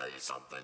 tell you something.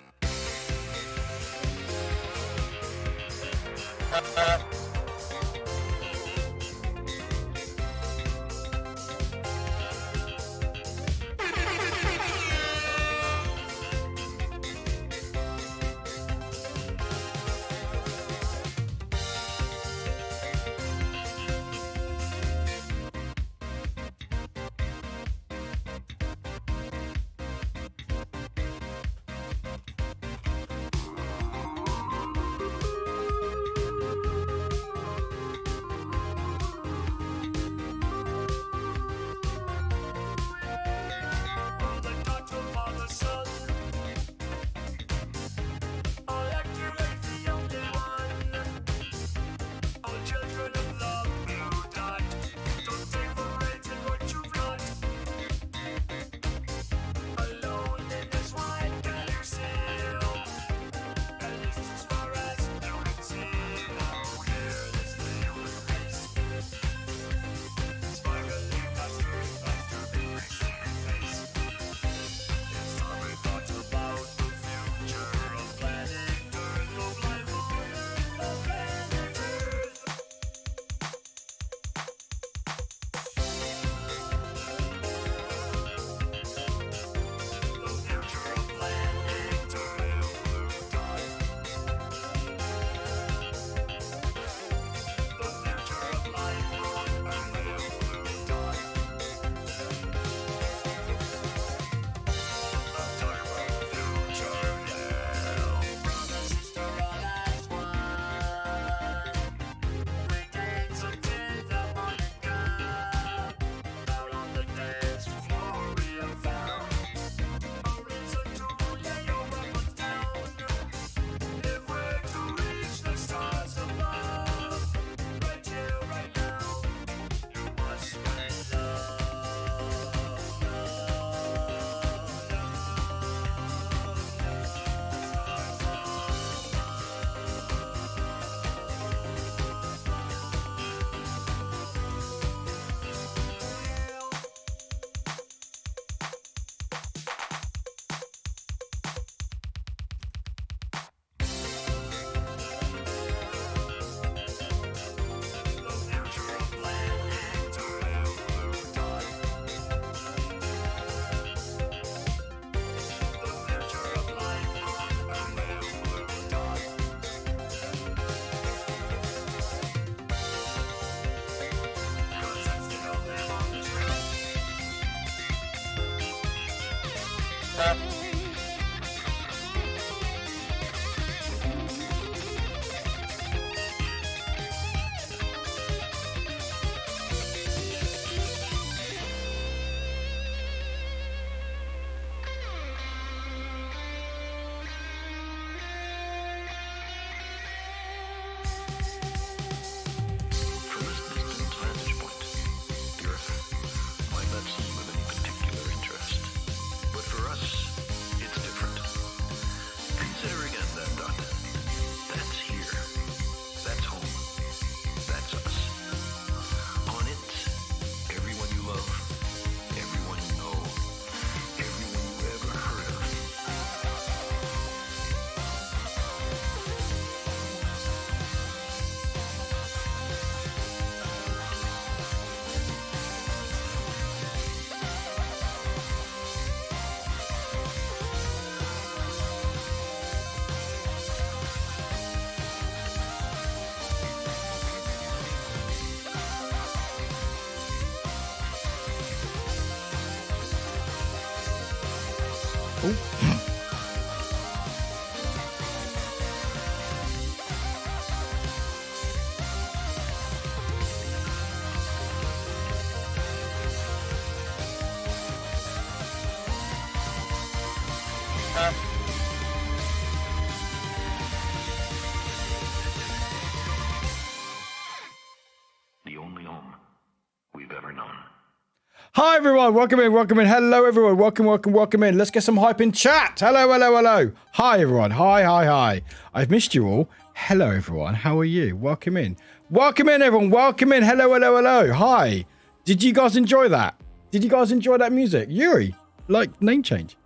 Hi everyone, welcome in. Hello everyone, welcome in. Let's get some hype in chat. Hello. Hi everyone, hi. I've missed you all. Hello everyone, how are you? Welcome in everyone, hello. Hi. Did you guys enjoy that? Did you guys enjoy that music? Yuri, like name change.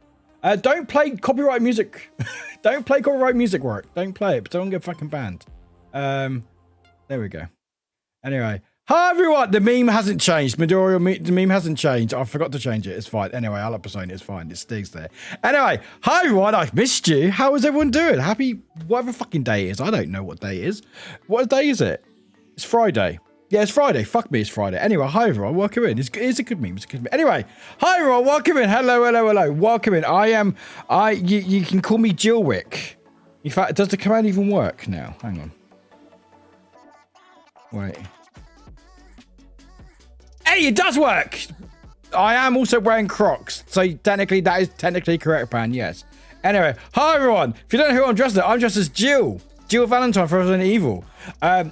Don't play copyright music. Don't play copyright music work. Don't play it. Don't get fucking banned. There we go. Anyway. Hi everyone! The meme hasn't changed. The meme hasn't changed. I forgot to change it. It's fine. Anyway, I like Persona. It's fine. It stays there. Anyway, hi everyone. I've missed you. How is everyone doing? Happy whatever fucking day it is. I don't know what day it is. What day is it? It's Friday. Yeah, it's Friday. Fuck me, it's Friday. Anyway, hi everyone. Welcome in. It's a good meme. It's a good meme. Anyway, hi everyone. Welcome in. Hello, hello, hello. Welcome in. You can call me Warwick. In fact, does the command even work now? Hang on. Wait. Hey, it does work! I am also wearing Crocs, so technically that is technically correct, Pan, yes. Anyway, hi everyone! If you don't know who I'm dressed as, I'm dressed as Jill. Jill Valentine from Resident Evil.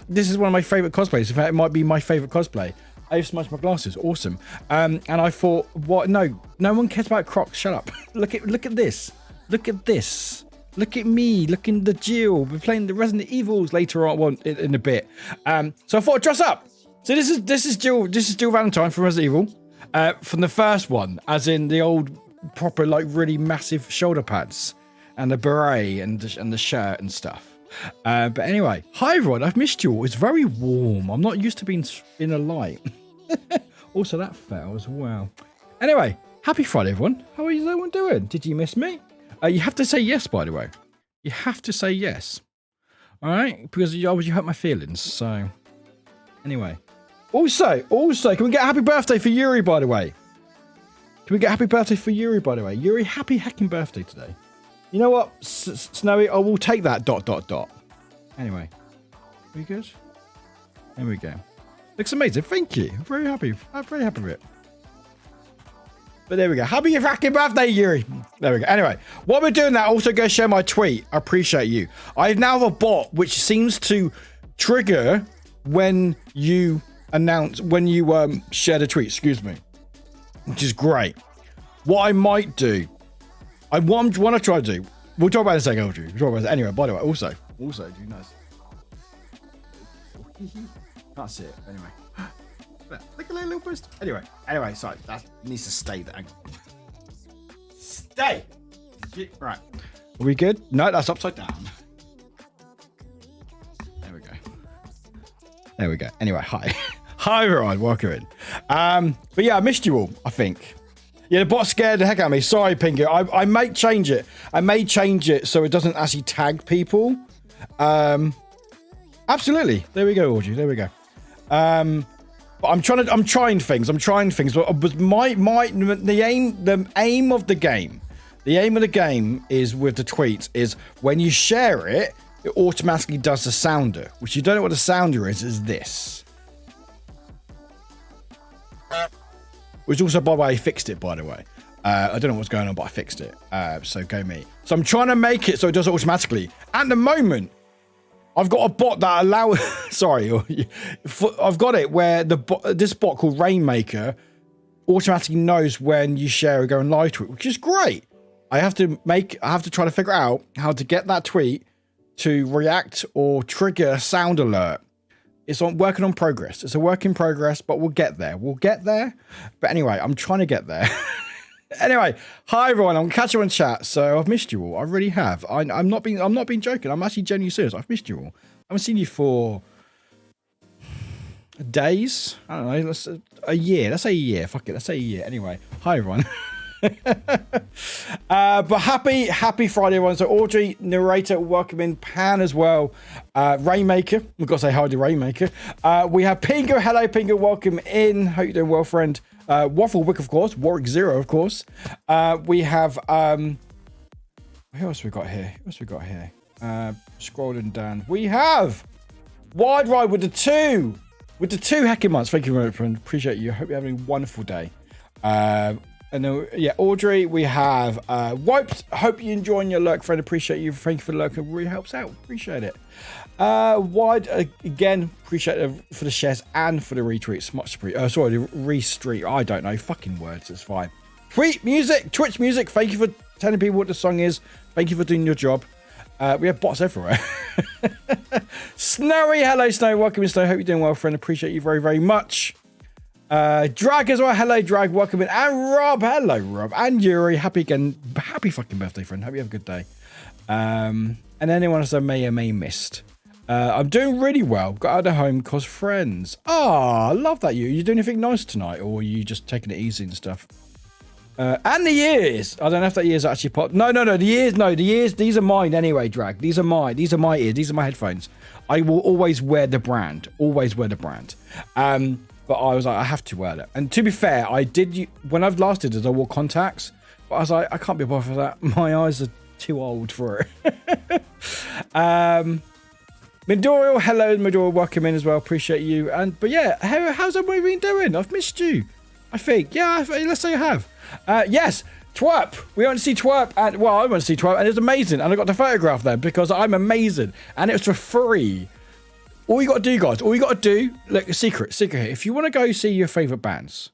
This is one of my favourite cosplays. In fact, it might be my favourite cosplay. I've smudged my glasses, awesome. And I thought, what? No one cares about Crocs, shut up. Look at this. Look at this. Look at me, look at the Jill. We're playing the Resident Evils later on, well, in a bit. So I thought I'd dress up. So this is Jill Valentine from Resident Evil, from the first one, as in the old proper like really massive shoulder pads and the beret and the shirt and stuff. But anyway, hi everyone, I've missed you all. It's very warm. I'm not used to being in a light. Also that fell as well. Anyway, happy Friday everyone. How is everyone doing? Did you miss me? You have to say yes, by the way. You have to say yes. All right, because you hurt my feelings. So anyway. Also, can we get a happy birthday for Yuri, by the way? Can we get a happy birthday for Yuri, by the way? Yuri, happy heckin' birthday today. You know what, Snowy? I will take that ... Anyway. Are you good? There we go. Looks amazing. Thank you. I'm very happy. I'm very happy with it. But there we go. Happy fucking birthday, Yuri. There we go. Anyway, while we're doing that, also go share my tweet. I appreciate you. I now have a bot which seems to trigger when you share the tweet, excuse me, which is great. What I might do, I want to try to do, we'll talk about it in a second, Audrey. We'll talk about it. Anyway, by the way, also, do nice. That's it. Anyway, look at that little boost. Anyway, sorry, that needs to stay there. Stay. Right. Are we good? No, that's upside down. There we go. Anyway, hi. Hi everyone, welcome in. But yeah, I missed you all, I think. Yeah, the bot scared the heck out of me. Sorry, Pinker. I may change it. I may change it so it doesn't actually tag people. Absolutely. There we go, Audrey. There we go. But I'm trying things. But the aim of the game is with the tweets is when you share it, it automatically does the sounder, which you don't know what the sounder is this. Which also, by the way, I fixed it, by the way. I don't know what's going on, but I fixed it. So go me. So I'm trying to make it so it does it automatically. At the moment, I've got a bot that allows... Sorry. I've got it where this bot called Rainmaker automatically knows when you share or go and live tweet, which is great. I have to try to figure out how to get that tweet to react or trigger a sound alert. It's working on progress. It's a work in progress, but we'll get there. But anyway, I'm trying to get there. Anyway, hi everyone. I'm catching you on chat. So I've missed you all. I really have. I'm not being joking. I'm actually genuinely serious. I've missed you all. I haven't seen you for days. I don't know. A year. Let's say a year. Fuck it. Let's say a year. Anyway, hi everyone. But happy Friday everyone. So Audrey, narrator, welcome in. Pan as well. Rainmaker, we've got to say hi to Rainmaker. We have Pingo. Hello Pingo, welcome in. Hope you're doing well, friend. Wafflewick, of course. Warwick Zero, of course. We have who else we got here? Scrolling down, we have Wide Ride with the two heckin' months. Thank you very much, friend. Appreciate you. Hope you're having a wonderful day. And then, yeah, Audrey, we have Wiped. Hope you're enjoying your lurk, friend. Appreciate you. Thank you for the lurk. It really helps out. Appreciate it. Wide, again, appreciate it for the shares and for the retweets. Much appreciated. Sorry, the restream. I don't know. Fucking words. It's fine. Twitch music. Thank you for telling people what the song is. Thank you for doing your job. We have bots everywhere. Snowy. Hello, Snow. Welcome, Snow. Hope you're doing well, friend. Appreciate you very, very much. Drag as well. Hello, Drag. Welcome in. And Rob. Hello, Rob. And Yuri. Happy fucking birthday, friend. Hope you have a good day. And anyone else I may missed. I'm doing really well. Got out of home cause friends. I love that. You doing anything nice tonight, or are you just taking it easy and stuff? And the ears. I don't know if that ears actually pop. No. The ears. These are mine anyway. Drag. These are my ears. These are my headphones. I will always wear the brand. Always wear the brand. But I was like, I have to wear it. And to be fair, I did. When I've last did it, I wore contacts. But I was like, I can't be bothered for that. My eyes are too old for it. Midoriel, hello, Midoriel, welcome in as well. Appreciate you. But yeah, how's everybody been doing? I've missed you. I think. Yeah, let's say I have. Yes, Twerp. We went to see Twerp, I went to see Twerp, and it was amazing. And I got the photograph there because I'm amazing, and it was for free. All you got to do, guys, look, a secret here. If you want to go see your favorite bands,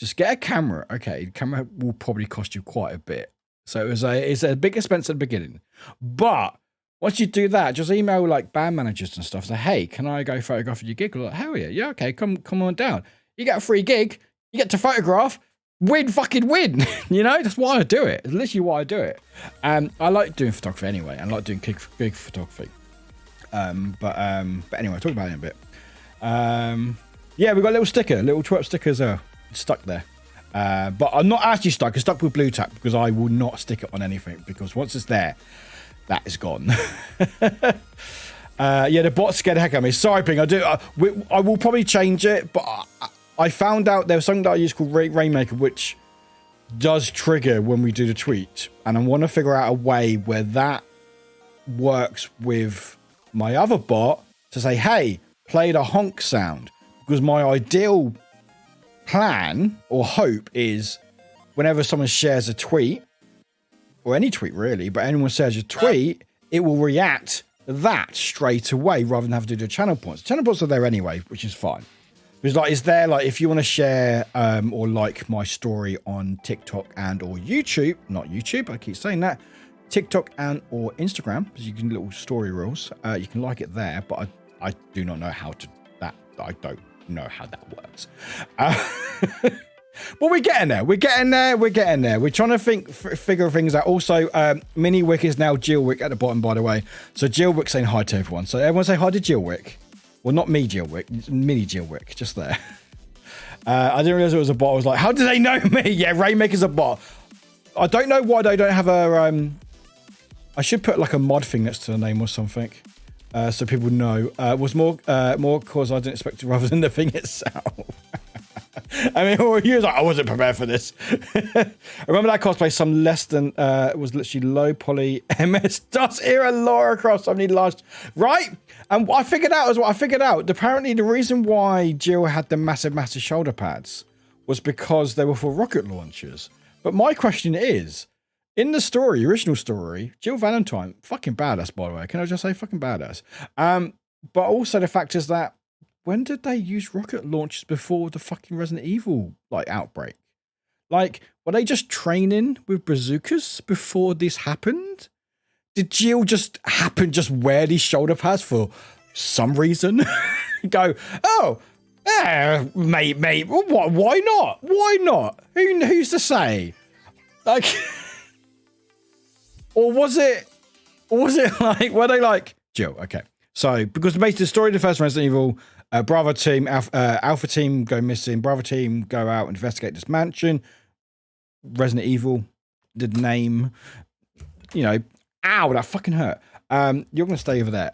just get a camera. Okay, the camera will probably cost you quite a bit, so it's a big expense at the beginning. But once you do that, just email like band managers and stuff. Say, hey, can I go photograph your gig? Like, hell yeah, yeah, okay, come on down. You get a free gig, you get to photograph. Fucking win. You know, that's why I do it. It's literally why I do it. I like doing photography anyway. I like doing gig photography. But anyway, I'll talk about it in a bit. Yeah, we've got a little Twerp sticker as well. It's stuck there. But I'm not actually stuck. It's stuck with blue tack because I will not stick it on anything, because once it's there, that is gone. Yeah, the bot scared the heck out of me. Sorry, Ping. I will probably change it, but I found out there was something that I use called Rainmaker, which does trigger when we do the tweet. And I want to figure out a way where that works with my other bot to say, hey, play the honk sound. Because my ideal plan or hope is whenever someone shares a tweet, or any tweet really, but anyone shares a tweet, it will react that straight away rather than have to do the channel points. Channel points are there anyway, which is fine. It's like, is there, like, if you want to share or like my story on TikTok and or YouTube, not YouTube, I keep saying that, TikTok and or Instagram, because you can little story reels, you can like it there, but I do not know how to that. I don't know how that works. But we're getting there. We're trying to figure things out. Also, Mini Wick is now Jill Wick at the bottom, by the way. So Jill Wick saying hi to everyone. So everyone say hi to Jill Wick. Well, not me, Jill Wick. Mini Jill Wick, just there. I didn't realize it was a bot. I was like, how do they know me? Yeah, Rainmaker's a bot. I don't know why they don't have a... I should put like a mod thing next to the name or something, so people know. It was more cause I didn't expect it rather than the thing itself. I mean, he was like, I wasn't prepared for this. I remember that cosplay, some less than, it was literally low poly MS DOS era Laura Cross. I need large, right? And I figured out as well, apparently the reason why Jill had the massive shoulder pads was because they were for rocket launchers. But my question is, in the story, original story, Jill Valentine, fucking badass, by the way. Can I just say fucking badass? But also the fact is that when did they use rocket launchers before the fucking Resident Evil like outbreak? Like, were they just training with bazookas before this happened? Did Jill just wear these shoulder pads for some reason? Go, oh, mate, what? Why not? Why not? Who's to say? Like, or was it like, were they like, Jill, okay. So, because basically the story of the first Resident Evil, Bravo team, Alpha team go missing, Bravo team go out and investigate this mansion. Resident Evil, the name, you know, ow, that fucking hurt. You're going to stay over there.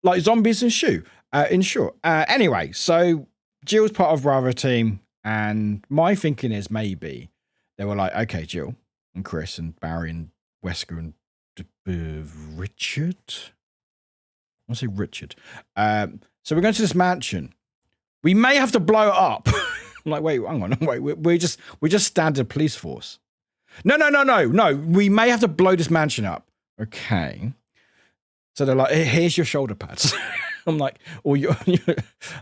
Like zombies and shoe, in short. Anyway, so Jill's part of Bravo team, and my thinking is maybe they were like, okay, Jill and Chris and Barry and Wesker and Richard. I want to say Richard. So we're going to this mansion. We may have to blow it up. I'm like, wait, hang on, wait. We're just standard police force. No. We may have to blow this mansion up. Okay. So they're like, here's your shoulder pads. I'm like, I'm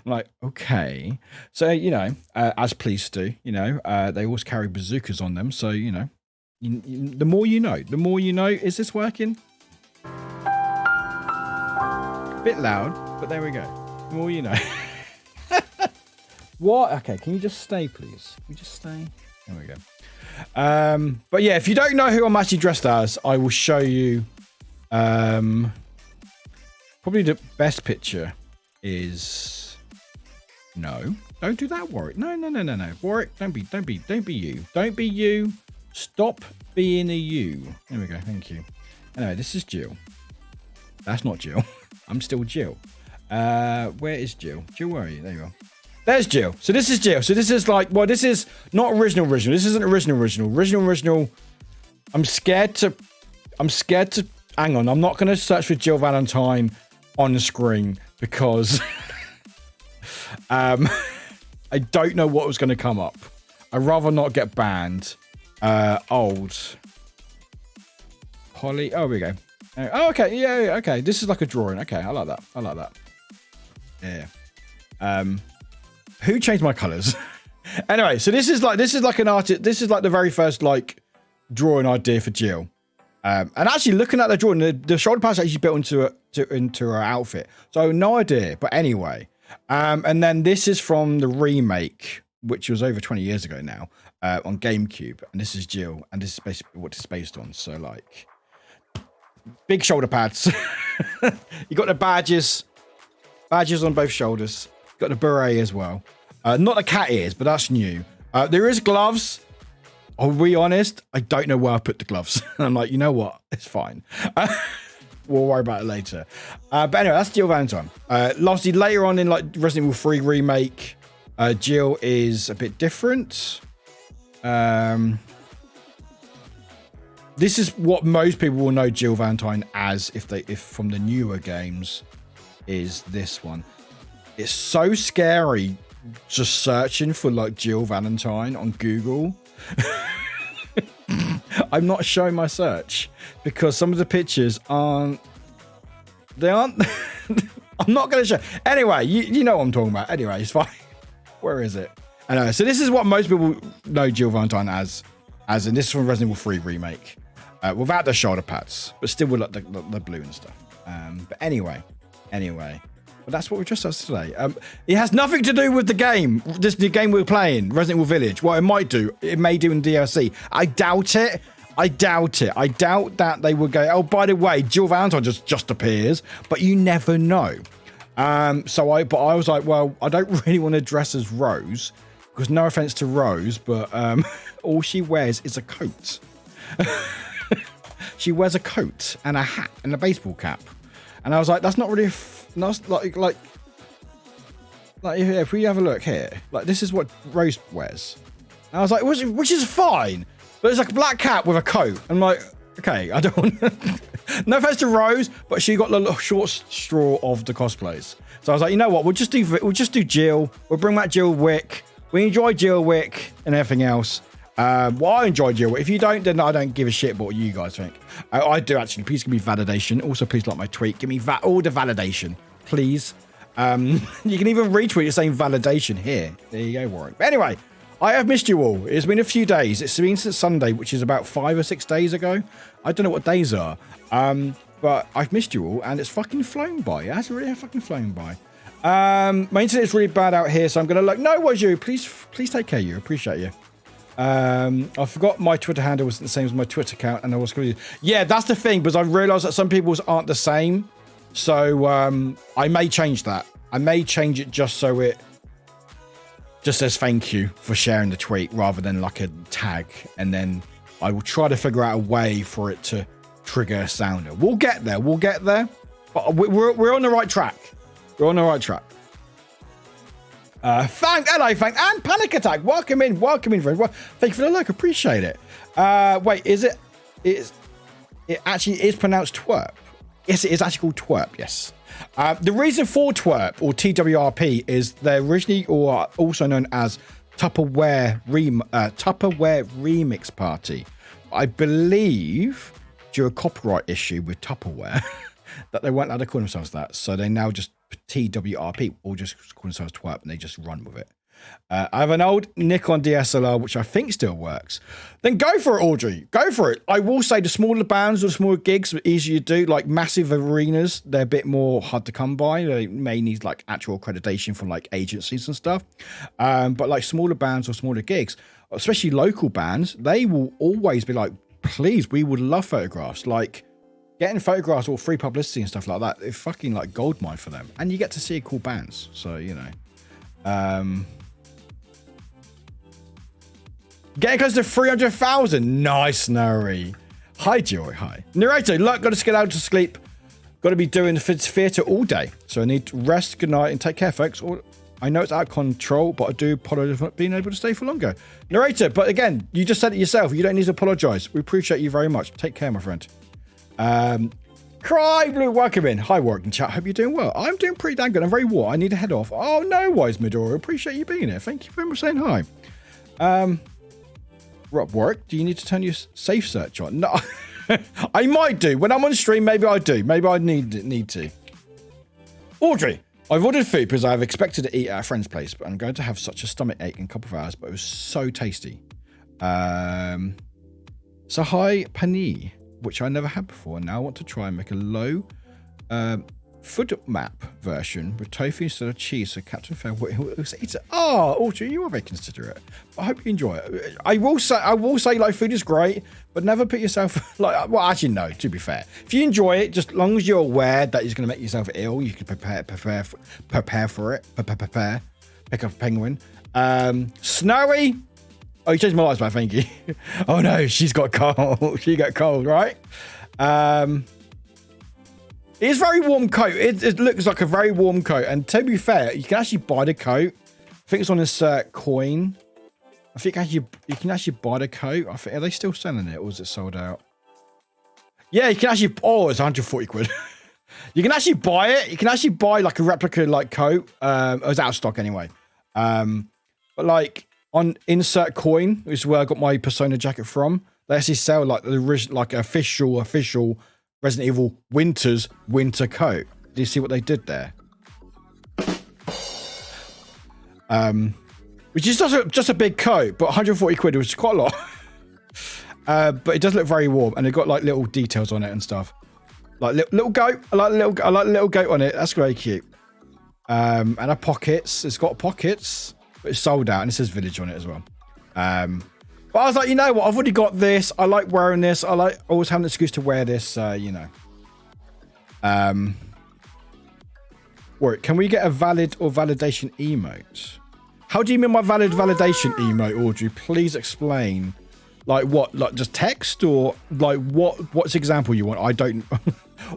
like, okay. So, you know, as police do, you know, they always carry bazookas on them. So, you know, the more you know. Is this working? Bit loud, but there we go. The more you know. What? Okay, can you just stay, please? Can you just stay? There we go. But yeah, if you don't know who I'm actually dressed as, I will show you. Probably the best picture is. No, don't do that, Warwick. No. Warwick, don't be you. Don't be you. Stop being a you. There we go. Thank you. Anyway, this is Jill. That's not Jill. I'm still Jill. Where is Jill? Jill, where are you? There you are. There's Jill. So this is Jill. So this is like, well, this is not original. This isn't original. I'm scared to, hang on. I'm not going to search for Jill Valentine on the screen because I don't know what was going to come up. I'd rather not get banned. Old. Polly. Oh, here we go. Oh, okay. Yeah, okay. This is like a drawing. Okay, I like that. Yeah. Who changed my colors? Anyway, so this is like an artist. This is like the very first like drawing idea for Jill. And actually looking at the drawing, the shoulder pads actually built into her outfit. So no idea. But anyway, and then this is from the remake, which was over 20 years ago now, on GameCube. And this is Jill, and this is basically what it's based on. So like big shoulder pads. You got the badges on both shoulders. Got the beret as well. Not the cat ears, but that's new. There is gloves. I'll be honest, I don't know where I put the gloves. I'm like, you know what? It's fine. We'll worry about it later. But anyway, that's Jill Valentine. Lastly, later on in like Resident Evil 3 remake, Jill is a bit different. This is what most people will know Jill Valentine as if from the newer games is this one. It's so scary just searching for like Jill Valentine on Google. I'm not showing my search because some of the pictures aren't. I'm not going to show. Anyway, you know what I'm talking about. Anyway, it's fine. Where is it? Anyway, so this is what most people know Jill Valentine as in this is from Resident Evil 3 remake, without the shoulder pads, but still with like the blue and stuff. But anyway. But that's what we just said today. It has nothing to do with the game. The game we're playing, Resident Evil Village. What it might do, it may do in DLC. I doubt it. I doubt that they would go, oh, by the way, Jill Valentine just appears. But you never know. But I was like, well, I don't really want to dress as Rose. Because no offense to Rose, but all she wears is a coat. She wears a coat and a hat and a baseball cap. And I was like, that's not really... like if we have a look here, like this is what Rose wears. And I was like, which is fine, but it's like a black cap with a coat. I'm like, okay, I don't want no offense to Rose, but she got the short straw of the cosplays. So I was like, you know what, we'll just do Jill. We'll bring back Jill Wick. We enjoy Jill Wick and everything else. Well, I enjoy Jill Wick. If you don't, then I don't give a shit what you guys think. I do actually. Please give me validation. Also, please like my tweet. Give me all the validation, please. You can even retweet saying validation here. There you go, Warwick. But anyway, I have missed you all. It's been a few days. It's been since Sunday, which is about 5 or 6 days ago. I don't know what days are. But I've missed you all, and it's fucking flown by. It has really fucking flown by. My internet's really bad out here, so I'm gonna look. No, was you? Please take care of you. Appreciate you. I forgot my Twitter handle was the same as my Twitter account, and I was going to. Yeah, that's the thing, because I realised that some people's aren't the same. So I may change that. I may change it just so it just says thank you for sharing the tweet rather than like a tag, and then I will try to figure out a way for it to trigger a sounder. We'll get there. But we're on the right track. We're on the right track. Hello, Fank, and Panic Attack. Welcome in, friends. Well, thank you for the like, appreciate it. Wait, it actually is pronounced twerp. Yes, it is actually called twerp, yes. The reason for twerp, or TWRP, is they're originally, or also known as Tupperware Remix Party. I believe, due to a copyright issue with Tupperware, that they weren't allowed to call themselves that, so they now just TWRP, or just call themselves twerp, and they just run with it. I have an old Nikon DSLR, which I think still works. Then go for it, Audrey. Go for it. I will say the smaller bands or smaller gigs are easier to do. Like massive arenas, they're a bit more hard to come by. They may need like actual accreditation from like agencies and stuff. But like smaller bands or smaller gigs, especially local bands, they will always be like, please, we would love photographs. Like getting photographs or free publicity and stuff like that, it's fucking like goldmine for them. And you get to see cool bands. So, you know. Getting close to 300,000. Nice, Snowy. Hi, Joy. Hi. Narrator, look, got to get out to sleep. Got to be doing the theatre all day. So I need to rest, good night, and take care, folks. I know it's out of control, but I do apologize for not being able to stay for longer. Narrator, but again, you just said it yourself. You don't need to apologize. We appreciate you very much. Take care, my friend. Cry Blue, welcome in. Hi, Warwick and chat. Hope you're doing well. I'm doing pretty damn good. I'm very warm. I need to head off. Oh, no worries, Midori. Appreciate you being here. Thank you very much for saying hi. Rob Warwick, do you need to turn your safe search on? No, I might do. When I'm on stream, maybe I do. Maybe I need to. Audrey, I've ordered food because I've expected to eat at a friend's place, but I'm going to have such a stomach ache in a couple of hours, but it was so tasty. Sahai Pani, which I never had before, and now I want to try and make a low food map version with tofu instead of cheese, so Captain Fair eats it. Oh, Audrey, you are very considerate. I hope you enjoy it. I will say like food is great, but never put yourself like, well, actually no, to be fair. If you enjoy it, just as long as you're aware that it's going to make yourself ill, you can prepare for it. Prepare. Pick up a penguin. Snowy. Oh, you changed my life, man. Thank you. Oh no, she's got cold. She got cold, right? It's a very warm coat. It looks like a very warm coat. And to be fair, you can actually buy the coat. I think it's on this coin. I think you can actually buy the coat. I think, are they still selling it or is it sold out? Yeah, you can actually. Oh, it's 140 quid. You can actually buy it. You can actually buy like a replica like coat. It was out of stock anyway. But like on insert coin, which is where I got my Persona jacket from. They actually sell like the original, like official Resident Evil Winter's winter coat. Do you see what they did there? Which is just a big coat, but 140 quid, which is quite a lot. But it does look very warm, and it got like little details on it and stuff. Like little goat. I like little goat on it. That's very cute. And a pockets. It's got pockets, but it's sold out, and it says village on it as well. But I was like, you know what? I've already got this. I like wearing this. I like always having an excuse to wear this. You know. Wait, can we get a valid or validation emote? How do you mean by valid validation emote, Audrey? Please explain. Like what? Like just text or like what's example you want? I don't.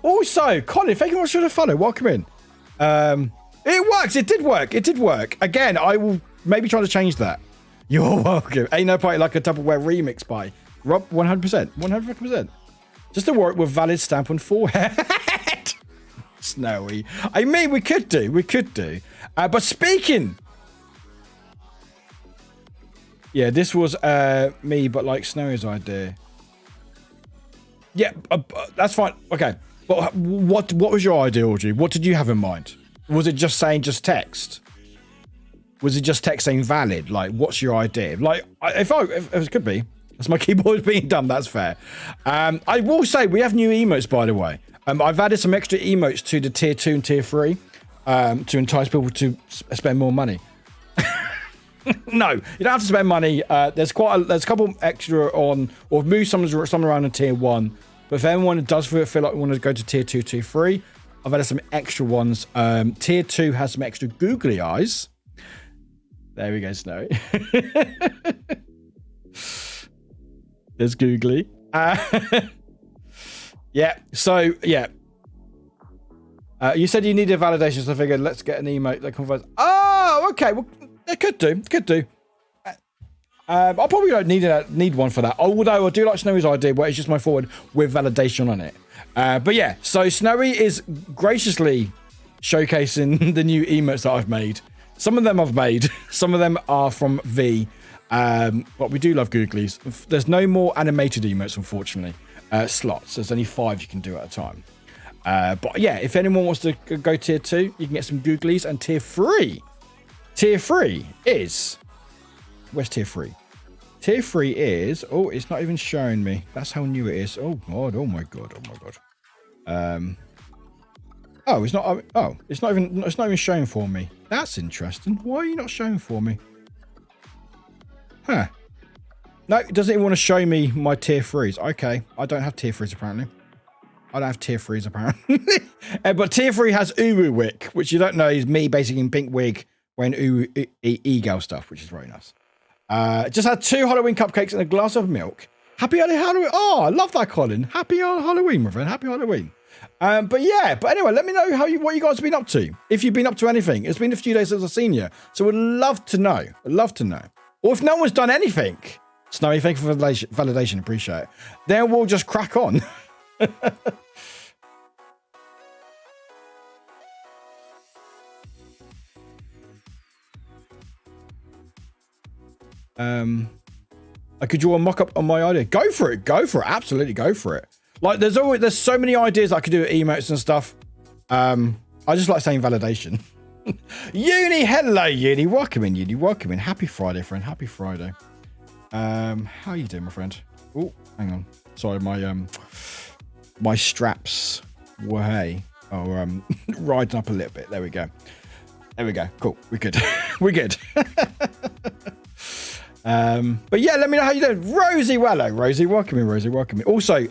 Also, Colin, thank you very much for the follow. Welcome in. It works. It did work. It did work. Again, I will maybe try to change that. You're welcome. Ain't no party like a Tupperware remix by Rob. 100%. 100%. Just to work with valid stamp on forehead. Snowy. I mean, we could do. But speaking. Yeah, this was me, but like Snowy's idea. Yeah, that's fine. Okay. But what was your idea, Audrey? What did you have in mind? Was it just saying just text? Was it just text saying valid? Like, what's your idea? Like, if it could be. That's my keyboard being done. That's fair. I will say we have new emotes, by the way. I've added some extra emotes to the tier 2 and tier 3 to entice people to spend more money. No, you don't have to spend money. There's a couple extra on, or move some around in tier 1. But if anyone does feel like we want to go to tier 2, tier 3, I've added some extra ones. Tier 2 has some extra googly eyes. There we go, Snowy. There's googly. Yeah, so, yeah. You said you needed validation, so I figured let's get an emote that converts. Oh, okay. Well, it could do. I probably don't need one for that. Although I do like Snowy's idea, where it's just my forward with validation on it. But yeah, so Snowy is graciously showcasing the new emotes that I've made. Some of them I've made. Some of them are from V. But we do love googlies. There's no more animated emotes, unfortunately. Slots. There's only 5 you can do at a time. But yeah, if anyone wants to go tier 2, you can get some googlies. And tier 3. Tier 3 is... Where's tier 3? Tier 3 is... Oh, it's not even showing me. That's how new it is. Oh, God. Oh, my God. Oh, my God. Oh, it's not... Oh, it's not even showing for me. That's interesting. Why are you not showing for me? Huh. No, it doesn't even want to show me my tier 3s. Okay. I don't have tier 3s, apparently. I don't have tier 3s, apparently. But tier 3 has Warwick, which you don't know is me basically in pink wig wearing e-girl stuff, which is very nice. Just had 2 Halloween cupcakes and a glass of milk. Happy Halloween. Oh, I love that, Colin. Happy Halloween, my friend. Happy Halloween. But anyway, let me know what you guys have been up to. If you've been up to anything. It's been a few days since I've seen you. So we'd love to know. I'd love to know. Or if no one's done anything. Snowy, thank you for validation. Appreciate it. Then we'll just crack on. I could draw a mock-up on my idea. Go for it. Absolutely go for it. Like there's so many ideas I could do with emotes and stuff. I just like saying validation. Uni, hello Uni. Welcome in, Uni. Welcome in. Happy Friday, friend. Happy Friday. How are you doing, my friend? Oh, hang on. Sorry, my straps were riding up a little bit. There we go. Cool. We're good. We're good. But yeah, let me know how you doing. Rosie, hello. Rosie, welcome in. Welcome in. Also,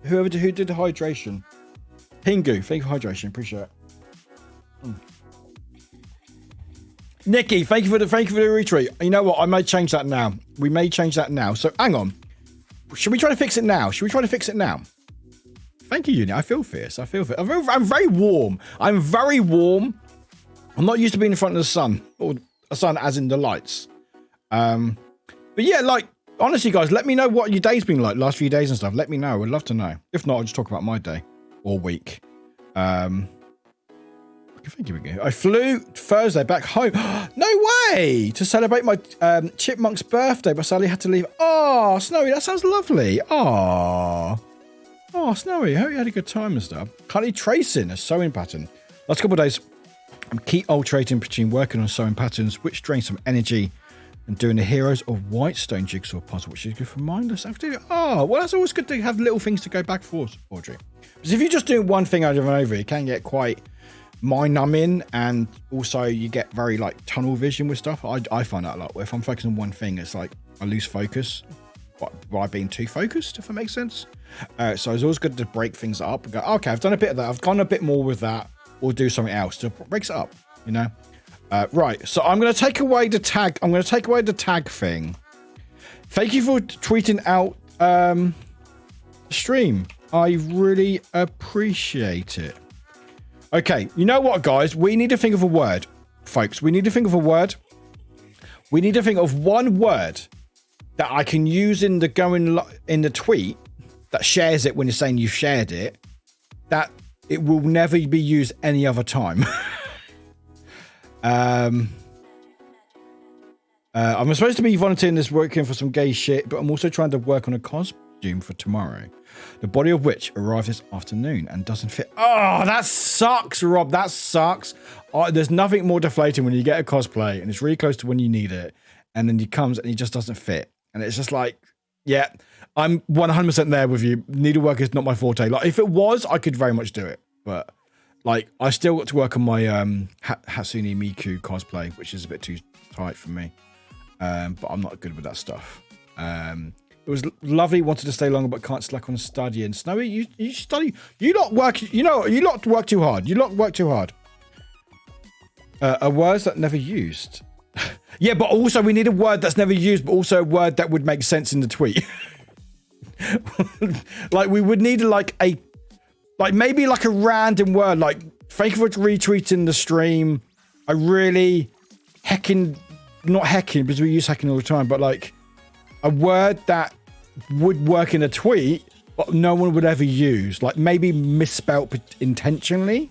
who did the hydration? Pingu, thank you for hydration. Appreciate it. Nikki, thank you for the retweet. You know what? I may change that now. We may change that now. So hang on. Should we try to fix it now? Thank you, Uni. I feel fierce. I'm very warm. I'm not used to being in front of the sun, or the sun as in the lights. But yeah, like honestly, guys, let me know what your day's been like, last few days and stuff. Let me know. I'd love to know. If not, I'll just talk about my day or week. Thank you again. I flew Thursday back home. No way! To celebrate my chipmunk's birthday, but sadly had to leave. Oh, Snowy, that sounds lovely. Oh, Snowy, I hope you had a good time and stuff. Currently tracing a sewing pattern. Last couple of days, I'm keep alternating between working on sewing patterns, which drains some energy, and doing the Heroes of Whitestone jigsaw puzzle, which is good for mindless activity. Oh, well, that's always good to have little things to go back for, Audrey. Because if you're just doing one thing over and over, it can get quite mind numbing, and also you get very like tunnel vision with stuff. I find that a lot. If I'm focusing on one thing, it's like I lose focus by being too focused, if that makes sense. So it's always good to break things up and go, okay, I've done a bit of that, I've gone a bit more with that, or do something else to break it up, you know. Right, so I'm going to take away the tag. I'm going to take away the tag thing. Thank you for tweeting out the stream. I really appreciate it. Okay, you know what, guys? We need to think of a word, folks. We need to think of a word. We need to think of one word that I can use in the tweet that shares it when you're saying you've shared it, that it will never be used any other time. I'm supposed to be volunteering this working for some gay shit, but I'm also trying to work on a costume for tomorrow, the body of which arrives this afternoon and doesn't fit. Oh, that sucks, Rob. That sucks. There's nothing more deflating when you get a cosplay and it's really close to when you need it, and then it comes and it just doesn't fit, and it's just like, yeah, I'm 100% there with you. Needlework is not my forte. Like, if it was, I could very much do it, but like, I still got to work on my Hatsune Miku cosplay, which is a bit too tight for me. But I'm not good with that stuff. It was lovely, wanted to stay longer, but can't slack on studying. Snowy, you study. You lot work. You know, you lot work too hard. A word that never used. Yeah, but also we need a word that's never used, but also a word that would make sense in the tweet. Like, we would need maybe like a random word, like, thank you for retweeting the stream. I really not hecking, because we use hecking all the time, but like a word that would work in a tweet, but no one would ever use, like maybe misspelt intentionally.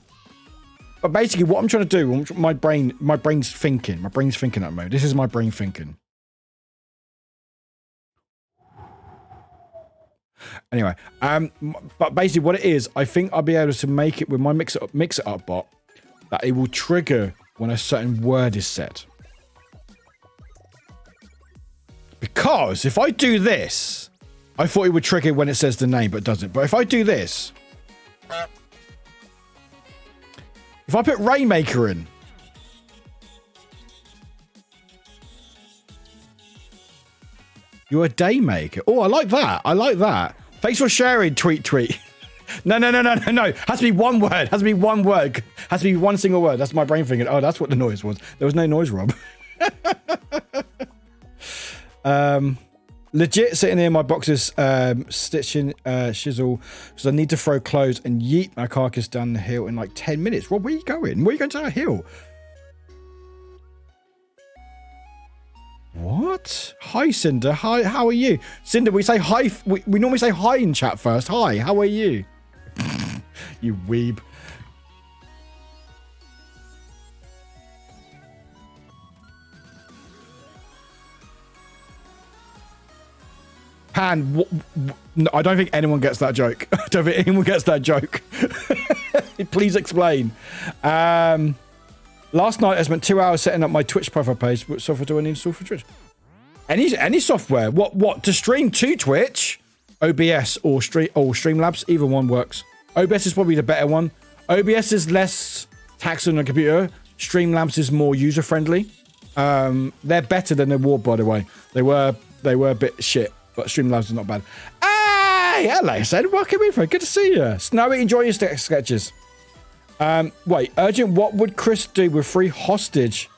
But basically what I'm trying to do, my brain's thinking at the moment. This is my brain thinking. Anyway, but basically what it is, I think I'll be able to make it with my mix it up bot that it will trigger when a certain word is said. Because if I do this, I thought it would trigger when it says the name, but it doesn't. But if I do this, if I put Rainmaker in, you're a daymaker. Oh, I like that. I like that. Thanks for sharing, tweet. No. Has to be one word. Has to be one word. Has to be one single word. That's my brain thinking. Oh, that's what the noise was. There was no noise, Rob. Legit sitting here in my boxes, stitching shizzle because I need to throw clothes and yeet my carcass down the hill in like 10 minutes. Rob, where are you going? Where are you going to that hill? What? Hi, Cinder. Hi, how are you? Cinder, we say hi. We normally say hi in chat first. Hi, how are you? You weeb. Han, no, I don't think anyone gets that joke. I don't think anyone gets that joke. Please explain. Last night I spent 2 hours setting up my Twitch profile page. What software do I need to install for Twitch? Any software. What to stream to Twitch? OBS or Streamlabs. Either one works. OBS is probably the better one. OBS is less tax on the computer. Streamlabs is more user friendly. They're better than the Warp, by the way. They were a bit shit, but Streamlabs is not bad. Hey, hello, said. Welcome in, friend. Good to see you. Snowy, enjoy your sketches. Wait, urgent. What would Chris do with 3 hostage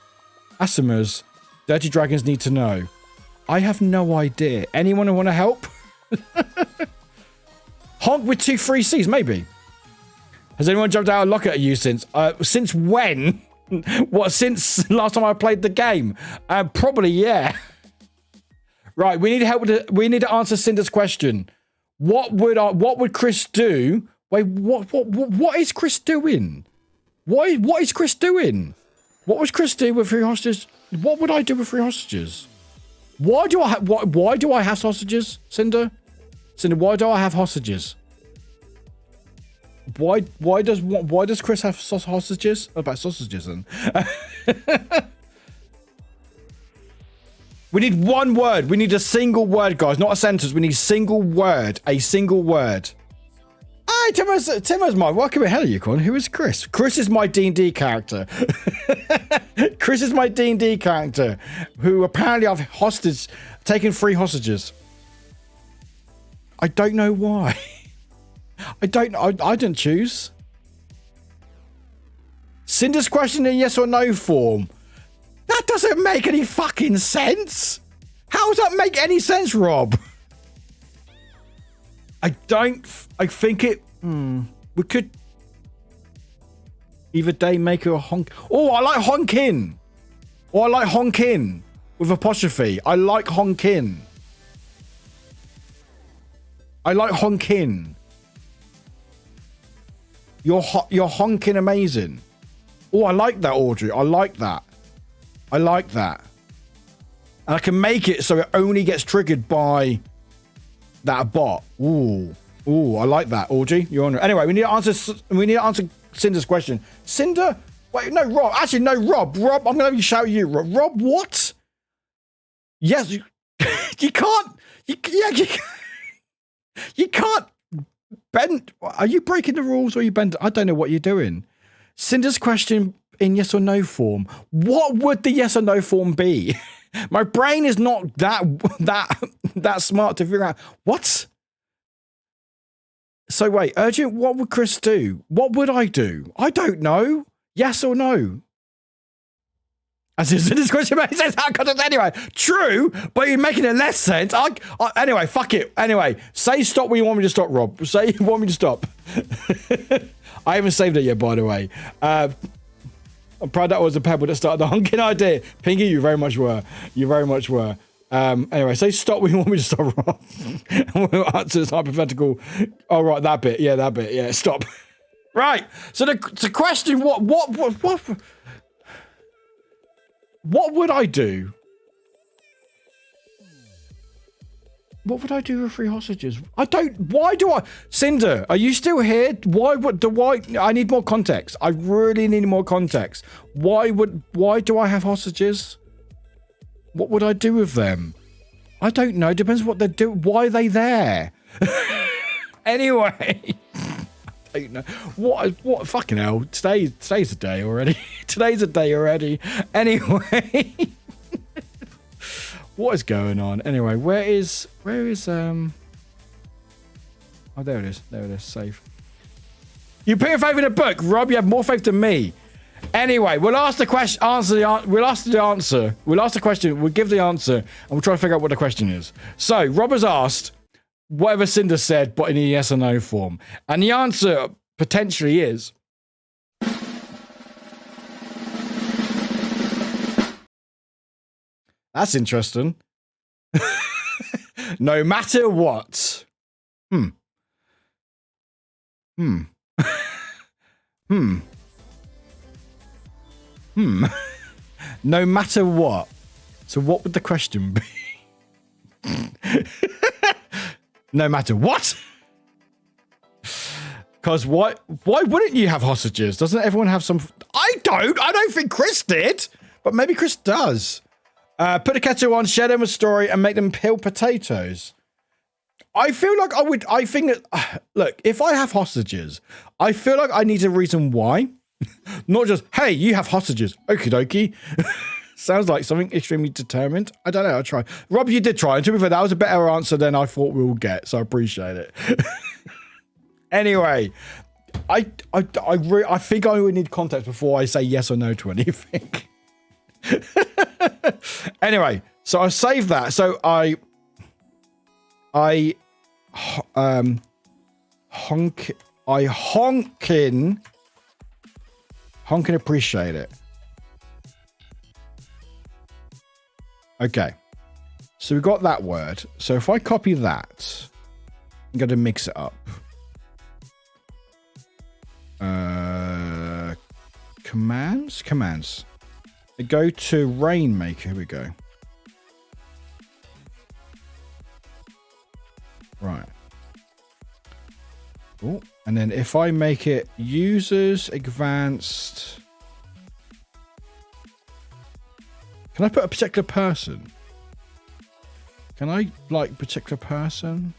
Asimas? Dirty Dragons need to know. I have no idea. Anyone want to help? Honk with 2 free Cs, maybe. Has anyone jumped out of locker at you since? Since when? What, since last time I played the game? Probably, yeah. Right, we need help with we need to answer Cinder's question. What would Chris do? Wait, what is Chris doing? What is Chris doing? What was Chris do with 3 hostages? What would I do with 3 hostages? Why do I have hostages, Cinder? Cinder, why do I have hostages? Why does Chris have hostages? What about sausages then? We need one word. We need a single word, guys, not a sentence. We need a single word. A single word. Hi, Timo's mine. Welcome in. Hello, Unicorn. Who is Chris? Chris is my D&D character. Chris is my D&D character, who apparently I've taken 3 hostages. I don't know why. I didn't choose. Cinder's question in yes or no form. That doesn't make any fucking sense. How does that make any sense, Rob? I think it... we could... Either Daymaker or honk... Oh, I like honkin. Oh, I like honkin. With apostrophe. I like honkin. I like honkin. You're honking amazing. Oh, I like that, Audrey. I like that. I like that. And I can make it so it only gets triggered by that bot. Ooh. Ooh, I like that, Audrey. You're on. Anyway, we need to answer Cinder's question. Cinder? Wait, no, Rob. Actually, no, Rob. Rob, I'm going to shout you. Rob, what? Yes, you can't. You can't bend. Are you breaking the rules or are you bend? I don't know what you're doing. Cinder's question in yes or no form. What would the yes or no form be? My brain is not that smart to figure out. What? So wait, urgent, what would Chris do? What would I do? I don't know. Yes or no? As is this question makes sense. How could it anyway? True, but you're making it less sense. Anyway, fuck it. Anyway, say stop when you want me to stop, Rob. Say you want me to stop. I haven't saved it yet, by the way. I'm proud that was a pebble that started the honking idea. Pinky, you very much were. You very much were. Anyway, say stop when you want me to stop, Rob. And we'll answer this hypothetical. Oh, right, that bit. Yeah, that bit. Yeah, stop. Right. So the question, what would I do? What would I do with 3 hostages? Why do I... Cinder, are you still here? I need more context. I really need more context. Why do I have hostages? What would I do with them? I don't know. Depends what they're doing. Why are they there? Anyway. I don't know. What fucking hell. Today's a day already. Today's a day already. Anyway. What is going on? Anyway, where is oh, there it is. There it is. Safe. You put your faith in a book. Rob, you have more faith than me. Anyway, we'll ask the question, we'll ask the answer. We'll ask the question, we'll give the answer, and we'll try to figure out what the question is. So, Rob has asked whatever Cinder said, but in a yes or no form. And the answer potentially is... That's interesting. No matter what. No matter what. So what would the question be? No matter what? Because why wouldn't you have hostages? Doesn't everyone have some... I don't think Chris did. But maybe Chris does. Put a kettle on, share them a story, and make them peel potatoes. I feel like I think that... Look, if I have hostages, I feel like I need a reason why. Not just, hey, you have hostages. Okie dokie. Sounds like something extremely determined. I don't know. I'll try. Rob, you did try. And to be fair, that was a better answer than I thought we would get. So I appreciate it. Anyway, I think I would need context before I say yes or no to anything. Anyway, so I saved that. So I honkin appreciate it. Okay. So we got that word. So if I copy that, I'm going to mix it up. Commands. I go to Rainmaker. Here we go. Right. Oh, and then if I make it users advanced, can I put a particular person? Can I like particular person?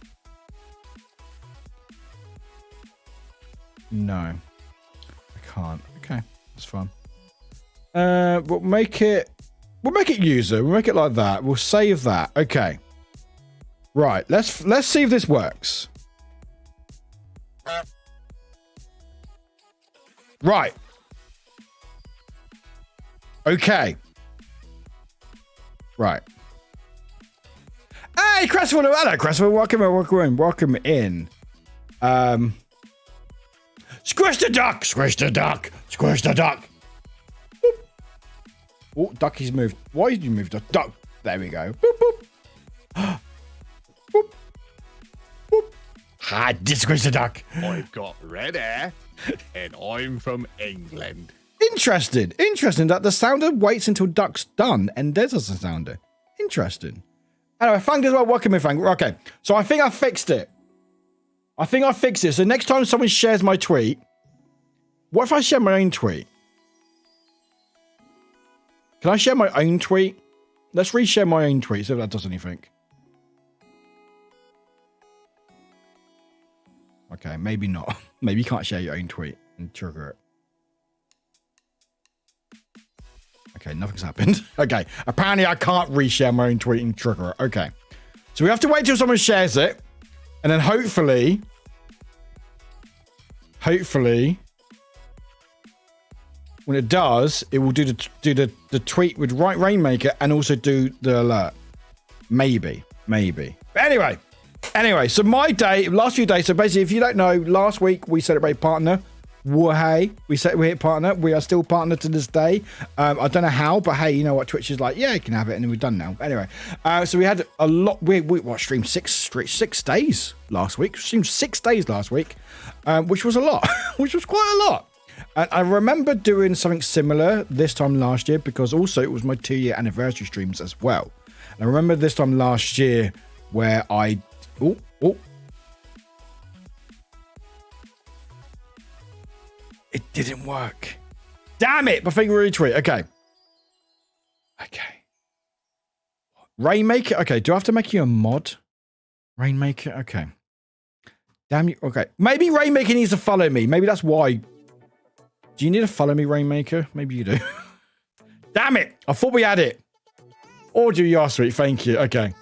No, I can't. Okay, that's fine. We'll make it user. We'll make it like that. We'll save that. Okay. Right. Let's see if this works. Right. Okay. Right. Hey, Crestful. Hello, Crestful. Welcome in. Squish the duck. Squish the duck. Squish the duck. Boop. Oh, ducky's moved. Why did you move the duck? There we go. Boop, boop. Boop. Boop. Hi, squish the duck. I've got red hair, and I'm from England. Interesting that the sounder waits until duck's done and then does the sounder. Interesting. Anyway, Fang as well. Welcome in, Fang. Okay, so I think I fixed it. So next time someone shares my tweet, what if I share my own tweet? Can I share my own tweet? Let's reshare my own tweet, see if that does anything. Okay, maybe not. Maybe you can't share your own tweet and trigger it. Okay, nothing's happened. Okay, apparently I can't reshare my own tweet and trigger it. Okay, so we have to wait till someone shares it, and then hopefully, when it does, it will do the tweet with Rainmaker and also do the alert. Maybe. But anyway, so my day, last few days. So basically, if you don't know, last week we celebrated partner. Hey, we hit partner. We are still partner to this day. I don't know how, but hey, you know what? Twitch is like, yeah, you can have it, and then we're done now. Anyway, so we had a lot. We streamed 6 days last week. Streamed 6 days last week, which was a lot, which was quite a lot. And I remember doing something similar this time last year because also it was my 2-year anniversary streams as well. And I remember this time last year where I... Oh. It didn't work. Damn it! My finger retweet. Okay. Rainmaker. Okay, do I have to make you a mod? Rainmaker. Okay. Damn you. Okay. Maybe Rainmaker needs to follow me. Maybe that's why. Do you need to follow me, Rainmaker? Maybe you do. Damn it! I thought we had it. Audio, you are sweet. Thank you. Okay.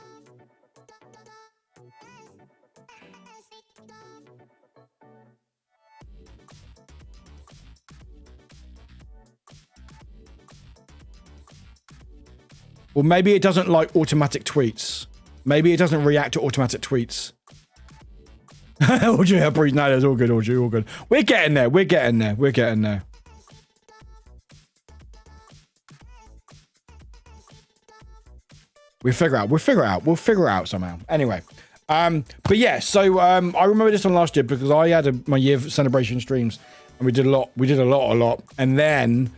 Well, maybe it doesn't like automatic tweets. Maybe it doesn't react to automatic tweets. Audio, breathe. No, that's all good, Audio. All good. We're getting there. We're getting there. We're getting there. We'll figure out. We'll figure it out somehow. Anyway. But yeah, so I remember this one last year because I had my year celebration streams and we did a lot. And then,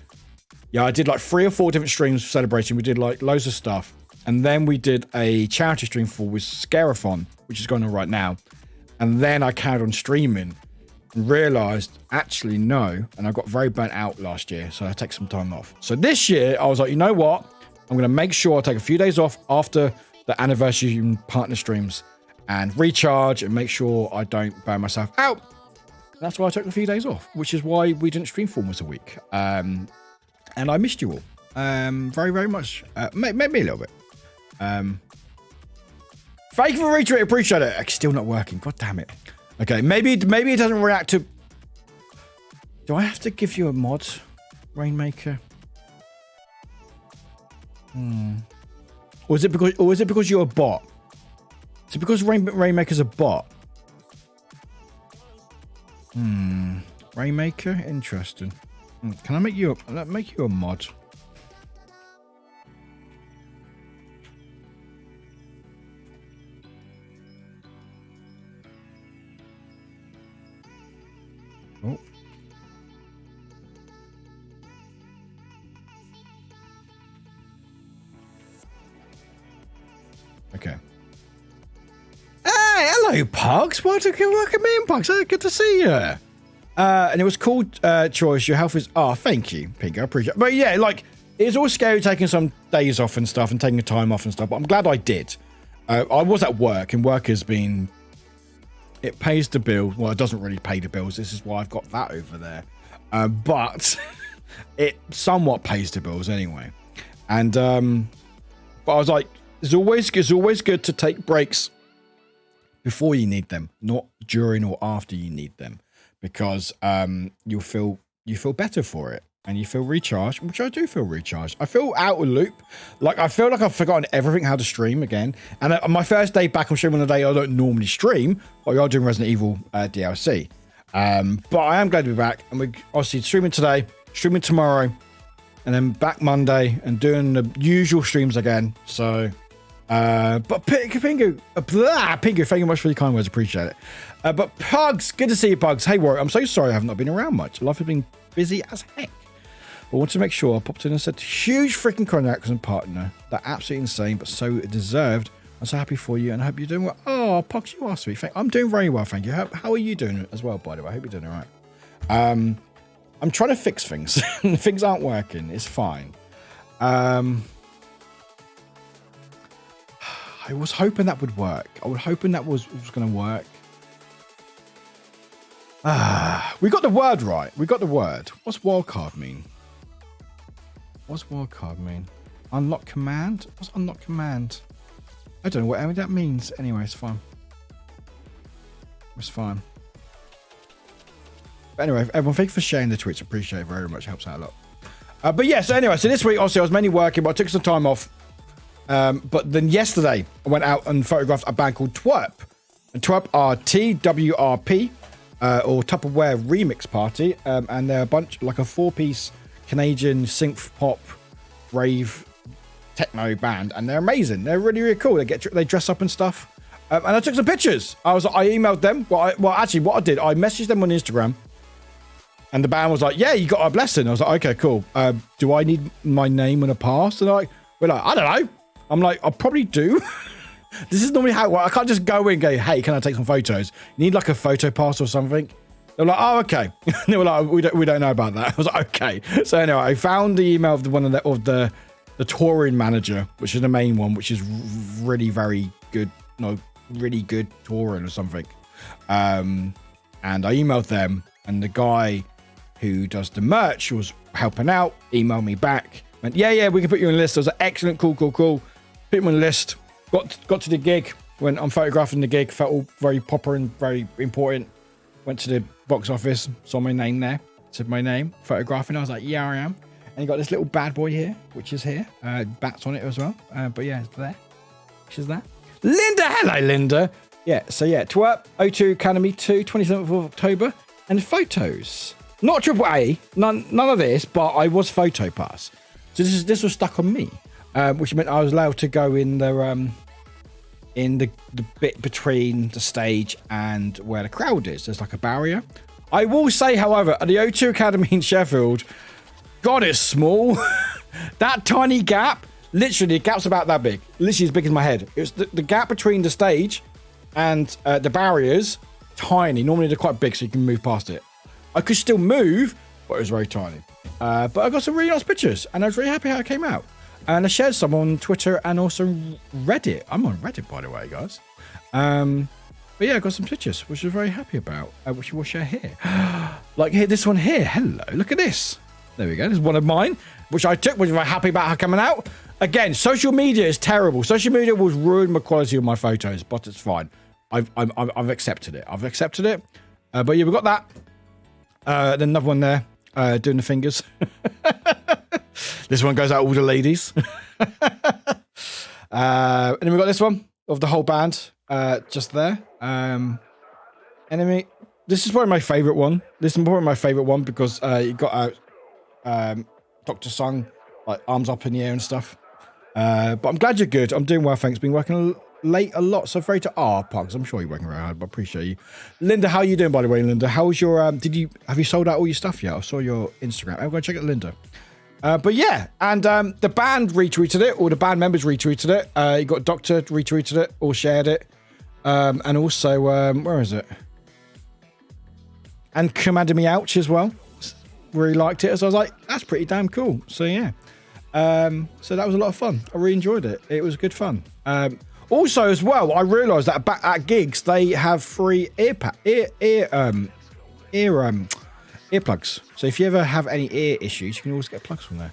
yeah, I did like 3 or 4 different streams for celebration. We did like loads of stuff. And then we did a charity stream for with Scarathon, which is going on right now. And then I carried on streaming and realized, actually, no. And I got very burnt out last year, so I take some time off. So this year, I was like, you know what? I'm going to make sure I take a few days off after the anniversary and partner streams and recharge and make sure I don't burn myself out. And that's why I took a few days off, which is why we didn't stream for almost a week. And I missed you all very, very much. Maybe a little bit. Thank you for retweeting. Appreciate it. It's still not working. God damn it. Okay, maybe it doesn't react to... Do I have to give you a mod, Rainmaker? Or is it because you're a bot? Is it because Rainmaker's a bot? Rainmaker? Interesting. Can I make you a mod? Oh. Okay. Hey, hello, Pugs. Welcome in, Pugs. Good to see you. And it was called Choice. Your health is... Oh, thank you, Pink. I appreciate it. But yeah, like, it's always scary taking some days off and stuff and taking the time off and stuff. But I'm glad I did. I was at work, and work has been... It pays the bill. Well, it doesn't really pay the bills. This is why I've got that over there. But it somewhat pays the bills anyway. And but I was like, it's always good to take breaks before you need them, not during or after you need them, because you feel better for it and you feel recharged, which I do feel recharged. I feel out of loop. Like, I feel like I've forgotten everything how to stream again. And my first day back on stream on the day I don't normally stream, but we are doing Resident Evil DLC. But I am glad to be back. And we're obviously streaming today, streaming tomorrow, and then back Monday and doing the usual streams again. So, but Pingu, Pingu, thank you much for your kind words. Appreciate it. But Pugs, good to see you, Pugs. Hey, Warwick, I'm so sorry I have not been around much. Life has been busy as heck. I wanted to make sure I popped in and said, huge freaking congrats and partner. They're absolutely insane, but so deserved. I'm so happy for you and I hope you're doing well. Oh, Pugs, you are sweet. I'm doing very well, thank you. How are you doing as well, by the way? I hope you're doing all right. I'm trying to fix things. Things aren't working. It's fine. I was hoping that would work. I was hoping that was going to work. We got the word right. We got the word. What's wildcard mean? What's wildcard mean? Unlock command? What's unlock command? I don't know what that means. Anyway, it's fine. It's fine. But anyway, everyone, thank you for sharing the tweets. Appreciate it very much. Helps out a lot. But yeah, so anyway, so this week, obviously, I was mainly working, but I took some time off. But then yesterday, I went out and photographed a band called Twerp. And Twerp are TWRP, or Tupperware Remix Party. And they're a bunch, like a 4-piece Canadian synth pop rave techno band. And they're amazing. They're really, really cool. They dress up and stuff. And I took some pictures. I emailed them. Well, actually, what I did, I messaged them on Instagram. And the band was like, yeah, you got our blessing. I was like, okay, cool. Do I need my name and a pass? And they're like, I don't know. I'm like, I probably do. This is normally how I can't just go in and go, hey, can I take some photos? You need like a photo pass or something. They're like, oh, okay. They were like, we don't know about that. I was like, okay. So anyway, I found the email of the touring manager, which is the main one, which is really very good, really good touring or something. And I emailed them, and the guy who does the merch was helping out, emailed me back, went, yeah, we can put you on the list. I was like, excellent, cool. Put him on the list. Got to the gig. When I'm photographing the gig, felt all very proper and very important. Went to the box office, saw my name there, said my name, photographing. I was like, yeah, I am. And you got this little bad boy here, which is here. Bats on it as well. But yeah, it's there. She's there. Linda, hello, Linda. Yeah, so yeah, Twerp, O2 Academy 2, 27th of October. And photos. Not AAA, none of this, but I was photo pass. So this was stuck on me, which meant I was allowed to go in the bit between the stage and where the crowd is. There's like a barrier. I will say, however, at the O2 Academy in Sheffield, God, it's small. That tiny gap, literally, the gap's about that big. Literally as big as my head. It was the gap between the stage and the barriers, tiny. Normally they're quite big, so you can move past it. I could still move, but it was very tiny. But I got some really nice pictures, and I was really happy how it came out. And I shared some on Twitter and also Reddit. I'm on Reddit, by the way, guys. But yeah, I got some pictures, which I'm very happy about, which we'll share here. Like here, this one here. Hello, look at this. There we go. This is one of mine, which I took, which I'm very happy about how coming out. Again, social media is terrible. Social media will ruin the quality of my photos, but it's fine. I've accepted it. But yeah, we've got that. Then another one there, doing the fingers. This one goes out all the ladies. And then we've got this one of the whole band, just there. Enemy. This is probably my favorite one. This is probably my favorite one because you got out Dr. Sung, like arms up in the air and stuff. But I'm glad you're good. I'm doing well, thanks. Been working late a lot, so afraid to Pugs. I'm sure you're working very hard, but I appreciate you. Linda, how are you doing, by the way, Linda? How's your have you sold out all your stuff yet? I saw your Instagram. I'm going to check out Linda. But yeah, and the band retweeted it, or the band members retweeted it. You got Doctor retweeted it, or shared it. And also, where is it? And Commander Me Ouch as well. Really liked it. So I was like, that's pretty damn cool. So yeah. So that was a lot of fun. I really enjoyed it. It was good fun. Also as well, I realised that at gigs they have free earplugs. So if you ever have any ear issues, you can always get plugs from there.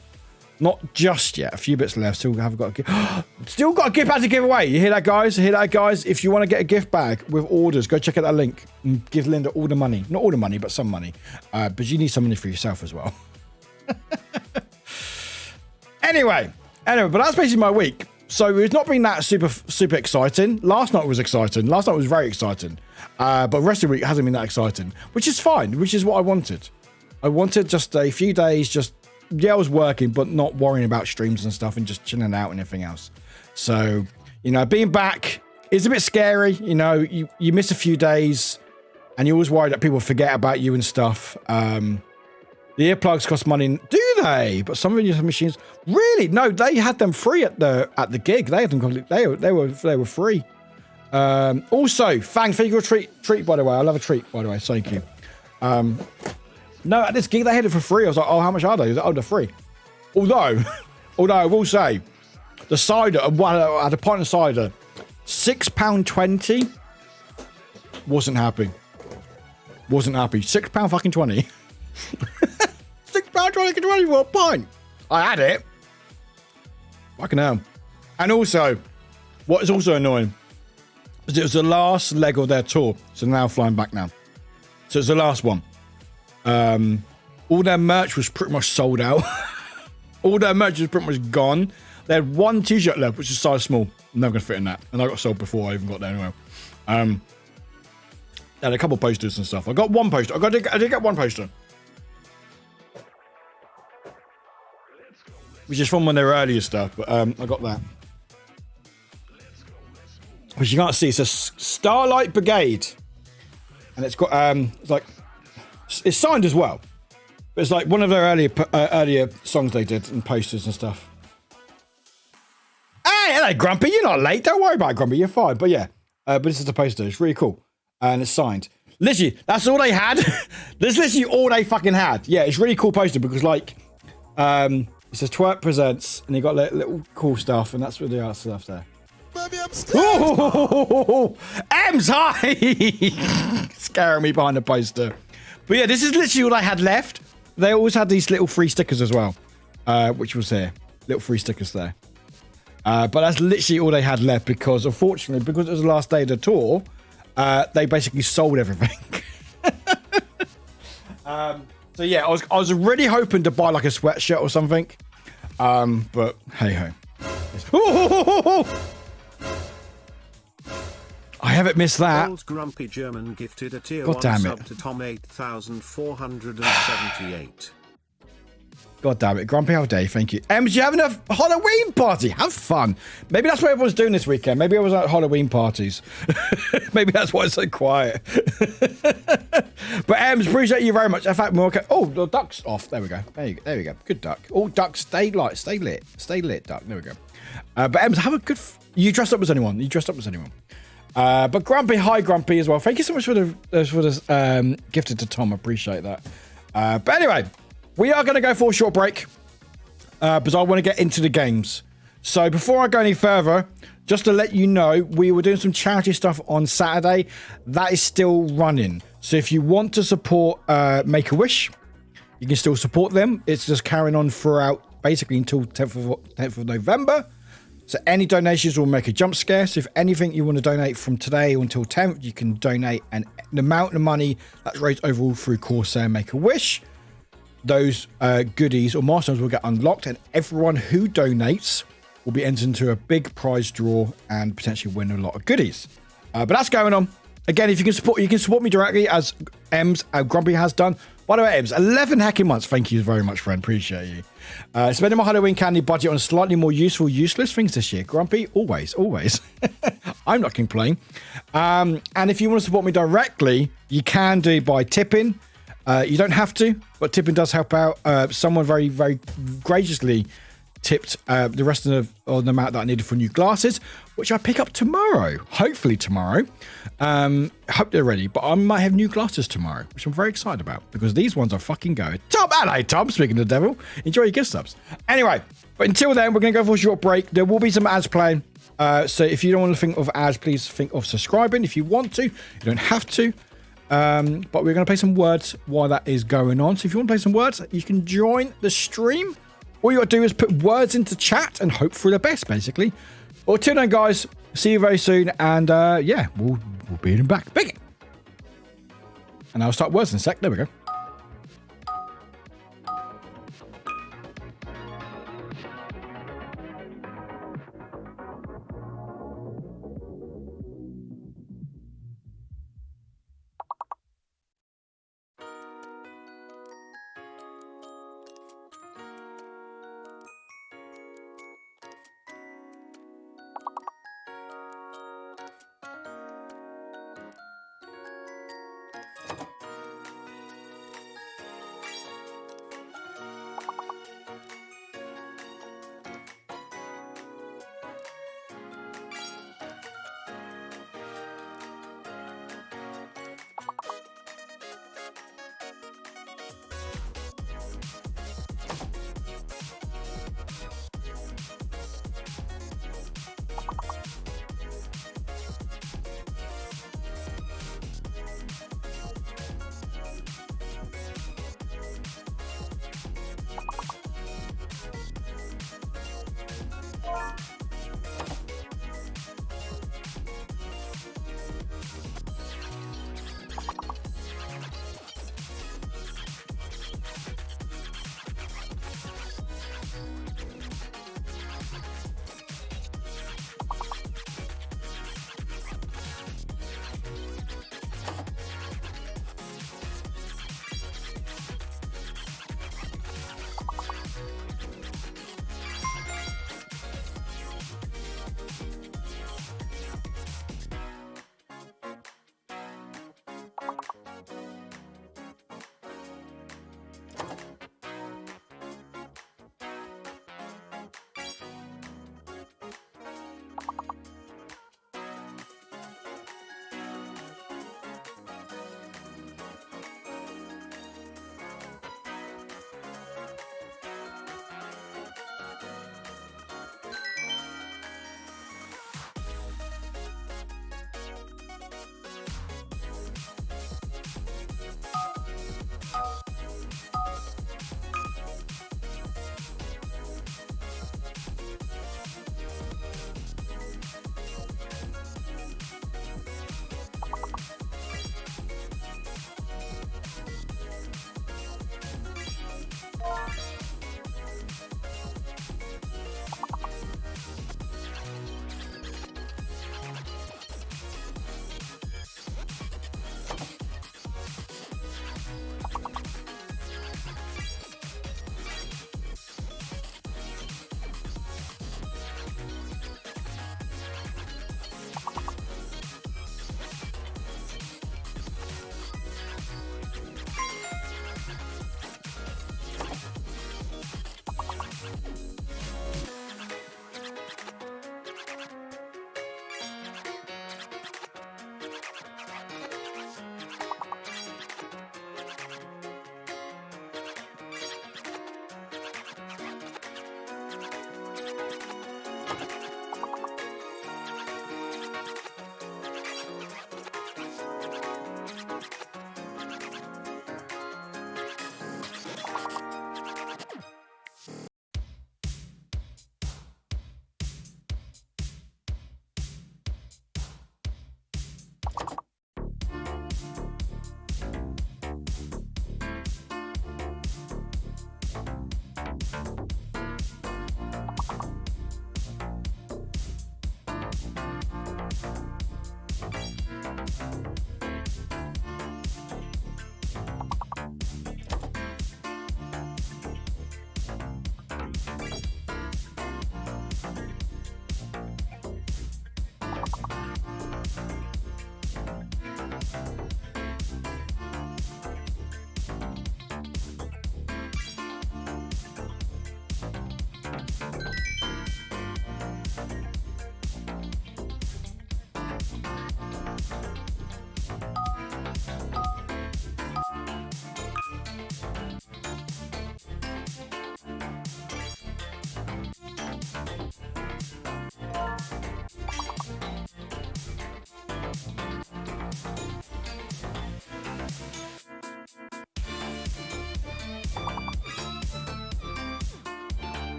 Not just yet. A few bits left. Still got a gift bag to give away. You hear that, guys? If you want to get a gift bag with orders, go check out that link and give Linda all the money. Not all the money, but some money. But you need some money for yourself as well. Anyway, but that's basically my week. So it's not been that super exciting. Last night was exciting. Last night was very exciting. But the rest of the week hasn't been that exciting, which is fine, which is what I wanted. I wanted just a few days, I was working, but not worrying about streams and stuff and just chilling out and everything else. So, being back is a bit scary. You miss a few days and you're always worried that people forget about you and stuff. The earplugs cost money. Do they? But some of these machines, really? No, they had them free at the gig. They had them completely. They were free. Also, Fang, thank you for a treat, by the way. I love a treat, by the way. Thank you. No, at this gig, they had it for free. I was like, oh, how much are they? He was like, oh, they're free. Although I will say, the cider, I had a pint of cider, £6.20. Wasn't happy. £6 fucking 20. £6.20 for a pint. I had it. Fucking hell. And also, what is also annoying is it was the last leg of their tour. So they're now flying back now. So it's the last one. All their merch was pretty much sold out. All their merch was pretty much gone. They had one t-shirt left, which is size small. I'm never going to fit in that. And I got sold before I even got there anyway. They had a couple posters and stuff. I got one poster. I did get one poster. Which is from one of their earlier stuff, but I got that. Which you can't see. It's a Starlight Brigade. And it's got, it's signed as well. But it's like one of their earlier songs they did and posters and stuff. Hey, hello, Grumpy. You're not late. Don't worry about it, Grumpy. You're fine. But yeah, but this is the poster. It's really cool. And it's signed. Literally, that's all they had. That's literally all they fucking had. Yeah, it's really cool poster because, like, it says Twerk Presents, and they got little cool stuff, and that's what the art stuff there. Baby, I'm scared. Oh, Ems, hi! Scaring me behind the poster. But yeah, this is literally all I had left. They always had these little free stickers as well, which was here. Little free stickers there. But that's literally all they had left because, unfortunately, because it was the last day of the tour, they basically sold everything. So yeah, I was really hoping to buy like a sweatshirt or something. But hey ho. I haven't missed that. Old Grumpy German gifted a tier God 1 damn sub it. to Tom 8478. God damn it. Grumpy, how dare you? Thank you. Did you have enough Halloween party? Have fun. Maybe that's what everyone's doing this weekend. Maybe I was at Halloween parties. Maybe that's why it's so quiet. But appreciate you very much. In fact, more okay. Oh, the duck's off. There we go. There we go. Good duck. All ducks stay light. Stay lit. Stay lit, duck. There we go. But have a good... You dressed up as anyone. But Grumpy, hi Grumpy as well. Thank you so much for the gifted to Tom. I appreciate that. But anyway... We are going to go for a short break because I want to get into the games. So before I go any further, just to let you know, we were doing some charity stuff on Saturday. That is still running. So if you want to support Make-A-Wish, you can still support them. It's just carrying on throughout basically until 10th of November. So any donations will make a jump scare. So if anything you want to donate from today until 10th, you can donate. And the amount of money that's raised overall through Corsair Make-A-Wish, those goodies or milestones will get unlocked, and everyone who donates will be entered into a big prize draw and potentially win a lot of goodies. But that's going on. Again, if you can support me directly as Grumpy has done. By the way, Ems, 11 hacking months. Thank you very much, friend. Appreciate you. Spending my Halloween candy budget on slightly more useless things this year. Grumpy, always. I'm not complaining. And if you want to support me directly, you can do by tipping. You don't have to, but tipping does help out. Someone very, very graciously tipped the rest of the amount that I needed for new glasses, which I pick up tomorrow. Hopefully tomorrow. Hope they're ready, but I might have new glasses tomorrow, which I'm very excited about because these ones are fucking going. Tom, hello, Tom. Speaking of the devil, enjoy your gift subs. Anyway, but until then, we're going to go for a short break. There will be some ads playing. So if you don't want to think of ads, please think of subscribing. If you want to, you don't have to. But we're going to play some words while that is going on. So if you want to play some words, you can join the stream. All you got to do is put words into chat and hope for the best, basically. Well, till then, guys, see you very soon. And yeah, we'll be in back. Big it. And I'll start words in a sec. There we go.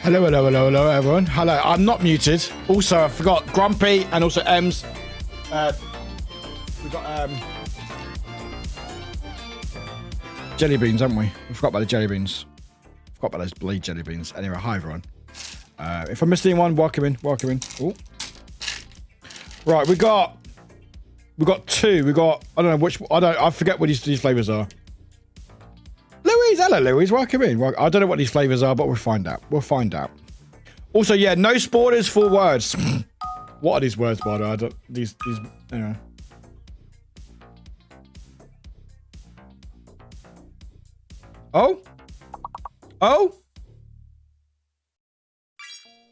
Hello, hello, hello, hello, everyone. Hello, I'm not muted. Also, I forgot Grumpy and also Ems. We've got jelly beans, haven't we? We forgot about the jelly beans. Forgot about those bleed jelly beans. Anyway, hi everyone. If I missed anyone, welcome in, welcome in. Ooh. Right, we got two. We got I don't know which. I forget what these flavors are. Louise, hello Louise, welcome in. I don't know what these flavors are, but we'll find out. We'll find out. Also, yeah, no spoilers for words. What are these words, by the way? I don't. These. Anyway. Oh. Oh.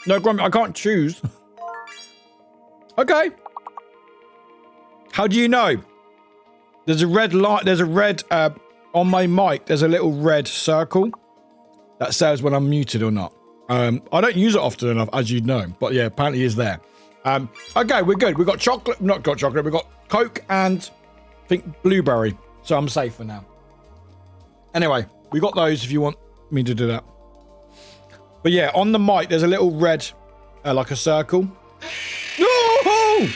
No, Grumpy, I can't choose. Okay. How do you know? There's a red light. There's a red on my mic. There's a little red circle that says when I'm muted or not. I don't use it often enough, as you know, but yeah, apparently it's there. Okay, we're good. We got chocolate. Not got chocolate. We got Coke and I think blueberry. So I'm safe for now. Anyway, we got those. If you want me to do that. But yeah, on the mic, there's a little red, like a circle. No!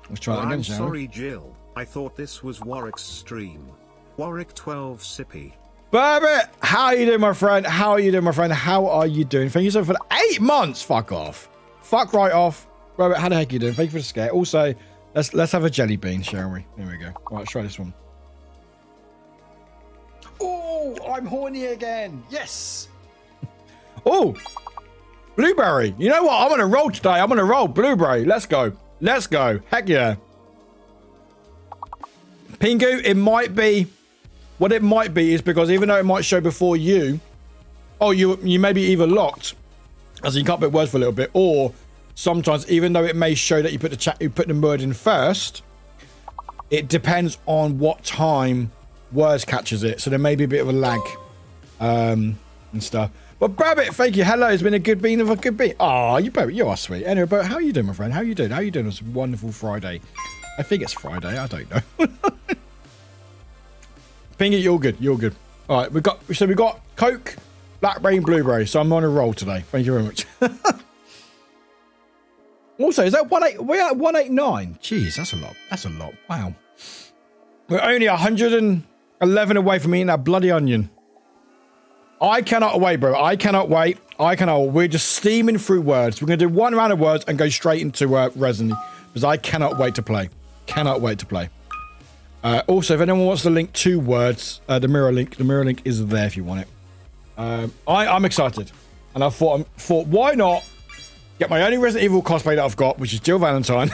Let's try that again, I'm shall sorry, we? Jill. I thought this was Warwick's stream. Warwick 12 Sippy. Burbit, how are you doing, my friend? How are you doing, my friend? How are you doing? Thank you so much for the 8 months. Fuck off. Fuck right off. Burbit, how the heck are you doing? Thank you for the scare. Also, let's have a jelly bean, shall we? Here we go. All right, let's try this one. Oh, I'm horny again. Yes. Oh, blueberry. You know what? I'm on a roll today. I'm on a roll. Blueberry. Let's go. Let's go. Heck yeah. Pingu, it might be. What it might be is because even though it might show before you, oh, you may be either locked, as in you can't put words for a little bit, or sometimes even though it may show that you put the word in first, it depends on what time words catches it, so there may be a bit of a lag and stuff. But Babbit, thank you. Hello, it's been a good bean of a good bean. Oh, you are sweet. Anyway, but how are you doing, my friend? How are you doing? How are you doing on this wonderful Friday? I think it's Friday. I don't know. Pingy, you're good. You're good. All right, we got Coke, blackberry, and blueberry. So I'm on a roll today. Thank you very much. Also, is that 18? We're at 189. Jeez, that's a lot. That's a lot. Wow. We're only 111 away from eating that bloody onion. I cannot wait, bro. I cannot wait. I cannot. We're just steaming through words. We're going to do one round of words and go straight into Resident because I cannot wait to play. Cannot wait to play. Also, if anyone wants to link 2 words, the mirror link is there if you want it. I'm excited. And I thought, why not get my only Resident Evil cosplay that I've got, which is Jill Valentine.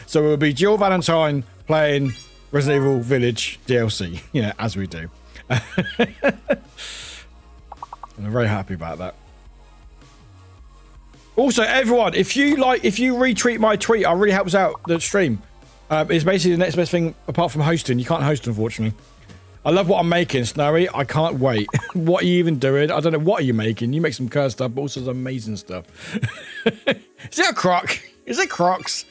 So it will be Jill Valentine playing Resident Evil Village DLC, you know, as we do. And I'm very happy about that. Also, everyone, if you retweet my tweet, it really helps out the stream. It's basically the next best thing apart from hosting. You can't host, unfortunately. I love what I'm making, Snowy. I can't wait. What are you even doing? I don't know. What are you making? You make some cursed stuff, but also some amazing stuff. Is it a croc? Is it Crocs?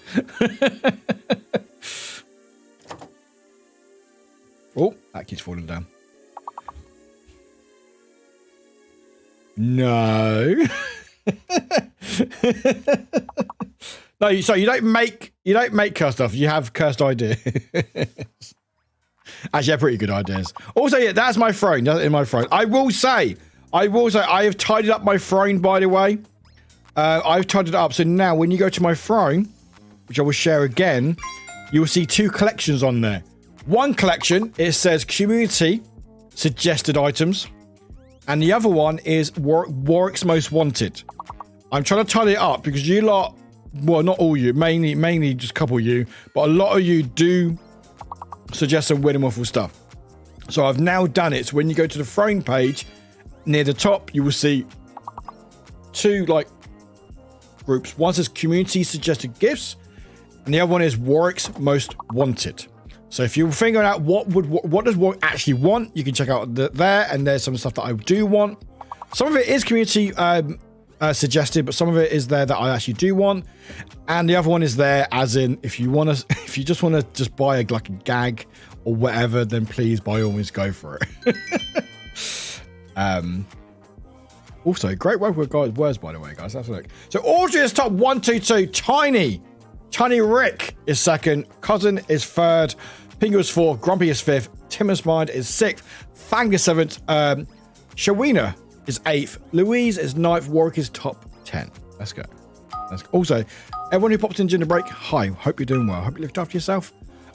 Oh, that keeps falling down. No. No, so you don't make cursed stuff. You have cursed ideas. Actually, pretty good ideas. Also, yeah, that's my throne. That's in my throne. I will say, I have tidied up my throne, by the way. I've tidied it up. So now when you go to my throne, which I will share again, you will see 2 collections on there. One collection, it says community suggested items. And the other one is Warwick's Most Wanted. I'm trying to tidy it up because you lot, well, not all you, mainly just a couple of you, but a lot of you do suggest some weird and wonderful stuff. So I've now done it. So when you go to the throne page, near the top, you will see 2 like groups. One says community suggested gifts, and the other one is Warwick's Most Wanted. So if you're figuring out what does Warwick actually want, you can check out there, and there's some stuff that I do want. Some of it is community suggested, but some of it is there that I actually do want, and the other one is there as in if you just want to buy like a gag or whatever, then please by all means go for it. Also, great work with guys' words, by the way, guys. Let's look. So Audrey is top 122. Tiny Rick is second. Cousin is third. Pingu is fourth. Grumpy is fifth. Tim's Mind is sixth. Fang is seventh. Shawina is eighth. Louise is ninth. Warwick is top 10. Let's go. Also, everyone who popped in during the break, hi. Hope you're doing well. Hope you looked after yourself.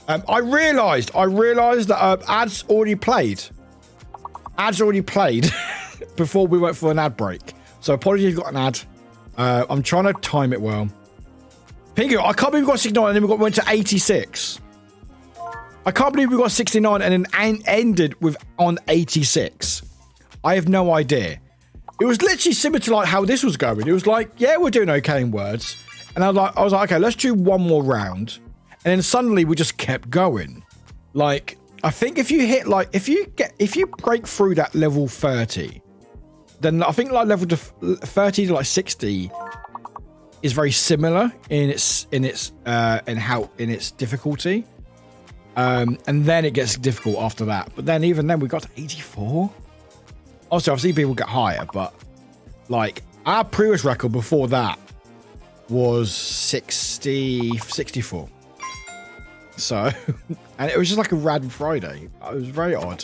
I realised that ads already played. Before we went for an ad break. So apologies if you got an ad. I'm trying to time it well. Pingu, I can't believe we got 69 and then went to 86. I can't believe we got 69 and then ended with on 86. I have no idea. It was literally similar to like how this was going. It was like, yeah, we're doing okay in words. And I was like, okay, let's do one more round. And then suddenly we just kept going. Like, I think if you hit like, if you break through that level 30, then I think like level 30 to like 60 is very similar in its difficulty. And then it gets difficult after that. But then even then we got to 84. Also, I've seen people get higher, but like our previous record before that was 64. So, and it was just like a random Friday. It was very odd.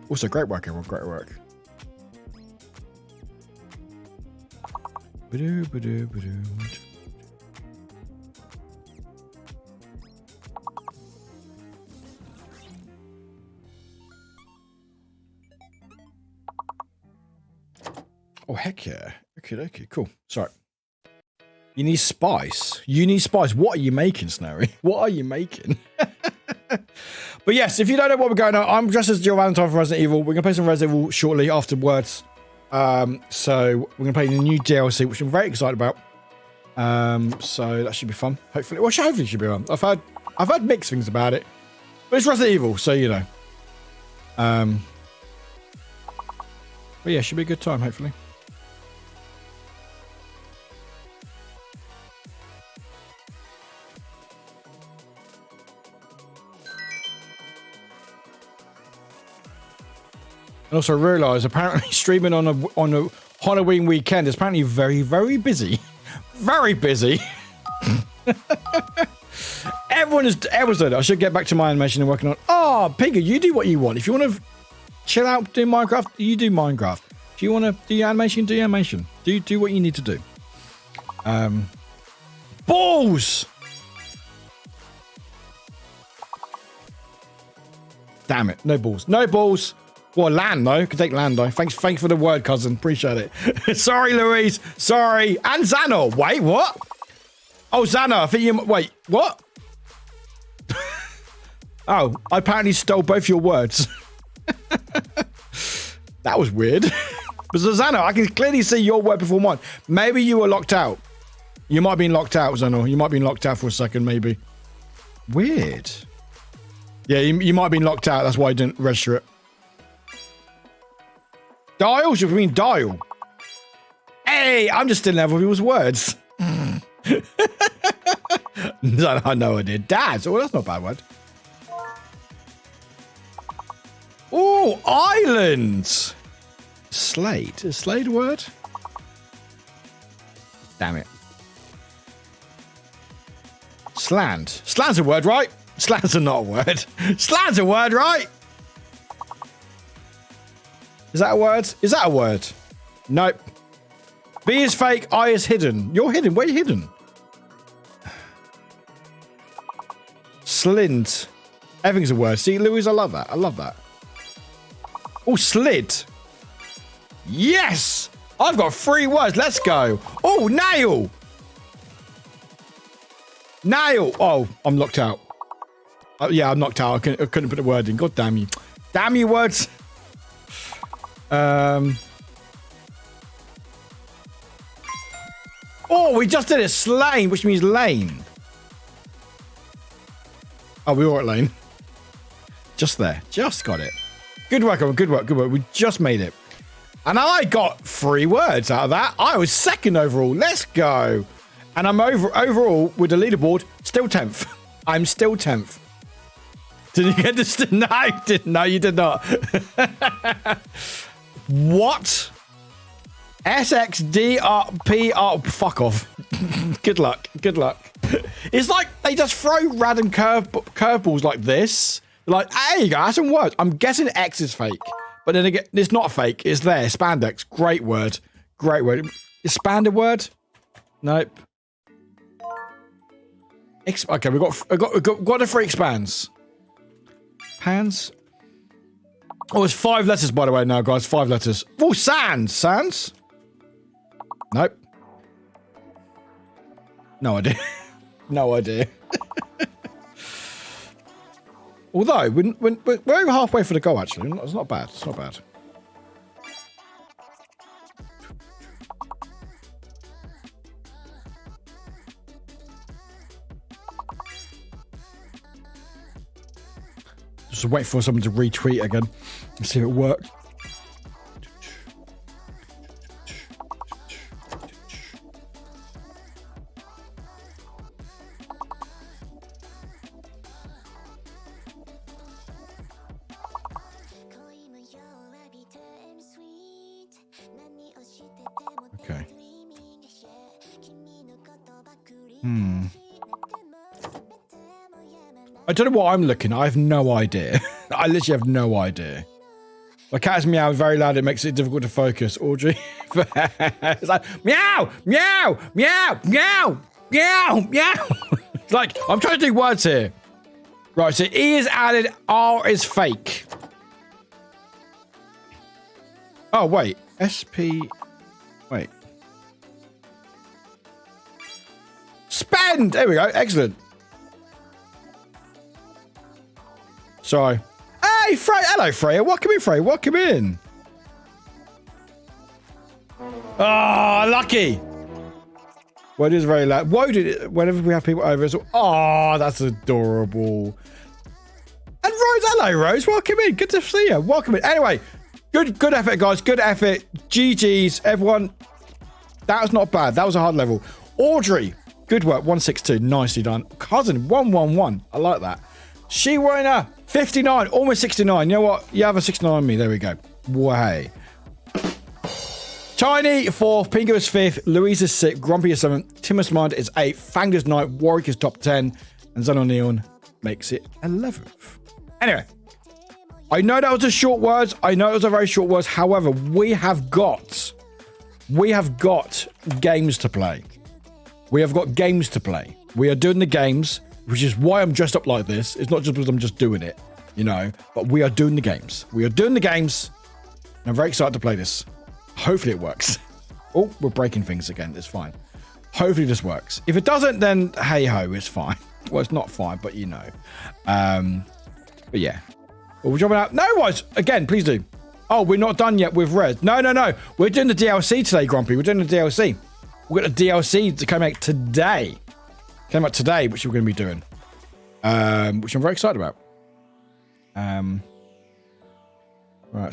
Also, great work, everyone. Great work. Oh, heck yeah. Okay, cool. Sorry. You need spice. What are you making, Snary? What are you making? But yes, if you don't know what we're going on, I'm dressed as Jill Valentine from Resident Evil. We're going to play some Resident Evil shortly afterwards. So we're going to play the new DLC, which I'm very excited about. So that should be fun. Hopefully. Well, hopefully it should be fun. I've heard mixed things about it. But it's Resident Evil, so you know. But yeah, it should be a good time, hopefully. And also realised apparently streaming on a Halloween weekend is apparently very, very busy. Very busy. Everyone's done it. I should get back to my animation and working on. Oh, Piggy, you do what you want. If you want to chill out, do Minecraft, you do Minecraft. If you want to do your animation, do your animation. Do what you need to do. Balls! Damn it. No balls. No balls. Well, land, though. Could take land, though. Thanks for the word, cousin. Appreciate it. Sorry, Louise. Sorry. And Xano. Wait, what? Oh, Xano. I think you... Wait, what? Oh, I apparently stole both your words. That was weird. But Xano, I can clearly see your word before mine. Maybe you were locked out. You might have been locked out, Xano. You might have been locked out for a second, maybe. Weird. Yeah, you might have been locked out. That's why I didn't register it. Dial? Should we mean dial? Hey, I'm just stealing other people's words. I know I did. Dad. Oh, that's not a bad word. Oh, island. Slade. Is Slade a word? Damn it. Sland. Sland's a word, right? Sland's not a word. Sland's a word, right? Is that a word? Is that a word? Nope. B is fake, I is hidden. You're hidden. Where are you hidden? Slint. Everything's a word. See, Louise, I love that. I love that. Oh, slid. Yes! I've got 3 words. Let's go. Oh, nail. Nail. Oh, I'm locked out. Yeah, I'm knocked out. I couldn't put the word in. God damn you. Damn you, words. Oh, we just did a slain, which means lane. Oh, we were at lane. Just there. Just got it. Good work, everyone. Good work. Good work. We just made it. And I got 3 words out of that. I was second overall. Let's go. And I'm overall with the leaderboard, still 10th. I'm still 10th. Did you get this? No, no, you did not. What? SXDRPR. Fuck off. Good luck. Good luck. It's like they just throw random curveballs like this. Like, there you go. That's some words. I'm guessing X is fake. But then again, it's not fake. It's there. Spandex. Great word. Great word. Is spand a word? Nope. Okay, we got the three expands. Pans. Oh, it's 5 letters, by the way, now, guys. 5 letters. Oh, sands. Sands? Nope. No idea. No idea. Although, we're over halfway for the goal, actually. It's not bad. It's not bad. Just wait for someone to retweet again and see if it worked. Okay. I don't know what I'm looking at. I have no idea. I literally have no idea. My cat's meowing very loud. It makes it difficult to focus. Audrey. It's like, meow, meow, meow, meow, meow, meow. It's like, I'm trying to do words here. Right, so E is added, R is fake. Oh, wait. SP... Wait. Spend! There we go. Excellent. Sorry. Hey, Freya. Hello, Freya. Welcome in, Freya. Welcome in. Oh, lucky. Well, it is very loud. Whoa, whenever we have people over, it's oh, that's adorable. And Rose, hello, Rose. Welcome in. Good to see you. Welcome in. Anyway, good effort, guys. Good effort. GG's, everyone. That was not bad. That was a hard level. Audrey, good work. 162. Nicely done. Cousin, 111. I like that. She winner, 59. Almost 69. You know what? You have a 69 on me. There we go. Way. Tiny, 4th. Pingo is 5th. Louise is 6th. Grumpy is 7th. Timus Mind is 8th. Fanged is 9th. Warwick is top 10. And Xenon Neon makes it 11th. Anyway. I know that was a short words. I know it was a very short words. However, we have got games to play. We have got games to play. We are doing the games, which is why I'm dressed up like this. It's not just because I'm just doing it, you know, but we are doing the games. We are doing the games. And I'm very excited to play this. Hopefully it works. Oh, we're breaking things again. It's fine. Hopefully this works. If it doesn't, then hey ho, it's fine. Well, it's not fine, but you know. But yeah. Well, we're jumping out. No, guys. Again, please do. Oh, we're not done yet with Res. No. We're doing the DLC today, Grumpy. We're doing the DLC. We've got a DLC to come out today. Came out today, which we're going to be doing. Which I'm very excited about. Right,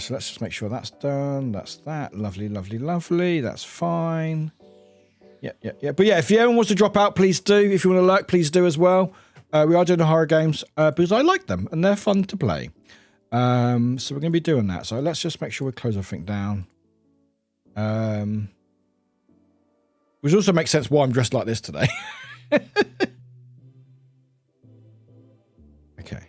so let's just make sure that's done. That's that. Lovely, lovely, lovely. That's fine. Yeah. But yeah, if anyone wants to drop out, please do. If you want to lurk, please do as well. We are doing the horror games because I like them and they're fun to play. So we're going to be doing that. So let's just make sure we close everything down. Which also makes sense why I'm dressed like this today. Okay.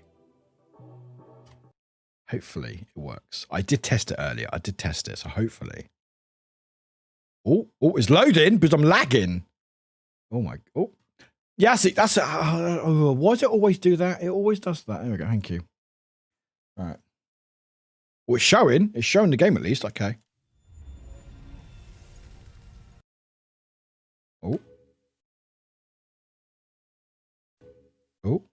Hopefully it works. I did test it earlier. I did test it, so hopefully. Oh, it's loading because I'm lagging. Oh my. Oh, yeah. See, that's. Why does it always do that? It always does that. There we go. Thank you. All right. Well, it's showing. It's showing the game at least. Okay. Oh. Oh.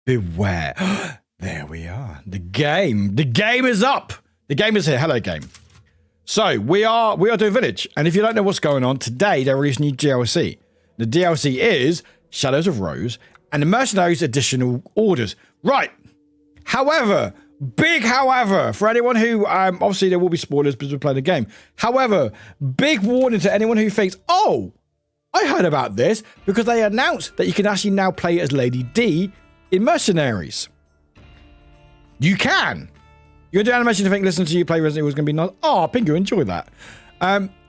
Beware. There we are. The game is up. The game is here. Hello, game. So we are doing Village. And if you don't know what's going on, today they released new DLC. The DLC is Shadows of Rose and the Mercenaries additional orders. Right. However, big however, for anyone who, obviously there will be spoilers because we're playing the game. However, big warning to anyone who thinks, oh, I heard about this because they announced that you can actually now play as Lady D in Mercenaries, you can. You're doing animation to think, listen to you play Resident Evil is going to be nice. Oh, Pingu, enjoy that.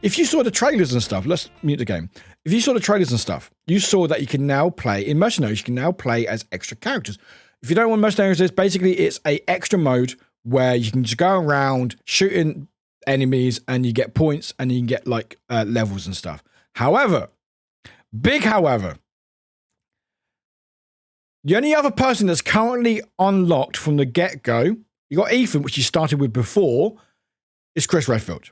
If you saw the trailers and stuff, let's mute the game. If you saw the trailers and stuff, you saw that you can now play, in Mercenaries, you can now play as extra characters. If you don't know what Mercenaries is, basically it's a extra mode where you can just go around shooting enemies and you get points and you can get like levels and stuff. However, big however, the only other person that's currently unlocked from the get-go, you got Ethan, which you started with before, is Chris Redfield.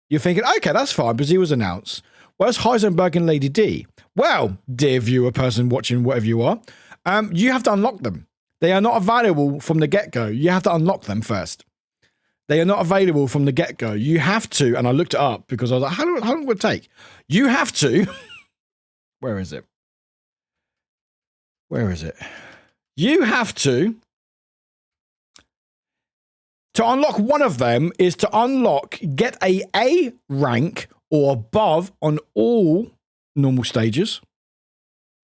You're thinking, okay, that's fine, because he was announced. Where's Heisenberg and Lady D? Well, dear viewer, person watching, whatever you are, you have to unlock them. They are not available from the get-go. You have to unlock them first. They are not available from the get-go. You have to, and I looked it up because I was like, how long would it take? You have to, where is it? Where is it? You have to unlock one of them is to get a rank or above on all normal stages.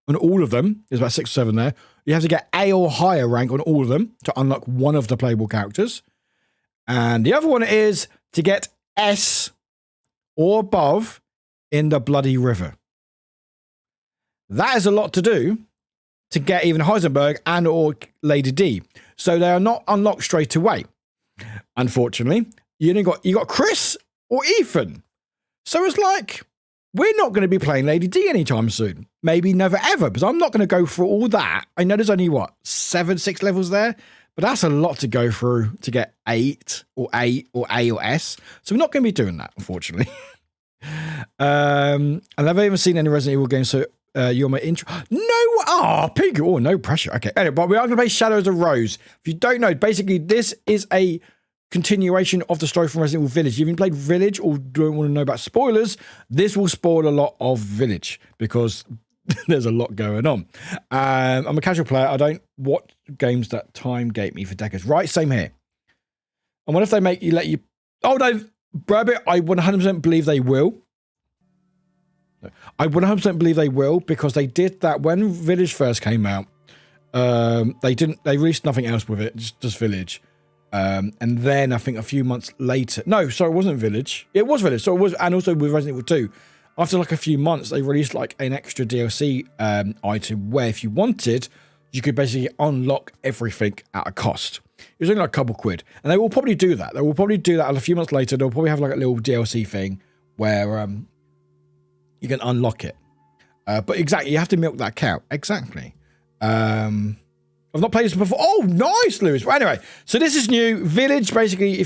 On all of them, there's about 6 or 7 there. You have to get A or higher rank on all of them to unlock one of the playable characters. And the other one is to get S or above in the Bloody River. That is a lot to do to get even Heisenberg and or Lady D. So they are not unlocked straight away. Unfortunately, you got Chris or Ethan. So it's like, we're not going to be playing Lady D anytime soon. Maybe never ever, because I'm not going to go through all that. I know there's only, 6 levels there? But that's a lot to go through to get 8 or A or S. So we're not going to be doing that, unfortunately. And I've never even seen any Resident Evil games, so you're my intro. No, Pink. Oh, no pressure. Okay, anyway, but we are going to play Shadows of Rose. If you don't know, basically this is a continuation of the story from Resident Evil Village. If you haven't played Village or don't want to know about spoilers, this will spoil a lot of Village because there's a lot going on. I'm a casual player. I don't watch games that Time gate me for decades. Right, same here. And what if they let you... Oh, no, Rabbit, I 100% believe they will. I 100% believe they will because they did that when Village first came out. They released nothing else with it, just Village. And then I think a few months later, no, sorry, it wasn't Village. It was Village. So it was, and also with Resident Evil 2, after like a few months, they released like an extra DLC item where if you wanted, you could basically unlock everything at a cost. It was only like a couple quid. And they will probably do that. They will probably do that. And a few months later, they'll probably have like a little DLC thing where you can unlock it. But exactly, you have to milk that cow. Exactly. I've not played this before. Oh, nice, Lewis. Well, anyway, so this is new. Village, basically,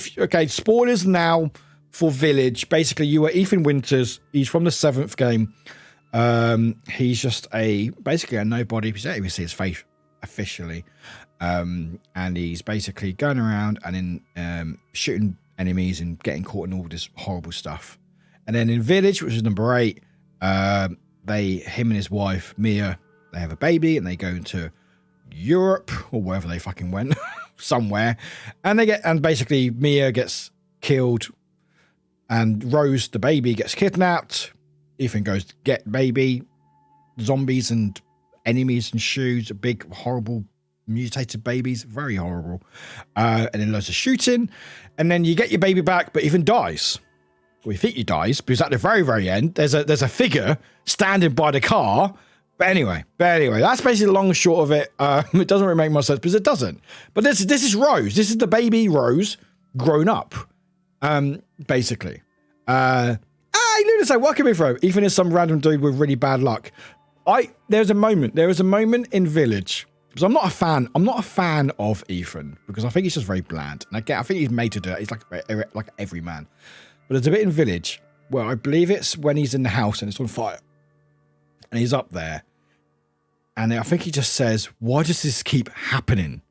spoilers now for Village. Basically, you are Ethan Winters. He's from the 7th game. He's just basically a nobody. You don't even see his face officially. And he's basically going around and in shooting enemies and getting caught in all this horrible stuff. And then in Village, which is number 8, him and his wife, Mia, they have a baby and they go into Europe or wherever they fucking went, somewhere. And basically Mia gets killed and Rose, the baby, gets kidnapped. Ethan goes to get baby, zombies and enemies and shoes, big, horrible, mutated babies, very horrible. And then loads of shooting. And then you get your baby back, but Ethan dies. Well, you think he dies, because at the very, very end, there's a figure standing by the car. But anyway, that's basically the long and short of it. It doesn't really make much sense, because it doesn't. But this is Rose. This is the baby Rose grown up, basically. Hey, Luna, say, welcome in, bro. Ethan is some random dude with really bad luck. There was a moment in Village, because I'm not a fan of Ethan, because I think he's just very bland. And I think he's made to do it. He's like every man. But there's a bit in Village where I believe it's when he's in the house and it's on fire. And he's up there. And I think he just says, why does this keep happening?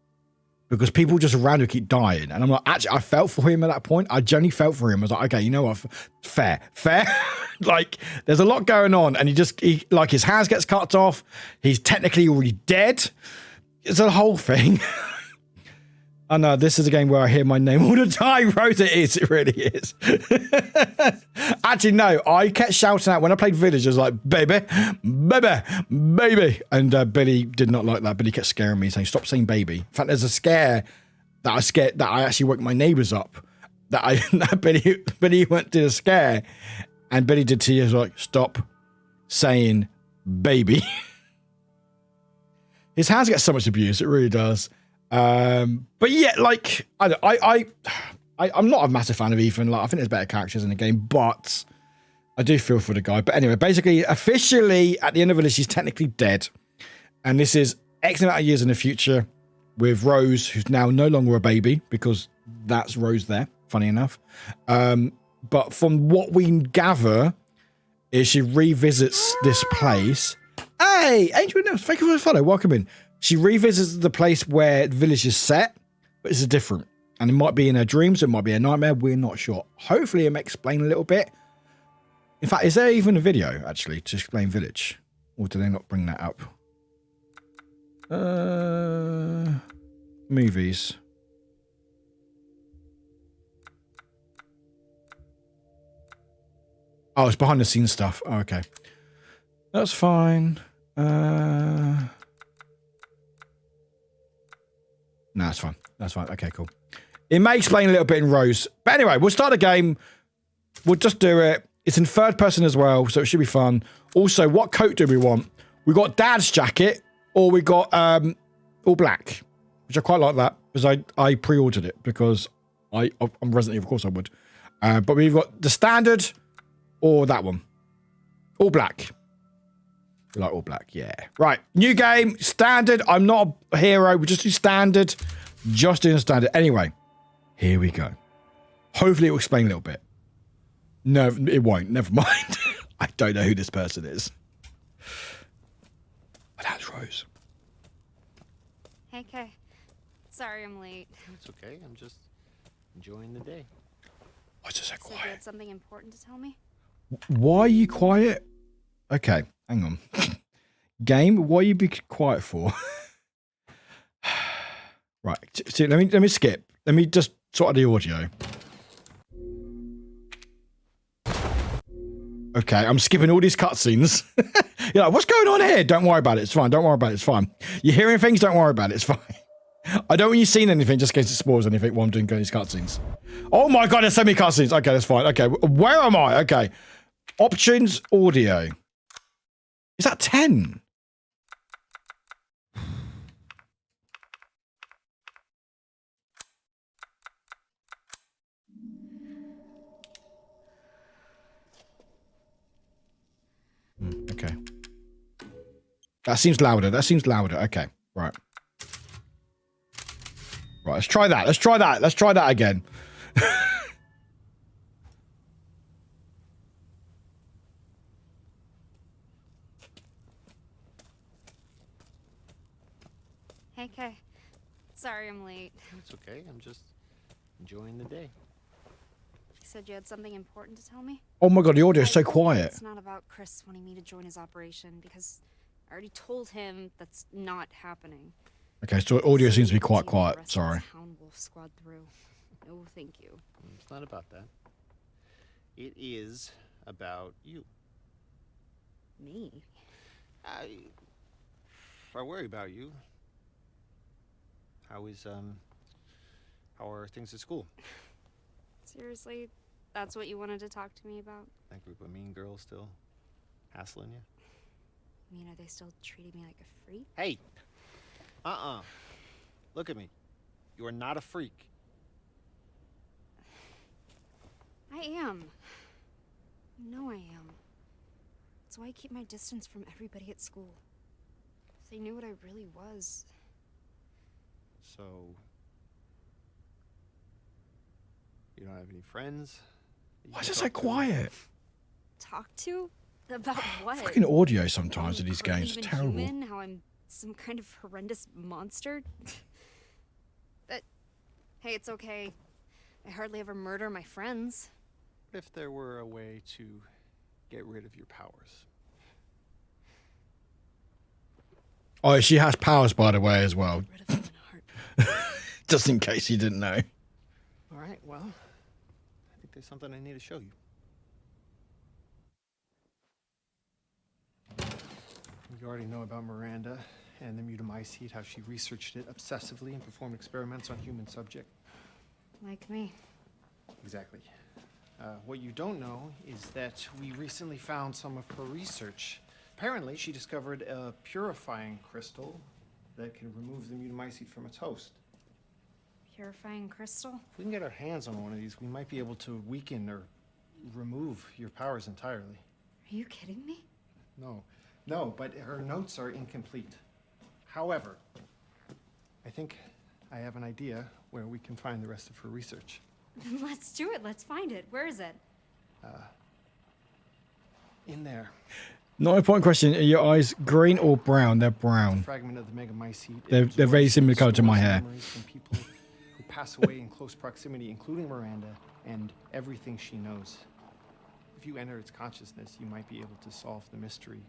Because people just around who keep dying. And I'm like, actually, I felt for him at that point. I genuinely felt for him. I was like, okay, you know what? Fair. Like, there's a lot going on. And like, his hands gets cut off. He's technically already dead. It's a whole thing. I know, this is a game where I hear my name all the time, Rose. It really is. Actually, no. I kept shouting out when I played Village. I was like, baby, baby, baby. And Billy did not like that. Billy kept scaring me, saying, stop saying baby. In fact, there's a scare that I actually woke my neighbours up. That Billy went to a scare. And Billy did to you, was like, stop saying baby. His hands get so much abuse. It really does. But yeah, like, I'm not a massive fan of Ethan. Like, I think there's better characters in the game, but I do feel for the guy. But anyway, basically, officially, at the end of Village, he's technically dead. And this is X amount of years in the future with Rose, who's now no longer a baby, because that's Rose there, funny enough. But from what we gather, is she revisits this place. Hey, Angel Nils, thank you for the follow. Welcome in. She revisits the place where the village is set, but it's different. And it might be in her dreams, it might be a nightmare, we're not sure. Hopefully it may explain a little bit. In fact, is there even a video, actually, to explain Village? Or do they not bring that up? Movies. Oh, it's behind the scenes stuff. Oh, okay. That's fine. No, that's fine. That's fine. Okay, cool. It may explain a little bit in Rose. But anyway, we'll start the game. We'll just do it. It's in third person as well, so it should be fun. Also, what coat do we want? We got Dad's jacket, or we got all black, which I quite like that, because I pre-ordered it, because I'm Resident Evil, of course I would. But we've got the standard, or that one. All black. We like all black, yeah. Right, new game, standard. I'm not a hero, we just do standard. Just doing standard. Anyway, here we go. Hopefully it will explain a little bit. No, it won't. Never mind. I don't know who this person is. But that's Rose. Hey, Kay. Sorry I'm late. It's okay. I'm just enjoying the day. Why's it so Said you quiet? had something important to tell me? Why are you quiet? Okay, hang on. Game, why are you be quiet for? Right, so let me skip. Let me just sort out the audio. Okay, I'm skipping all these cutscenes. You're like, what's going on here? Don't worry about it. It's fine. Don't worry about it. It's fine. You're hearing things. Don't worry about it. It's fine. I don't want you seeing anything just in case it spoils anything while I'm doing these cutscenes. Oh my god, there's so many cutscenes. Okay, that's fine. Okay, where am I? Okay. Options, audio. Is that 10? Okay. That seems louder. That seems louder. Okay. Right. Right, let's try that. Let's try that. Let's try that again. Hey, Kay. Sorry I'm late. It's okay. I'm just enjoying the day. You said you had something important to tell me? Oh my god, the audio is so I hope quiet. It's not about Chris wanting me to join his operation, because I already told him that's not happening. Okay, so audio seems to be quite Team quiet. Russell's Sorry. Hound Wolf Squad through. No, thank you. It's not about that. It is about you. Me? I worry about you. How are things at school? Seriously? That's what you wanted to talk to me about? That group of mean girls still hassling you? I mean, are they still treating me like a freak? Hey! Look at me. You are not a freak. I am. You know I am. That's why I keep my distance from everybody at school. If they knew what I really was. So... you don't have any friends? Why is it so quiet? Talk to? About what? Fucking audio sometimes in these games is Even terrible. Human? How I'm some kind of horrendous monster? But, hey, it's okay. I hardly ever murder my friends. What if there were a way to get rid of your powers? Oh, she has powers, by the way, as well. Rid of them in a heartbeat. Just in case you didn't know. All right, well, I think there's something I need to show you. You already know about Miranda and the mutamycete, how she researched it obsessively and performed experiments on human subject. Like me. Exactly. What you don't know is that we recently found some of her research. Apparently, she discovered a purifying crystal that can remove the mutamycete from its host. Purifying crystal? If we can get our hands on one of these, we might be able to weaken or remove your powers entirely. Are you kidding me? No, but her notes are incomplete. However, I think I have an idea where we can find the rest of her research. Let's do it. Let's find it. Where is it? In there. Not a point question. Are your eyes green or brown? They're brown. Fragment of the megamycete. They're very similar color to my hair. Memories from people who pass away in close proximity, including Miranda, and everything she knows. If you enter its consciousness, you might be able to solve the mystery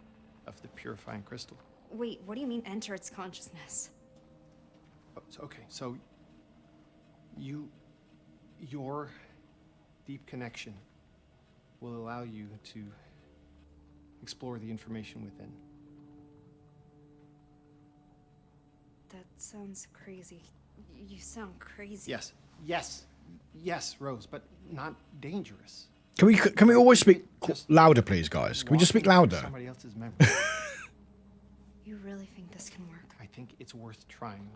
of the purifying crystal. Wait, what do you mean enter its consciousness? So your deep connection will allow you to explore the information within. That sounds crazy. You sound crazy. Yes, Rose, but not dangerous. Can we always speak Just louder, please, guys? Can we just speak louder? Somebody else's memory. You really think this can work? I think it's worth trying.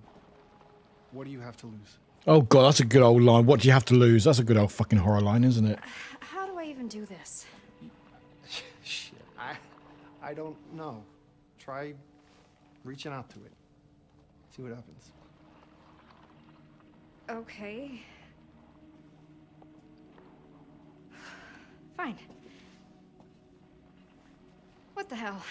What do you have to lose? Oh god, that's a good old line. What do you have to lose? That's a good old fucking horror line, isn't it? How do I even do this? Shit, I don't know. Try reaching out to it. See what happens. Okay. Fine. What the hell?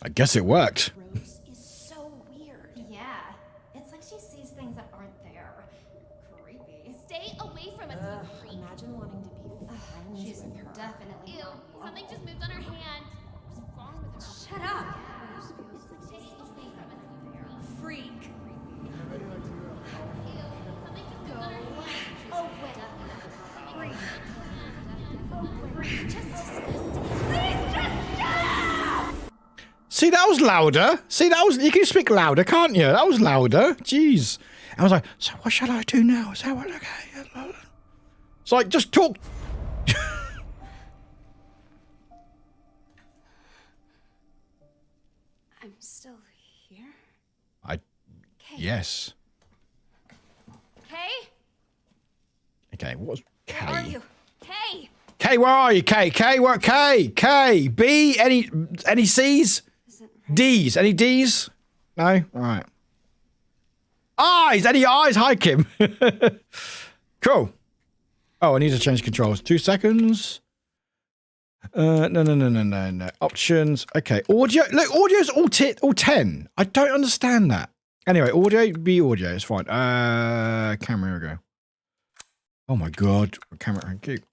I guess it worked. Rose is so weird. Yeah, it's like she sees things that aren't there. Creepy. Stay away from us, you freak. Imagine wanting to be friends She's with her. definitely Ew, something just moved on her hand. What's wrong with her? Shut up! Stay away from us, you Freak. Ew, something just moved on her hand. Oh, wait. Freak. Just disgusting. Please just shut up! See, that was louder. See, that was... You can speak louder, can't you? That was louder. Jeez. I was like, so what shall I do now? Is that what... Okay. It's like, just talk... I'm still here? I... Kay. Yes. Kay? Okay, what's K? Where are you? Kay! K, where are you? K, where? K, B, any C's? Isn't right. D's, any D's? No? All right. Eyes, any eyes? Hi, Kim. Cool. Oh, I need to change controls. 2 seconds. No. Options. Okay, audio. Look, audio's all 10. I don't understand that. Anyway, audio, be audio. It's fine. Camera, here we go. Oh my god. Camera, keep.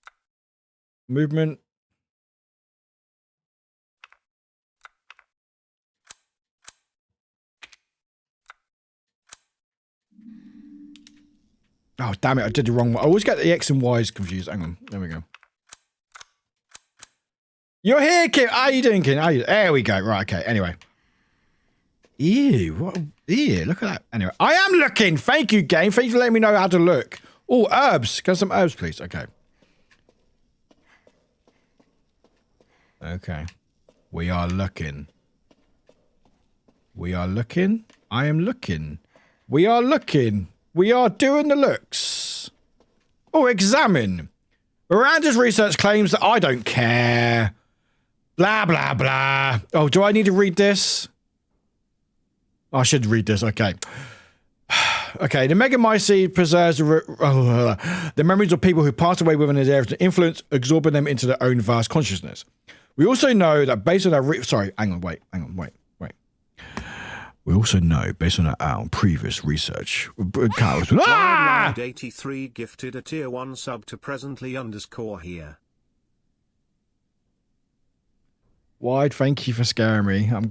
Movement. Oh, damn it. I did the wrong one. I always get the X and Y's confused. Hang on. There we go. You're here, Kim. How are you doing, Kim? There we go. Right, okay. Anyway. Ew. What? Ew. Look at that. Anyway. I am looking. Thank you, game. Thank you for letting me know how to look. Oh, herbs. Can I have some herbs, please? Okay. Okay. We are looking. We are looking. I am looking. We are looking. We are doing the looks. Oh, examine. Miranda's research claims that I don't care. Blah, blah, blah. Oh, do I need to read this? I should read this. Okay. Okay, the megamycete preserves the memories of people who passed away within his area of influence, absorbing them into their own vast consciousness. We also know that based on our... wait. We also know, based on our previous research... Ah! 83 gifted a tier 1 sub to presently _ here. Wide, thank you for scaring me. God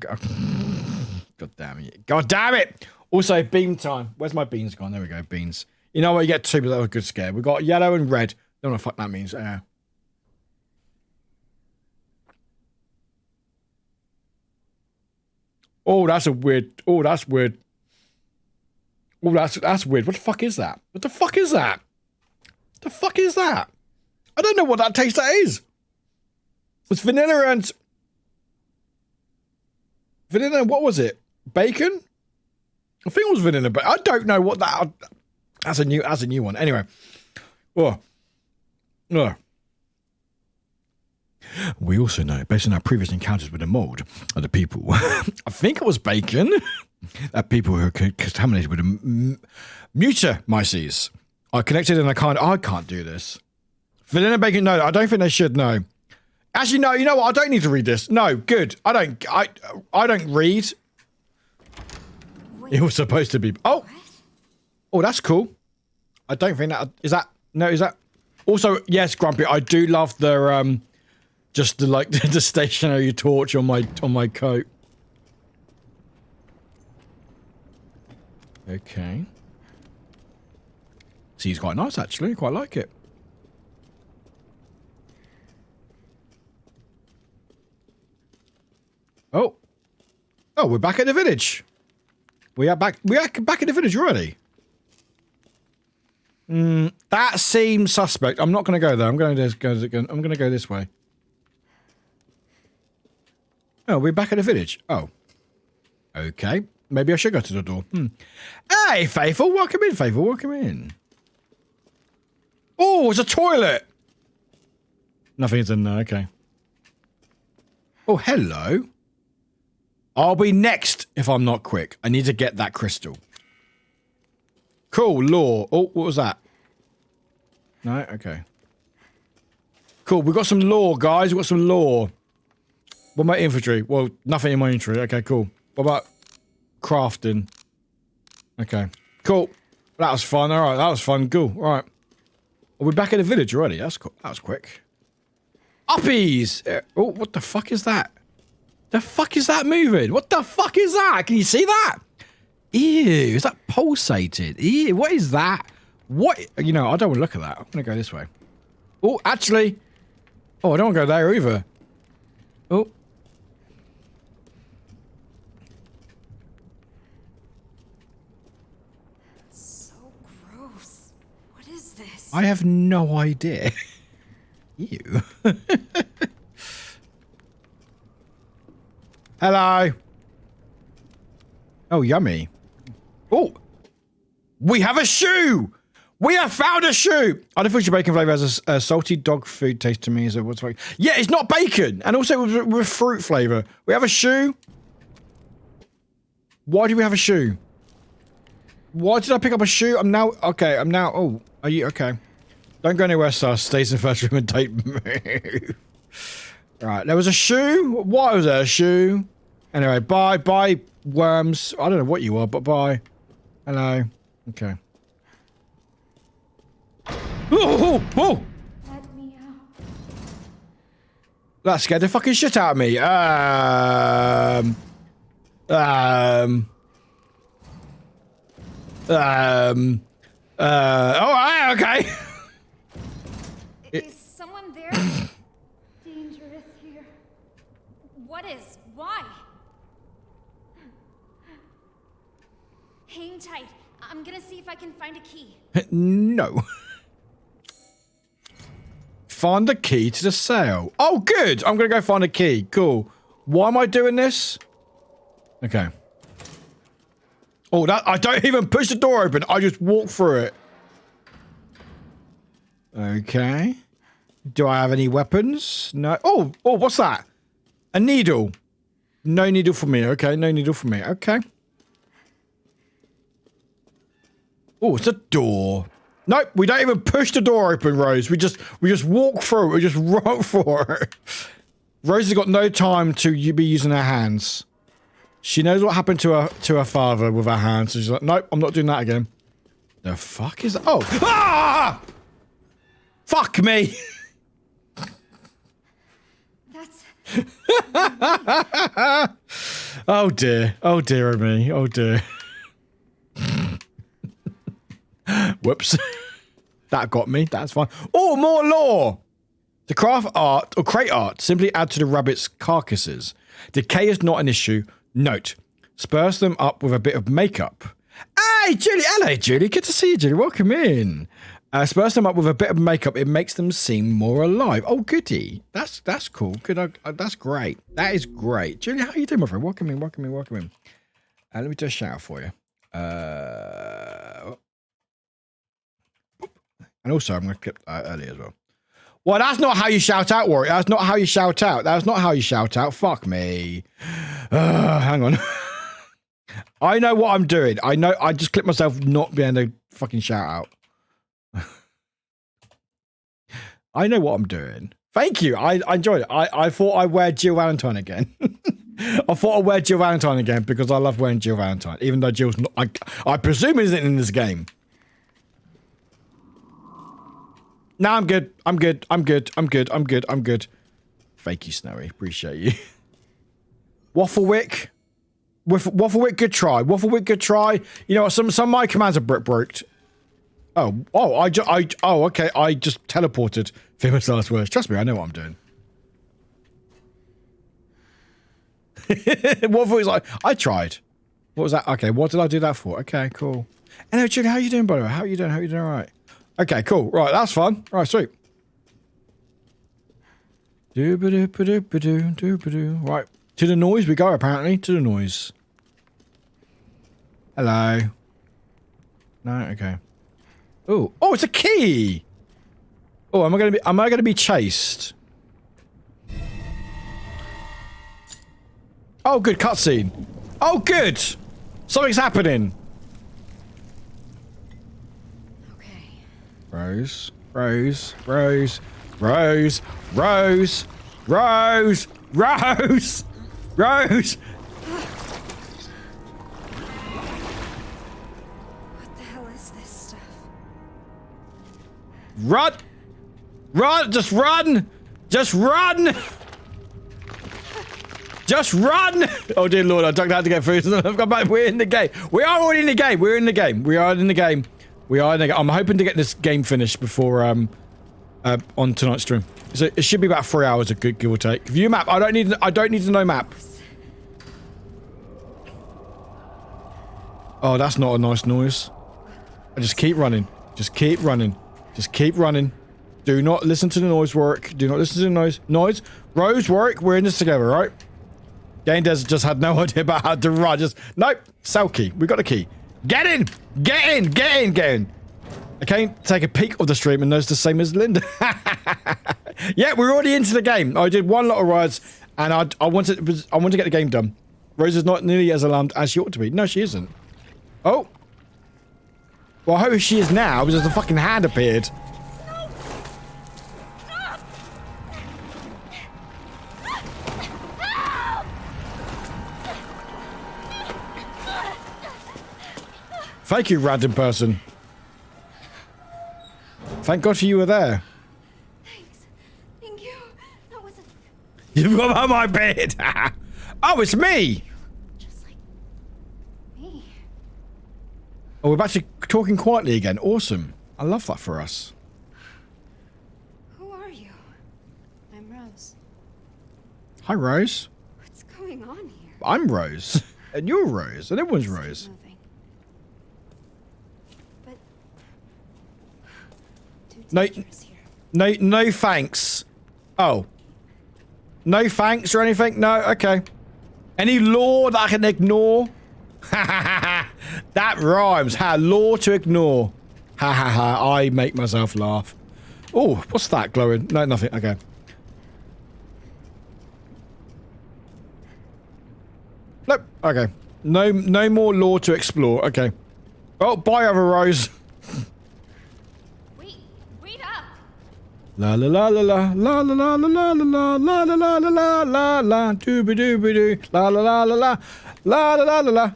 damn it. God damn it! Also, bean time. Where's my beans gone? There we go, beans. You know what? You get two, but that was a good scare. We got yellow and red. Don't know what the fuck that means. Yeah. Oh, that's a weird. Oh, that's weird. Oh, that's weird. What the fuck is that? What the fuck is that? The fuck is that? I don't know what that taste that is. It's vanilla and what was it? Bacon? I think it was vanilla, but I don't know what that. That's a new one. Anyway. Oh. Oh. We also know, based on our previous encounters with the mold, of the people, I think it was bacon, that people who are contaminated with mutamyces are connected, and I can't do this. Vanilla bacon, no, I don't think they should, no. Actually, no, you know what, I don't need to read this. No, good. I don't read. It was supposed to be, oh, that's cool. I don't think that, is that, also, yes, Grumpy, I do love the, just the, like, the stationary torch on my coat. Okay. Seems quite nice, actually. Quite like it. Oh. Oh, we're back at the village. We are back at the village already. That seems suspect. I'm not going to go there. I'm going to go this way. Oh, we're back at the village. Oh. Okay. Maybe I should go to the door. Hey, Faithful. Welcome in, Faithful. Welcome in. Oh, it's a toilet. Nothing's in there. Okay. Oh, hello. I'll be next if I'm not quick. I need to get that crystal. Cool. Lore. Oh, what was that? No? Okay. Cool. We've got some lore, guys. We've got some lore. What about infantry? Well, nothing in my infantry. Okay, cool. What about crafting? Okay. Cool. That was fun. All right, that was fun. Cool. All right. Are we back at the village already? That's cool. That was quick. Uppies! Oh, what the fuck is that? The fuck is that moving? What the fuck is that? Can you see that? Ew, is that pulsated? Ew, what is that? What? You know, I don't want to look at that. I'm going to go this way. Oh, actually. Oh, I don't want to go there either. Oh. So gross. What is this? I have no idea. Ew. Hello. Oh, yummy. Oh. We have a shoe. We have found a shoe. Artificial bacon flavor has a salty dog food taste to me. So what's like? Yeah, it's not bacon. And also with fruit flavor. We have a shoe. Why do we have a shoe? Why did I pick up a shoe? Okay, oh, are you, okay. Don't go anywhere, sus. Stays in the first room and don't move. Right, there was a shoe. Why was there a shoe? Anyway, bye, worms. I don't know what you are, but bye. Hello. Okay. Oh! Let me out. That scared the fucking shit out of me. Oh, okay. Is someone there? Dangerous here. What is? Why? Hang tight. I'm gonna see if I can find a key. No. Find the key to the sail. Oh, good. I'm going to go find a key. Cool. Why am I doing this? Okay. Oh, I don't even push the door open. I just walk through it. Okay. Do I have any weapons? No. Oh, what's that? A needle. No needle for me. Okay, no needle for me. Okay. Oh, it's a door. Nope, we don't even push the door open, Rose. We just walk through it. We just run for it. Rose has got no time to be using her hands. She knows what happened to her father with her hands. So she's like, nope, I'm not doing that again. The fuck is that? Oh, ah! Fuck me. Oh dear. Oh dear me. Oh dear. Whoops. That got me. That's fine. Oh, more lore. To craft art or create art, simply add to the rabbit's carcasses. Decay is not an issue. Note, spruce them up with a bit of makeup. Hey, Julie. Hello, Julie. Good to see you, Julie. Welcome in. Spruce them up with a bit of makeup. It makes them seem more alive. Oh, goody. That's cool. Good. That's great. That is great. Julie, how are you doing, my friend? Welcome in. Welcome in. Welcome in. Let me do a shout out for you. And also, I'm going to clip early as well. Well, that's not how you shout out, Warwick. That's not how you shout out. That's not how you shout out. Fuck me. Hang on. I know what I'm doing. I know. I just clipped myself not being able to fucking shout out. I know what I'm doing. Thank you. I enjoyed it. I thought I'd wear Jill Valentine again. I thought I'd wear Jill Valentine again because I love wearing Jill Valentine, even though Jill's not. I presume isn't in this game. No, I'm good. I'm good. I'm good. I'm good. I'm good. I'm good. Thank you, Snowy. Appreciate you. Wafflewick. Wafflewick, good try. Wafflewick, good try. You know what? Some of my commands are broked. Oh, okay. I just teleported famous last words. Trust me, I know what I'm doing. Wafflewick's like, I tried. What was that? Okay, what did I do that for? Okay, cool. Hello, Julie. How are you doing, by the way? How are you doing? How are you doing? All right. Okay, cool. Right, that's fun. Right, sweet. Doo-ba-doo-ba-doo-ba-doo, right. To the noise we go, apparently. To the noise. Hello. No, okay. Oh, it's a key. Oh, am I gonna be chased? Oh, good cutscene. Oh, good. Something's happening. Rose, Rose, Rose, Rose, Rose, Rose, Rose, Rose. What the hell is this stuff? Run! Run! Just run! Just run! Just run! Oh dear Lord, I ducked out to get food. I've got back. We're in the game. We are already in the game. We're in the game. We are in the game. We are in the game. I'm hoping to get this game finished before on tonight's stream. So it should be about 3 hours, a good give or take. View map. I don't need to know map. Oh, that's not a nice noise. I just keep running. Just keep running. Just keep running. Do not listen to the noise, Warwick. Do not listen to the noise. Noise. Rose, Warwick, we're in this together, right? Game Des just had no idea about how to run. Just, nope. Cell key. We got a key. Get in! Get in! Get in! Get in! I came to take a peek of the stream and knows the same as Linda. Yeah, we're already into the game. I did one lot of rides and I wanted to get the game done. Rose is not nearly as alarmed as she ought to be. No, she isn't. Oh. Well, I hope she is now because the fucking hand appeared. Thank you, random person. Thank God you were there. Thanks. Thank you. That wasn't... You've got on my bed. Oh, it's me. just like... me. Oh, we're back to talking quietly again. Awesome. I love that for us. Who are you? I'm Rose. Hi, Rose. What's going on here? I'm Rose. And you're Rose. And everyone's Rose. Moving. But... too No, dangerous here. no thanks. Oh. No thanks or anything? No? Okay. Any law that I can ignore? Ha ha ha. That rhymes. Ha, law to ignore. Ha ha ha. I make myself laugh. Oh, what's that glowing? No, nothing. Okay. Nope. Okay. No more law to explore. Okay. Oh, bye, other Rose. Wait up! La la la la la la la la la la la la la la la la la dooby dooby doo la la la la la la la la la la.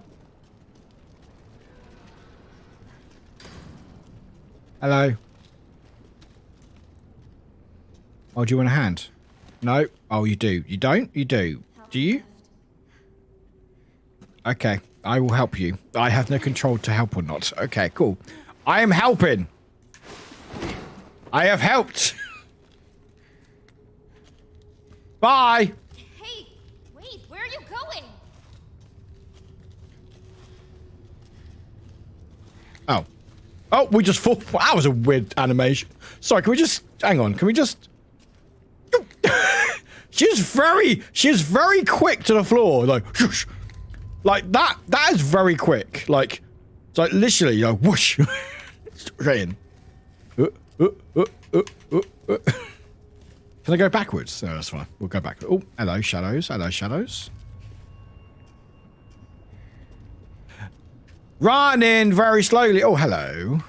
Hello. Oh, do you want a hand? No. Oh, you do. You don't? You do. Do you? Okay. I will help you. I have no control to help or not. Okay, cool. I am helping. I have helped. Bye. Hey, wait, where are you going? Oh. Oh, we just fall. That was a weird animation. Sorry, can we just hang on? Can we just she's very quick to the floor. Like that is very quick. Like it's like literally like whoosh. Straight in. Can I go backwards? No, that's fine. We'll go back. Oh, hello, shadows. Hello, shadows. Running very slowly. Oh, hello.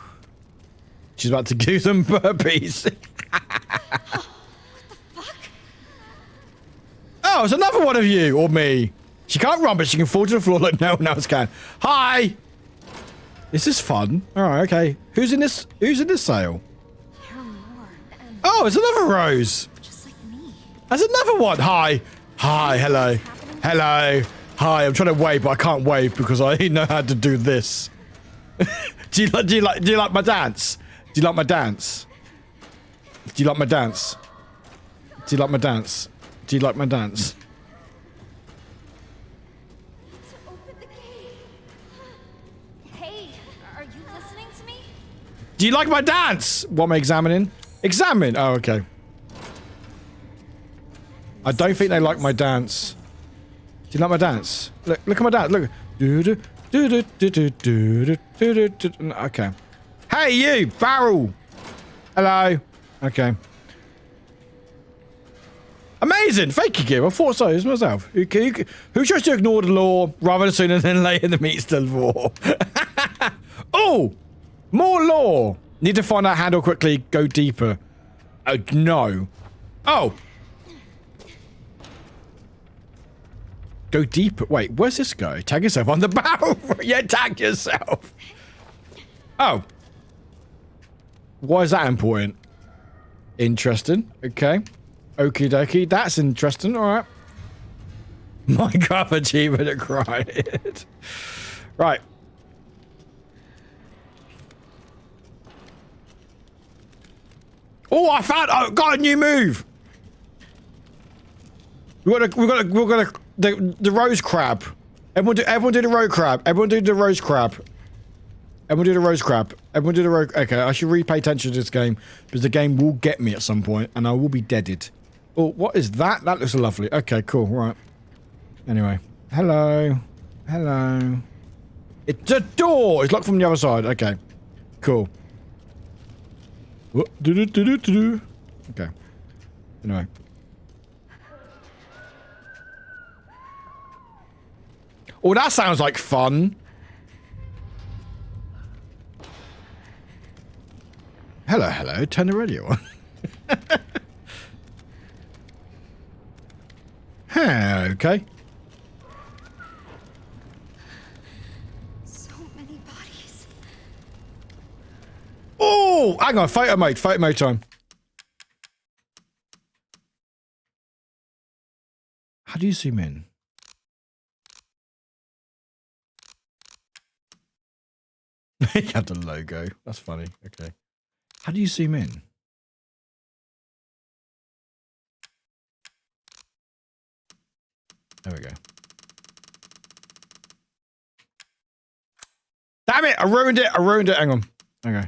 She's about to do some burpees. Oh, it's another one of you or me. She can't run, but she can fall to the floor like no one else can. Hi. This is fun. All right, okay. Who's in this sale? Oh, it's another Rose. Just like me. There's another one. Hi. Hi. Hello. Hello. Hi. I'm trying to wave, but I can't wave because I know how to do this. Do you like my dance? Do you like my dance? Do you like my dance? Do you like my dance? Do you like my dance? Open the gate. Hey, are you listening to me? Do you like my dance? What am I examining? Examine. Oh, okay. I don't think they like my dance. Do you like my dance? Look at my dance. Look. Okay. Hey, you barrel. Hello. Okay. Amazing. Thank you, Kim. I thought so. It's myself. Who chose to ignore the law rather than sooner than later the meets the law? Oh, more law. Need to find that handle quickly. Go deeper. Oh, no. Oh. Go deeper. Wait, where's this go? Tag yourself on the barrel. Yeah, tag yourself. Oh. Why is that important? Interesting. Okay. Okie dokie. That's interesting. All right. Minecraft achievement acquired. Right. Oh, I got a new move. We got the rose crab. Everyone do the rose crab. Everyone do the rose crab. Everyone do the rose crab. Everyone do the rose. Okay, I should really pay attention to this game because the game will get me at some point and I will be deaded. Oh, what is that? That looks lovely. Okay, cool. Right. Anyway, hello, hello. It's a door. It's locked from the other side. Okay, cool. What? Okay. Anyway. Oh, that sounds like fun. Hello, hello. Turn the radio on. Okay. So many bodies. Oh, hang on. Photo mode. Photo mode time. How do you zoom in? You have the logo. That's funny. Okay. How do you zoom in? There we go. Damn it! I ruined it. I ruined it. Hang on. Okay.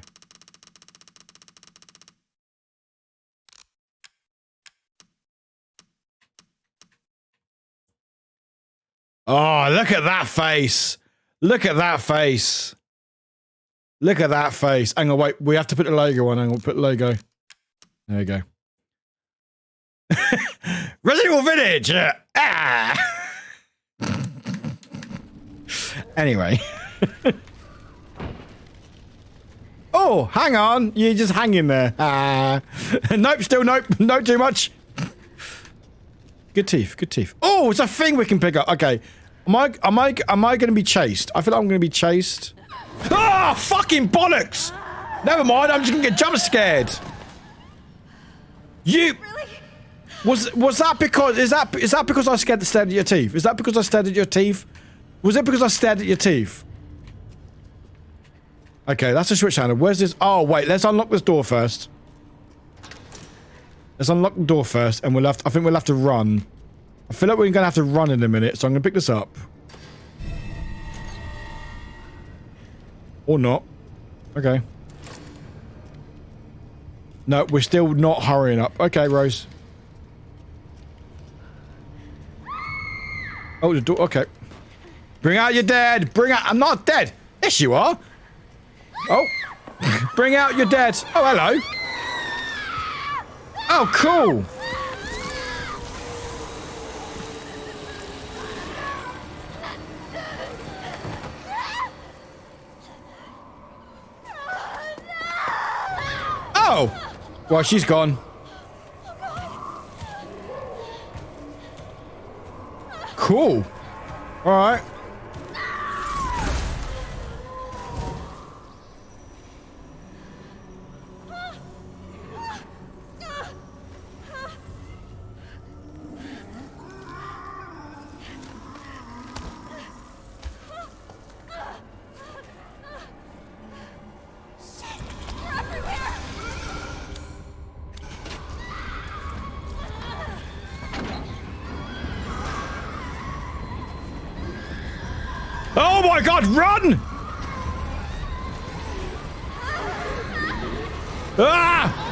Oh, look at that face. Look at that face. Look at that face. Hang on, wait. We have to put the logo on. Hang on, put the logo. There we go. Resident Evil Village! Ah! Anyway. Oh, hang on. You're just hanging there. Ah. Nope, still nope. No too much. Good teeth, good teeth. Oh, it's a thing we can pick up. Okay. Am I going to be chased? I feel like I'm going to be chased. Ah, fucking bollocks! Never mind, I'm just going to get jump scared. You... Really? Was that because is that because I stared at your teeth? Is that because I stared at your teeth? Was it because I stared at your teeth? Okay, that's a switch handle. Where's this? Oh wait, let's unlock this door first. Let's unlock the door first, and I think we'll have to run. I feel like we're gonna have to run in a minute, so I'm gonna pick this up. Or not. Okay. No, we're still not hurrying up. Okay, Rose. Oh, the door. Okay. Bring out your dead. Bring out. I'm not dead. Yes, you are. Oh. Bring out your dead. Oh, hello. Oh, cool. Oh. Well, she's gone. Cool. All right. Oh my god, run! Ah!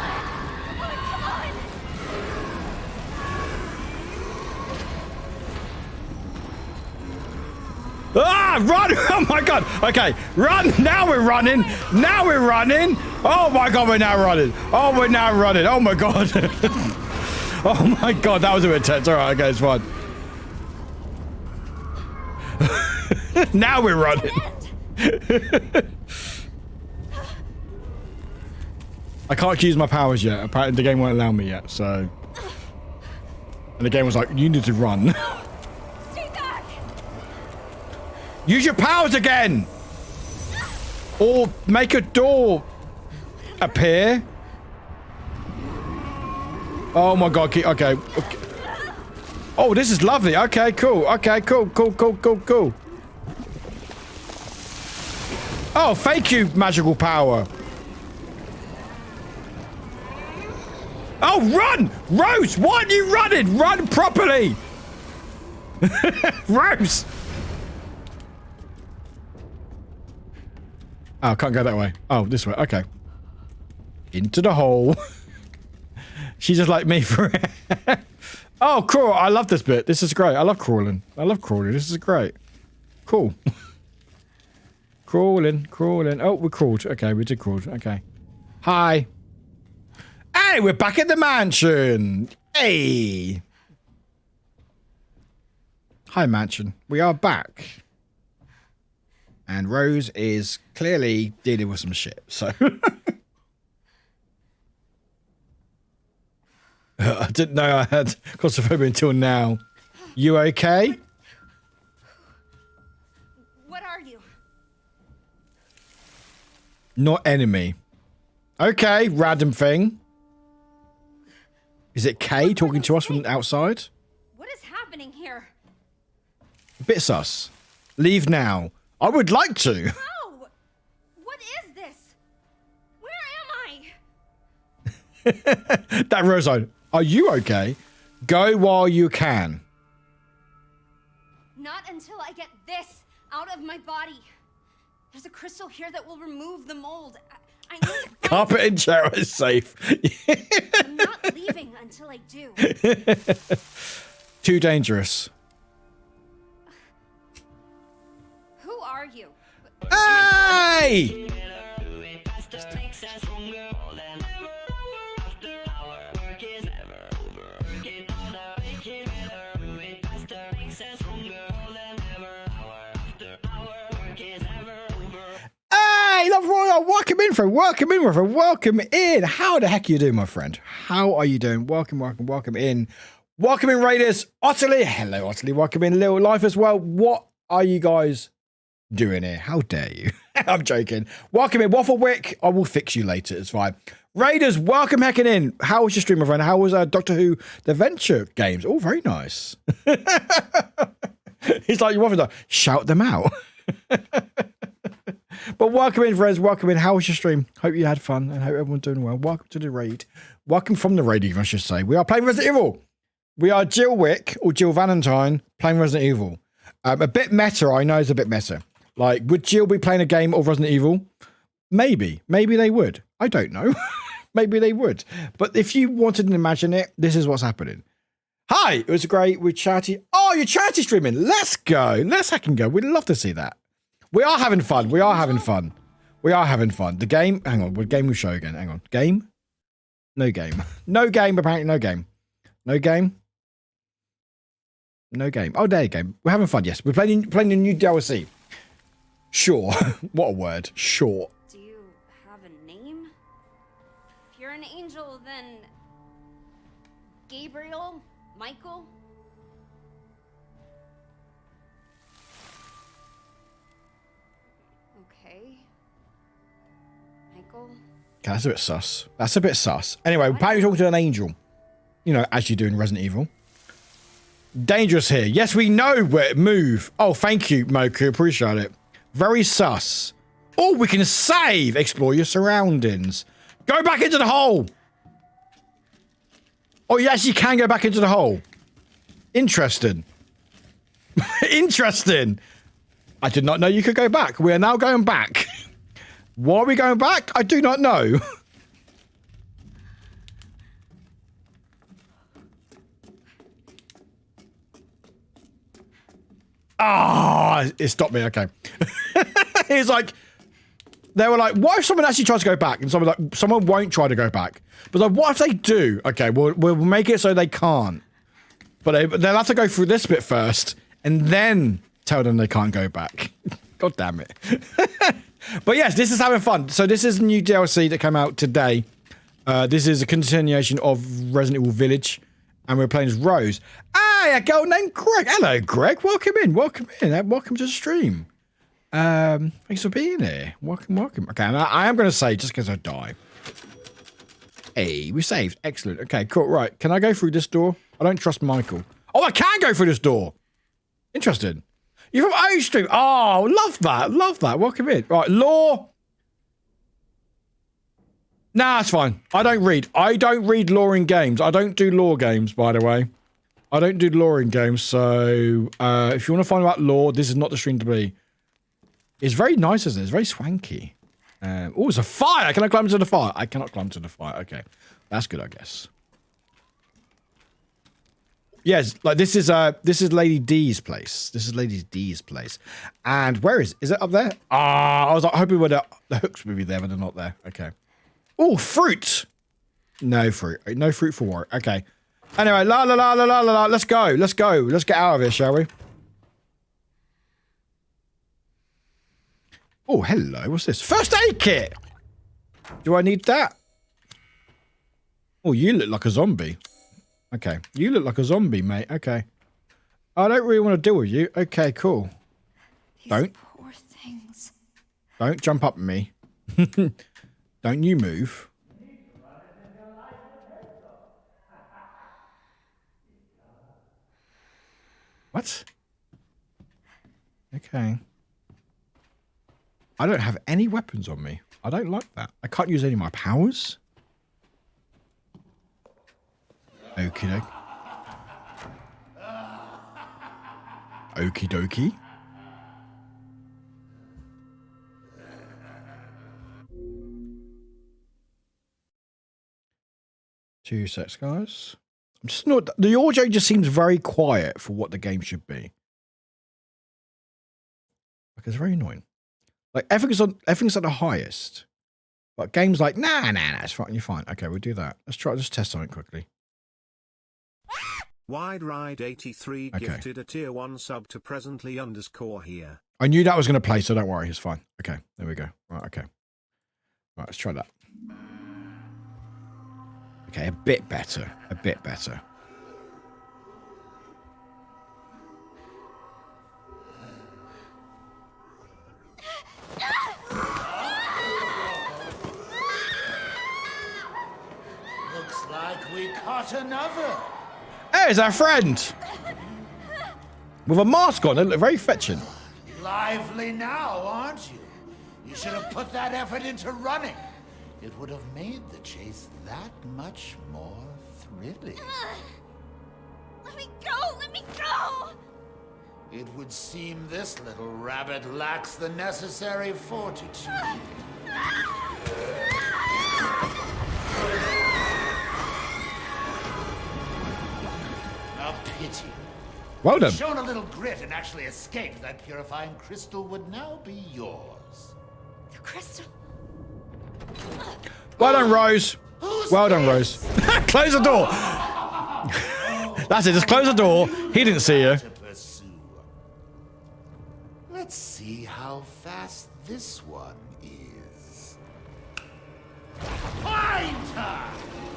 Ah, run! Oh my god. Okay, run. Now we're running. Now we're running. Oh my god, we're now running. Oh, we're now running. Oh my god. Oh my god, that was a bit tense. All right, okay, it's fine. Now we're running. I can't use my powers yet. Apparently the game won't allow me yet, so. And the game was like, you need to run. Stay back. Use your powers again! Or make a door appear. Oh my god, okay. Oh, this is lovely. Okay, cool. Okay, cool. Oh, thank you, magical power. Oh, run! Rose, why are you running? Run properly! Rose! Oh, I can't go that way. Oh, this way. Okay. Into the hole. She's just like me for it. Oh, cool. I love this bit. This is great. I love crawling. This is great. Cool. Crawling. Oh, we crawled. Okay, we did crawl. Okay. Hi. Hey, we're back at the mansion. Hey. Hi, mansion. We are back. And Rose is clearly dealing with some shit, so. I didn't know I had claustrophobia until now. You okay? What are you? Not enemy. Okay, random thing. Is it Kay talking to us from outside? What is happening here? A bit sus. Leave now. I would like to. How? What is this? Where am I? That Rosine. Are you okay? Go while you can. Not until I get this out of my body. There's a crystal here that will remove the mold. I need to find Carpet and chair is safe. I'm not leaving until I do. Too dangerous. Who are you? Hey! Hey, love Royal, welcome in, friend. Welcome in. How the heck are you doing, my friend? How are you doing? Welcome in. Welcome in, Raiders. Utterly. Hello, Utterly. Welcome in, Little Life as well. What are you guys doing here? How dare you? I'm joking. Welcome in, Warwick. I will fix you later. It's fine. Raiders, welcome hecking in. How was your stream, my friend? How was Doctor Who The Venture games? Oh, very nice. He's like, you want to shout them out. But welcome in, friends. Welcome in. How was your stream? Hope you had fun and hope everyone's doing well. Welcome to the raid. Welcome from the raid, even, I should say. We are playing Resident Evil. We are Jill Wick or Jill Valentine playing Resident Evil. A bit meta, I know it's a bit meta. Like, would Jill be playing a game of Resident Evil? Maybe. Maybe they would. I don't know. Maybe they would. But if you wanted to imagine it, this is what's happening. Hi, it was great. We're chatty. Oh, you're chatty streaming. Let's go. Let's hack and go. We'd love to see that. We are having fun. We are having fun. We are having fun. The game. Hang on. What game we show again? Hang on. Game? No game. No game. Apparently, no game. No game. No game. Oh, there you go. We're having fun. Yes, we're playing a new DLC. Sure. What a word. Sure. Do you have a name? If you're an angel, then Gabriel? Michael? Okay. Michael? Okay, that's a bit sus. That's a bit sus. Anyway, apparently you're talking to an angel. You know, as you do in Resident Evil. Dangerous here. Yes, we know where to move. Oh, thank you, Moku. Appreciate it. Very sus. Oh, we can save. Explore your surroundings. Go back into the hole. Oh, you actually can go back into the hole. Interesting. Interesting. I did not know you could go back. We are now going back. Why are we going back? I do not know. Ah, it stopped me. Okay. It's like, they were like, what if someone actually tries to go back? And someone like, someone won't try to go back. But like, what if they do? Okay, we'll make it so they can't. But they'll have to go through this bit first and then tell them they can't go back. God damn it. But yes, this is having fun. So this is a new DLC that came out today. This is a continuation of Resident Evil Village. And we're playing as Rose. Hey, a girl named Greg. Hello, Greg. Welcome in. Welcome in. Welcome to the stream. Thanks for being here. Welcome. Okay, and I am going to say, just because I die. Hey, we saved. Excellent. Okay, cool. Right. Can I go through this door? I don't trust Michael. Oh, I can go through this door. Interesting. You're from O Stream. Oh, love that. Love that. Welcome in. Right, lore. Nah, it's fine. I don't read. I don't read lore in games. I don't do lore games, by the way. I don't do lore in games, so if you want to find out lore, this is not the stream to be. It's very nice, isn't it? It's very swanky. Oh, it's a fire. Can I climb to the fire? I cannot climb to the fire. Okay. That's good, I guess. Yes, like this is Lady D's place. This is Lady D's place. And where is it up there? Ah, I was like hoping the hooks would be there, but they're not there. Okay. Oh, fruit. No fruit. No fruit for Warwick. Okay. Anyway, la la la la la la. Let's go. Let's go. Let's get out of here, shall we? Oh, hello. What's this? First aid kit. Do I need that? Oh, you look like a zombie. Okay. You look like a zombie, mate. Okay. I don't really want to deal with you. Okay, cool. These Don't. poor things. Don't jump up at me. Don't you move. What? Okay. I don't have any weapons on me. I don't like that. I can't use any of my powers. Okie doke. Okie dokie. Two secs, guys. I'm just not. The audio just seems very quiet for what the game should be. Like, it's very annoying. Like everything's at the highest. But games like nah, it's fine. You're fine. Okay, we'll do that. Let's test something quickly. Wide Ride 83 Okay. gifted a tier 1 sub to presently _ here. I knew that was going to play, so don't worry. It's fine. Okay, there we go. Right, okay. Right, let's try that. Okay, a bit better. A bit better. like we caught another. Hey, it's our friend! With a mask on, they look very fetching. Lively now, aren't you? You should have put that effort into running. It would have made the chase that much more thrilling. Let me go! Let me go! It would seem this little rabbit lacks the necessary fortitude. A pity. Well done. Shown a little grit and actually escaped, that purifying crystal would now be yours. The crystal. Well done, Rose. Well done, Rose. Close the door. That's it, just close the door. He didn't see you. To pursue. Let's see how fast this one is. Find her!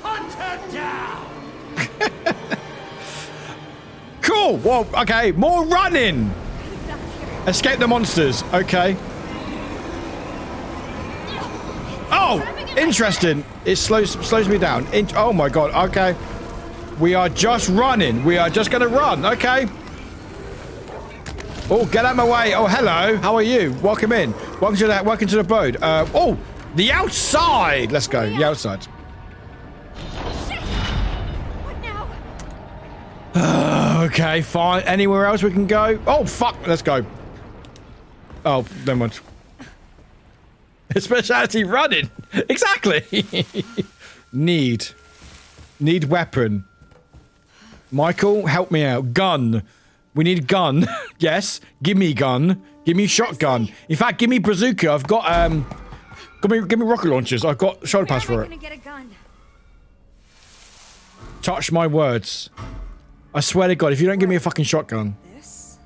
Hunt her down! Cool. Well, okay. More running. Escape the monsters. Okay. Oh, interesting. It slows me down. Oh my god. Okay. We are just running. We are just gonna run. Okay. Oh, get out of my way. Oh, hello. How are you? Welcome in. Welcome to the abode. Oh, the outside. Let's go. The outside. Okay, fine. Anywhere else we can go? Oh, fuck. Let's go. Oh, never mind. Speciality running. Exactly. Need weapon. Michael, help me out. Gun. We need gun. Yes. Give me gun. Give me shotgun. In fact, give me bazooka. I've got give me rocket launchers. I've got shoulder pads for it. Get a gun? Touch my words. I swear to God, if you don't give me a fucking shotgun. This?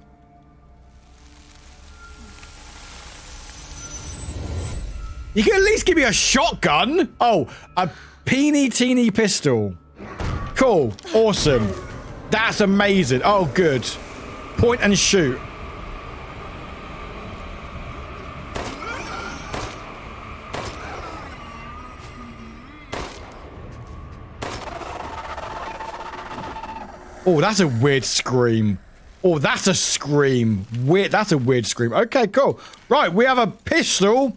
You can at least give me a shotgun. Oh, a teeny pistol. Cool. Awesome. That's amazing. Oh, good. Point and shoot. Oh, that's a weird scream. Oh, that's a scream. Weird. That's a weird scream. Okay, cool. Right, we have a pistol.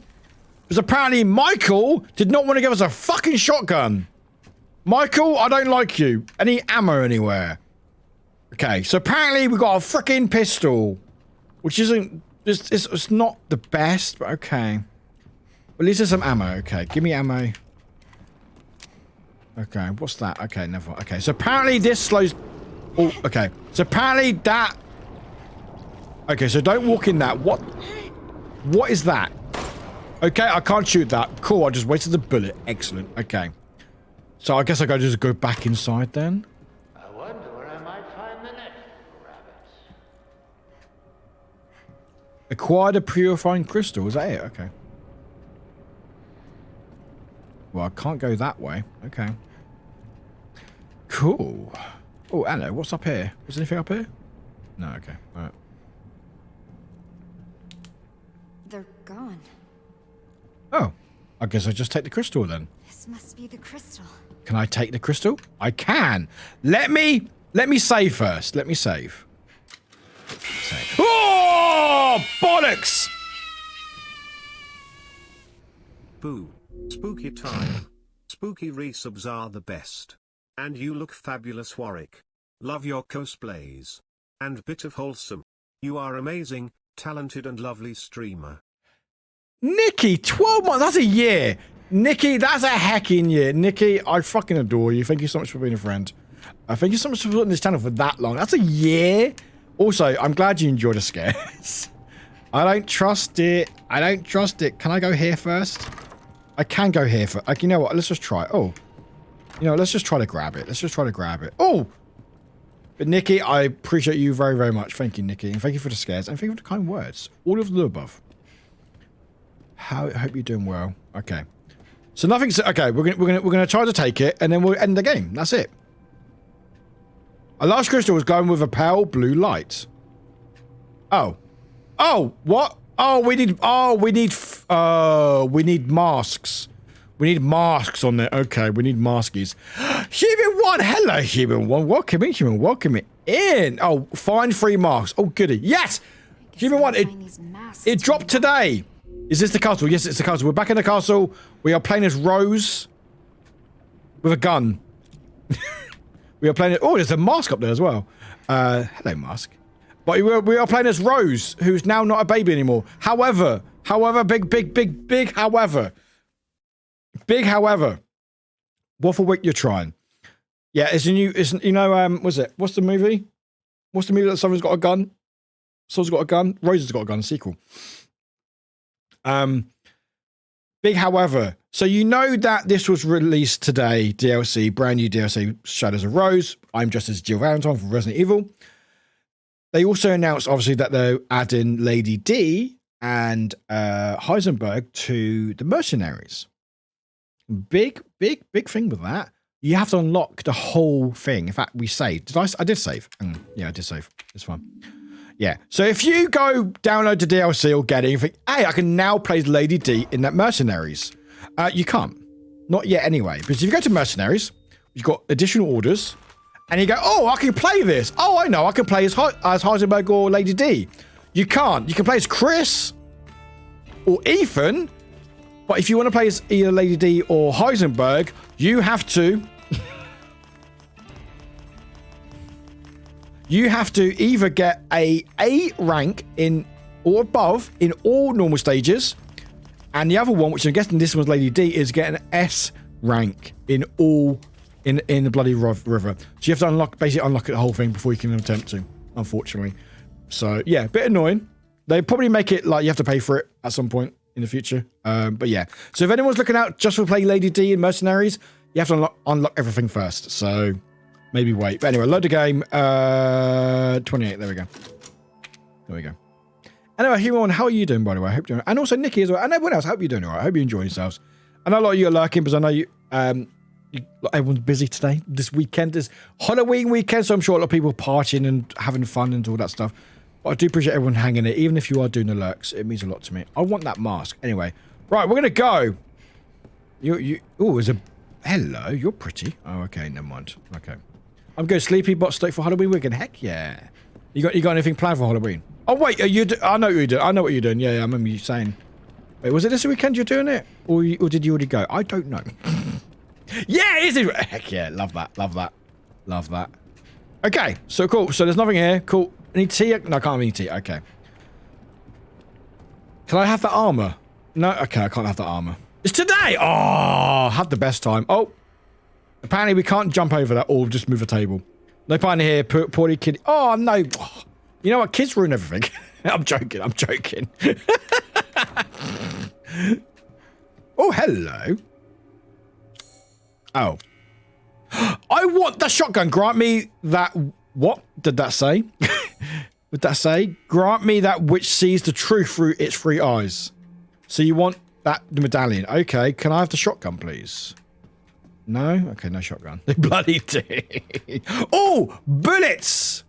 Because apparently Michael did not want to give us a fucking shotgun. Michael, I don't like you. Any ammo anywhere? Okay, so apparently we got a freaking pistol. Which isn't... It's not the best, but okay. At least there's some ammo. Okay, give me ammo. Okay, what's that? Okay, never mind. Okay, so apparently this slows... Oh, okay. So apparently that... Okay, so don't walk in that. What is that? Okay, I can't shoot that. Cool, I just wasted the bullet. Excellent. Okay. So I guess I gotta just go back inside then. I wonder where I might find the next rabbit. Acquired a purifying crystal. Is that it? Okay. Well, I can't go that way. Okay. Cool. Oh, hello. What's up here? Was there anything up here? No, okay. All right. They're gone. Oh. I guess I just take the crystal then. This must be the crystal. Can I take the crystal? I can. Let me save first. Let me save. Oh, bollocks! Boo. Spooky time. Spooky resubs are the best. And you look fabulous, Warwick. Love your cosplays. And bit of wholesome. You are amazing, talented and lovely streamer. Nikki, 12 months. That's a year. Nikki, that's a hecking year. Nikki, I fucking adore you. Thank you so much for being a friend. Thank you so much for putting this channel for that long. That's a year. Also, I'm glad you enjoyed the scares. I don't trust it. I don't trust it. Can I go here first? I can go here first. Like, you know what? Let's just try it. Oh. You know, let's just try to grab it. Let's just try to grab it. Oh! But Nikki, I appreciate you very, very much. Thank you, Nikki. And thank you for the scares. And thank you for the kind words. All of the above. I hope you're doing well. Okay. So nothing's... Okay, we're gonna try to take it, and then we'll end the game. That's it. A large crystal was glowing with a pale blue light. Oh. Oh, what? Oh, we need... Oh, we need masks. We need masks on there. Okay, we need maskies. Human One, hello, Human One. Welcome in, Human. Welcome in. Oh, find 3 masks. Oh, goody. Yes! Human One, it dropped today. Is this the castle? Yes, it's the castle. We're back in the castle. We are playing as Rose with a gun. We are playing... Oh, there's a mask up there as well. Hello, mask. But we are playing as Rose, who's now not a baby anymore. However, big however. Big however. Wafflewick, you're trying. Yeah, it's a new... what's it? What's the movie? What's the movie that someone's got a gun? Someone's got a gun? Rose has got a gun, sequel. Big however. So you know that this was released today, DLC, brand new DLC, Shadows of Rose. I'm dressed as Jill Valentine from Resident Evil. They also announced, obviously, that they're adding Lady D and Heisenberg to the Mercenaries. Big thing with that. You have to unlock the whole thing. In fact, we saved. I did save. Yeah, I did save. It's fine. Yeah. So if you go download the DLC or get it, you think, hey, I can now play Lady D in that Mercenaries. You can't. Not yet anyway. Because if you go to Mercenaries, you've got additional orders. And you go, oh, I can play this. Oh, I know. I can play as Heisenberg or Lady D. You can't. You can play as Chris or Ethan. But if you want to play as either Lady D or Heisenberg, you have to... you have to either get a rank in or above in all normal stages. And the other one, which I'm guessing this one's Lady D, is get an S rank in all... In the bloody river. So you have to basically unlock the whole thing before you can attempt to, unfortunately. So, yeah, a bit annoying. They probably make it like you have to pay for it at some point in the future. But yeah. So if anyone's looking out just for playing Lady D in Mercenaries, you have to unlock everything first. So maybe wait. But anyway, load the game. 28. There we go. There we go. Anyway, Human, how are you doing, by the way? I hope you're... And also Nikki as well. And everyone else, I hope you're doing all right. I hope you enjoy yourselves. I know a lot of you are lurking because I know you... everyone's busy today. This weekend is Halloween weekend, so I'm sure a lot of people partying and having fun and all that stuff. But I do appreciate everyone hanging it, even if you are doing the lurks. It means a lot to me. I want that mask. Anyway, right, we're gonna go. Oh, is a hello. You're pretty. Oh, okay, never mind. Okay, I'm going sleepy but stoked for Halloween weekend. Heck yeah. You got anything planned for Halloween? Oh wait, I know what you're doing. I know what you're doing. Yeah, I remember you saying. Wait, was it this weekend you're doing it, or did you already go? I don't know. Yeah, it is. Heck yeah, love that, love that, love that. Okay, so cool. So there's nothing here. Cool. Any tea? No, I can't have any tea. Okay. Can I have the armor? No. Okay, I can't have the armor. It's today. Oh, have the best time. Oh, apparently we can't jump over that or just move a table. No pun here. Poorly kid. Oh no. You know what? Kids ruin everything. I'm joking. I'm joking. Oh, hello. Oh. I want the shotgun. Grant me that... What did that say? Would that say? Grant me that which sees the truth through its 3 eyes. So you want the medallion. Okay, can I have the shotgun, please? No? Okay, no shotgun. They bloody do. Oh! Bullets!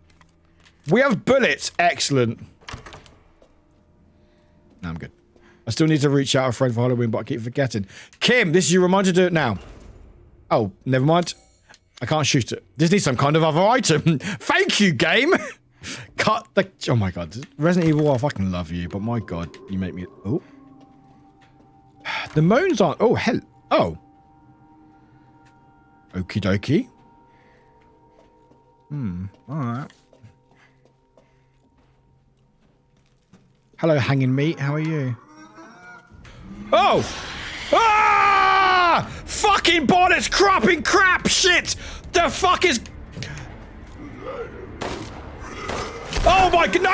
We have bullets. Excellent. No, I'm good. I still need to reach out a friend for Halloween, but I keep forgetting. Kim, this is your reminder to do it now. Oh, never mind. I can't shoot it. This needs some kind of other item. Thank you, game. Cut the... Oh, my God. Resident Evil, I fucking love you, but my God, you make me... Oh. The moans aren't... Oh, hell... Oh. Okie dokie. All right. Hello, hanging meat. How are you? Oh! Ah! Fucking bonnets, crapping crap shit! The fuck is... Oh my god, no.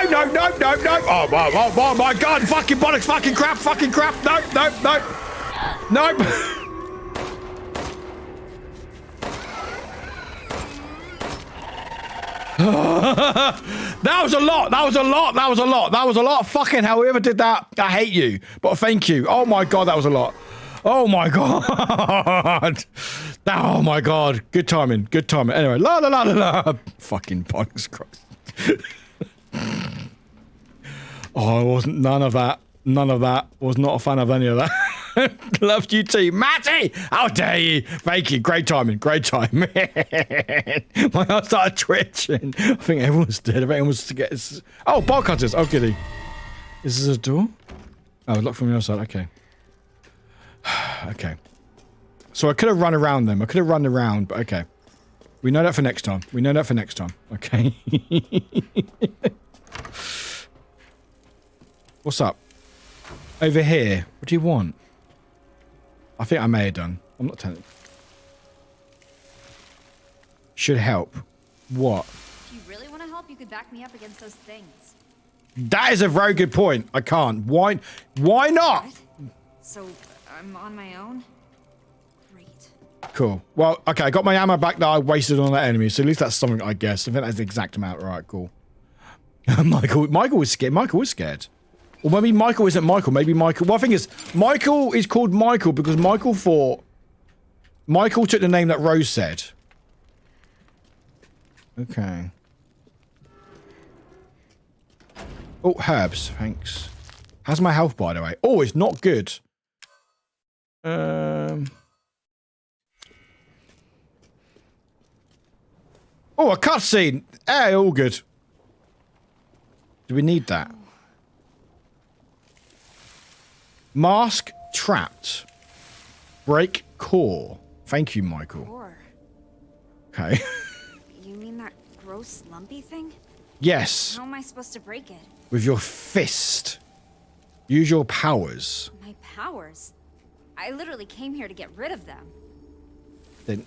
Oh my god, fucking bollocks, fucking crap. Nope. That was a lot. Fucking hell, whoever did that, I hate you. But thank you. Oh my god, that was a lot. Oh my god. Oh my god. Good timing. Anyway, la. Fucking bollocks Christ. Oh, I wasn't none of that. Was not a fan of any of that. Loved you too. Matty! How dare you? Thank you. Great timing. Great timing. My heart started twitching. I think everyone's dead. I think everyone's to get... Oh, bar cutters. Oh, goody. Is this a door? Oh, locked from the other side. Okay. Okay. So I could have run around them. I could have run around, but okay. We know that for next time. We know that for next time. Okay. What's up? Over here. What do you want? I think I may have done. I'm not telling. Should help. What? If you really want to help, you could back me up against those things. That is a very good point. I can't. Why not? What? So I'm on my own? Great. Cool. Well, okay, I got my ammo back that I wasted on that enemy, so at least that's something, I guess. I think that's the exact amount. Right, cool. Michael was scared. Michael was scared. Or maybe Michael isn't Michael. Maybe Michael... Well, the thing is, Michael is called Michael because Michael thought... Michael took the name that Rose said. Okay. Oh, herbs. Thanks. How's my health, by the way? Oh, it's not good. Oh, a cutscene. Hey, all good. Do we need that? Mask trapped. Break core. Thank you, Michael. Core. Okay. You mean that gross lumpy thing? Yes. How am I supposed to break it? With your fist. Use your powers. My powers? I literally came here to get rid of them. Then...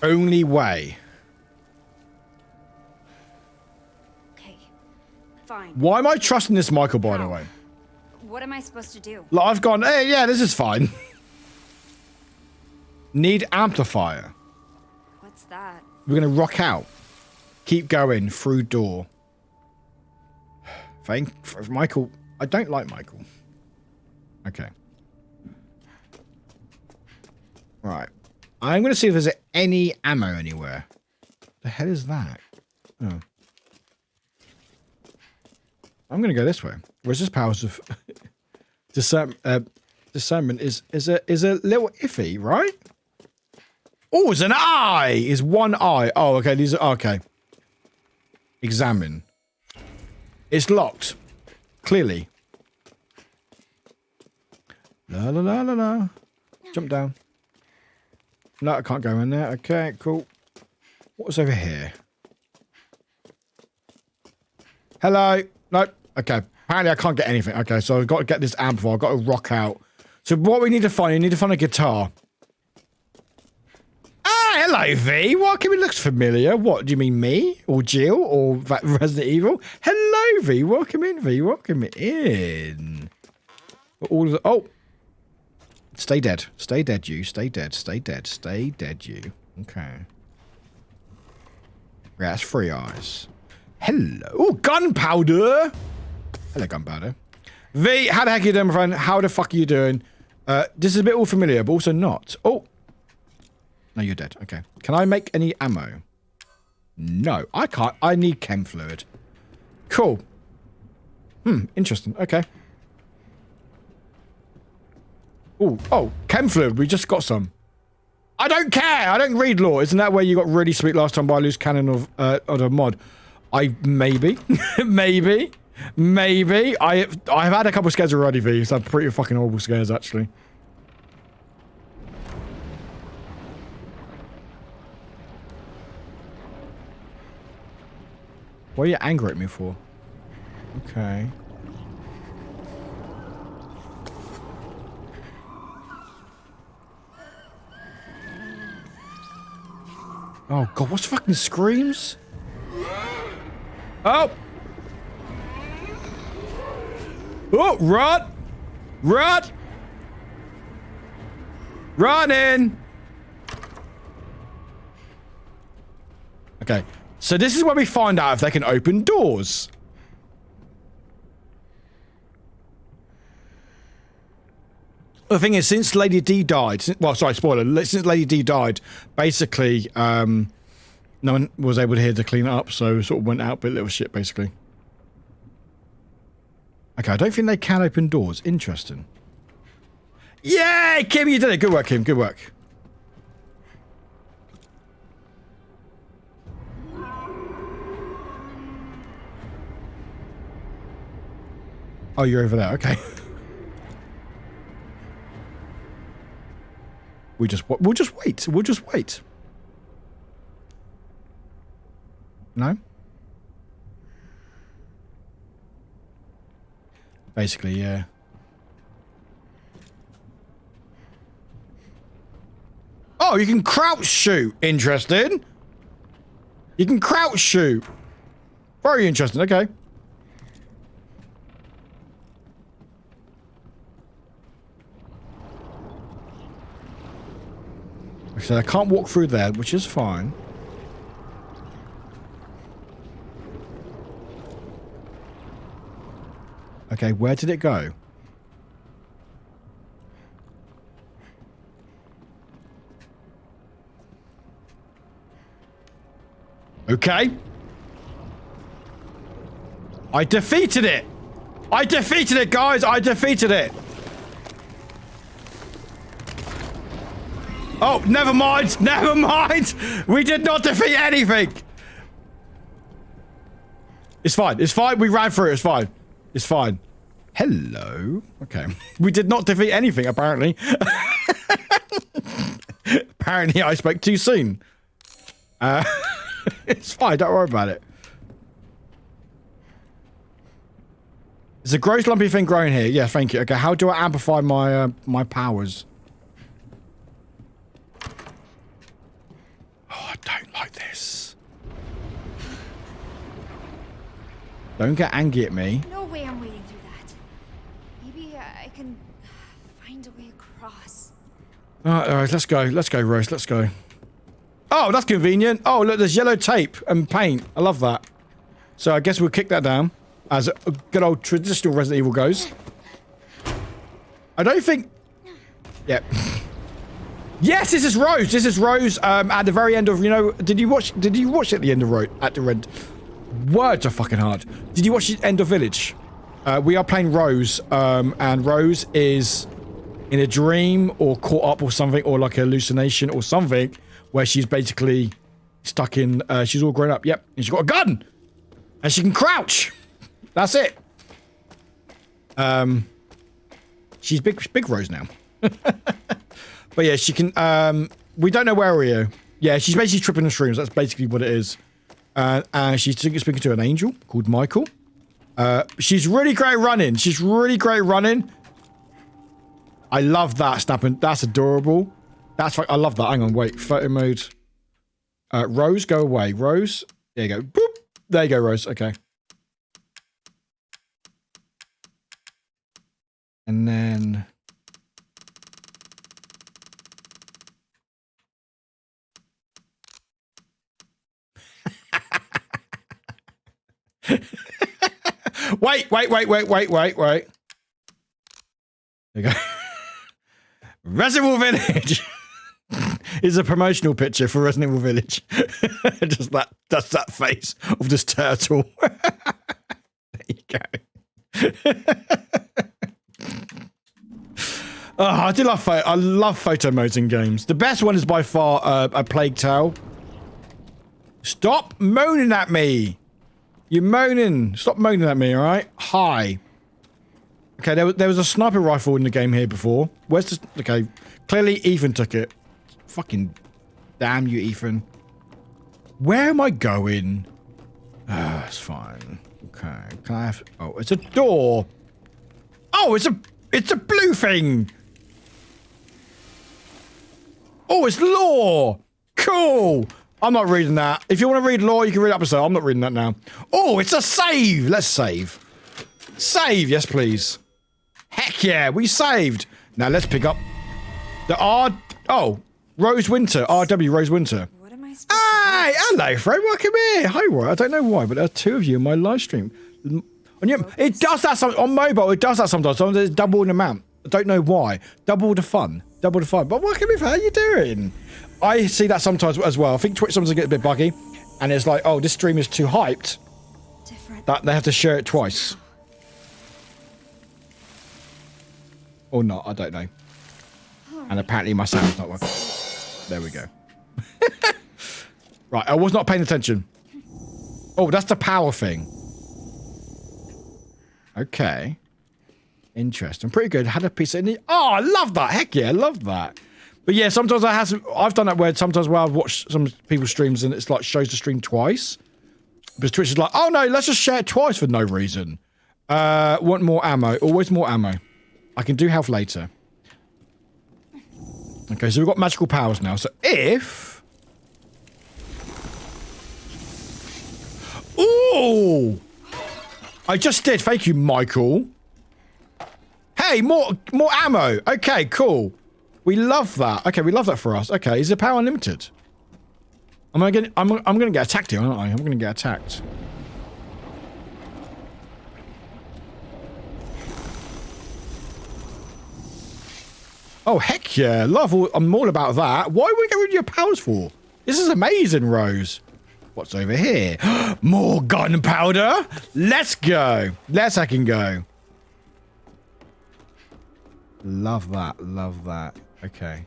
Only way. Okay. Fine. Why am I trusting this Michael, by the way? What am I supposed to do? Like, I've gone, hey, yeah, this is fine. Need amplifier. What's that? We're gonna rock out. Keep going through door. Michael. I don't like Michael. Okay. Right. I'm gonna see if there's any ammo anywhere. The hell is that? Oh. I'm gonna go this way. Where's this powers of discernment is a little iffy, right? Oh, it's an eye! Is one eye. Oh, okay, these are okay. Examine. It's locked. Clearly. La la la la la. Jump down. No, I can't go in there. Okay, cool. What's over here? Hello. Nope. Okay. Apparently I can't get anything. Okay, so I've got to get this amplifier. I've got to rock out. So what we need to find, you need to find a guitar. Ah, hello, V. Welcome. It looks familiar. What, do you mean me? Or Jill? Or Resident Evil? Hello, V. Welcome in, V. Welcome in. All of the... Oh. Stay dead. Stay dead, you. Stay dead. Stay dead. Stay dead, you. Okay. Yeah, that's 3 eyes. Hello. Oh, gunpowder. Hello, gunpowder. V, how the heck are you doing, my friend? How the fuck are you doing? This is a bit all familiar, but also not. Oh. No, you're dead. Okay. Can I make any ammo? No, I can't. I need chem fluid. Cool. Interesting. Okay. Ooh, oh, chem fluid. We just got some. I don't care. I don't read lore. Isn't that where you got really sweet last time by a loose cannon of a mod? Maybe. Maybe. I've had a couple of scares already, V. So pretty fucking horrible scares, actually. What are you angry at me for? Okay. Oh god, what's fucking screams? Oh! Oh, run! Run! Run in! Okay, so this is where we find out if they can open doors. The thing is, since Lady D died, well, sorry, spoiler, since Lady D died, basically, no one was able to here to clean it up, so sort of went out with a little shit, basically. Okay, I don't think they can open doors. Interesting. Yay, Kim, you did it. Good work, Kim. Good work. Oh, you're over there. Okay. We'll just wait. We'll just wait. No? Basically, yeah. Oh, you can crouch shoot. Interesting. You can crouch shoot. Very interesting. Okay. So I can't walk through there, which is fine. Okay, where did it go? Okay. I defeated it! I defeated it, guys! I defeated it! Oh, never mind! Never mind! We did not defeat anything! It's fine. It's fine. We ran through it. It's fine. It's fine. Hello? Okay. We did not defeat anything, apparently. Apparently, I spoke too soon. It's fine. Don't worry about it. There's a gross lumpy thing growing here. Yeah, thank you. Okay, how do I amplify my my powers? Oh, I don't like this. Don't get angry at me. No way I'm wading through that. Maybe I can find a way across. All right, let's go. Let's go, Rose. Let's go. Oh, that's convenient. Oh, look, there's yellow tape and paint. I love that. So I guess we'll kick that down, as a good old traditional Resident Evil goes. I don't think... Yep. Yes, this is Rose. This is Rose at the very end of, you know... Did you watch at the end of Rose? At the end... Words are fucking hard. Did you watch the end of Village? We are playing Rose, and Rose is in a dream or caught up or something, or like a hallucination or something, where she's basically stuck in... she's all grown up. Yep. And she's got a gun! And she can crouch! That's it. She's big Rose now. But yeah, she can, we don't know where we are. Yeah, she's basically tripping the shrooms. That's basically what it is. And she's speaking to an angel called Michael. She's really great running. She's really great running. I love that snapping. That's adorable. That's like, I love that. Hang on, wait. Photo mode. Rose, go away. Rose. There you go. Boop. There you go, Rose. Okay. And then... Wait. There you go. Resident Evil Village is a promotional picture for Resident Evil Village. Just that's that face of this turtle. There you go. Oh, I love photo modes in games. The best one is by far a Plague Tale. Stop moaning at me. You're moaning. Stop moaning at me, all right? Hi. Okay, there was a sniper rifle in the game here before. Where's the... Okay, clearly Ethan took it. Fucking damn you, Ethan. Where am I going? It's fine. Okay, can I have... Oh, it's a door. Oh, it's a blue thing. Oh, it's lore. Cool. I'm not reading that. If you want to read lore, you can read episode. I'm not reading that now. Oh, it's a save. Let's save. Save, yes, please. Heck yeah, we saved. Now let's pick up the Oh, Rose Winter. RW Rose Winter. What am I supposed to do? Hey, hello, Fred. Welcome here. Hi, Roy. I don't know why, but there are two of you in my live stream. It does that on mobile. It does that sometimes. Sometimes it's double the amount. I don't know why. Double the fun. Double the fun. But welcome here. How you doing? I see that sometimes as well. I think Twitch sometimes gets a bit buggy, and it's like, oh, this stream is too hyped. Different. That they have to share it twice. Or not, I don't know. And apparently my sound's not working. There we go. Right, I was not paying attention. Oh, that's the power thing. Okay. Interesting. Pretty good. Had a piece of... Oh, I love that. Heck yeah, I love that. But yeah, sometimes I've done that where sometimes where I've watched some people's streams and it's like shows the stream twice. Because Twitch is like, oh no, let's just share it twice for no reason. Want more ammo. Always more ammo. I can do health later. Okay, so we've got magical powers now. So if... Ooh! I just did. Thank you, Michael. Hey, more ammo. Okay, cool. We love that. Okay, we love that for us. Okay, is the power unlimited? I'm gonna get attacked here, aren't I? I'm gonna get attacked. Oh, heck yeah. I'm all about that. Why would we get rid of your powers for? This is amazing, Rose. What's over here? More gunpowder? Let's go. Let's fucking go. Love that. Love that. Okay.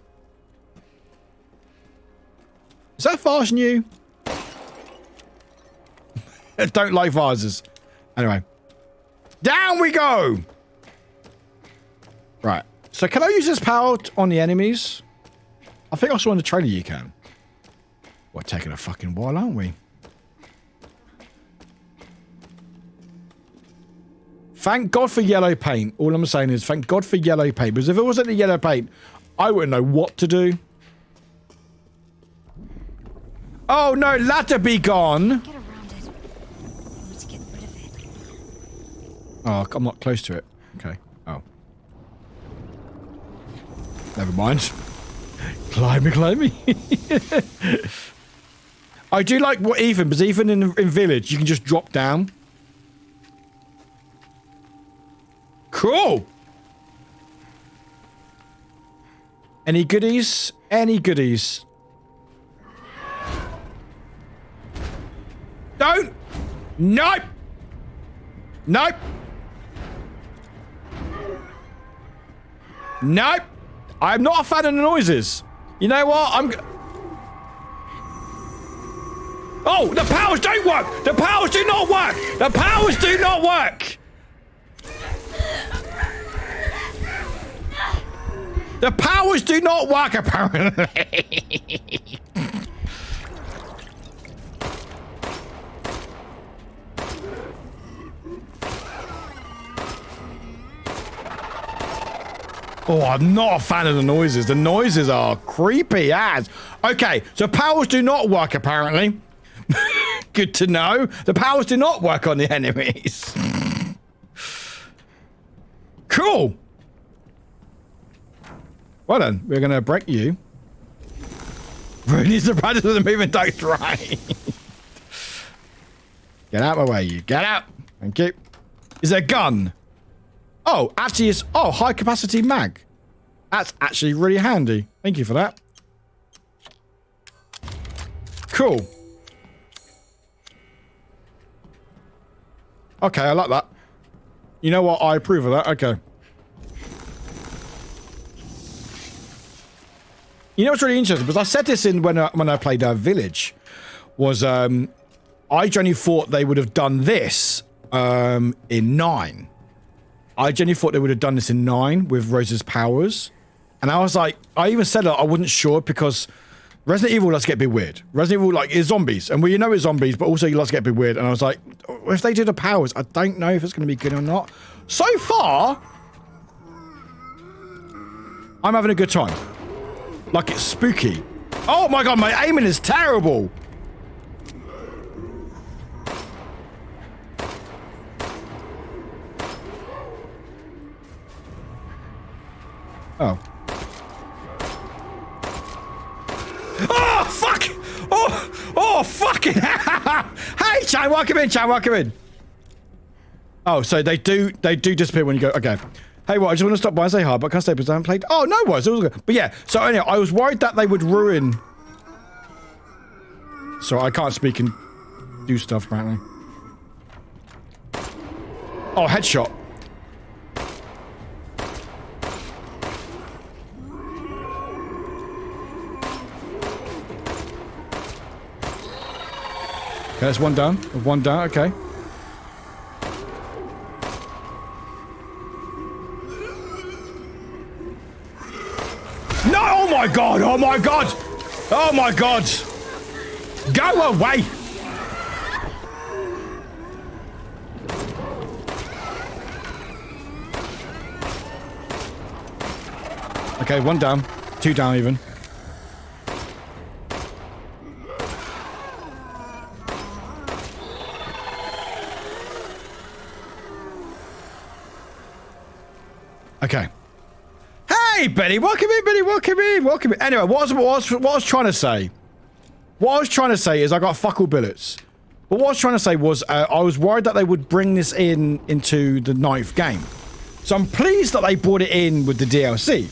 Is that vase new? Don't like vases. Anyway. Down we go! Right. So can I use this power on the enemies? I think I saw in the trailer you can. We're taking a fucking while, aren't we? Thank God for yellow paint. All I'm saying is thank God for yellow paint. Because if it wasn't the yellow paint, I wouldn't know what to do. Oh no, ladder be gone. Get around it. I need to get rid of it. Oh, I'm not close to it. Okay. Oh. Never mind. Climb me. I do like what because even in Village, you can just drop down. Cool. Any goodies? Any goodies? Don't! Nope! Nope! Nope! I'm not a fan of the noises. You know what? Oh, the powers don't work! The powers do not work! The powers do not work! The powers do not work, apparently. Oh, I'm not a fan of the noises. The noises are creepy as. Okay, so powers do not work, apparently. Good to know. The powers do not work on the enemies. Cool. Well then, we're going to break you. Really surprised with the moving dice right. Get out of my way, you. Get out. Thank you. Is there a gun? Oh, actually it's... Oh, high capacity mag. That's actually really handy. Thank you for that. Cool. Okay, I like that. You know what? I approve of that. Okay. You know what's really interesting? Because I said this in when I played Village. Was I genuinely thought they would have done this in 9. I genuinely thought they would have done this in 9 with Rose's powers. And I was like, I even said I wasn't sure because Resident Evil likes to get a bit weird. Resident Evil is zombies. And you know it's zombies, but also you like to get a bit weird. And I was like, if they do the powers, I don't know if it's going to be good or not. So far, I'm having a good time. Like it's spooky. Oh my god, my aiming is terrible. Oh. Oh, fuck! Oh, fucking Hey, Chan, welcome in, Chan, welcome in. Oh, so they do disappear when you go, okay. Hey, what, I just want to stop by and say hi, but I can't stay because I haven't played. Oh, no worries, it was good. But yeah, so anyway, I was worried that they would ruin. So I can't speak and do stuff, apparently. Oh, headshot. There's one down. One down. Okay. No! Oh my god! Oh my god! Oh my god! Go away! Okay, one down. Two down even. Okay. Hey, Benny, welcome in, Benny, welcome in, welcome in. Anyway, what I was trying to say? What I was trying to say is I got fuck all bullets. But what I was trying to say was I was worried that they would bring this into the 9th game. So I'm pleased that they brought it in with the DLC.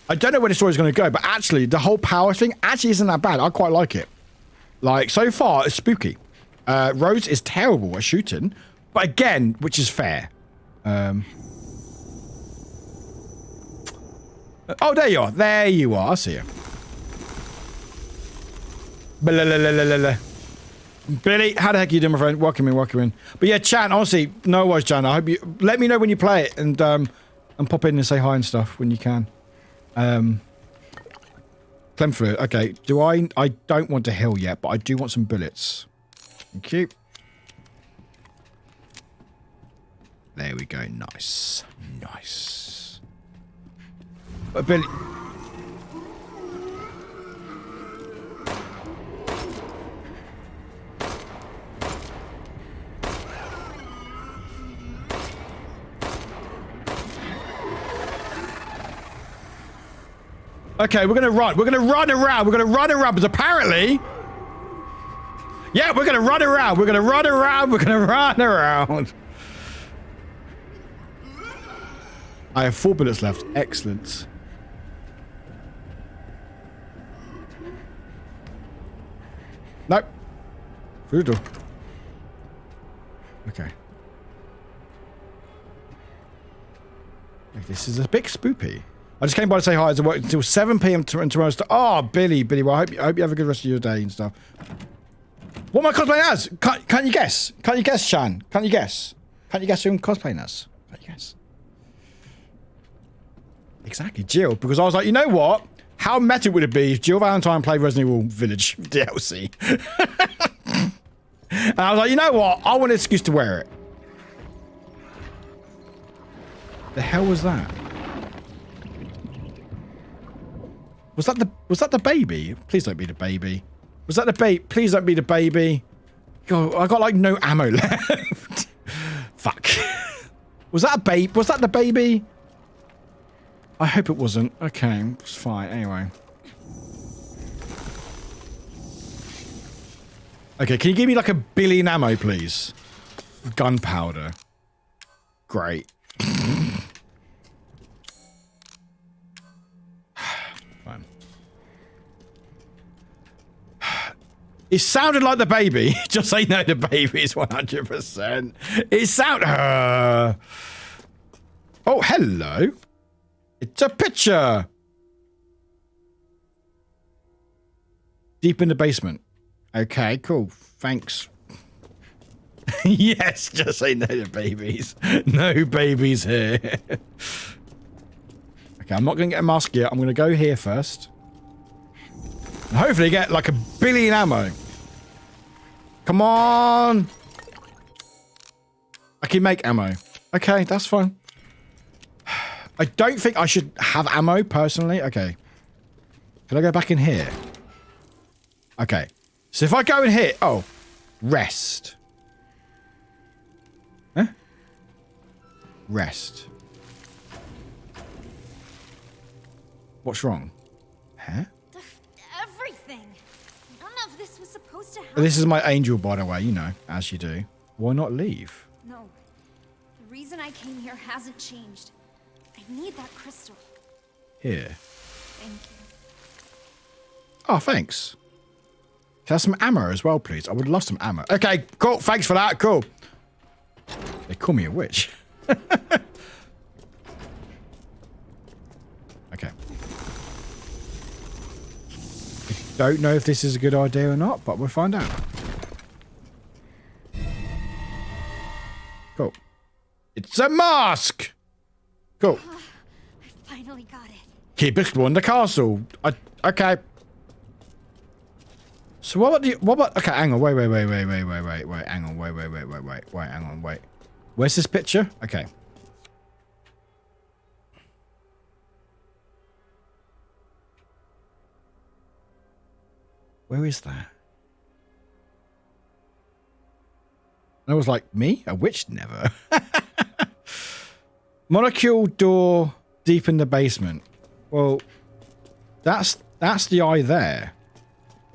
I don't know where the story's going to go, but actually, the whole power thing actually isn't that bad. I quite like it. Like, so far, it's spooky. Rose is terrible at shooting, but again, which is fair. Oh, there you are. There you are. I see you. Billy, how the heck are you doing, my friend? Welcome in, welcome in. But yeah, chat, honestly, no worries, Jan. I hope you... Let me know when you play it and pop in and say hi and stuff when you can. Clem fluid. Okay, I don't want to heal yet, but I do want some bullets. Thank you. There we go. Nice. Nice. But Billy... Okay, we're gonna run. We're gonna run around. We're gonna run around, but apparently... Yeah, we're gonna run around. We're gonna run around. We're gonna run around. I have 4 bullets left. Excellent. Nope. Through the door. Okay. This is a bit spoopy. I just came by to say hi. I work until 7 p.m. tomorrow. Oh, Billy. Well, I hope you have a good rest of your day and stuff. What am I cosplaying as? Can't you guess? Can't you guess, Chan? Can't you guess? Can't you guess who I'm cosplaying as? Can't you guess? Exactly, Jill. Because I was like, you know what? How meta would it be if Jill Valentine played Resident Evil Village DLC? And I was like, you know what? I want an excuse to wear it. The hell was that? Was that the baby? Please don't be the baby. Was that the baby? Please don't be the baby. God, I got like no ammo left. Fuck. Was that a baby? Was that the baby? I hope it wasn't. Okay, it's fine. Anyway. Okay, can you give me like 1 billion ammo, please? Gunpowder. Great. Fine. It sounded like the baby. Just say no, the baby is 100%. It sounded... Oh, hello. It's a picture. Deep in the basement. Okay, cool. Thanks. Yes, just say no to babies. No babies here. Okay, I'm not going to get a mask yet. I'm going to go here first. And hopefully get like 1 billion ammo. Come on. I can make ammo. Okay, that's fine. I don't think I should have ammo, personally. Okay. Can I go back in here? Okay. So if I go in here... Oh. Rest. Huh? Rest. What's wrong? Huh? Everything. None of this was supposed to happen. This is my angel, by the way, you know, as you do. Why not leave? No. The reason I came here hasn't changed. I need that crystal. Here. Thank you. Oh, thanks. Can I have some ammo as well, please? I would love some ammo. Okay, cool. Thanks for that. Cool. They call me a witch. Okay. I don't know if this is a good idea or not, but we'll find out. Cool. It's a mask! Cool. I finally got it. Keep exploring the castle. Okay. So what about, okay, hang on, wait, hang on, hang on, wait. Where's this picture? Okay. Where is that? And I was like, me? A witch? Never. Molecule door deep in the basement. Well, that's the eye there.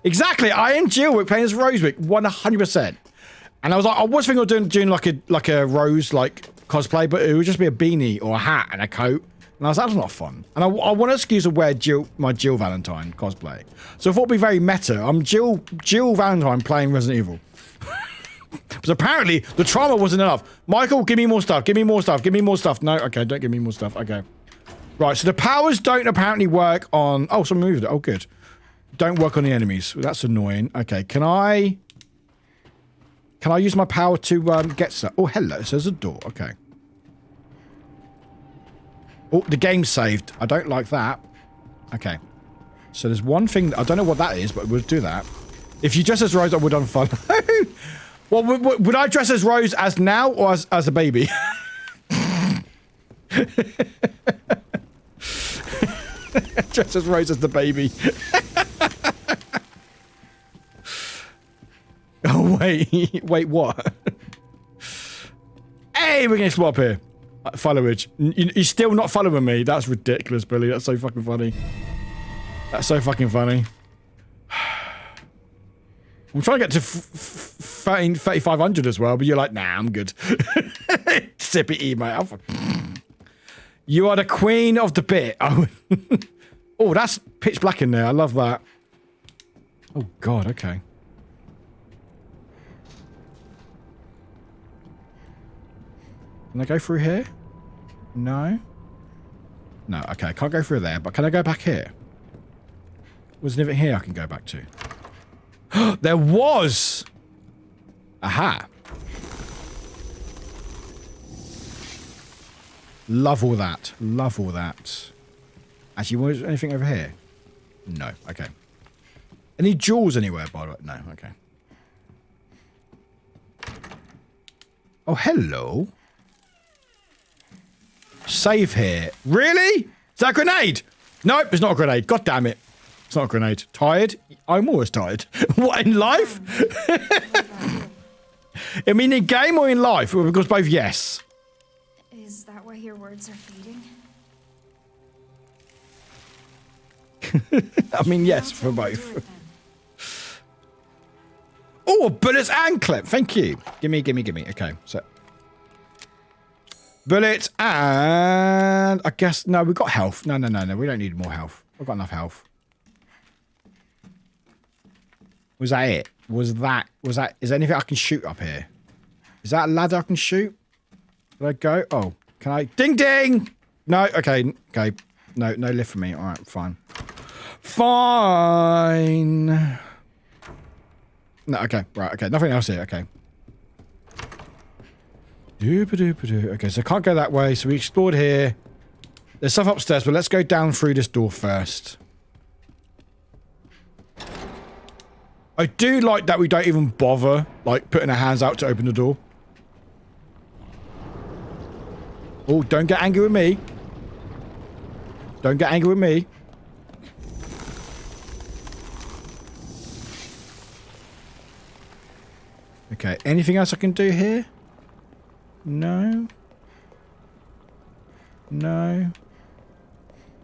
Exactly. I am Jill. We're playing as Rosewick, 100%. And I was like, I was thinking of doing like a Rose cosplay, but it would just be a beanie or a hat and a coat. And I was like, that's not fun. And I want an excuse to wear my Jill Valentine cosplay. So I thought it'd be very meta. I'm Jill Valentine playing Resident Evil. But apparently the trauma wasn't enough. Michael, give me more stuff. Give me more stuff. Give me more stuff. No, okay, don't give me more stuff. Okay. Right, so the powers don't apparently work on... Oh, someone moved it. Oh, good. Don't work on the enemies. That's annoying. Okay, can I use my power to get stuff? Oh, hello. So there's a door. Okay. Oh, the game's saved. I don't like that. Okay. So there's one thing... I don't know what that is, but we'll do that. If you dress as Rose, I would unfollow. Well, would I dress as Rose as now or as a baby? Dress as Rose as the baby. Oh, wait. Wait, what? Hey, we're going to swap here. Followage. You're still not following me. That's ridiculous, Billy. That's so fucking funny. That's so fucking funny. I'm trying to get to 3,500 as well, but you're like, nah, I'm good. Sippy email. You are the queen of the bit. Oh. Oh, that's pitch black in there. I love that. Oh, God, okay. Can I go through here? No? No, okay, I can't go through there, but can I go back here? Was anything here I can go back to? There was! Aha. Love all that. Love all that. Actually, was there anything over here? No. Okay. Any jewels anywhere, by the way? No. Okay. Oh, hello. Save here. Really? Is that a grenade? Nope, it's not a grenade. God damn it. It's not a grenade. Tired? I'm always tired. What, in life? I mean, in game or in life? Because both yes. Is that why your words are fading? I mean, yes, for both. Oh, bullets and clip. Thank you. Gimme. Okay, so. Bullets and... I guess... No, we've got health. No. We don't need more health. We've got enough health. Was that it? Was that... Is there anything I can shoot up here? Is that a ladder I can shoot? Did I go? Oh, can I... Ding, ding! No, okay. No lift for me. All right, fine. Fine. No, okay. Right, okay. Nothing else here. Okay. Okay, so I can't go that way. So we explored here. There's stuff upstairs, but let's go down through this door first. I do like that we don't even bother, like, putting our hands out to open the door. Oh, don't get angry with me. Don't get angry with me. Okay, anything else I can do here? No.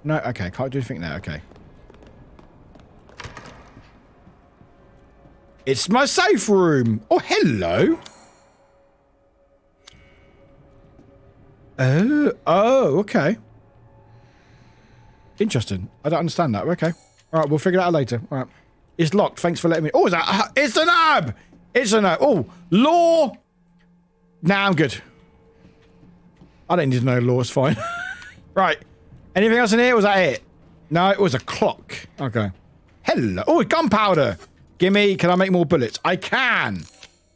Okay, can't do anything there, okay. It's my safe room! Oh, hello! Oh, okay. Interesting. I don't understand that. Okay. Alright, we'll figure that out later. Alright. It's locked. Thanks for letting me... Oh, is that... It's an herb! It's an herb. Oh, law! Nah, I'm good. I don't need to know law. It's fine. Right. Anything else in here? Was that it? No, it was a clock. Okay. Hello. Oh, gunpowder. Gimme. Can I make more bullets? I can.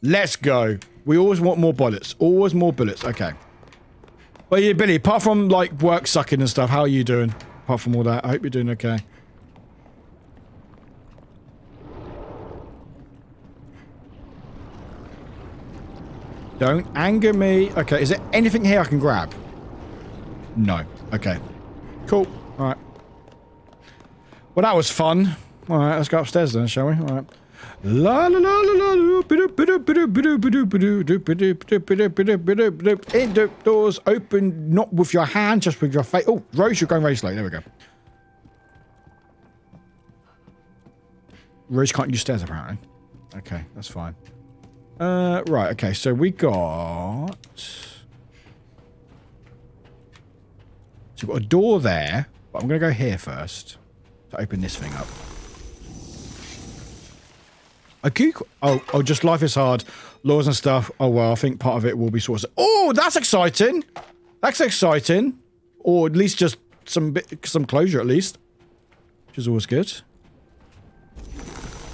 Let's go. We always want more bullets. Always more bullets. Okay. Well, yeah, Billy, apart from, like, work sucking and stuff, how are you doing? Apart from all that, I hope you're doing okay. Don't anger me. Okay, is there anything here I can grab? No. Okay. Cool. All right. Well, that was fun. All right, let's go upstairs then, shall we? All right. La la la la la. Doors open, not with your hand, just with your face. Oh, Rose, you're going very slow. There we go. Rose can't use stairs apparently. Okay, that's fine. Right. Okay, so we got. So we've got a door there, but I'm gonna go here first to open this thing up. Oh, just life is hard. Laws and stuff. Oh, well, I think part of it will be sort of... Oh, that's exciting. That's exciting. Or at least just some closure, at least. Which is always good.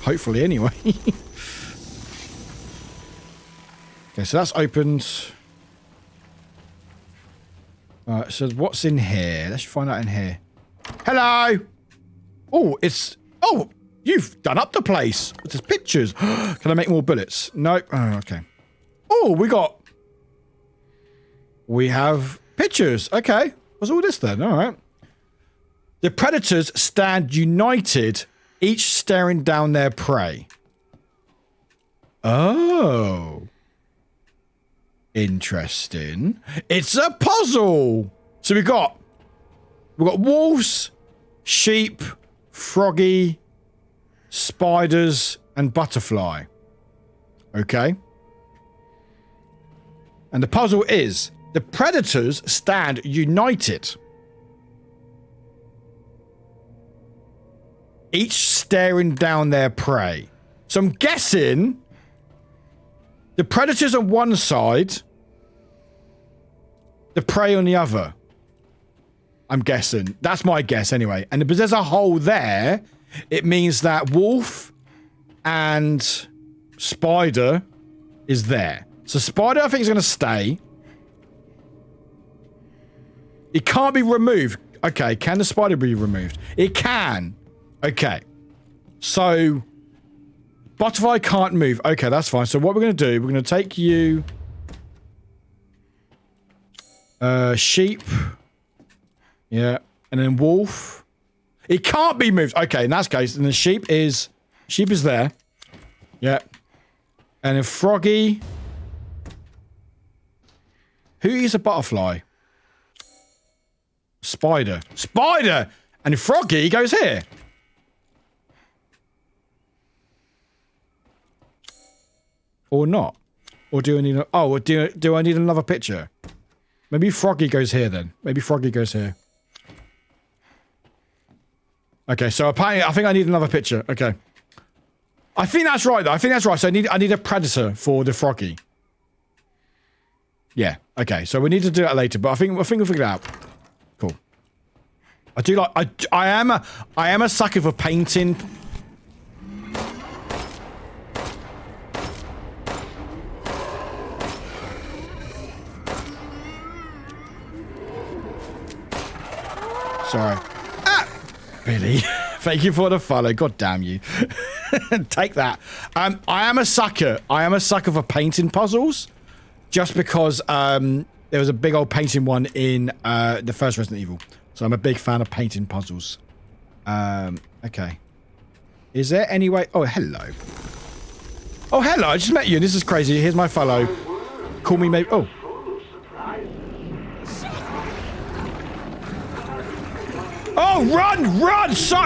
Hopefully, anyway. Okay, so that's opened. Alright, so what's in here? Let's find out in here. Hello! Oh, it's... Oh! You've done up the place. There's pictures. Can I make more bullets? Nope. Oh, okay. Oh, we have pictures. Okay. What's all this then? All right. The predators stand united, each staring down their prey. Oh. Interesting. It's a puzzle. So we've got wolves, sheep, froggy, spiders, and butterfly. Okay. And the puzzle is, the predators stand united, each staring down their prey. So I'm guessing the predators on one side, the prey on the other. I'm guessing. That's my guess anyway. And because there's a hole there, it means that wolf and spider is there. So spider, I think, is going to stay. It can't be removed. Okay, can the spider be removed? It can. Okay. So butterfly can't move. Okay, that's fine. So what we're going to do, we're going to take you... sheep. Yeah. And then wolf. It can't be moved. Okay, in that case, and the sheep is there. Yeah. And then froggy. Who is a butterfly? Spider. Spider! And froggy goes here. Or not. Or do I need a... Oh, do I need another picture? Maybe froggy goes here then. Maybe froggy goes here. Okay, so apparently, I think I need another picture. Okay. I think that's right, though. I think that's right. So I need a predator for the froggy. Yeah. Okay, so we need to do that later, but I think we'll figure it out. Cool. I do like... I am a sucker for painting... Sorry. Ah! Billy, thank you for the follow. God damn you. Take that. I am a sucker. I am a sucker for painting puzzles. Just because there was a big old painting one in the first Resident Evil. So I'm a big fan of painting puzzles. Okay. Is there any way... Oh, hello. Oh, hello. I just met you. This is crazy. Here's my follow. Call me maybe... Oh. Oh, run! Run! So...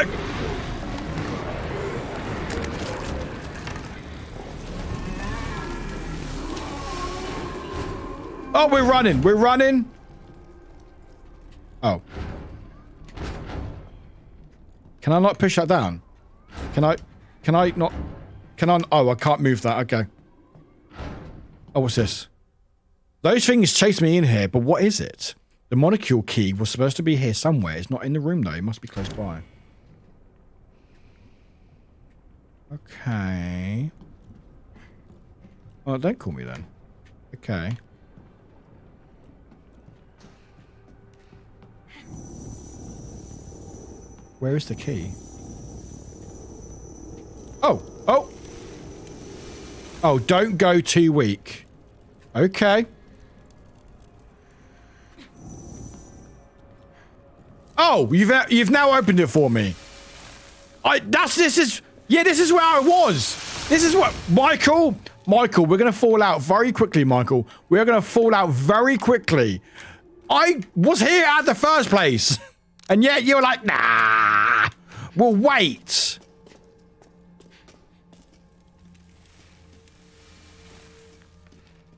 Oh, we're running. We're running. Oh. Can I not push that down? Can I not... Can I... Oh, I can't move that. Okay. Oh, what's this? Those things chased me in here, but what is it? The molecule key was supposed to be here somewhere. It's not in the room, though. It must be close by. Okay. Oh, don't call me then. Okay. Where is the key? Oh, oh. Oh, don't go too weak. Okay. Oh, you've now opened it for me. This is where I was. This is what Michael, we're gonna fall out very quickly, Michael. We're gonna fall out very quickly. I was here at the first place. And yet you're like, nah. Well, wait.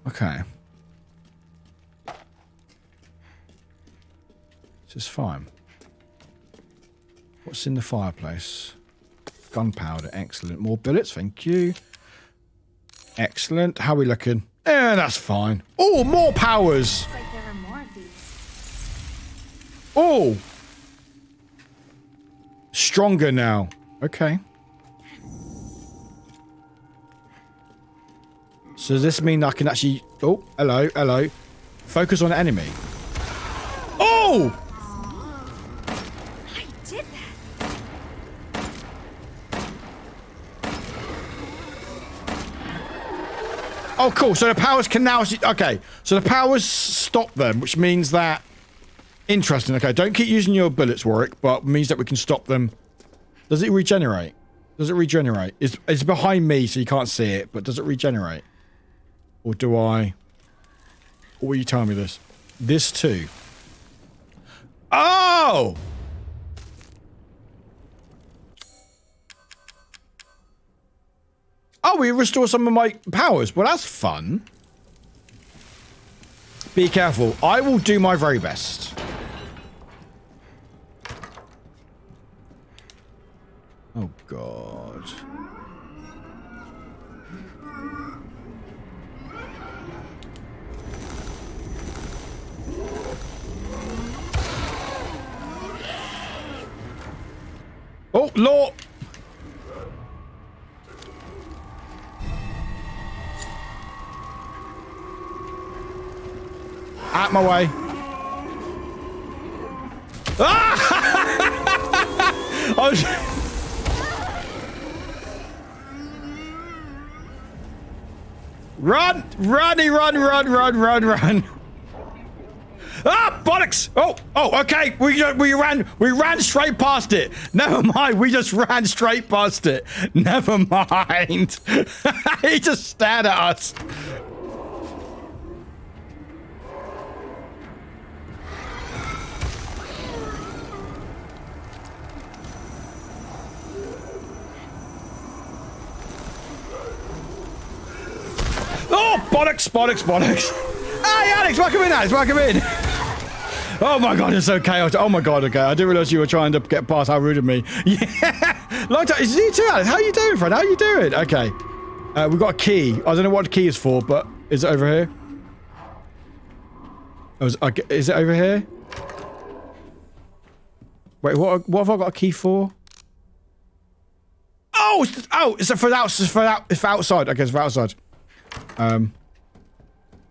Okay. This is fine. What's in the fireplace? Gunpowder, excellent. More bullets, thank you. Excellent. How are we looking? Yeah, that's fine. Oh, more powers. Looks like there are more of these. Oh. Stronger now. Okay. So does this mean I can actually... Oh, hello, hello. Focus on the enemy. Oh! I did that. Oh, cool. So the powers can now... Okay. So the powers stop them, which means that... Interesting. Okay, don't keep using your bullets, Warwick, but means that we can stop them. Does it regenerate? Does it regenerate? It's behind me, so you can't see it, but does it regenerate? Or do I... Or will you tell me this? This too. Oh! Oh, we restore some of my powers. Well, that's fun. Be careful. I will do my very best. Oh, God. Oh, Lord! Out my way. Ah! I was... Run! Runny, run, run, run, run, run. Ah, bollocks! Oh, okay. We ran straight past it. Never mind. We just ran straight past it. Never mind. He just stared at us. Oh, bollocks, bollocks, bollocks. Hey, Alex, welcome in, Alex, welcome in. Oh my God, it's so chaotic. Oh my God, okay. I didn't realize you were trying to get past how rude of me. Yeah. Long time. Is you too, Alex? How you doing, friend? How you doing? Okay. We've got a key. I don't know what the key is for, but is it over here? Oh, is it over here? Wait, what have I got a key for? Oh, it's for outside. Okay, it's for outside.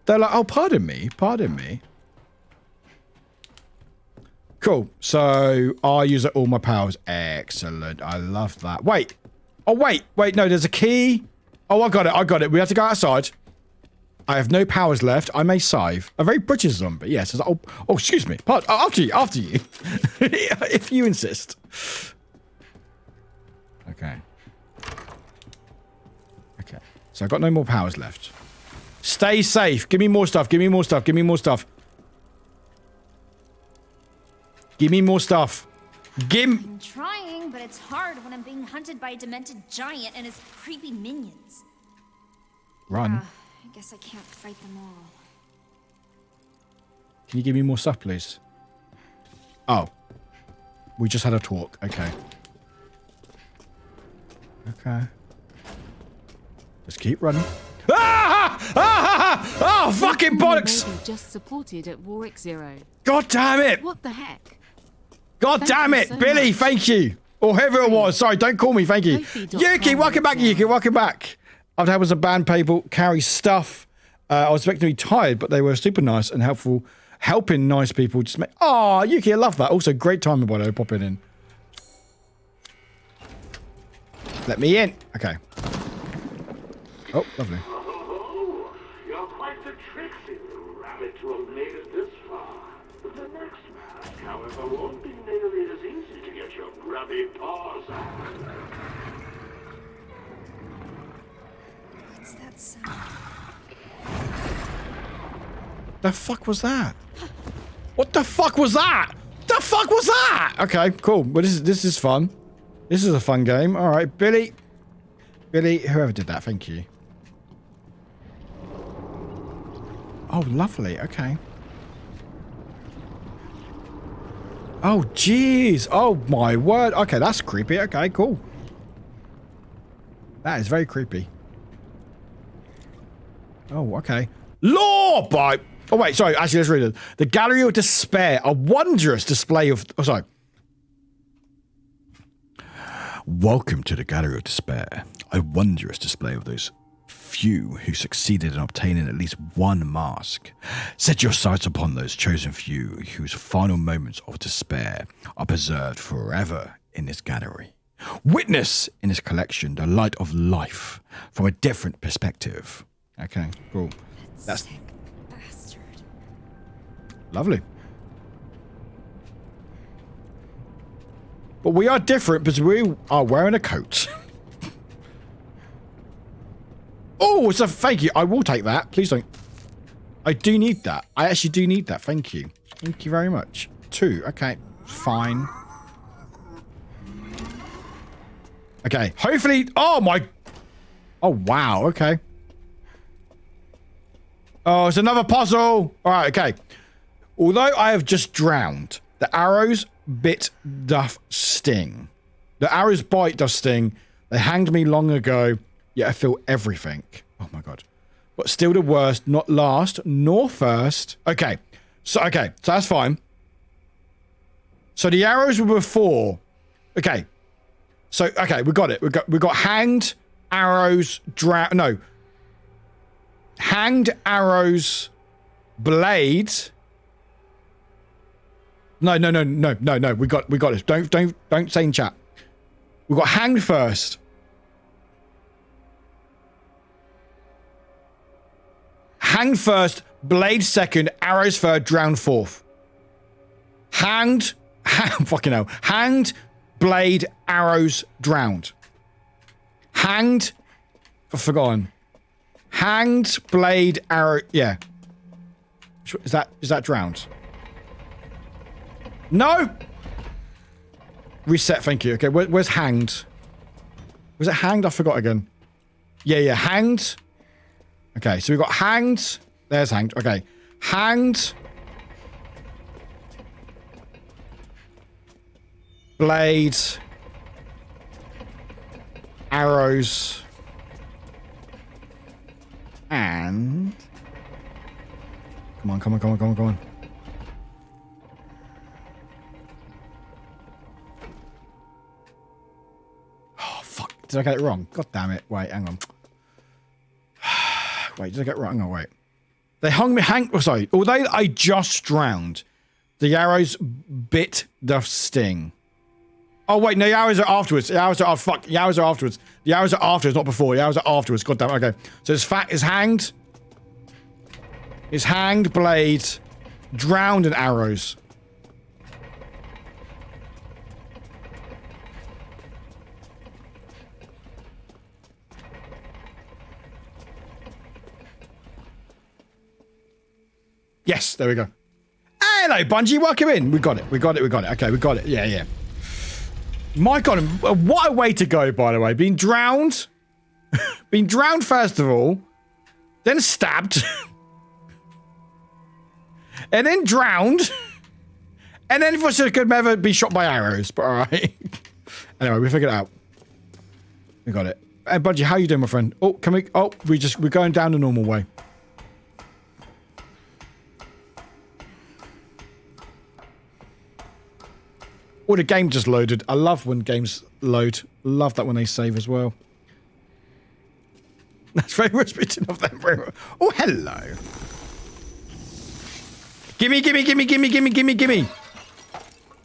They're like, oh, pardon me. Cool. So I use all my powers. Excellent. I love that. Wait. Oh, wait. No, there's a key. Oh, I got it. We have to go outside. I have no powers left. I may save. A very British zombie. Yes. Oh, excuse me. After you. If you insist. Okay. So I've got no more powers left. Stay safe. Give me more stuff. Give me more stuff. Give me more stuff. I'm trying, but it's hard when I'm being hunted by a demented giant and his creepy minions. Run. I guess I can't fight them all. Can you give me more stuff, please? Oh. We just had a talk. Okay. Just keep running. Oh, fucking bollocks! Just supported at Warwick 0. God damn it! What the heck? God damn it, Billy, thank you. Or whoever it was. Sorry, don't call me, thank you. Yuki, welcome back, Yuki, welcome back. I've had some band people carry stuff. I was expecting to be tired, but they were super nice and helpful, helping nice people just make... Oh, Yuki, I love that. Also, great timing, by the way, popping in. Let me in. Okay. Oh, lovely. Oh, you're quite the tricksy little rabbit to have made it this far. The next mask, however, won't be nearly as easy to get your grubby paws on. What's that sound? The fuck was that? What the fuck was that? The fuck was that? Okay, cool. But this is fun. This is a fun game. All right, Billy, whoever did that, thank you. Oh, lovely. Okay. Oh, jeez. Oh, my word. Okay, that's creepy. Okay, cool. That is very creepy. Oh, okay. Law by... Oh, wait, sorry. Actually, let's read it. The Gallery of Despair. A wondrous display of... Oh, sorry. Welcome to the Gallery of Despair. A wondrous display of those few who succeeded in obtaining at least one mask. Set your sights upon those chosen few whose final moments of despair are preserved forever in this gallery. Witness in this collection the light of life from a different perspective. Okay, cool. That's Sick bastard. lovely. But we are different because we are wearing a coat. Oh, it's a thank you. I will take that. Please don't. I do need that. I actually do need that. Thank you. Thank you very much. 2. Okay. Fine. Okay. Hopefully. Oh, my. Oh, wow. Okay. Oh, it's another puzzle. All right. Okay. Although I have just drowned, the arrows bit doth sting. The arrows bite does sting. They hanged me long ago. Yet I feel everything. Oh my god. But still the worst, not last, nor first. Okay. So that's fine. So the arrows were before. Okay. So, okay, we got it. We got hanged, arrows, no. Hanged, arrows, blade. No. We got it. Don't say in chat. We got hanged first. Hanged first, blade second, arrows third, drowned fourth. Hanged, fucking hell. Hanged, blade, arrows, drowned. Hanged, I've forgotten. Hanged, blade, arrow, yeah. Is that drowned? No! Reset, thank you. Okay, where's hanged? Was it hanged? I forgot again. Yeah, hanged. Okay, so we got hanged. There's hanged. Okay. Hanged. Blade. Arrows. And... Come on. Oh, fuck. Did I get it wrong? God damn it. Wait, hang on. Wait, did I get it wrong? Oh, wait. They hung me, sorry. Although I just drowned, the arrows bit the sting. Oh, wait, no, the arrows are afterwards. The arrows are, fuck, the arrows are afterwards. The arrows are afterwards, not before. The arrows are afterwards. God damn it, okay. So it's hanged. It's hanged, blade, drowned in arrows. Yes, there we go. Hello, Bungie, welcome in. We got it. Okay, we got it. Yeah. My god, what a way to go, by the way. Being drowned. Being drowned, first of all. Then stabbed. And then drowned. And then for sure could never be shot by arrows. But alright. Anyway, we figured it out. We got it. Hey, Bungie, how you doing, my friend? Oh, can we... Oh, we're going down the normal way. Oh, the game just loaded. I love when games load. Love that when they save as well. That's very Rasputin of them. Oh, hello. Gimme, gimme, gimme, gimme, gimme, gimme, gimme.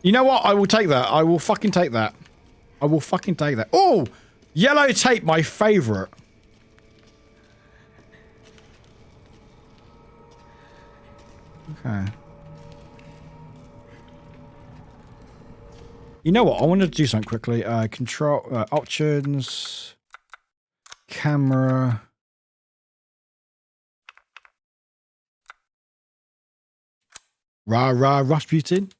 You know what? I will take that. I will fucking take that. I will fucking take that. Oh, yellow tape, my favorite. Okay. You know what? I wanted to do something quickly. Control options, camera. Rasputin.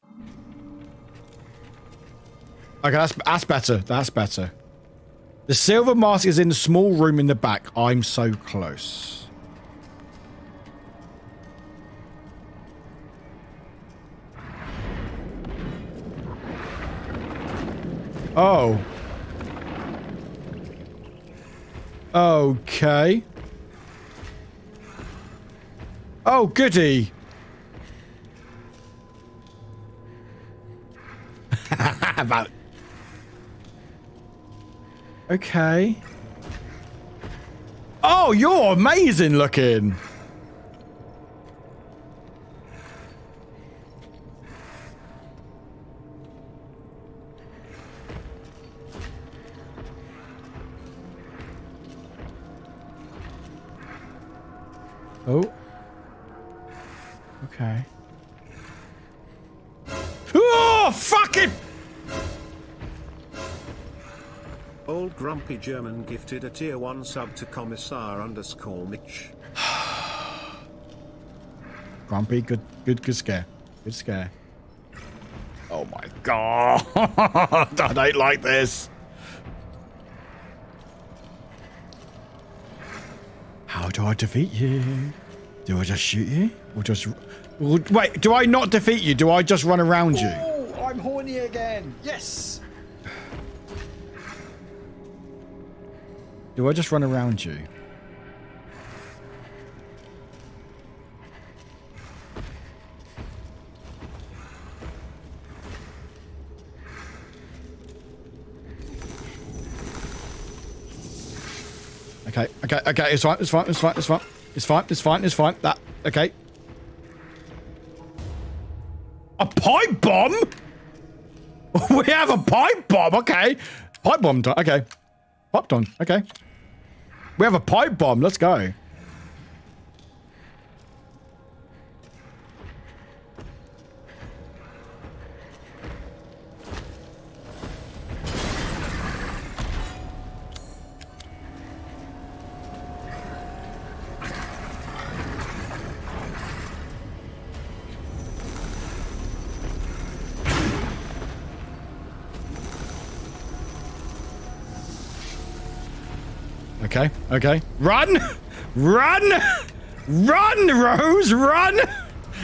Okay, that's better. That's better. The silver mask is in the small room in the back. I'm so close. Oh. Okay. Oh, goody. About. Okay. Oh, you're amazing looking. Oh. Okay. Oh, fuck it! Old Grumpy German gifted a tier 1 sub to Commissar_Mitch. Grumpy, good scare. Good scare. Oh my god. I don't like this. How do I defeat you? Do I just shoot you? Or just... Wait, do I not defeat you? Do I just run around you? Oh, I'm horny again. Yes. Do I just run around you? Okay, it's fine. That, okay. A pipe bomb? We have a pipe bomb, okay. Pipe bomb, okay. Pipe bomb, okay. We have a pipe bomb, let's go. Okay. Run! Run! Run, Rose! Run!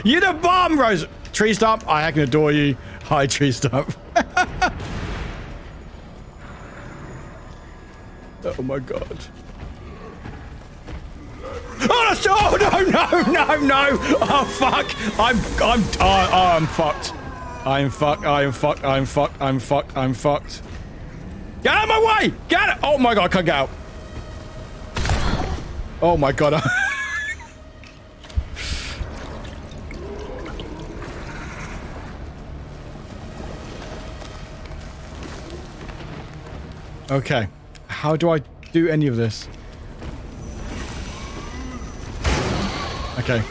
You're the bomb, Rose! Tree Stump, I can adore you. Hi, Tree Stump. Oh my god. Oh, that's, oh no! Oh fuck! I'm fucked. I'm fucked. Get out of my way! Get it! Oh my god, I can't get out. Oh my god. Okay. How do I do any of this? Okay.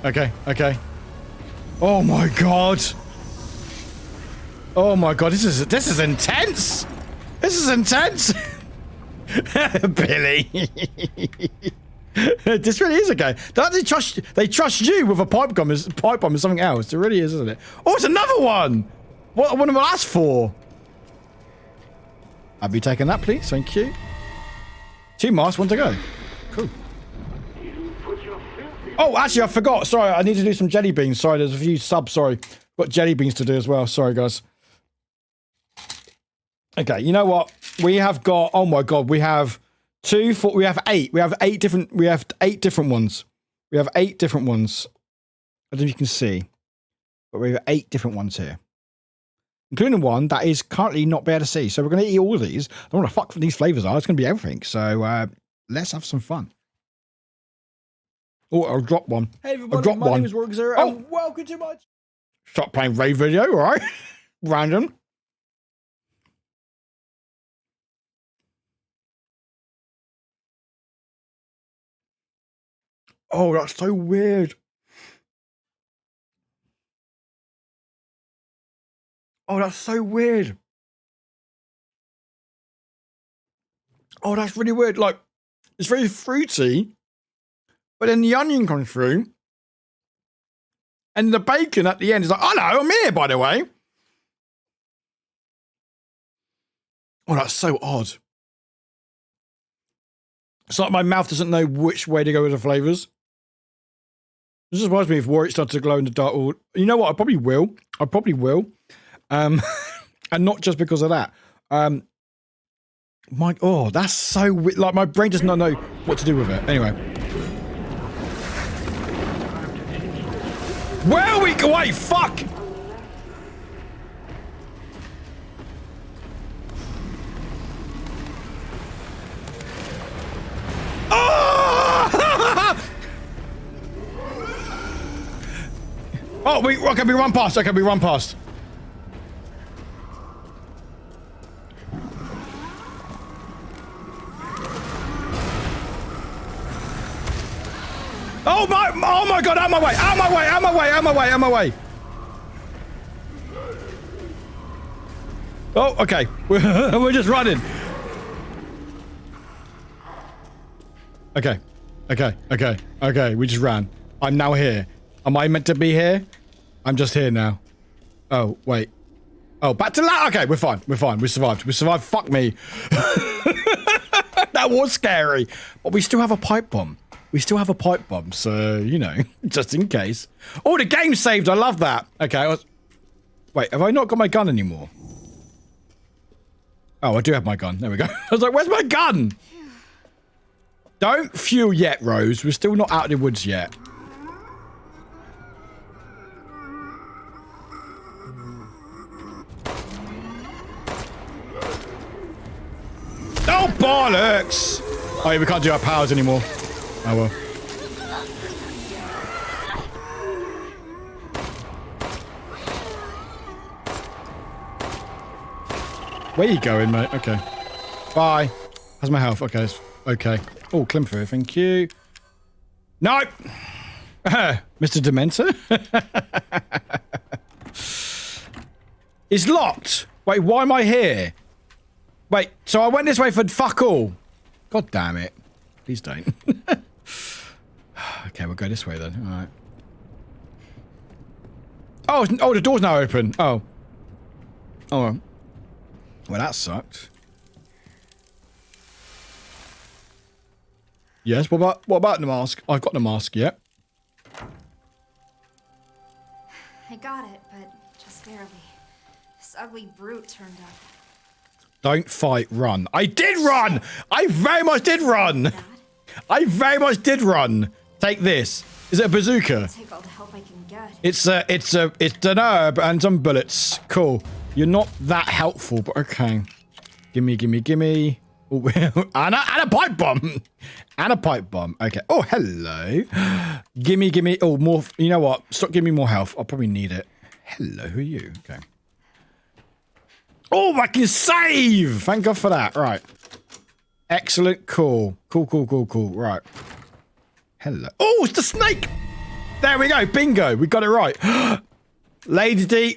Okay. Oh my god. Oh my god, this is intense. This is intense. Billy. This really is a game. They trust you with a pipe bomb is something else. It really is, isn't it? Oh, it's another one. What am I asked for? I'll be taking that, please. Thank you. 2 masks, 1 to go. Cool. Oh, actually, I forgot. Sorry, I need to do some jelly beans. Sorry, there's a few subs. Sorry. Got jelly beans to do as well. Sorry, guys. Okay, you know what? We have got, oh my god, we have 2, 4, we have 8. We have 8 different ones. We have 8 different ones. I don't know if you can see, but we have 8 different ones here, including one that is currently not be able to see. So we're going to eat all of these. I don't want to fuck what these flavors are. It's going to be everything. So let's have some fun. Oh, I'll drop one. Hey everybody, my name is Warwick Zero, and welcome to my... Stop playing rave video, all right? Random. Oh, that's so weird. Oh, that's so weird. Oh, that's really weird. Like, it's very fruity, but then the onion comes through, and the bacon at the end is like, oh no, I'm here, by the way. Oh, that's so odd. It's like my mouth doesn't know which way to go with the flavors. This surprised me if Warwick started to glow in the dark. Or, you know what? I probably will. And not just because of that. That's so weird. Like, my brain does not know what to do with it. Anyway. Where are we going? Fuck! Oh, we run past. Okay, we run past. Oh my god, out my way. Oh, okay. We're just running. Okay, we just ran. I'm now here. Am I meant to be here? I'm just here now. Oh, wait. Oh, back to that. Okay, we're fine. We survived. Fuck me. That was scary. But we still have a pipe bomb. So, you know, just in case. Oh, the game saved. I love that. Okay. Wait, have I not got my gun anymore? Oh, I do have my gun. There we go. I was like, where's my gun? Don't fuel yet, Rose. We're still not out of the woods yet. Oh, bollocks! Oh, yeah, we can't do our powers anymore. Oh, well. Where you going, mate? Okay. Bye. How's my health? Okay. Okay. Oh, Klimfer, thank you. No! Mr. Dementor? It's locked! Wait, why am I here? Wait, so I went this way for fuck all. God damn it. Please don't. Okay, we'll go this way then. Alright. Oh, the door's now open. Oh. Oh. Well, that sucked. Yes, what about the mask? I've got the mask, yeah. I got it, but just barely. This ugly brute turned up. Don't fight, run. I did run! I very much did run! I very much did run. Take this. Is it a bazooka? Take all the help I can get. It's an herb and some bullets. Cool. You're not that helpful, but okay. Gimme. Oh, and a pipe bomb. And a pipe bomb. Okay. Oh, hello. Gimme. Oh, more. You know what? Stop giving me more health. I'll probably need it. Hello, who are you? Okay. Oh, I can save! Thank God for that. Right. Excellent. Cool. Right. Hello. Oh, it's the snake! There we go. Bingo. We got it right. Lady D,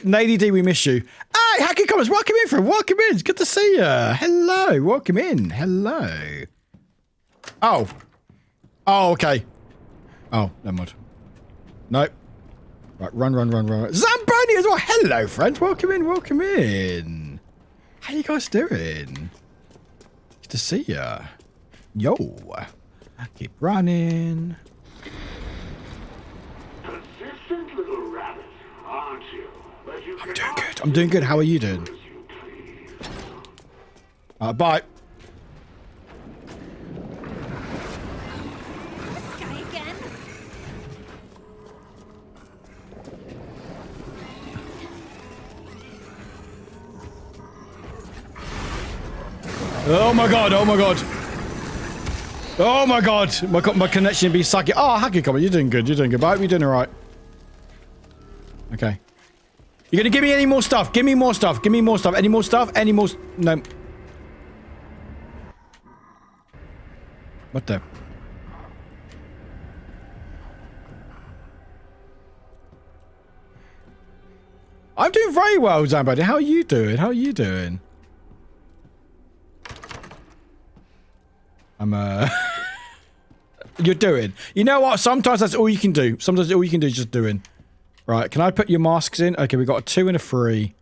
we miss you. Hey, Hacky Comments, welcome in, friend. Welcome in. It's good to see you. Hello. Welcome in. Hello. Oh. Oh, okay. Oh, never mind. Nope. Right, run. Zamboni as well. Hello, friends. Welcome in. How you guys doing? Good to see ya. Yo. Keep running. Persistent little rabbit, aren't you? But you I'm doing good. How are you doing? Bye. This guy again? Oh my god, oh my god. Oh my god, my connection be sucky. Oh, Hacky comment, you're doing good, you're doing good. But I hope you're doing alright. Okay. You're gonna give me any more stuff? Give me more stuff, give me more stuff. Any more stuff? Any more? No. What the? I'm doing very well, Zambody. How are you doing? How are you doing? You're doing. You know what? Sometimes that's all you can do. Sometimes all you can do is just doing. Right, can I put your masks in? Okay, we got a 2 and a 3.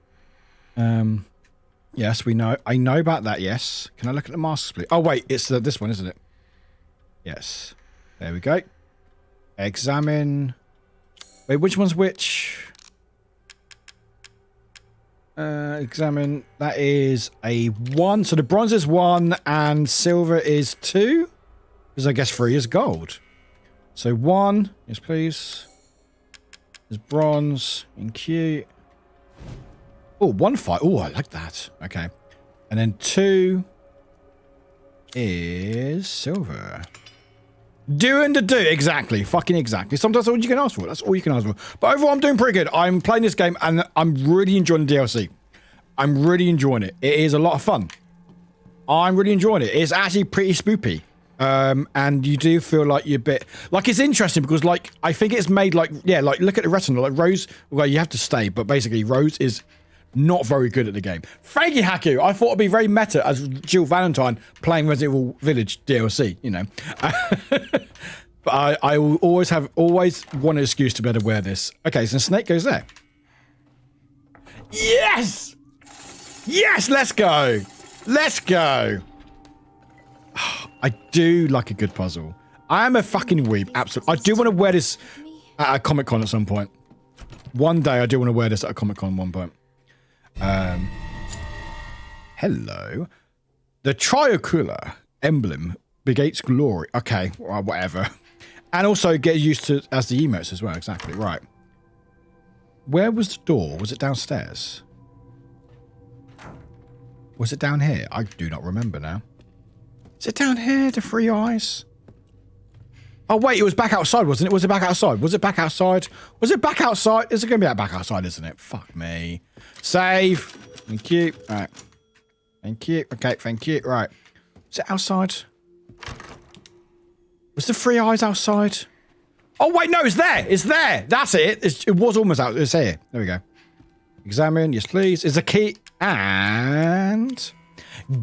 Yes, we know. I know about that, yes. Can I look at the masks, please? Oh, wait, it's this one, isn't it? Yes. There we go. Examine. Wait, which one's which? Examine. That is a 1. So the bronze is 1 and silver is 2. Because I guess 3 is gold. So 1. Yes, please. There's bronze in Q. Oh, 1 5. Oh, I like that. Okay. And then 2 is silver. Doing the do. Exactly. Fucking exactly. Sometimes that's all you can ask for. That's all you can ask for. But overall, I'm doing pretty good. I'm playing this game and I'm really enjoying the DLC. I'm really enjoying it. It is a lot of fun. I'm really enjoying it. It's actually pretty spoopy. And you do feel like you're a bit... Like, it's interesting because, like, I think it's made, like... Yeah, like, look at the retinal. Like, Rose... Well, you have to stay, but basically, Rose is not very good at the game. Thank you, Haku. I thought it'd be very meta as Jill Valentine playing Resident Evil Village DLC, you know. But I will always want an excuse to be able to wear this. Okay, so Snake goes there. Yes! Yes, let's go! Let's go! I do like a good puzzle. I am a fucking weeb, absolutely. I do want to wear this at a Comic-Con at some point. One day I do want to wear this at a Comic-Con at one point. Hello. The triangular emblem begates glory. Okay, well, whatever. And also get used to as the emotes as well, exactly, right. Where was the door? Was it downstairs? Was it down here? I do not remember now. Is it down here, the 3 eyes? Oh, wait, it was back outside, wasn't it? Was it back outside? Was it back outside? Was it back outside? Is it going to be back outside, isn't it? Fuck me. Save. Thank you. All right. Thank you. Okay, thank you. Right. Is it outside? Was the 3 eyes outside? Oh, wait, no, it's there. It's there. That's it. It was almost out. It's here. There we go. Examine. Yes, please. Is the key. And...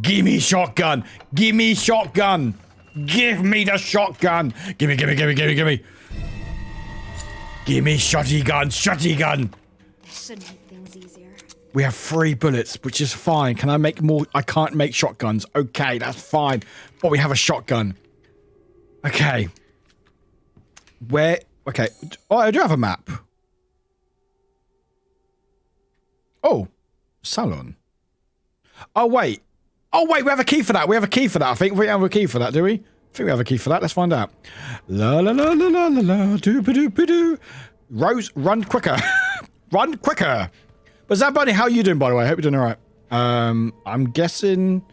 Gimme shotgun! Gimme shotgun! Give me the shotgun! Gimme, gimme, gimme, gimme, gimme! Gimme shotty gun, shotty gun! This should make things easier. We have 3 bullets, which is fine. Can I make more? I can't make shotguns. Okay, that's fine. But we have a shotgun. Okay. Where? Okay. Oh, I do have a map. Oh. Salon. Oh, wait. Oh, wait, we have a key for that. We have a key for that. I think we have a key for that, do we? I think we have a key for that. Let's find out. La la la la la la la doo ba doo ba doo. Rose, run quicker. Run quicker. But Zabunny, how are you doing, by the way? I hope you're doing all right. I'm guessing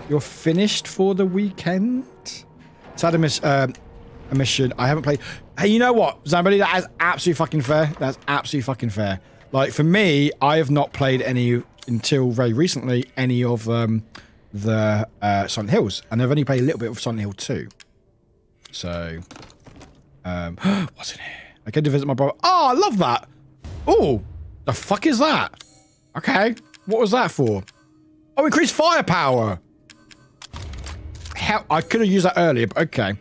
you're finished for the weekend? It's had a mission. I haven't played. Hey, you know what, Zamboni? That is absolutely fucking fair. That's absolutely fucking fair. Like, for me, I have not played any, until very recently, any of the Silent Hills. And I've only played a little bit of Silent Hill 2. So, what's in here? I came to visit my brother. Oh, I love that. Oh, the fuck is that? Okay, what was that for? Oh, increased firepower. Hell, I could have used that earlier, but okay.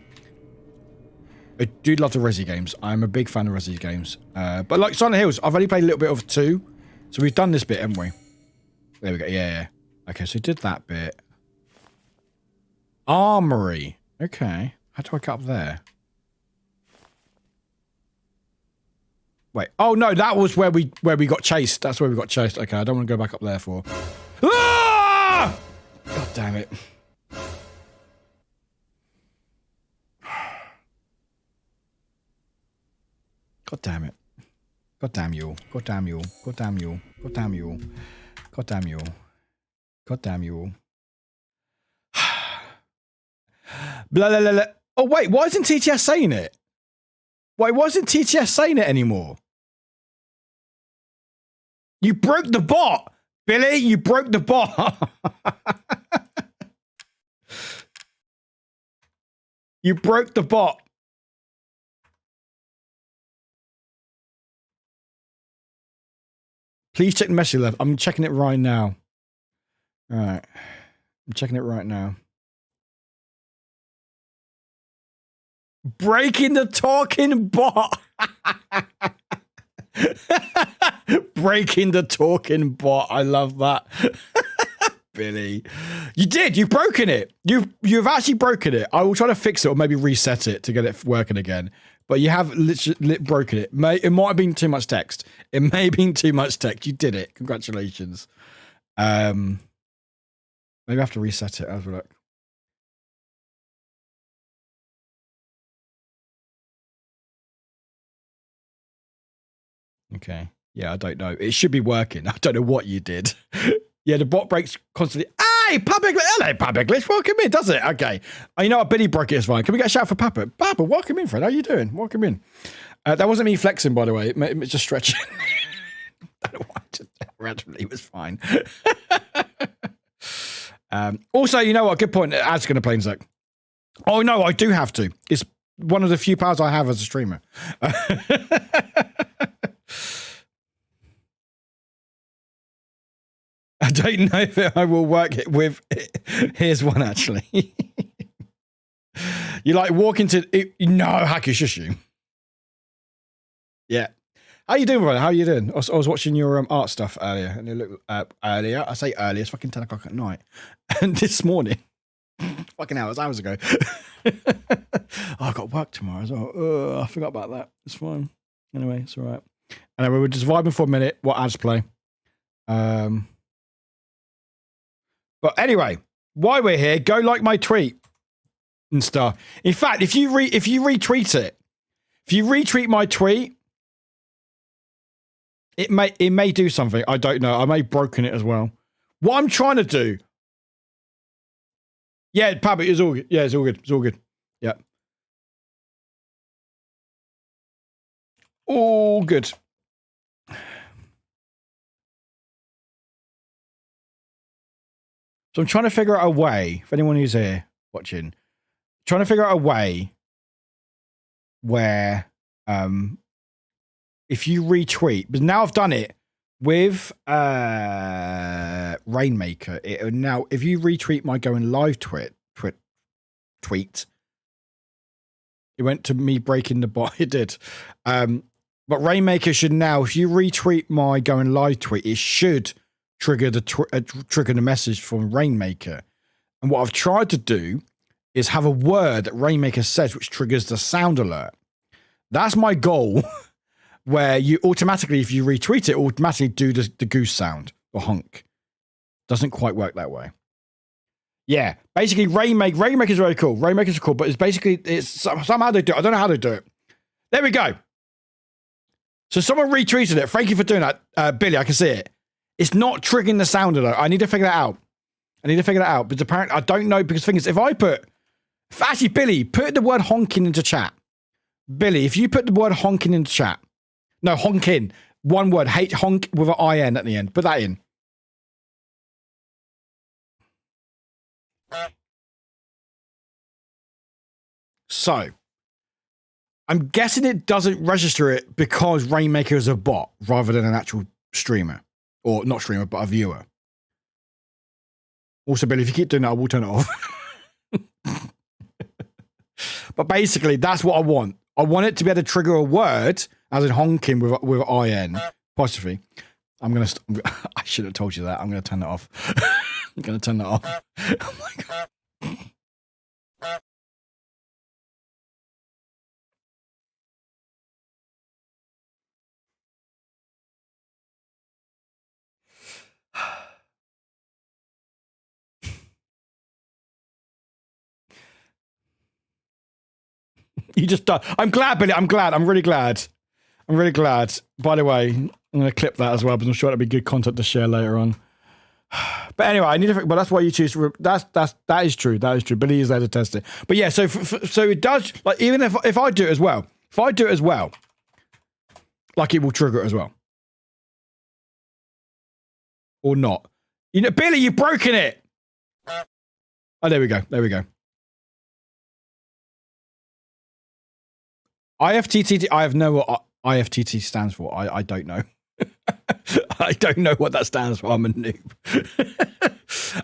I do love the Resi games. I'm a big fan of Resi games. But like Silent Hills, I've only played a little bit of 2. So we've done this bit, haven't we? There we go. Yeah. Okay, so we did that bit. Armory. Okay. How do I get up there? Wait. Oh, no, that was where we got chased. That's where we got chased. Okay, I don't want to go back up there for... Ah! God damn it. God damn it. God damn you. God damn you. God damn you. God damn you. God damn you. God damn you. Blah, blah, blah, blah. Oh, wait, why isn't TTS saying it? Why wasn't TTS saying it anymore? You broke the bot, Billy. You broke the bot. You broke the bot. Please check the message left. I'm checking it right now. All right. I'm checking it right now. Breaking the talking bot. Breaking the talking bot. I love that. Billy. You did. You've broken it. You've actually broken it. I will try to fix it or maybe reset it to get it working again. But you have literally broken it. It might have been too much text. It may have been too much text. You did it. Congratulations. Maybe I have to reset it. Have a look. Okay. Yeah, I don't know. It should be working. I don't know what you did. Yeah, the bot breaks constantly. Hey, Papa Glitch. Hello, Papa Glitch. Welcome in, does it? Okay. Oh, you know what? Billy broke it. It's fine. Can we get a shout for Papa? Papa, welcome in, friend. How you doing? Welcome in. That wasn't me flexing, by the way. It's just stretching. I don't know why. Just randomly, it was fine. Also, you know what? Good point. Ad's going to play in a sec. Oh, no, I do have to. It's one of the few powers I have as a streamer. I don't know if I will work it with. Here's one, actually. You like walk into. No, Haku, shush you. Yeah. How you doing, brother? How you doing? I was watching your art stuff earlier. And it looked earlier. I say earlier. It's fucking 10 o'clock at night. And this morning. Fucking hours ago. Oh, I got work tomorrow as well. I forgot about that. It's fine. Anyway, it's all right. Anyway, we were just vibing for a minute. What ads play? But anyway, why we're here, go like my tweet and stuff. In fact, if you retweet it, if you retweet my tweet, it may do something. I don't know. I may have broken it as well. What I'm trying to do. Yeah, Pab, it's all good. Yeah, it's all good. It's all good. Yeah. All good. So I'm trying to figure out a way, if anyone who's here watching, trying to figure out a way where if you retweet, but now I've done it with Rainmaker. Now, if you retweet my going live tweet, it went to me breaking the bot. It did. But Rainmaker should now, if you retweet my going live tweet, it should trigger the message from Rainmaker. And what I've tried to do is have a word that Rainmaker says which triggers the sound alert. That's my goal, where you automatically, if you retweet it, automatically do the goose sound or honk. Doesn't quite work that way. Yeah, basically Rainmaker's really cool. Rainmaker's cool, but it's somehow they do it. I don't know how they do it. There we go. So someone retweeted it. Thank you for doing that, Billy. I can see it. It's not triggering the sound alert. I need to figure that out. But apparently, I don't know, because the thing is, actually, Billy, put the word honking into chat. Billy, if you put the word honking into chat. No, honking. One word, honk with an IN at the end. Put that in. So, I'm guessing it doesn't register it because Rainmaker is a bot rather than an actual streamer. Or not streamer, but a viewer. Also, Billy, if you keep doing that, I will turn it off. But basically, that's what I want. I want it to be able to trigger a word, as in honking with IN, apostrophe. I should have told you that. I'm going to turn that off. I'm going to turn that off. Oh my God. You just done. I'm glad, Billy. I'm glad. I'm really glad. By the way, I'm going to clip that as well, but I'm sure that'll be good content to share later on. But anyway, I need to. But that's why you choose. That is true. That is true. Billy is there to test it. But yeah, so it does. Like even if I do it as well, like it will trigger it as well, or not. You know, Billy, you've broken it. Oh, there we go. There we go. IFTTT. I have no what IFTT stands for. I don't know. I don't know what that stands for. I'm a noob.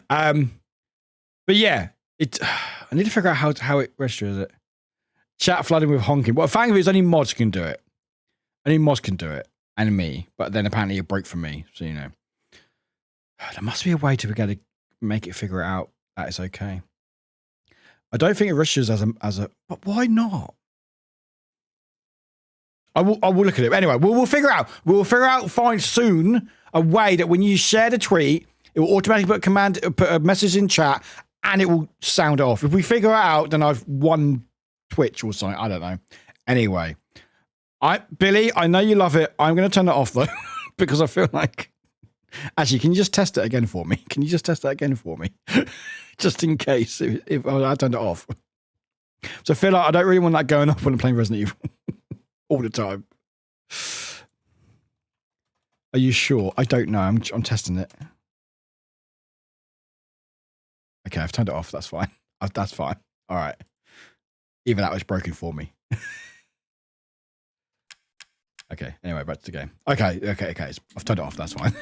But yeah, I need to figure out how it registers it. Chat flooding with honking. Well, thankfully, it's only mods can do it. Only mods can do it, and me. But then apparently it broke for me. So you know, there must be a way to be able to make it figure it out that it's okay. I don't think it registers as a. But why not? I will look at it. Anyway, we'll figure out. We'll figure out, find soon a way that when you share the tweet, it will automatically put a message in chat and it will sound off. If we figure it out, then I've won Twitch or something. I don't know. Anyway, Billy, I know you love it. I'm going to turn it off though, because I feel like, actually, can you just test it again for me? Can you just test that again for me? Just in case if I turned it off. So I feel like I don't really want that going off when I'm playing Resident Evil. All the time. Are you sure? I don't know. I'm testing it. Okay, I've turned it off. That's fine. That's fine. All right. Even that was broken for me. Okay. Anyway, back to the game. Okay. I've turned it off. That's fine.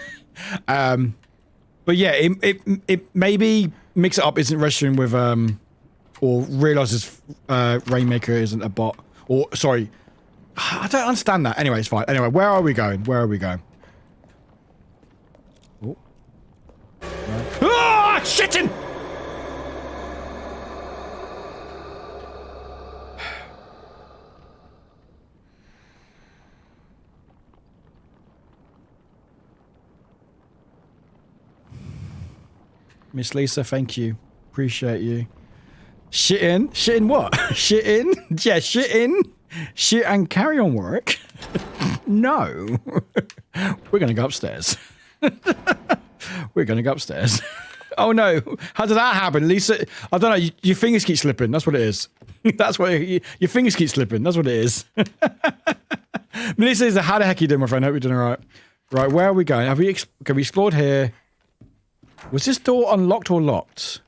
But yeah, it maybe Mix It Up isn't registering with or realizes Rainmaker isn't a bot. Or sorry. I don't understand that. Anyway, it's fine. Anyway, where are we going? Where are we going? Oh. Ah, shitting! Miss Lisa, thank you. Appreciate you. Shitting? Shitting what? Shitting? Yeah, shitting. Shit and carry on, Warwick. No. We're going to go upstairs. We're going to go upstairs. Oh no. How did that happen? Lisa, I don't know. Your fingers keep slipping. That's what it is. That's what your fingers keep slipping. That's what it is. Melissa is how the heck are you doing, my friend? Hope you're doing all right. Right, where are we going? Have we explored here? Was this door unlocked or locked?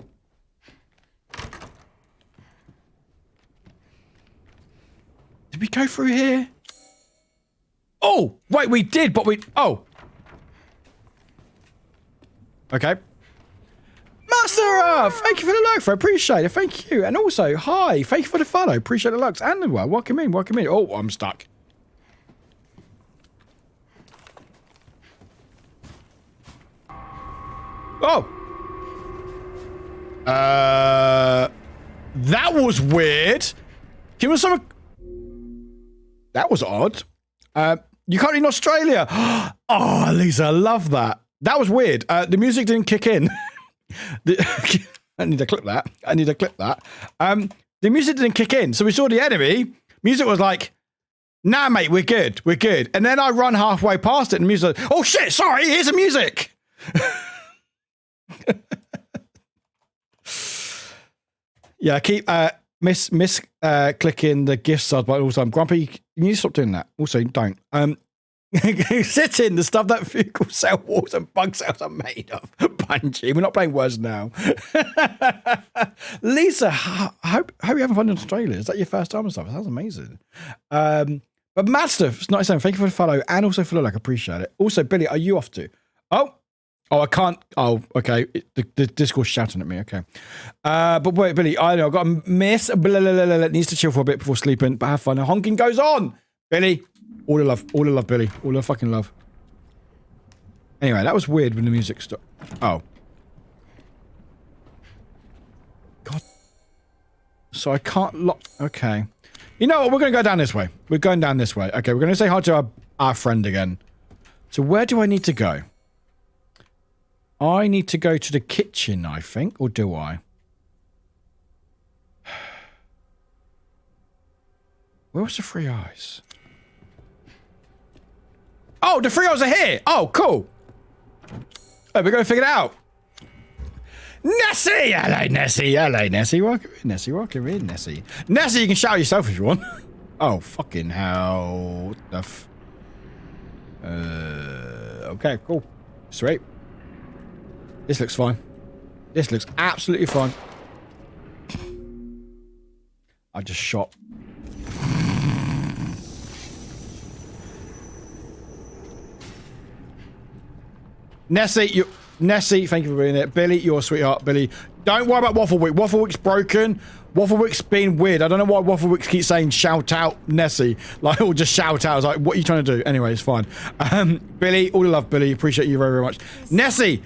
Did we go through here? Oh, wait, we did, but oh. Okay. Master, thank you for the like, I appreciate it. Thank you. And also, hi, thank you for the follow. Appreciate the likes. And welcome in, welcome in. Oh, I'm stuck. Oh. That was weird. Give us some. That was odd. You can't in Australia. Oh, Lisa, I love that. That was weird. The music didn't kick in. I need to clip that. The music didn't kick in. So we saw the enemy. Music was like, nah, mate, we're good. We're good. And then I run halfway past it and the music was like, oh shit, sorry, here's the music. Yeah, keep miss clicking the gift sub button all the time. Grumpy, you need to stop doing that. Also, don't. Sit in the stuff that fecal cell walls and bug cells are made of. Punchy. We're not playing words now. Lisa, I hope you're having fun in Australia. Is that your first time and stuff? That sounds amazing. But Master, it's 97. Thank you for the follow and also for the like. Appreciate it. Also, Billy, are you off to? Oh, I can't. Oh, okay. The Discord's shouting at me. Okay. But wait, Billy, I know I've got a miss. Needs to chill for a bit before sleeping, but have fun. And honking goes on. Billy, all the love, Billy. All the fucking love. Anyway, that was weird when the music stopped. Oh. God. So I can't lock. Okay. You know what? We're going to go down this way. We're going down this way. Okay, we're going to say hi to our friend again. So where do I need to go? I need to go to the kitchen, I think, or do I? Where was the three eyes? Oh, the three eyes are here! Oh, cool! Oh, we're going to figure it out. Nessie! Hello, Nessie. Hello, Nessie. Welcome in, Nessie. Welcome in, Nessie. Nessie, you can shout yourself if you want. Oh, fucking hell. What the f... okay, cool. Sweet. This looks fine. This looks absolutely fine. I just shot. Nessie, thank you for being there. Billy, you're a sweetheart. Billy, don't worry about Wafflewick. Wafflewick's broken. Wafflewick's being weird. I don't know why Wafflewick keeps saying shout out Nessie. Like, or just shout out. I was like, what are you trying to do? Anyway, it's fine. Billy, all the love, Billy. Appreciate you very, very much. Nessie,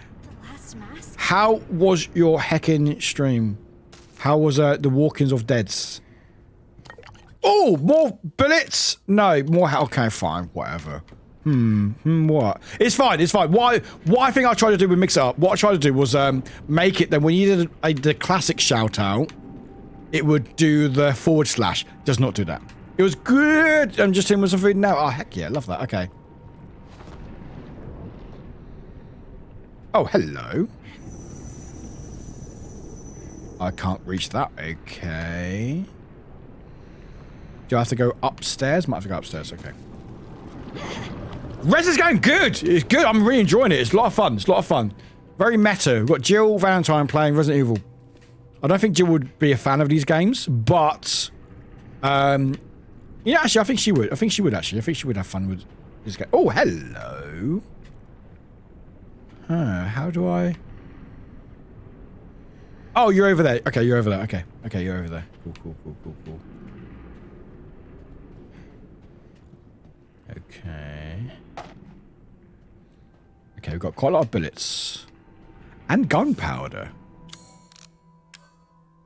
how was your heckin' stream? How was the Walkings of Deads? Oh, more bullets? No, more. Okay, fine, whatever. What? It's fine. It's fine. What I think I tried to do with mix it up. What I tried to do was make it that when you did the classic shout out, it would do the /. Does not do that. It was good. I'm just in with some food now. Oh heck yeah, love that. Okay. Oh hello. I can't reach that. Okay. Do I have to go upstairs? Might have to go upstairs. Okay. Res is going good. It's good. I'm really enjoying it. It's a lot of fun. It's a lot of fun. Very meta. We've got Jill Valentine playing Resident Evil. I don't think Jill would be a fan of these games, but yeah, actually, I think she would. I think she would actually. I think she would have fun with this game. Oh, hello. How do I? Oh, you're over there. Okay, you're over there. Okay, okay, you're over there. Cool. Okay. Okay, we've got quite a lot of bullets. And gunpowder.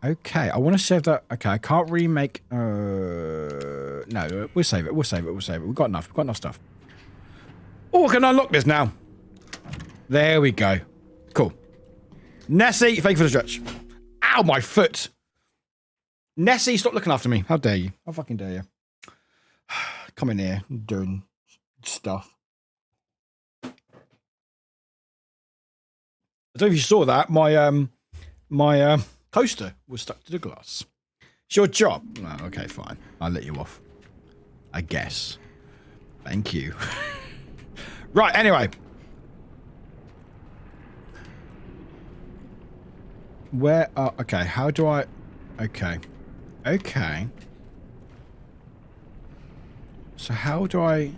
Okay, I want to save that. Okay, I can't remake... no, we'll save it. We'll save it. We've got enough. We've got enough stuff. Oh, I can unlock this now. There we go. Cool. Nessie, thank you for the stretch. Ow, my foot. Nessie, stop looking after me. How dare you? How fucking dare you? Come in here, doing stuff. I don't know if you saw that. My coaster was stuck to the glass. It's your job. Oh, okay, fine. I'll let you off. I guess. Thank you. Right, anyway. Where are... Okay, how do I... Okay. Okay. So how do I...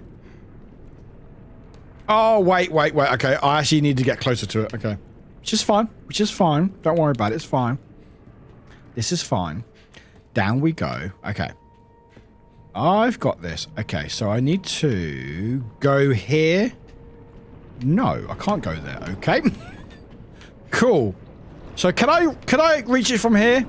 Oh, wait. Okay, I actually need to get closer to it. Okay. Which is fine. Don't worry about it. It's fine. This is fine. Down we go. Okay. I've got this. Okay, so I need to go here. No, I can't go there. Okay. Cool. So can I reach it from here?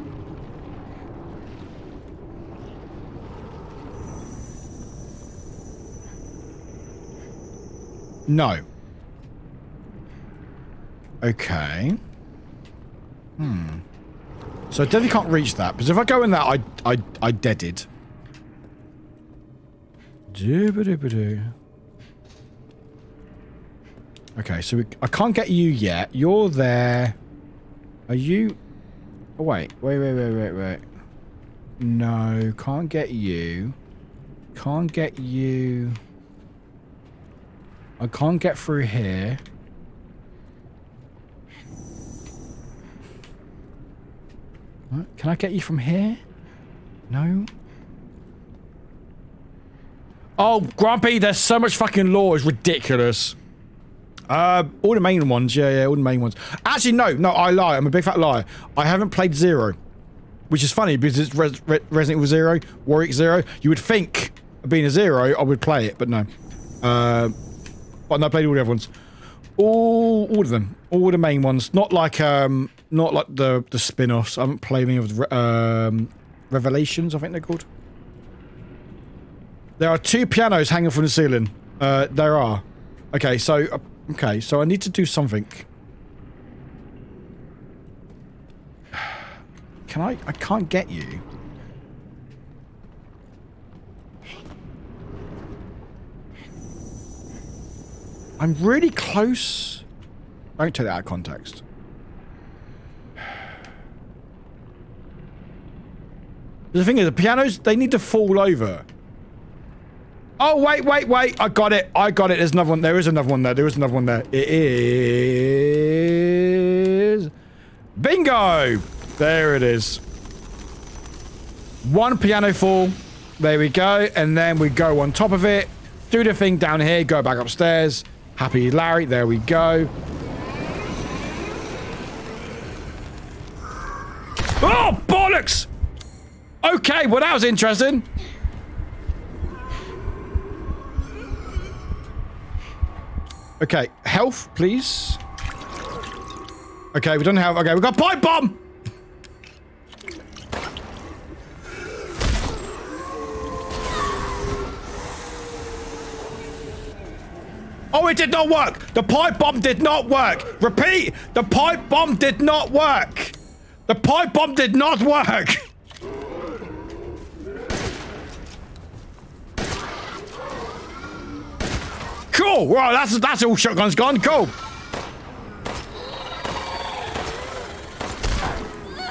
No. Okay. So I definitely can't reach that, because if I go in that, I deaded. Okay, so I can't get you yet. You're there. Are you... Oh, wait. No, can't get you. Can't get you. I can't get through here. What? Can I get you from here? No? Oh, Grumpy, there's so much fucking lore. It's ridiculous. All the main ones. Yeah, all the main ones. Actually, no, I lie. I'm a big fat liar. I haven't played Zero. Which is funny, because it's Resident Evil 0, Warwick 0. You would think, being a Zero, I would play it, but no. But no, I played all the other ones. All of them. All the main ones. Not like the spin-offs. I haven't played any of the Revelations, I think they're called. There are 2 pianos hanging from the ceiling. There are. Okay, so I need to do something. Can I can't get you. I'm really close. Don't take that out of context. The thing is, the pianos, they need to fall over. Oh, wait. I got it. There's another one. There is another one there. It is... Bingo! There it is. One piano fall. There we go. And then we go on top of it. Do the thing down here. Go back upstairs. Happy Larry. There we go. Oh, bollocks! Okay, well, that was interesting. Okay, health, please. Okay, we don't have... Okay, we got pipe bomb! Oh, it did not work! The pipe bomb did not work! Repeat! The pipe bomb did not work! The pipe bomb did not work! Cool! Right, that's all shotguns gone. Cool!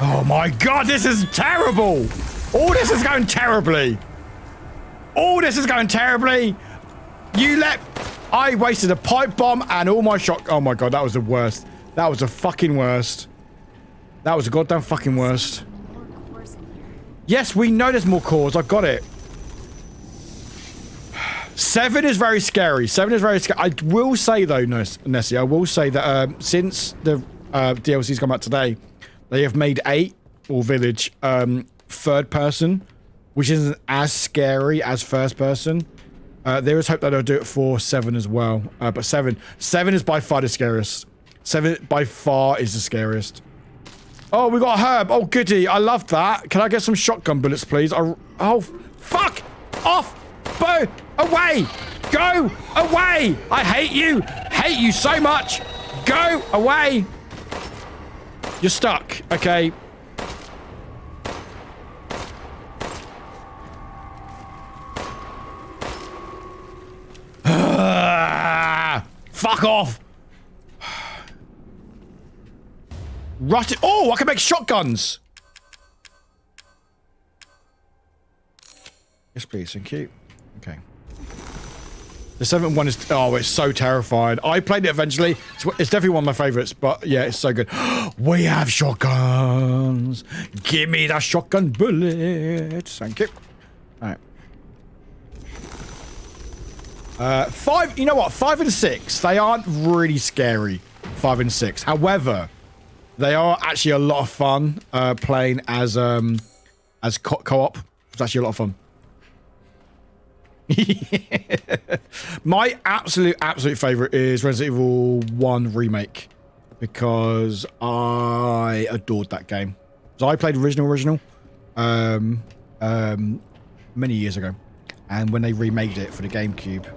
Oh my god, this is terrible! All this is going terribly! All this is going terribly! I wasted a pipe bomb and all my shot... Oh my god, that was the worst. That was the fucking worst. That was the goddamn fucking worst. Yes, we know there's more cores. I've got it. 7 is very scary. 7 is very scary. I will say, though, Nessie, I will say that since the DLC's come out today, they have made 8, or Village, third person, which isn't as scary as first person. There is hope that they'll do it for 7 as well. But 7 is by far the scariest. 7 by far is the scariest. Oh, we got a herb. Oh, goody. I love that. Can I get some shotgun bullets, please? Oh, fuck off. Boo. Away. Go away. I hate you. Hate you so much. Go away. You're stuck. Okay. Fuck off. Rust it. Oh, I can make shotguns. Yes, please. Thank you. Okay. The 7th one is... Oh, it's so terrifying. I played it eventually. It's definitely one of my favorites, but yeah, it's so good. We have shotguns. Give me the shotgun bullets. Thank you. All right. 5... You know what? 5 and 6, they aren't really scary. 5 and 6. However... They are actually a lot of fun playing as co-op. It's actually a lot of fun. My absolute favorite is Resident Evil 1 Remake because I adored that game. So I played original many years ago, and when they remade it for the GameCube,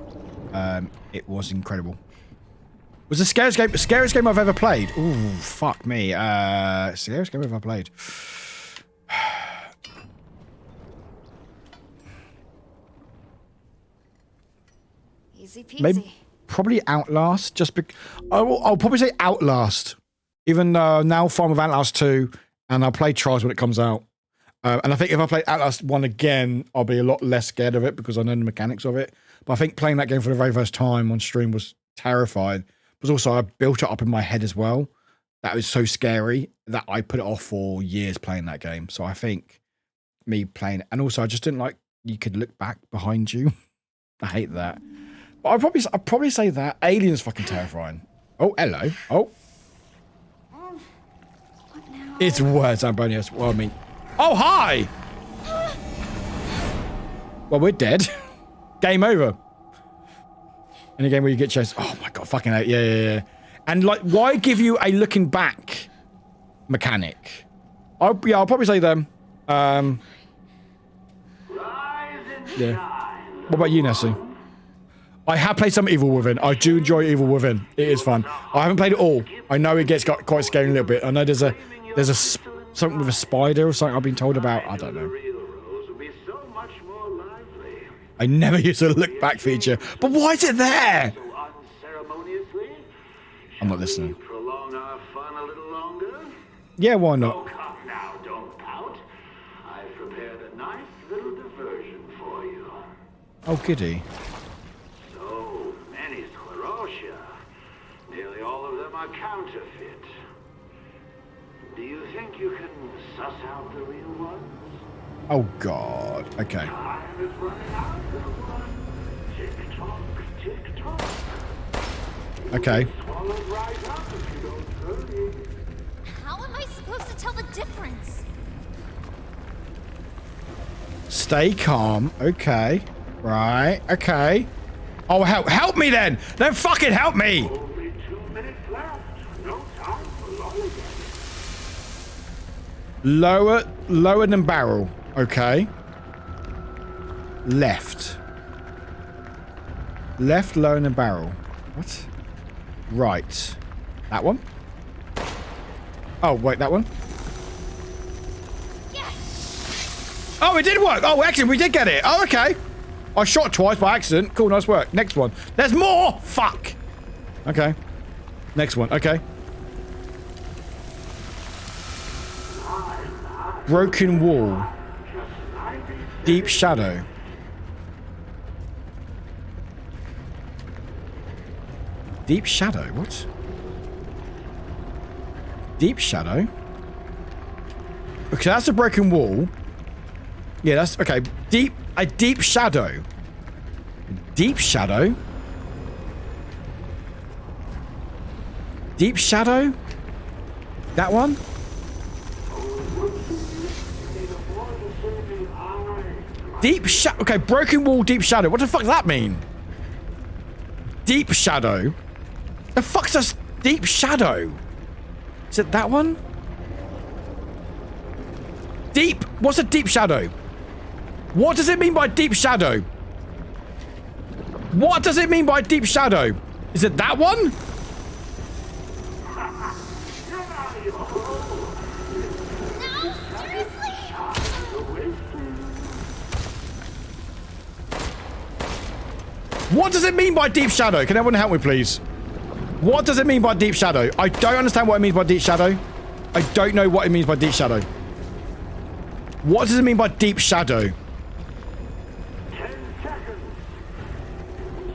it was incredible. Was the scariest game I've ever played? Ooh, fuck me. Scariest game I've ever played. Easy peasy. Maybe, probably Outlast. Just I'll probably say Outlast. Even though now I'm fine with Outlast 2, and I'll play Trials when it comes out. And I think if I play Outlast 1 again, I'll be a lot less scared of it because I know the mechanics of it. But I think playing that game for the very first time on stream was terrifying. But also, I built it up in my head as well. That was so scary that I put it off for years playing that game. So I think me playing it, and also I just didn't like you could look back behind you. I hate that. But I'd probably say that Alien's fucking terrifying. Oh, hello. Oh, What now? it's worse, Ambonius. Well, I mean, oh hi. Well, we're dead. Game over. In a game where you get chased. Oh my god, fucking hell. Yeah. And like, why give you a looking back mechanic? I'll probably say them. Yeah. What about you, Nessie? I have played some Evil Within. I do enjoy Evil Within. It is fun. I haven't played it all. I know it gets quite scary a little bit. I know there's something with a spider or something I've been told about. I don't know. I never used a look back feature. But why is it there? I'm not listening. Yeah, why not? Now, don't pout. I've prepared a Oh, goody. So many sclerotia. Nearly all of them are counterfeit. Do you think you can suss out the real ones? Oh, God. Okay. Time is running out, little one. Tick-tock, tick-tock. Okay. Swallowed right up if you don't hurry. How am I supposed to tell the difference? Stay calm. Okay. Right. Okay. Oh, help me then. Then fucking help me. Only 2 minutes left. No time for lollygagging. Lower than barrel. Okay. Left. Left, lower than barrel. What? Right. That one? Oh, wait, that one? Yes! Oh, it did work. Oh, actually, we did get it. Oh, okay. I shot twice by accident. Cool, nice work. Next one. There's more! Fuck! Okay. Next one. Okay. Broken wall. Deep shadow. Deep shadow? What? Deep shadow? Okay, that's a broken wall. Yeah, that's... Okay, a deep shadow. Deep shadow? Deep shadow? That one? Deep shadow. Okay, broken wall, deep shadow. What the fuck does that mean? Deep shadow? The fuck's a deep shadow? Is it that one? Deep? What's a deep shadow? What does it mean by deep shadow? What does it mean by deep shadow? Is it that one? No, seriously? What does it mean by deep shadow? Can everyone help me, please? What does it mean by deep shadow? I don't understand what it means by deep shadow. I don't know what it means by deep shadow. What does it mean by deep shadow? 10 seconds.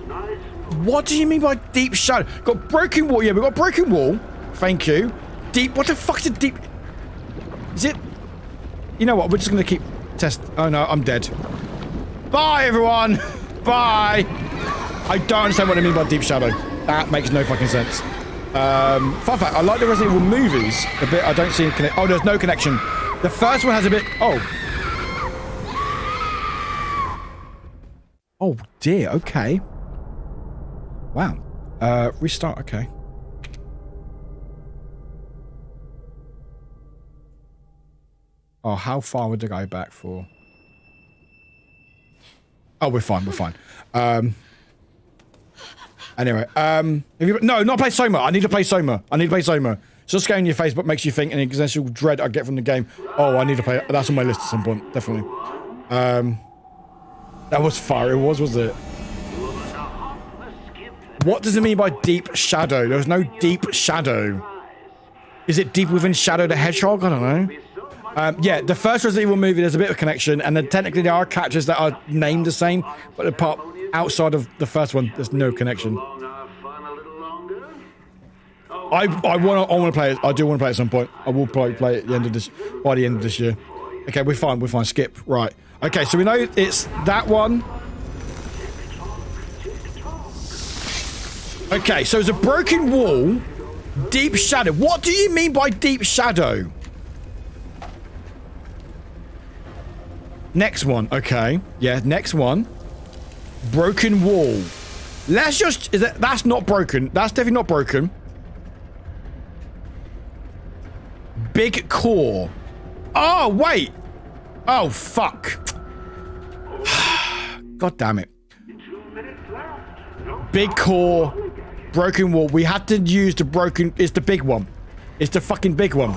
Nice. What do you mean by deep shadow? Got broken wall. Yeah, we've got broken wall. Thank you. Deep. What the fuck is a deep? Is it? You know what? We're just going to keep test. Oh, no. I'm dead. Bye, everyone. Bye. I don't understand what I mean by deep shadow. That makes no fucking sense. Fun fact, I like the Resident Evil movies a bit. I don't see a connection. Oh, there's no connection. The first one has a bit... Oh. Oh, dear. Okay. Wow. Restart. Okay. Oh, how far would I go back for? Oh, we're fine. We're fine. Anyway, no, not play Soma. I need to play Soma. I need to play Soma. It's just going in your face, but makes you think, and the existential dread I get from the game. Oh, I need to play. That's on my list at some point, definitely. That was fire. It was it? What does it mean by deep shadow? There's no deep shadow. Is it deep within Shadow the Hedgehog? I don't know. Yeah, the first Resident Evil movie, there's a bit of connection, and then technically there are characters that are named the same, but apart outside of the first one, there's no connection. I want to play it. I do want to play it at some point. I will probably play it at the end of this, by the end of this year. Okay, we're fine. We're fine. Skip. Right. Okay, so we know it's that one. Okay, so it's a broken wall, deep shadow. What do you mean by deep shadow? Next one. Okay. Yeah, next one. Broken wall. Let's just... That's not broken. That's definitely not broken. Big core. Oh, wait. Oh, fuck. God damn it. Big core. Broken wall. We had to use the broken... It's the big one. It's the fucking big one.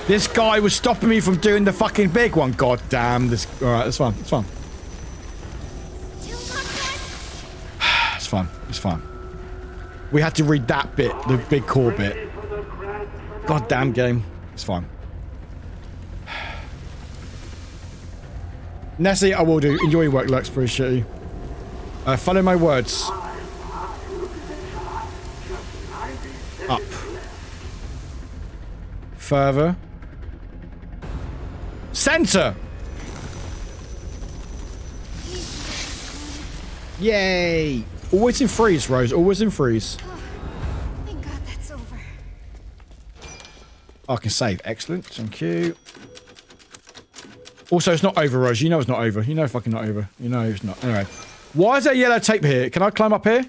This guy was stopping me from doing the fucking big one. God damn this. Alright, it's fine. It's fine. It's fine. It's fine. We had to read that bit, the big core bit. God damn game. It's fine. Nessie, I will do. Enjoy your work, Lux. Appreciate you. Follow my words. Up. Further. Center! Yay! Always in freeze, Rose. Always in freeze. Oh, thank God that's over. I can save. Excellent. Thank you. Also, it's not over, Rose. You know it's not over. You know fucking not over. You know it's not. Anyway. Why is there yellow tape here? Can I climb up here?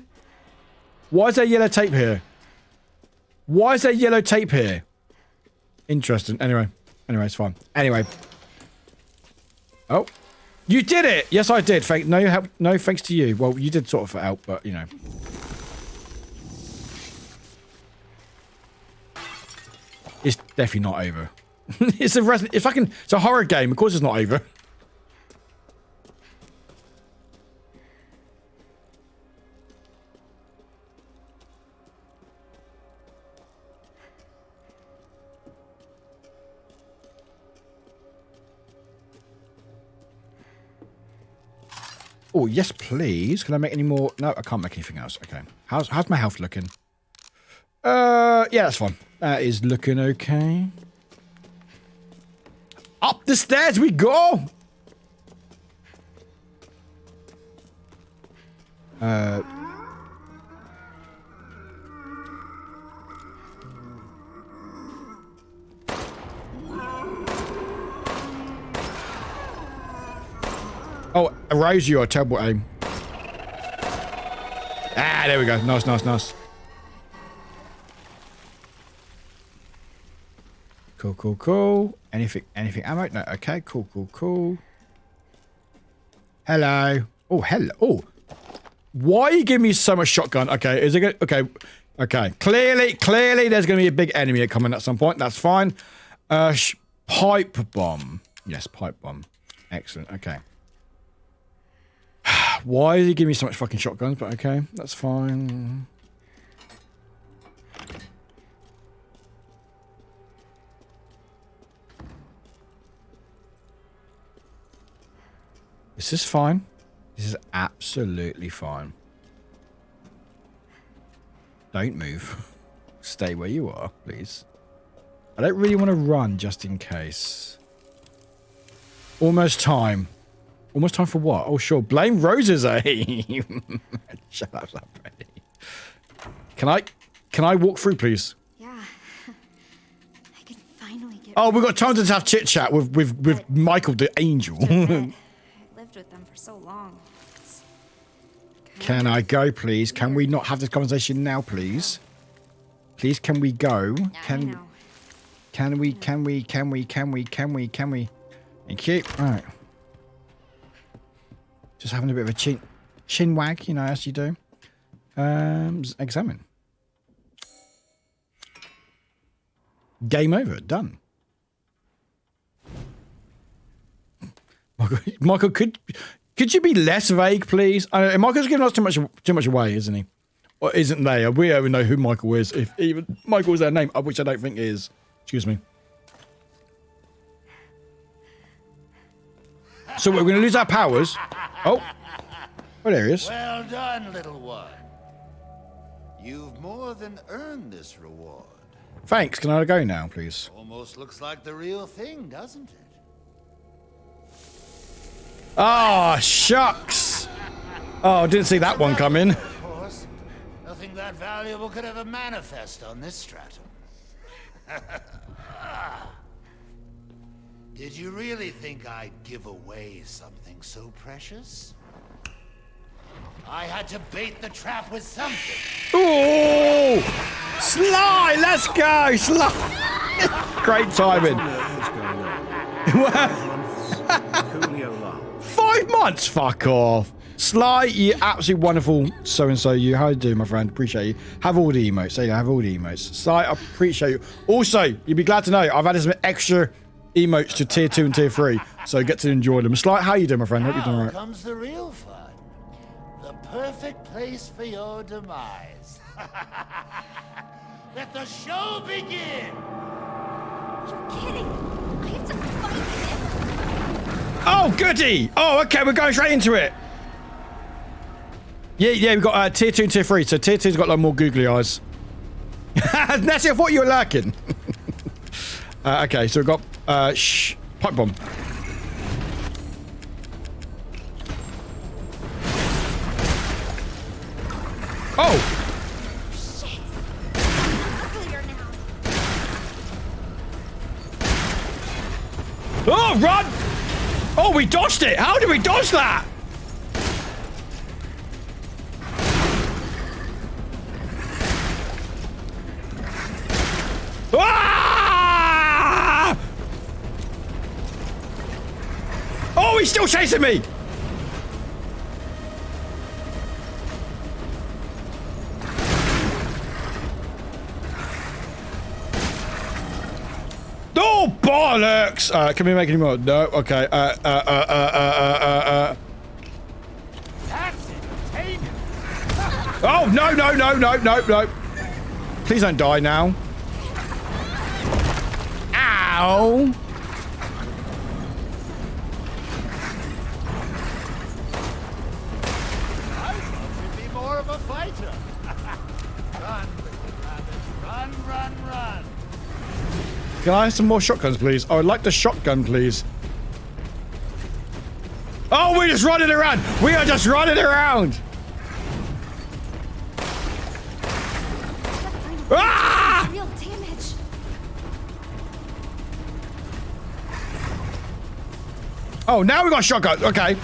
Why is there yellow tape here? Why is there yellow tape here? Interesting. Anyway. Anyway, it's fine. Anyway. Oh. You did it! Yes, I did. No thanks to you. Well, you did sort of help, but, you know. It's definitely not over. It's a horror game. Of course it's not over. Oh, yes, please. Can I make any more? No, I can't make anything else. Okay. How's my health looking? Yeah, that's fine. That is looking okay. Up the stairs we go! Oh, Rose, you are terrible aim. Ah, there we go. Nice, nice, nice. Cool, cool, cool. Anything ammo? No, okay, cool, cool, cool. Hello. Oh, hello. Oh. Why are you giving me so much shotgun? Okay, is it good? Okay, okay. Clearly there's going to be a big enemy coming at some point. That's fine. Pipe bomb. Yes, pipe bomb. Excellent, okay. Why is he giving me so much fucking shotguns? But okay, that's fine. This is fine. This is absolutely fine. Don't move. Stay where you are, please. I don't really want to run just in case. Almost time. Almost time for what? Oh, sure. Blame Rose's aim. Shut up, Brady. Can I walk through, please? Yeah. I can finally get. Oh, we've got time to have chit chat with Michael the Angel. I lived with them for so long. Can I go, please? Can we not have this conversation now, please? Please, can we go? Can we? Thank you. All right. Just having a bit of a chin wag, you know, as you do. Examine. Game over. Done. Michael, could you be less vague, please? Michael's giving us too much away, isn't he? Or isn't they? We don't even know who Michael is. If even Michael is their name, which I don't think is. Excuse me. So we're going to lose our powers. Oh. Oh, there he is. Well done, little one. You've more than earned this reward. Thanks. Can I go now, please? Almost looks like the real thing, doesn't it? Oh, shucks. Oh, I didn't see that one coming. Of course. Nothing that valuable could ever manifest on this stratum. Did you really think I'd give away something so precious? I had to bait the trap with something. Oh! Sly! Let's go! Sly! Great timing. 5 months? Fuck off. Sly, you absolutely wonderful so-and-so you. How you doing, my friend? Appreciate you. Have all the emotes. There you go, have all the emotes. Sly, I appreciate you. Also, you'd be glad to know I've added some extra emotes to tier 2 and tier 3, so get to enjoy them. Sly, how you doing, my friend? Hope you're doing all right. Now comes the real fun. The perfect place for your demise. Let the show begin! Kidding. I have to fight him. Oh, goody. Oh, okay, we're going straight into it. Yeah, we've got tier 2 and tier 3. So tier 2's got like more googly eyes. Nessie, I thought you were lurking. Okay, so we've got pipe bomb. Oh! Shit. Uglier now. Oh, run! Oh, we dodged it! How did we dodge that? Ah! Oh, he's still chasing me! Oh, bollocks! Can we make any more? No? Okay. That's it. Take it. Oh, no. Please don't die now. Ow! I thought you'd be more of a fighter. Run, little rabbit. Run. Can I have some more shotguns, please? I would like the shotgun, please. Oh, we're just running around. We are just running around. Ah! Real damage. Oh, now we got shotguns. Okay.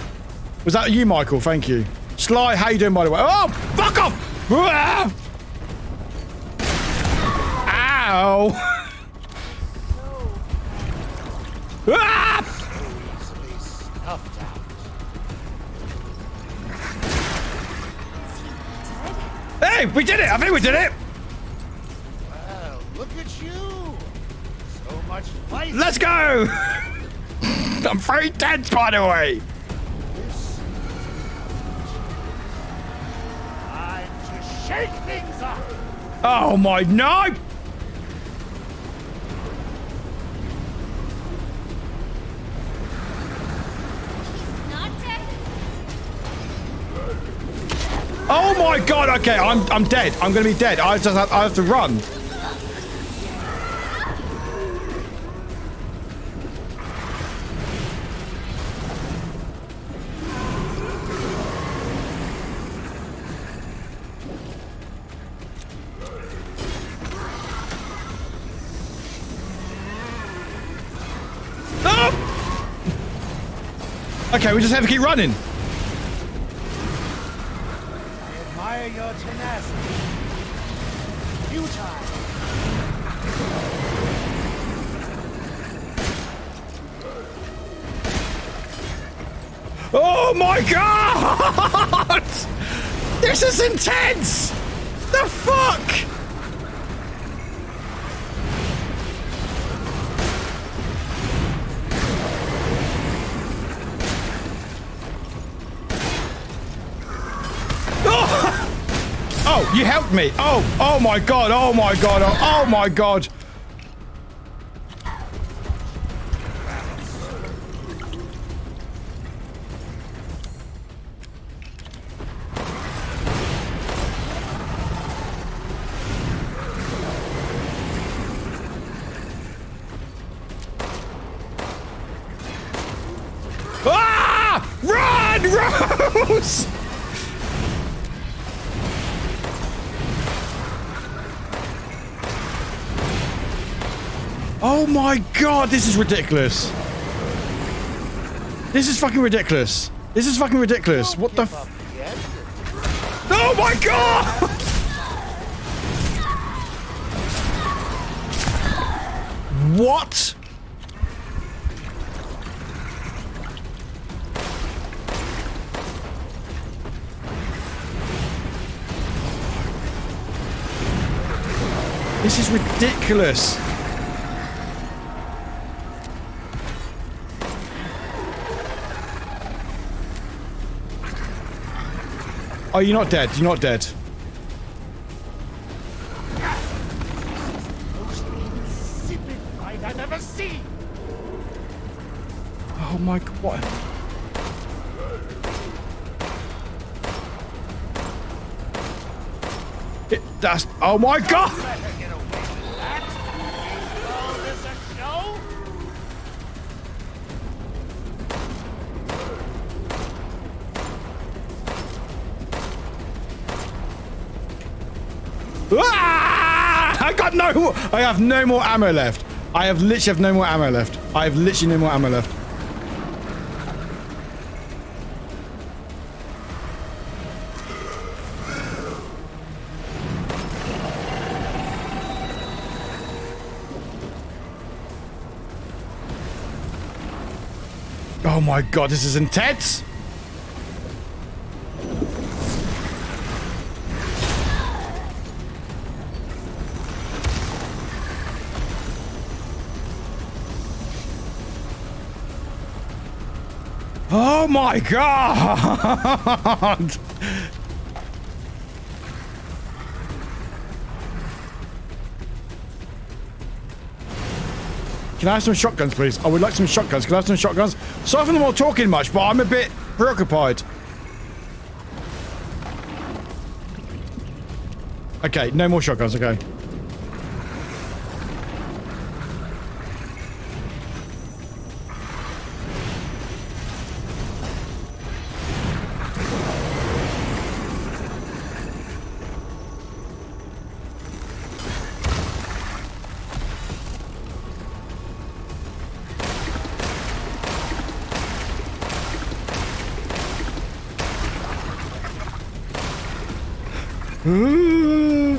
Was that you, Michael? Thank you. Sly, how you doing, by the way? Oh, fuck off! Ah! Ow! Ah! Easily stuffed out. Hey, we did it! I think we did it! Well, look at you. So much fight. Let's go! I'm very tense, by the way. Time to shake things up. Oh my, no! Not dead. Oh my god, okay, I'm dead. I'm gonna be dead. I have to run. No! Okay, we just have to keep running. Admire your tenacity. Futile. Oh my god! This is intense! The fuck? Oh, you helped me. Oh my god. Oh my god. Oh my god. Ah! Run, Rose! Oh my god, this is ridiculous. This is fucking ridiculous. This is fucking ridiculous. What the f- Oh my god! What? This is ridiculous. Oh, you're not dead. You're not dead. Most insipid fight I've ever Oh my god, what? That's, oh my god! Ah! I have no more ammo left. I have literally no more ammo left. I have literally no more ammo left. Oh my god, this is intense! Oh my god! Can I have some shotguns, please? I would like some shotguns. Can I have some shotguns? Sorry for them all talking much, but I'm a bit preoccupied. Okay, no more shotguns, okay. Aaron,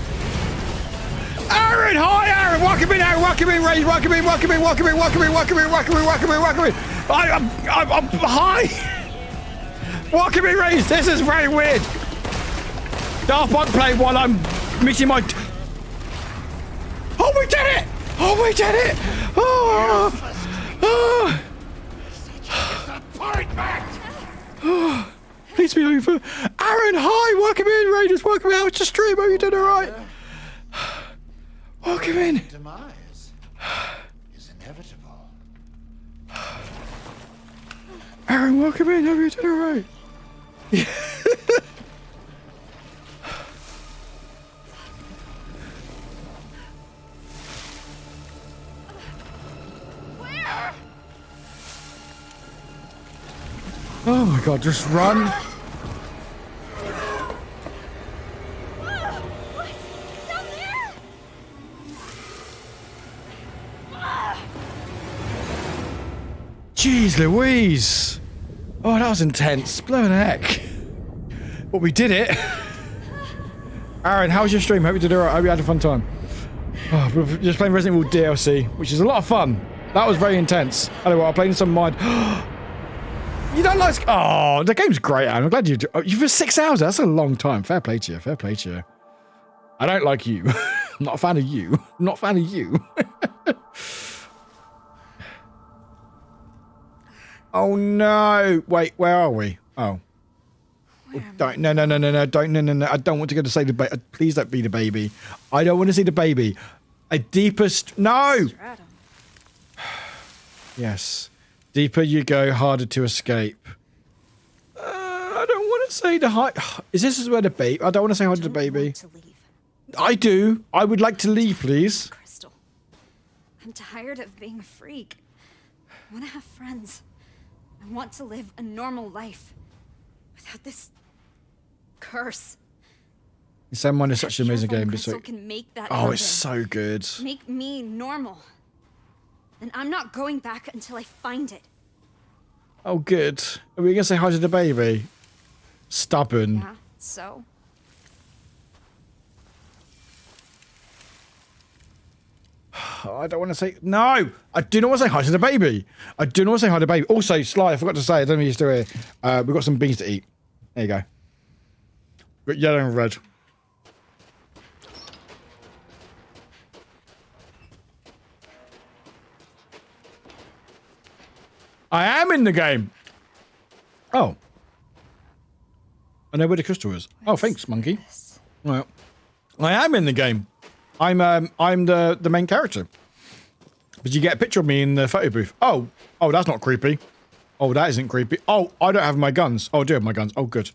hi Aaron, welcome in Aaron, welcome in Ray, welcome in, welcome in, welcome in, welcome in, welcome in, welcome in, welcome in, welcome in. I'm hi. Welcome in Ray, this is very weird. Daft Punk playing while I'm meeting my... Oh, we did it! Oh, we did it! Oh! Oh! Oh! Please be over. Aaron, hi! Welcome in, Raiders. Welcome in. How was your stream? Are you doing alright? Welcome in. Demise is inevitable. Aaron, welcome in. How are you doing alright? Oh my god, just run. Jeez Louise. Oh, that was intense. Blowing heck. But we did it. Aaron, how was your stream? Hope you did alright. Hope you had a fun time. Oh, we're just playing Resident Evil DLC, which is a lot of fun. That was very intense. Anyway, I'm playing some mind. You don't like... Oh, the game's great, Aaron. I'm glad you do. Oh, you for 6 hours. That's a long time. Fair play to you. Fair play to you. I don't like you. I'm not a fan of you. I'm not a fan of you. Oh no! Wait, where are we? Oh, don't! No! Don't! No! I don't want to go to say the baby. Please don't be the baby. I don't want to see the baby. A deepest no. Yes, deeper you go, harder to escape. I don't want to say the high. Is this where the baby? I don't want to say hi to the baby. I do. I would like to leave, please. Crystal, I'm tired of being a freak. I want to have friends. I want to live a normal life without this curse. Someone is such an amazing game. Crystal can make that oh, happen. It's so good. Make me normal. And I'm not going back until I find it. Oh, good. Are we gonna say hi to the baby? Stubborn. Yeah, so? I don't want to say... No! I do not want to say hi to the baby. I do not want to say hi to the baby. Also, Sly, I forgot to say, I don't know if you're still here. We've got some beans to eat. There you go. We've got yellow and red. I am in the game! Oh. I know where the crystal is. Oh, thanks, monkey. Well, I am in the game. I'm the main character. But you get a picture of me in the photo booth. Oh, that's not creepy. Oh, that isn't creepy. Oh, I don't have my guns. Oh, I do have my guns. Oh, good.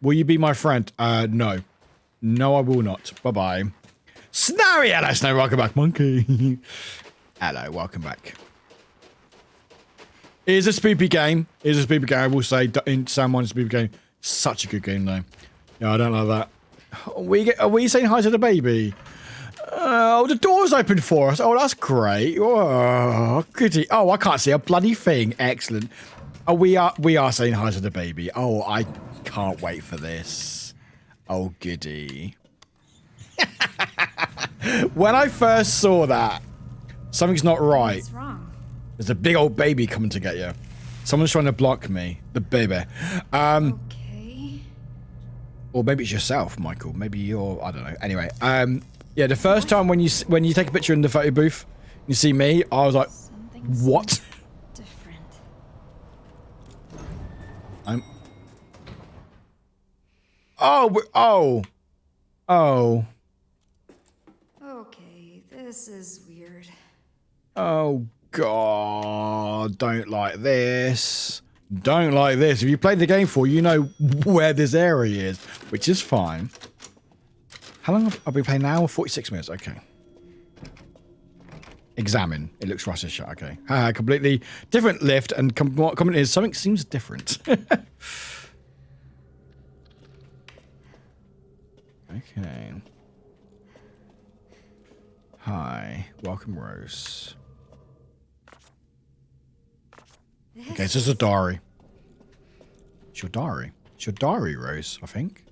Will you be my friend? No. No, I will not. Bye-bye. Snowy! Hello, Snow. Welcome back, monkey. Hello, welcome back. It is a spoopy game. It is a spoopy game. I will say, in San Juan, it's a spoopy game. Such a good game, though. Yeah, I don't like that. Are we saying hi to the baby? Oh, the door's open for us. Oh, that's great. Oh, goody. Oh, I can't see a bloody thing. Excellent. Oh, we are saying hi to the baby. Oh, I can't wait for this. Oh, goody. When I first saw that, something's not right. What's wrong? There's a big old baby coming to get you. Someone's trying to block me. The baby. Okay. Or maybe it's yourself, Michael. Maybe you're, I don't know. Anyway, yeah, the first time when you take a picture in the photo booth, you see me, I was like, what? Different. Oh. Okay, this is weird. Oh, God. Don't like this. Don't like this. If you played the game before, you know where this area is, which is fine. How long have I been playing now? 46 minutes. Okay. Examine. It looks rusted shut. Okay. Completely different lift, and comment is something seems different. Okay. Hi. Welcome, Rose. Okay, so it's a diary. It's your diary. It's your diary, Rose, I think.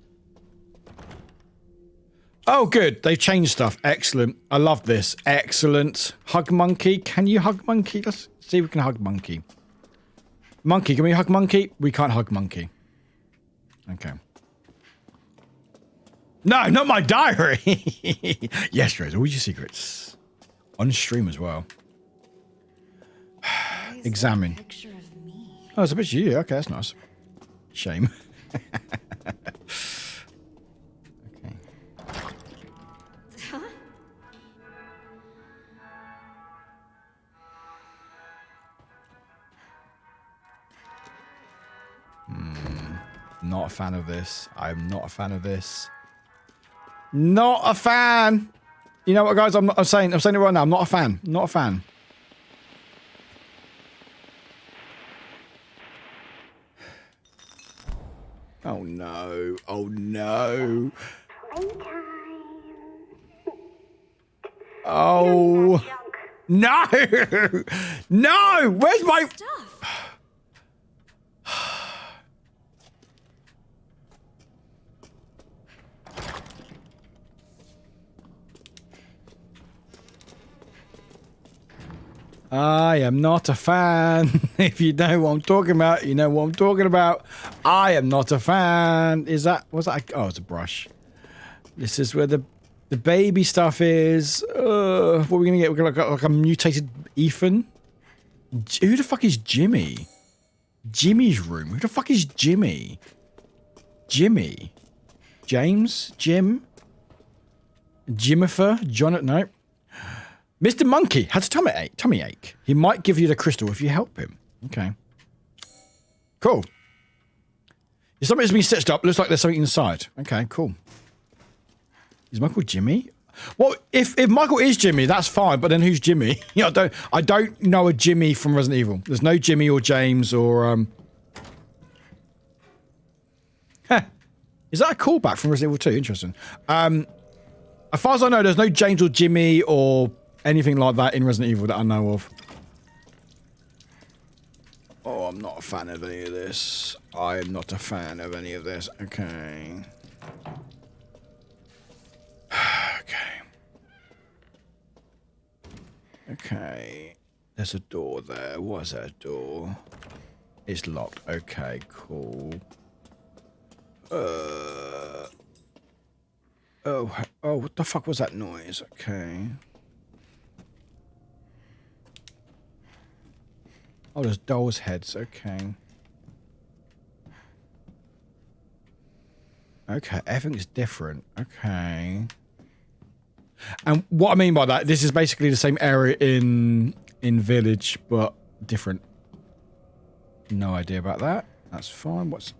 Oh, good. They've changed stuff. Excellent. I love this. Excellent. Hug monkey. Can you hug monkey? Let's see if we can hug monkey. Monkey, can we hug monkey? We can't hug monkey. Okay. No, not my diary. Yes, Rose. All your secrets. On stream as well. Examine. Oh, it's a picture of you. Okay, that's nice. Shame. Okay. Not a fan of this. I'm not a fan of this. Not a fan. You know what, guys? I'm saying it right now. I'm not a fan. Not a fan. Oh no. Oh no. Oh. No. No. Where's my Stuff. I am not a fan. If you know what I'm talking about, you know what I'm talking about. I am not a fan. Is that, was that, oh, it's a brush. This is where the baby stuff is. What are we going to get? We're going to like a mutated Ethan. Who the fuck is Jimmy? Jimmy's room. Who the fuck is Jimmy? Jimmy? James? Jim? Jimifer? John? No. Mr. Monkey has a tummy ache. He might give you the crystal if you help him. Okay. Cool. If something's been stitched up, looks like there's something inside. Okay, cool. Is Michael Jimmy? Well, if Michael is Jimmy, that's fine, but then who's Jimmy? You know, I don't know a Jimmy from Resident Evil. There's no Jimmy or James or Is that a callback from Resident Evil 2? Interesting. As far as I know, there's no James or Jimmy or anything like that in Resident Evil that I know of. Oh, I'm not a fan of any of this. I am not a fan of any of this. Okay. Okay. Okay. There's a door there. What is that door? It's locked. Okay, cool. Oh, what the fuck was that noise? Okay. Oh, there's dolls' heads. Okay. Okay, everything's different. Okay. And what I mean by that, this is basically the same area in Village, but different. No idea about that. That's fine. What's...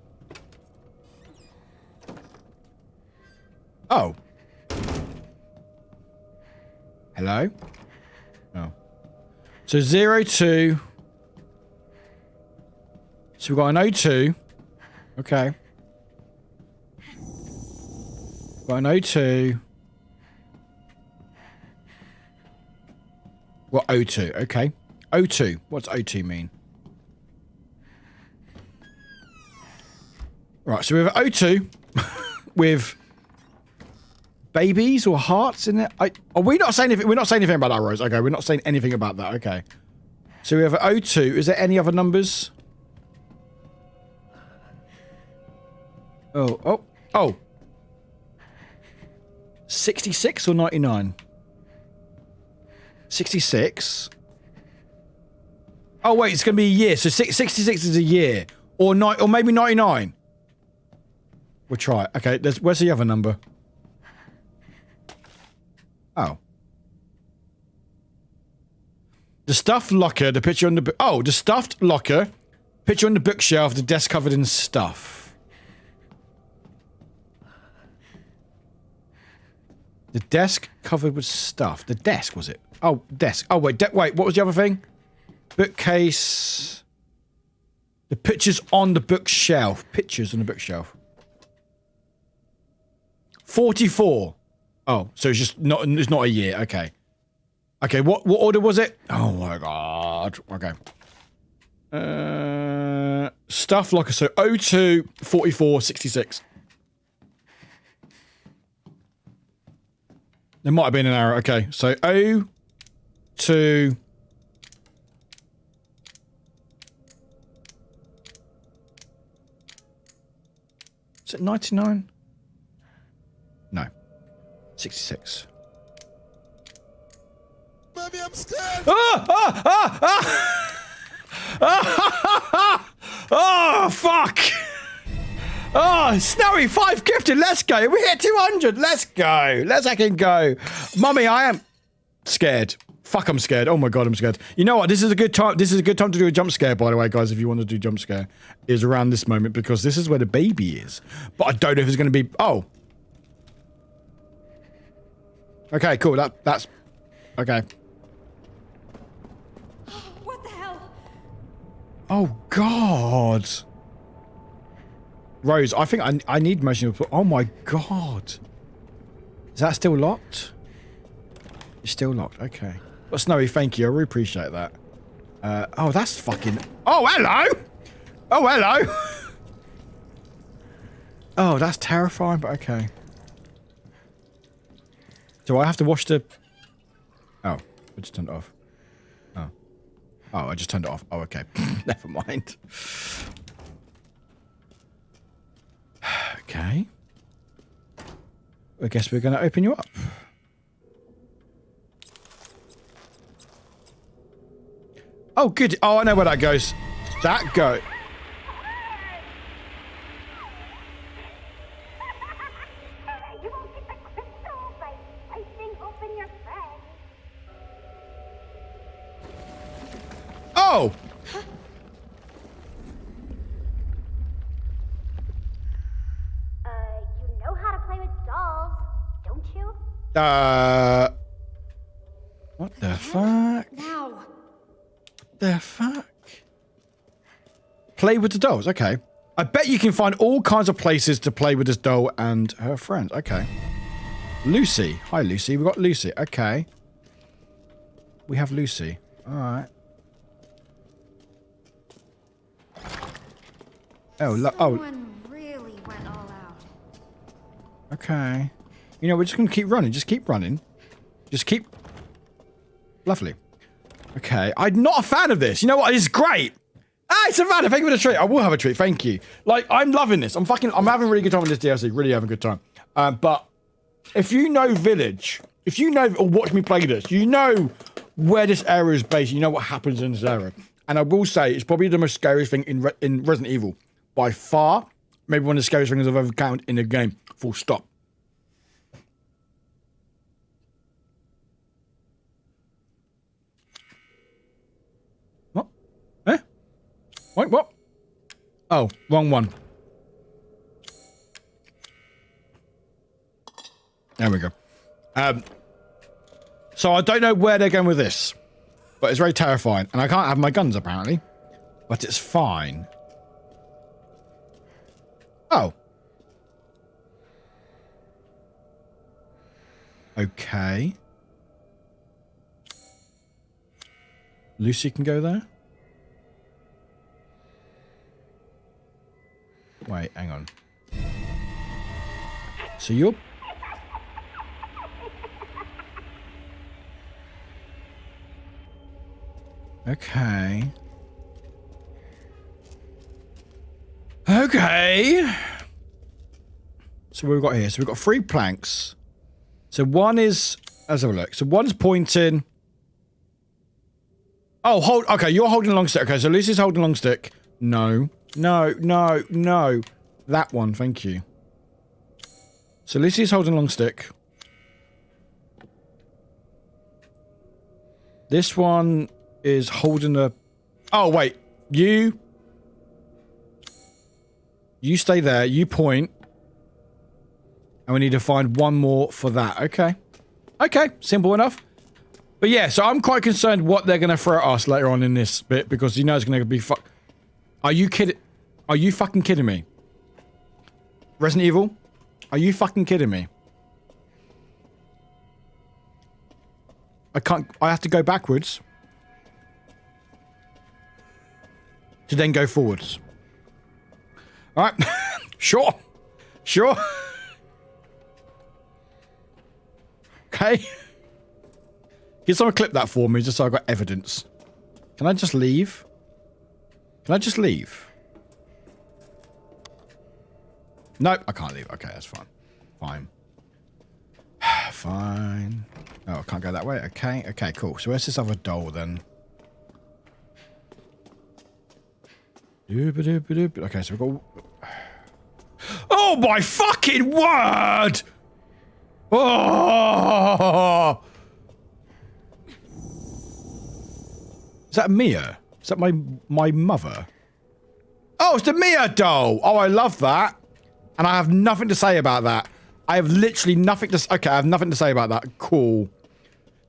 Oh. Hello? Oh. So 02. So we've got an 02. Okay. Got an 02. What 02? Okay. 02. What's 02 mean? Right, so we have 02 with babies or hearts in it. Are we not saying anything? We're not saying anything about that, Rose. Okay, we're not saying anything about that. Okay. So we have 02. Is there any other numbers? Oh. 66 or 99? 66. Oh wait, it's going to be a year. So 66 is a year, or maybe 99. We'll try it. Okay, where's the other number? Oh. The stuffed locker, the picture on the... Oh, the stuffed locker, picture on the bookshelf, the desk covered in stuff. The desk covered with stuff. The desk, was it? Oh, desk. Oh, wait, wait, what was the other thing? Bookcase. The pictures on the bookshelf. Pictures on the bookshelf. 44. Oh, so it's just not, it's not a year. Okay. Okay, what order was it? Oh my god. Okay. Stuff locker, so 02, 44, 66. There might have been an error. Okay, so 02. Is it 99? No. 66. Mommy, I'm scared. Oh, fuck. Oh, Snowy, 5 gifted. Let's go. We hit 200. Let's go. Let's fucking go. Mummy, I am scared. Fuck, I'm scared. Oh my god, I'm scared. You know what? This is a good time. This is a good time to do a jump scare, by the way, guys. If you want to do jump scare, is around this moment because this is where the baby is. But I don't know if it's going to be. Oh. Okay, cool. That's okay. What the hell? Oh god. Rose, I think I need motion. Oh my god. Is that still locked? It's still locked. Okay. But Snowy, thank you. I really appreciate that. Oh, that's fucking... Oh, hello! Oh, hello! Oh, that's terrifying, but okay. Do I have to wash the... Oh, I just turned it off. Oh. Oh, I just turned it off. Oh, okay. Never mind. Okay. I guess we're going to open you up. Oh, good. Oh, I know where that goes. That go. Oh! You know how to play with dolls, don't you? What the fuck? Now. What the fuck? Play with the dolls, okay. I bet you can find all kinds of places to play with this doll and her friends. Okay. Lucy. Hi, Lucy. We've got Lucy. Okay. We have Lucy. Alright. Oh, Someone really went all out. okay. You know, we're just going to keep running. Just keep running. Just keep... Lovely. Okay. I'm not a fan of this. You know what? It's great. Ah, it's Savannah. Thank you for the treat. I will have a treat. Thank you. Like, I'm loving this. I'm having a really good time with this DLC. Really having a good time. But if you know Village, if you know or watch me play this, you know where this area is based. You know what happens in this area. And I will say, it's probably the most scariest thing in Resident Evil. By far, maybe one of the scariest things I've ever encountered in a game. Full stop. What? Eh? Wait, what? Oh, wrong one. There we go. So I don't know where they're going with this, but it's very terrifying. And I can't have my guns, apparently. But it's fine. Oh. Okay. Lucy can go there. Wait, hang on. So you're... Okay. Okay. So what we've got here. So we've got 3 planks. So one is... Let's have a look. So one's pointing... Oh, hold... Okay, you're holding a long stick. Okay, so Lucy's holding a long stick. No. No, no, no. That one, thank you. So Lucy's holding a long stick. This one is holding a... Oh, wait. You stay there. You point. And we need to find one more for that. Okay. Okay, simple enough. But yeah, so I'm quite concerned what they're going to throw at us later on in this bit, because you know it's going to be Are you kidding? Are you fucking kidding me? Resident Evil? Are you fucking kidding me? I have to go backwards to then go forwards. All right. Sure. Sure. Okay. Can someone clip that for me just so I got evidence? Can I just leave? Can I just leave? No, I can't leave. Okay, that's fine. Fine. Fine. Oh, I can't go that way. Okay, okay, cool. So where's this other doll then? Okay, so we've got... Oh my fucking word! Oh! Is that Mia? Is that my mother? Oh, it's the Mia doll! Oh, I love that. And I have nothing to say about that. I have literally nothing to... Okay, I have nothing to say about that. Cool.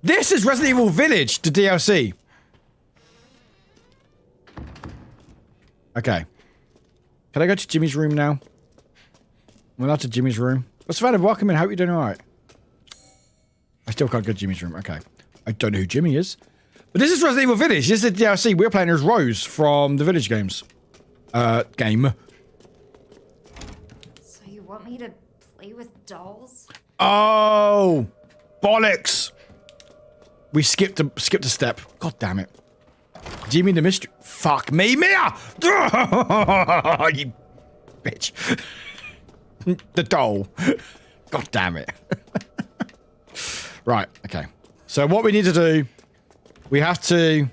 This is Resident Evil Village, the DLC. Okay. Can I go to Jimmy's room now? I'm allowed to Jimmy's room. What's the matter? Welcome in. Hope you're doing alright. I still can't go to Jimmy's room. Okay. I don't know who Jimmy is. But this is Resident Evil Village. This is the DLC. We're playing as Rose from the Village games. Game. So you want me to play with dolls? Oh! Bollocks! We skipped a step. God damn it. Jimmy the mystery. Fuck me, Mia! You bitch. The doll. God damn it. Right, okay. So what we need to do, we have to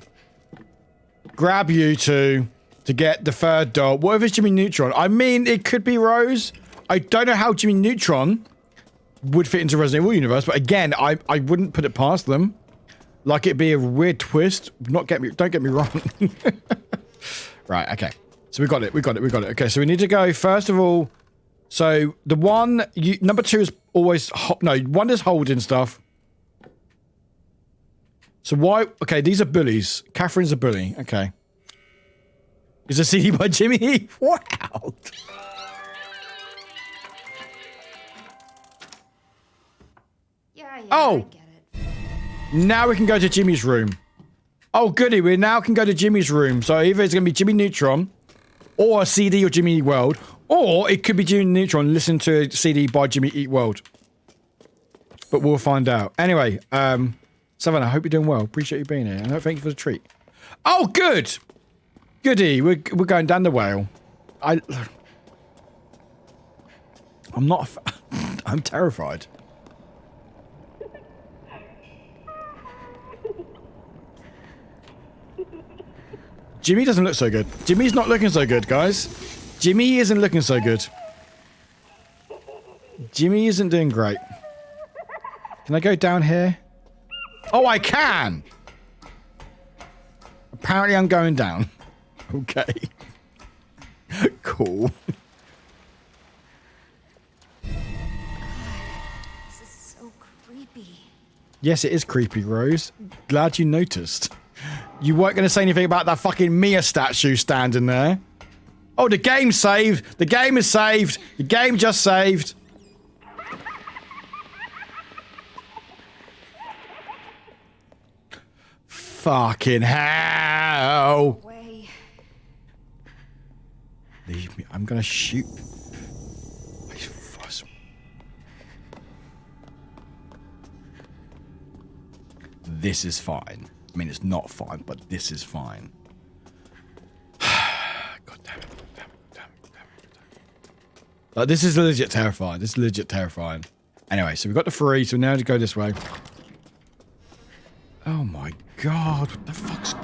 grab you two to get the third doll. What if it's Jimmy Neutron? I mean, it could be Rose. I don't know how Jimmy Neutron would fit into Resident Evil universe, but again, I wouldn't put it past them. Like it'd be a weird twist. Don't get me wrong. Right, okay. So we got it. Okay, so we need to go first of all. So the one number 2 is always one is holding stuff. So why? Okay, these are bullies. Catherine's a bully. Okay. Is a CD by Jimmy? Wow. Yeah, oh. I get it. Now we can go to Jimmy's room. Oh, goody. We now can go to Jimmy's room. So either it's going to be Jimmy Neutron or a CD of Jimmy Eat World, or it could be Jimmy Neutron listen to a CD by Jimmy Eat World. But we'll find out. Anyway, Savannah, I hope you're doing well. Appreciate you being here. And thank you for the treat. Oh, good. Goody. We're going down the whale. I'm not... I'm terrified. Jimmy doesn't look so good. Jimmy's not looking so good, guys. Jimmy isn't looking so good. Jimmy isn't doing great. Can I go down here? Oh, I can! Apparently I'm going down. Okay. cool. This is so creepy. Yes, it is creepy, Rose. Glad you noticed. You weren't going to say anything about that fucking Mia statue standing there. Oh, the game's saved. The game is saved. The game just saved. Fucking hell. Way. Leave me. I'm going to shoot. This is fine. I mean, it's not fine, but this is fine. God damn it. Damn it. Like, this is legit terrifying. This is legit terrifying. Anyway, so we've got the 3, so now to go this way. Oh my god, what the fuck's...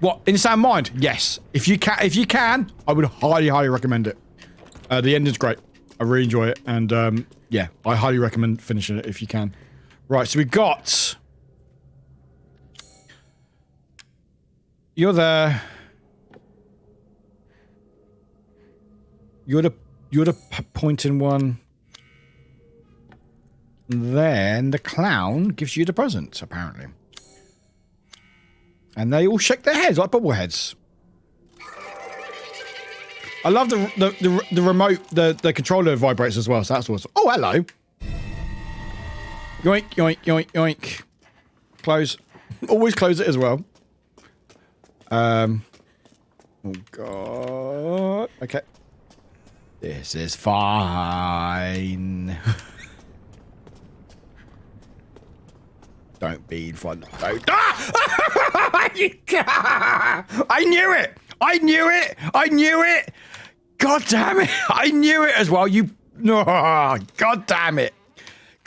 What? Insane Mind? Yes. If you can, I would highly recommend it. The ending's great. I really enjoy it, and yeah, I highly recommend finishing it if you can. Right, so we got... You're there. You're the pointing one. Then the clown gives you the present, apparently. And they all shake their heads like bobbleheads. I love the remote, the controller vibrates as well, so that's awesome. Oh, hello. Yoink, yoink, yoink, yoink. Close. Always close it as well. Oh, God. Okay. This is fine. Don't be in front. Don't. Ah! I knew it. I knew it. I knew it. God damn it. I knew it as well. You. No. God damn it.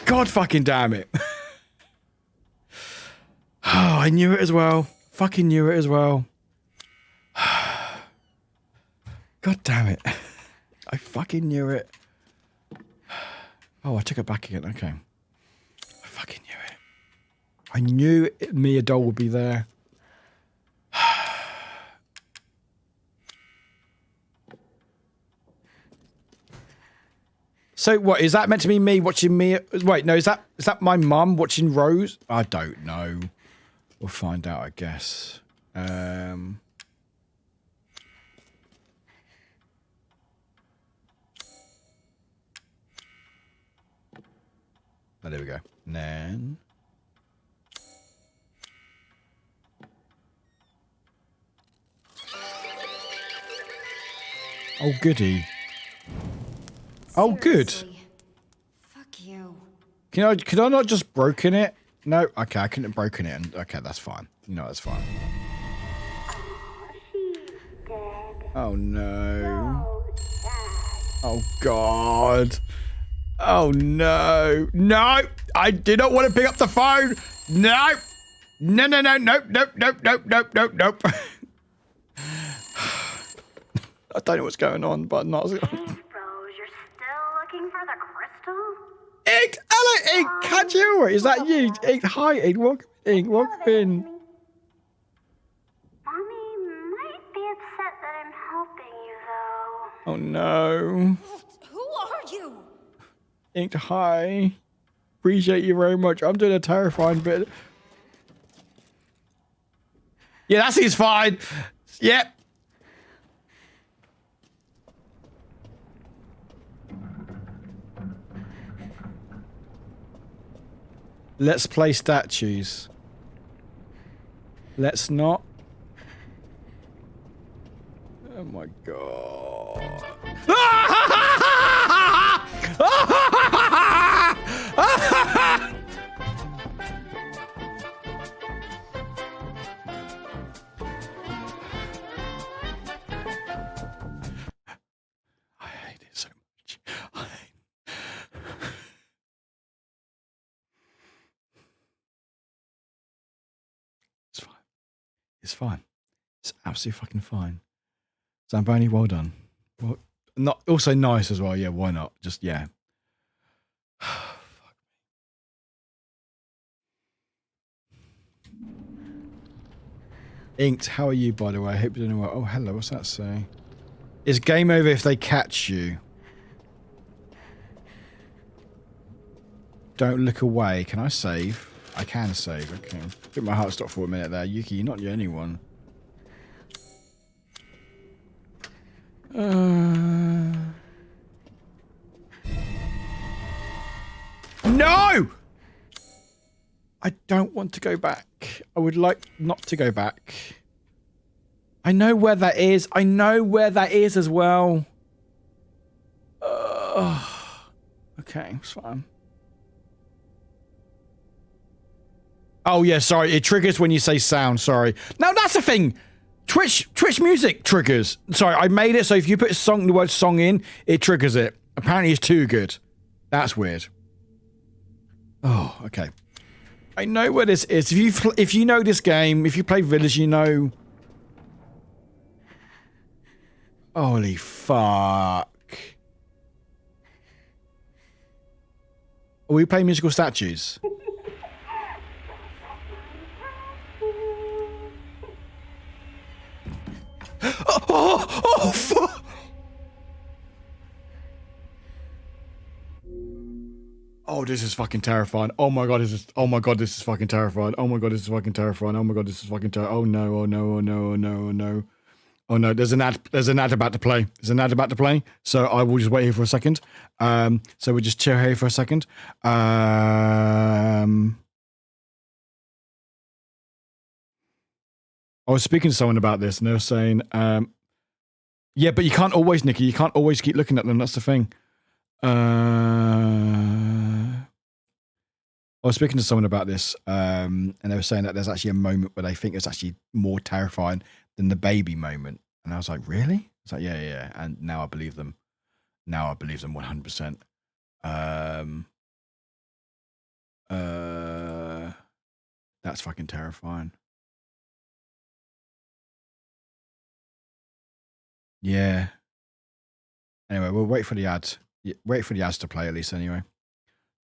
God fucking damn it. Oh, I knew it as well. Fucking knew it as well. God damn it. I fucking knew it. Oh, I took it back again. Okay. I fucking knew it. I knew Mia Doll would be there. So what, is that meant to be me watching Mia? Wait, no, is that my mum watching Rose? I don't know. We'll find out, I guess. Oh, there we go. And then... Oh, goody. Oh, good. Fuck you. Could I not just broken it? No, okay, I couldn't have broken it. And okay, that's fine. You know, that's fine. Oh no. Oh God. Oh no. No, I did not want to pick up the phone. No. No, no, no, nope, nope, nope, nope, nope, nope, nope. I don't know what's going on, but not. Rose, you're still looking for the crystal? Ink! Hello, Ink! Catch you! Is that you? Ink, hi, Ink. Welcome in. Welcome in. Mommy might be upset that I'm helping you, though. Oh, no. Who are you? Ink, hi. Appreciate you very much. I'm doing a terrifying bit. Yeah, that seems fine. Yep. Let's play statues. Let's not. Oh my god. I hate it so much. It's fine. It's fine. It's absolutely fucking fine. Zamboni, well done. Well, not also nice as well. Yeah, why not? Just yeah. Fuck me. Inked, how are you, by the way? I hope you're doing well. Oh, hello. What's that say? It's game over if they catch you. Don't look away. Can I save? I can save. Okay. I think my heart stopped for a minute there. Yuki, you're not the only one. No! I don't want to go back. I would like not to go back. I know where that is. I know where that is as well. Okay, it's fine. Oh yeah, sorry. It triggers when you say sound. Sorry. No, that's the thing. Twitch music triggers. Sorry, I made it so if you put the word song in, it triggers it. Apparently, it's too good. That's weird. Oh, okay. I know where this is. If you know this game, if you play Village, you know. Holy fuck. Are we playing musical statues? Oh, fuck. Oh, this is fucking terrifying. Oh my god, this is fucking terrifying. Oh my god, this is fucking terrifying. Oh my god, this is fucking terrifying. Oh no, oh no, oh no, oh no, oh no. Oh no, there's an ad about to play. There's an ad about to play. So I will just wait here for a second. So we'll just chill here for a second. I was speaking to someone about this and they were saying, yeah, but you can't always, Nikki, you can't always keep looking at them. That's the thing. I was speaking to someone about this, and they were saying that there's actually a moment where they think it's actually more terrifying than the baby moment. And I was like, really? It's like, yeah. And now I believe them. Now I believe them 100%. That's fucking terrifying. Yeah. Anyway, we'll wait for the ads. Wait for the ads to play at least anyway.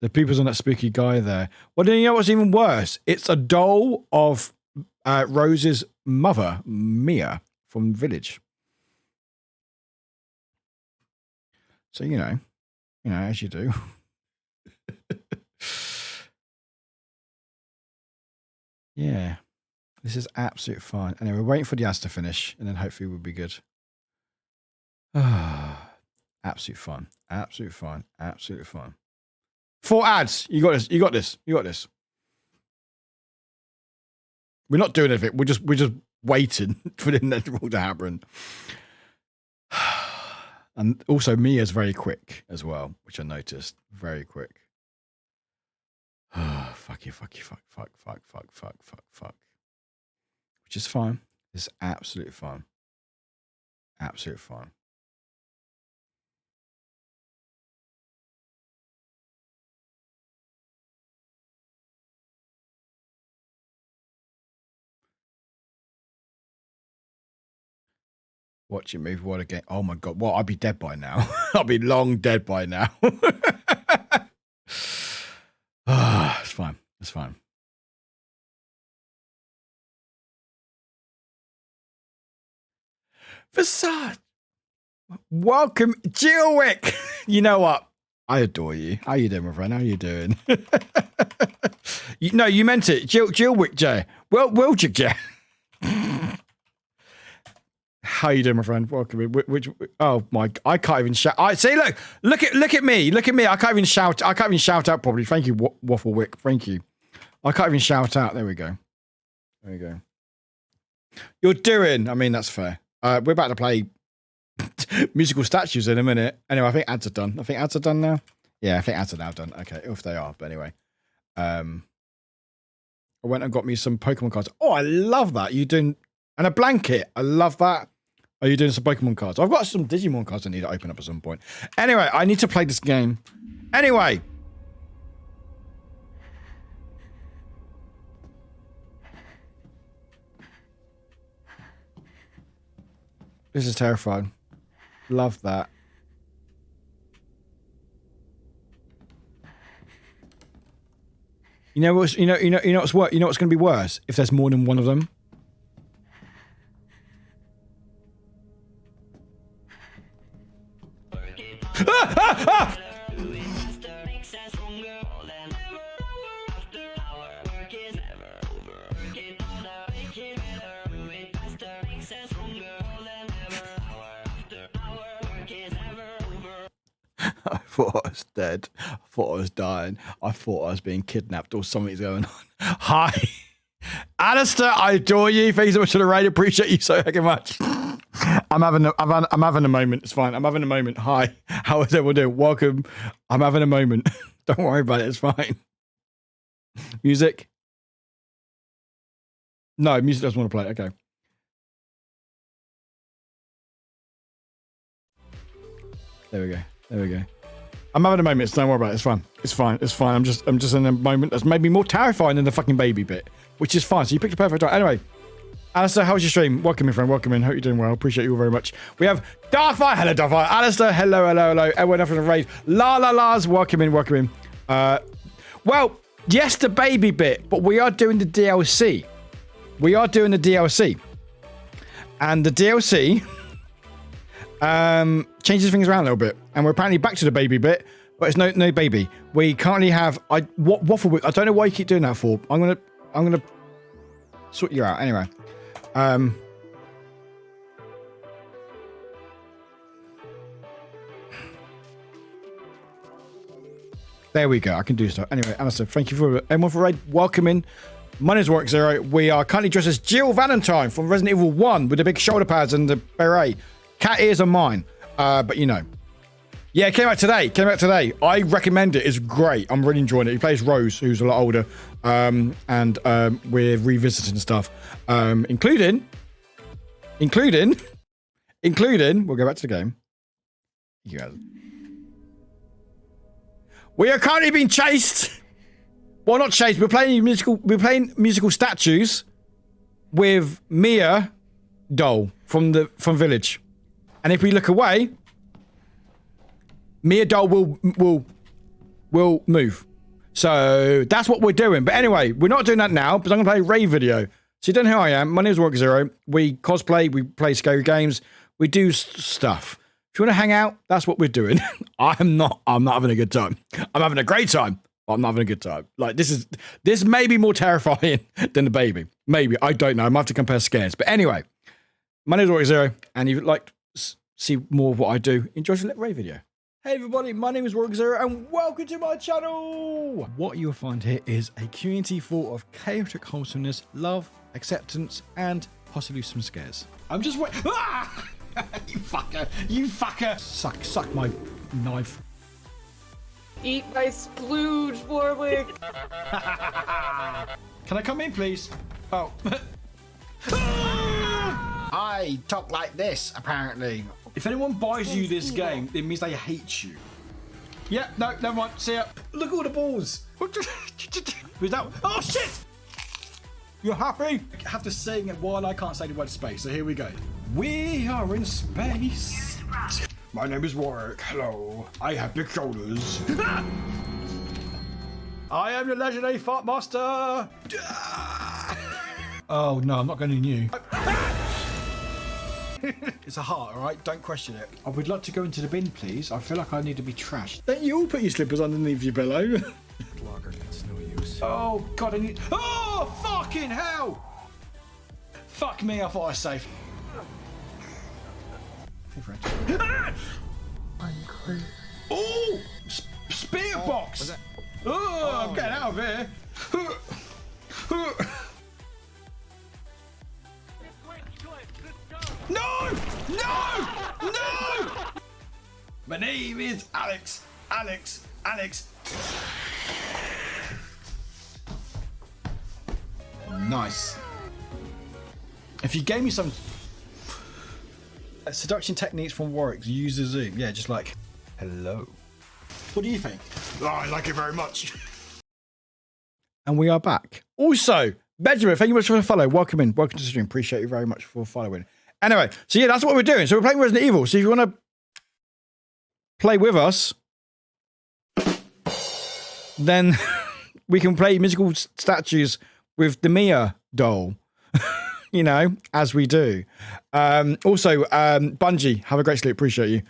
The people's on that spooky guy there. Well, then you know what's even worse? It's a doll of Rose's mother, Mia, from Village. So, you know, as you do. Yeah. This is absolute fun. Anyway, we're waiting for the ads to finish, and then hopefully we'll be good. Absolute fun. Absolute fun. Absolute fun. 4 ads. You got this. You got this. You got this. We're not doing anything. We're just waiting for the inevitable to happen. And also Mia's very quick as well, which I noticed. Very quick. Fuck you, fuck you, fuck. Which is fine. It's absolutely fine. Absolutely fine. Watching move what again? Oh my god! Well, I'd be dead by now. I'll be long dead by now. It's fine. It's fine. Facade. Welcome, Warwick. You know what? I adore you. How you doing, my friend? How you doing? No, you meant it. Warwick, Jay. Well, Jay. How you doing, my friend? Welcome. Oh my! I can't even shout. I see. Look at me. Look at me. I can't even shout. I can't even shout out properly. Thank you, Waffle Wick. Thank you. I can't even shout out. There we go. There we go. You're doing. I mean, that's fair. We're about to play musical statues in a minute. Anyway, I think ads are done. I think ads are done now. Yeah, I think ads are now done. Okay, if they are. But anyway, I went and got me some Pokemon cards. Oh, I love that. You doing and a blanket. I love that. Are you doing some Pokemon cards? I've got some Digimon cards I need to open up at some point. Anyway, I need to play this game. Anyway. This is terrifying. Love that. You know what's going to be worse if there's more than one of them. I thought I was dead. I thought I was dying. I thought I was being kidnapped or something's going on. Hi. Alistair, I adore you. Thank you so much for the raid. Appreciate you so fucking much. I'm having a moment. It's fine. I'm having a moment. Hi. How is everyone doing? Welcome. I'm having a moment. Don't worry about it. It's fine. Music. No, music doesn't want to play. Okay. There we go. There we go. I'm having a moment. Don't worry about it. It's fine. It's fine. It's fine. I'm just in a moment that's maybe more terrifying than the fucking baby bit, which is fine. So you picked a perfect time. Anyway, Alistair, how was your stream? Welcome in, friend. Welcome in. Hope you're doing well. Appreciate you all very much. We have Darkfire. Hello, Darkfire. Alistair. Hello, hello, hello. Everyone else in the raid. La la la's. Welcome in. Welcome in. Well, yes, the baby bit, but we are doing the DLC. We are doing the DLC, and the DLC changes things around a little bit, and we're apparently back to the baby bit, but it's no baby. We currently have waffle. I don't know why you keep doing that for. I'm gonna sort you out anyway. There we go. I can do stuff anyway. Alistair, thank you for everyone for raid. Welcome in. My name's Warwick Zero. We are currently dressed as Jill Valentine from Resident Evil 1 with the big shoulder pads and the beret. Cat ears are mine, but you know. Yeah, it came out today. I recommend it. It's great. I'm really enjoying it. He plays Rose, who's a lot older, and we're revisiting stuff, including. We'll go back to the game. Yeah. We are currently being chased. Well, not chased. We're playing musical statues with Mia doll from Village. And if we look away, Mia doll will move. So that's what we're doing. But anyway, we're not doing that now, because I'm going to play a raid video. So you don't know who I am. My name is Warwick Zero. We cosplay, we play scary games, we do stuff. If you want to hang out, that's what we're doing. I'm not having a good time. I'm having a great time, but I'm not having a good time. Like, this may be more terrifying than the baby. Maybe. I don't know. I might have to compare scares. But anyway, my name is Warwick Zero, and if you'd like to see more of what I do, enjoy the raid video. Hey everybody, my name is Warwick Zero, and welcome to my channel! What you'll find here is a community full of chaotic wholesomeness, love, acceptance, and possibly some scares. I'm just waiting. Ah! You fucker! You fucker! Suck my knife. Eat my splooge, Warwick! Can I come in, please? Oh. I talk like this, apparently. If anyone buys you this game, it means they hate you. Yeah, no, never mind. See ya. Look at all the balls. Was that? Oh shit! You're happy? I have to sing it while I can't say the word space. So here we go. We are in space. My name is Warwick. Hello. I have big shoulders. I am the legendary fart master. Oh no, I'm not going to you. It's a heart, all right? Don't question it. I would like to go into the bin, please. I feel like I need to be trashed. Don't you all put your slippers underneath your pillow? Blogger, it's no use. Oh, God, I need... Oh, fucking hell! Fuck me, I thought I was safe. Hey, friend. I'm clear. Oh! Spear box! Oh, I'm getting out of here. No! No! No! My name is Alex. Alex. Nice. If you gave me some seduction techniques from Warwick, use the zoom. Yeah, just like, hello. What do you think? Oh, I like it very much. And we are back. Also, Benjamin, thank you much for the follow. Welcome in. Welcome to the stream. Appreciate you very much for following. Anyway, so yeah, that's what we're doing. So we're playing Resident Evil. So if you want to play with us, then we can play musical statues with the Mia doll, you know, as we do. Also, Bungie, have a great sleep. Appreciate you.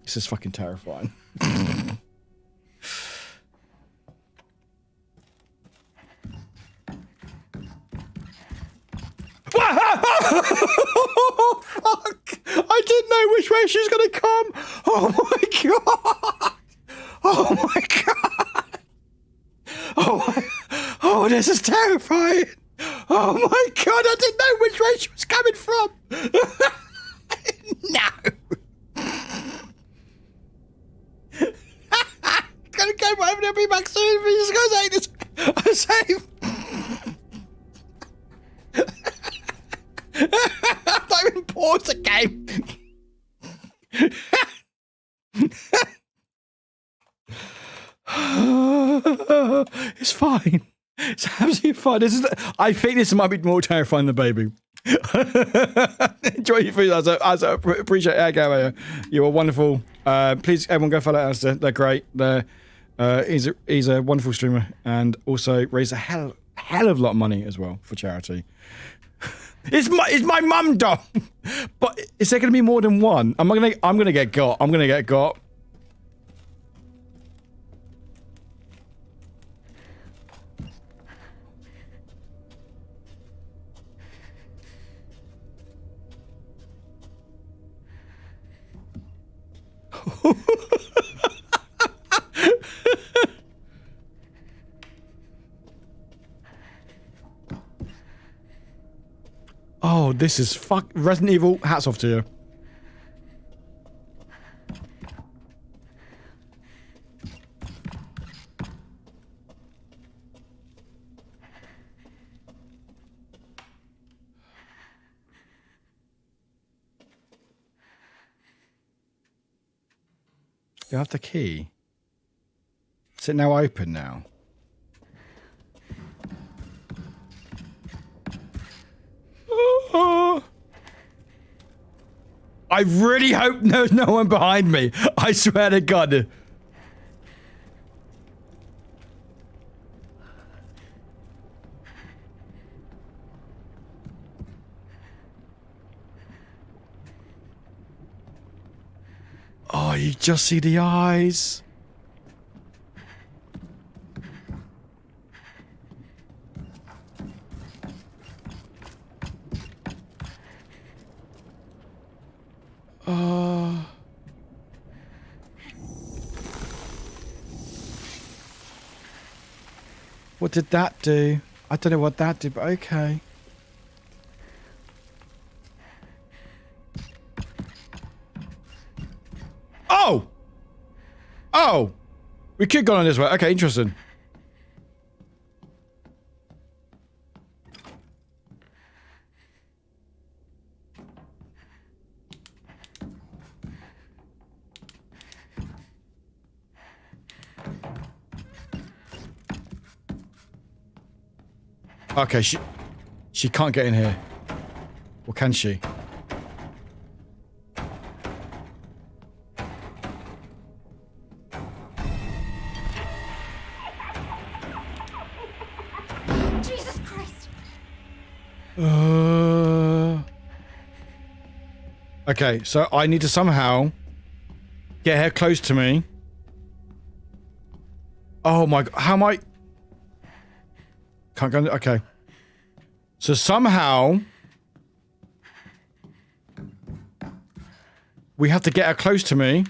This is fucking terrifying. Oh, fuck! I didn't know which way she was gonna come. Oh my god! Oh my god! Oh, this is terrifying. Oh my god! I didn't know which way she was coming from. No. Gotta go, but I'm gonna be back soon. But just gonna say this. I'm safe. I'm not even paused the game. It's fine. It's absolutely fine. I think this might be more terrifying than baby. Enjoy your food. I appreciate it. You are wonderful. Please, everyone, go follow Alistair. They're great. He's a wonderful streamer and also raised a hell of a lot of money as well for charity. It's my mum doll. But is there going to be more than one? I'm gonna get got. I'm gonna get got. Oh, this is Resident Evil, hats off to you. You have the key. Is it now open now? I really hope there's no one behind me. I swear to God. Oh, you just see the eyes. What did that do? I don't know what that did, but okay. Oh! Oh! We could go on this way. Okay, interesting. Okay, she can't get in here. Or can she? Jesus Christ! Okay, so I need to somehow get her close to me. Oh my god, how am I? Can't go. Okay. So somehow we have to get her close to me.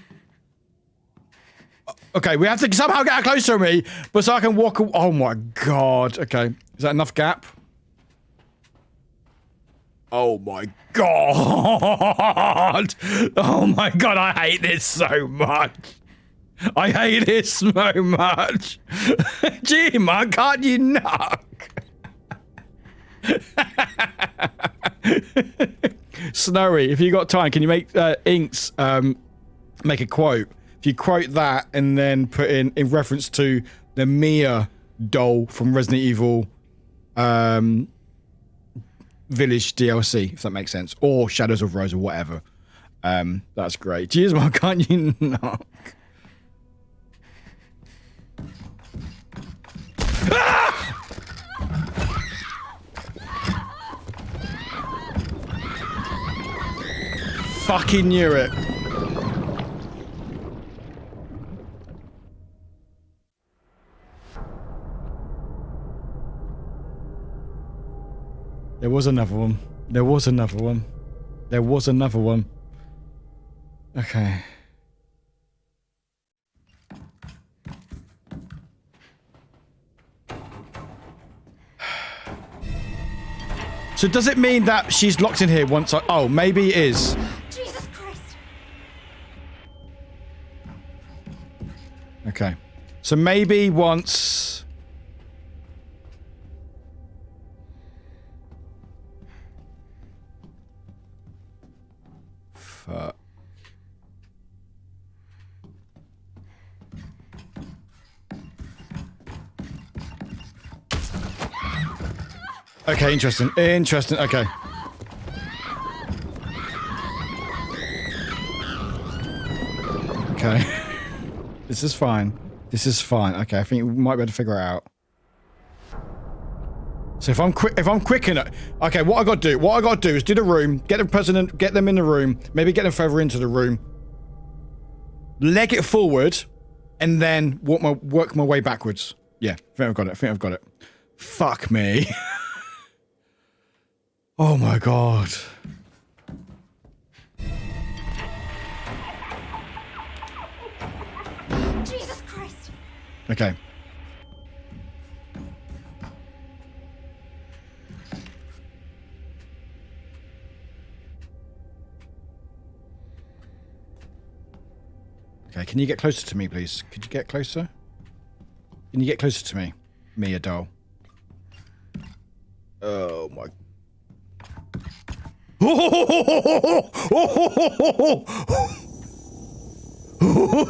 Okay, we have to somehow get her close to me, but so I can walk. Oh my god. Okay, is that enough gap? Oh my god. Oh my god, I hate this so much. I hate this so much. Gee, man, can't you knock? Snowy, if you got time, can you make Inks make a quote? If you quote that and then put in reference to the Mia doll from Resident Evil Village DLC, if that makes sense, or Shadows of Rose or whatever. That's great. Jeez, man, can't you knock? Ah! Fucking knew it. There was another one. There was another one. There was another one. Okay. So does it mean that she's locked in here once I... Oh, maybe it is. Jesus Christ! Okay. So maybe once... Fuck. Okay, interesting. Interesting. Okay. Okay. This is fine. This is fine. Okay, I think we might be able to figure it out. So if I'm quick enough, okay, what I got to do is do the room, get the president, get them in the room, maybe get them further into the room, leg it forward, and then work my way backwards. Yeah, I think I've got it. I think I've got it. Fuck me. Oh my god. Jesus Christ! Okay. Okay, can you get closer to me, please? Could you get closer? Can you get closer to me? Me, a doll. Oh my...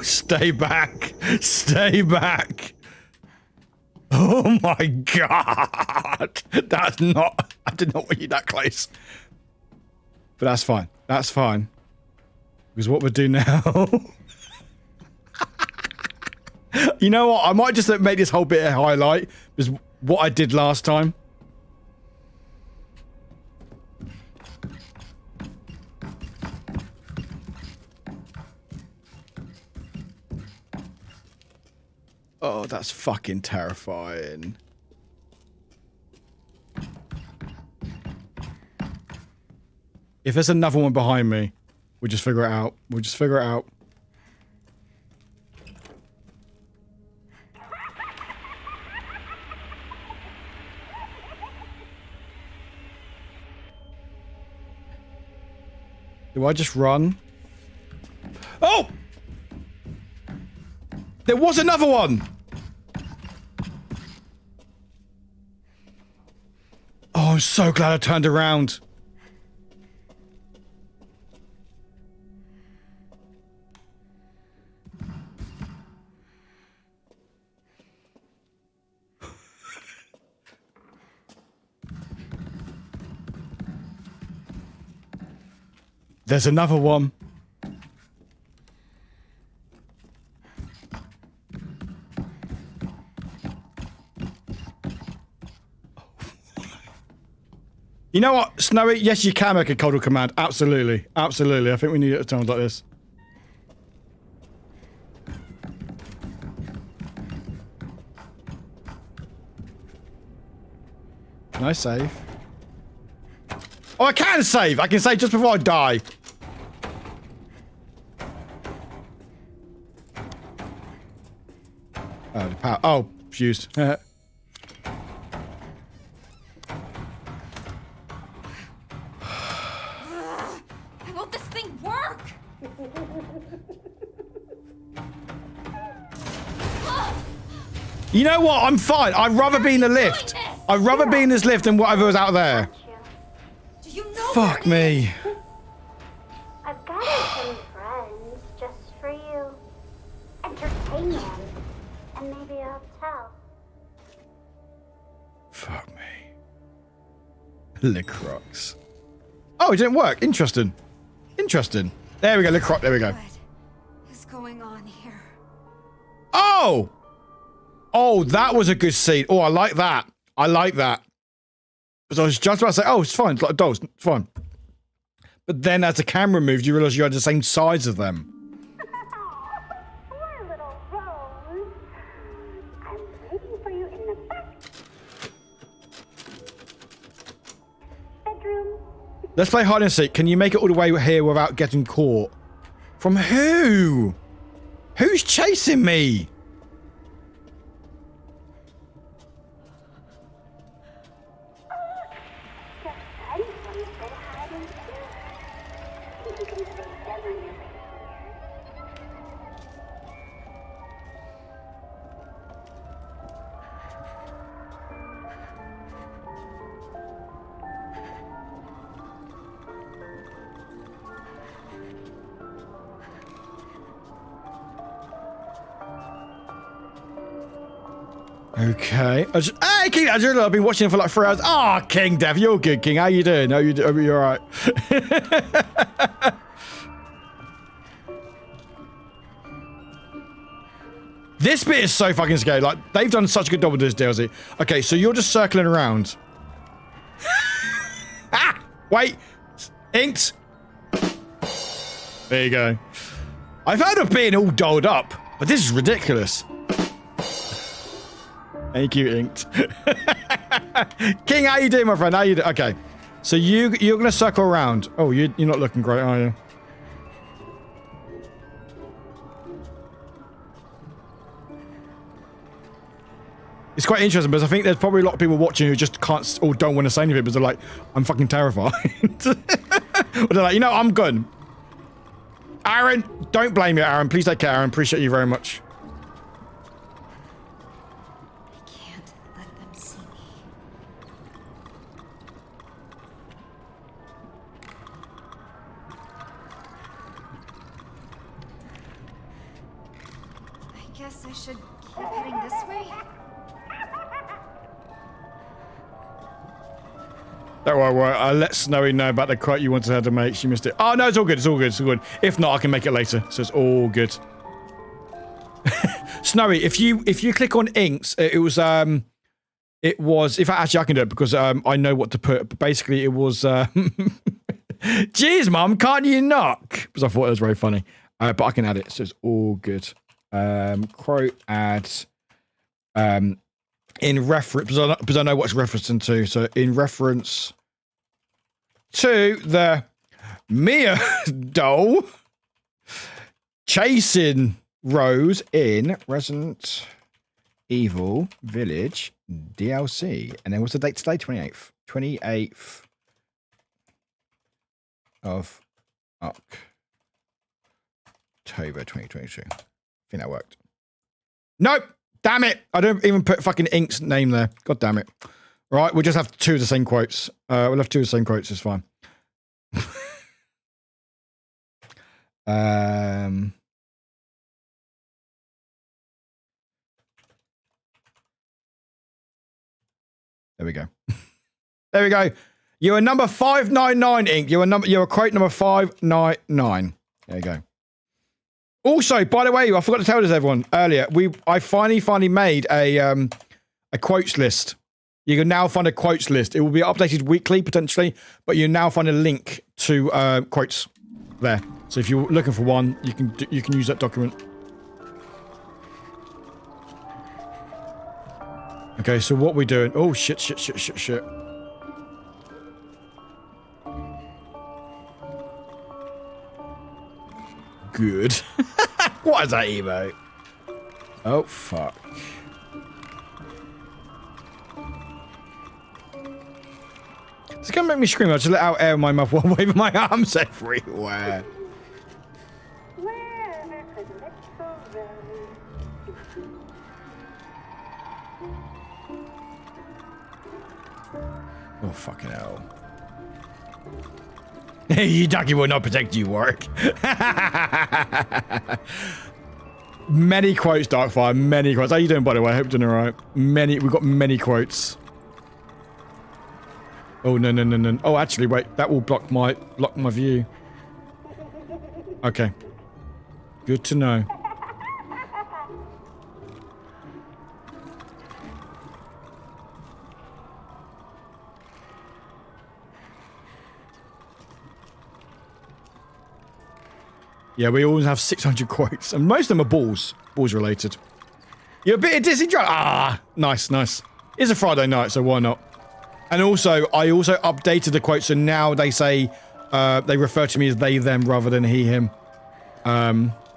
Stay back. Stay back. Oh my god. That's not... I did not want you that close. But that's fine. That's fine. Because what we'll do now... You know what? I might just make this whole bit a highlight. Because what I did last time. Oh, that's fucking terrifying. If there's another one behind me, we'll just figure it out. We'll just figure it out. Do I just run? Oh! There was another one! Oh, I'm so glad I turned around. There's another one. You know what, Snowy? Yes, you can make a coddle command. Absolutely. Absolutely. I think we need it at times like this. Can I save? Oh, I can save! I can save just before I die. Oh, the power. Oh, fused. Won't this thing work? You know what? I'm fine. I'd rather be in the lift. I'd rather be in this lift than whatever was out there. Do you know Fuck me. I've gathered some friends just for you. Entertain them. And maybe I'll tell. Fuck me. Licrocs. Oh, it didn't work. Interesting. Interesting. There we go, Licroc. There we go. What is going on here? Oh! Oh, that was a good scene. Oh, I like that. I like that. Because I was just about to say, oh, it's fine. It's like dolls. It's fine. But then as the camera moved, you realize you had the same size of them. Poor little Rose. I'm waiting for you in the back. Let's play hide and seek. Can you make it all the way here without getting caught? From who? Who's chasing me? Okay. Hey, King Angela, I've been watching it for like 3 hours. Ah, oh, King Dev, you're good, King. How you doing? How you doing? You're all right. This bit is so fucking scary. Like, they've done such a good job with this DLC. Okay, so you're just circling around. Ah! Wait. Inked. There you go. I've heard of being all dolled up, but this is ridiculous. Thank you, Inked. King, how you doing, my friend? How you doing? Okay. So you're going to circle around. Oh, you're not looking great, are you? It's quite interesting because I think there's probably a lot of people watching who just can't or don't want to say anything because they're like, I'm fucking terrified. Or they're like, you know, I'm good. Aaron, don't blame me, Aaron. Please take care, Aaron. Appreciate you very much. Guess I should keep heading this way. Don't worry, I'll let Snowy know about the quote you wanted her to make. She missed it. Oh, no, it's all good. It's all good. It's all good. If not, I can make it later. So it's all good. Snowy, if you click on inks, it was, in fact, actually, I can do it because I know what to put. But basically, it was, Jeez, Mum, can't you knock? Because I thought it was very funny. But I can add it. So it's all good. Quote add in reference because I know what's referencing to. So in reference to the Mia doll chasing Rose in Resident Evil Village DLC. And then what's the date today? 28th. 28th of October 2022. I think that worked. Nope. Damn it. I don't even put fucking Ink's name there. God damn it. Right. We'll just have 2 of the same quotes. We'll have 2 of the same quotes. It's fine. There we go. There we go. You're a number 599, Ink. You're a quote number 599. There you go. Also, by the way, I forgot to tell this everyone earlier. I finally made a quotes list. You can now find a quotes list. It will be updated weekly potentially, but you now find a link to quotes there. So if you're looking for one, you can use that document. Okay, so what we doing? Oh shit. Good. What is that emote? Oh, fuck. It's gonna make me scream. I'll just let out air in my mouth while waving my arms everywhere. Oh, fucking hell. Your ducky will not protect you, Warwick. Many quotes, Darkfire. Many quotes. How you doing, by the way? I hope you're doing alright. We've got many quotes. Oh, no. Oh, actually, wait. That will block my view. Okay. Good to know. Yeah, we always have 600 quotes, and most of them are balls related. You're a bit of Disney drunk. Ah, nice. It's a Friday night, so why not? And also, I also updated the quote, so now they say, they refer to me as they, them, rather than he, him.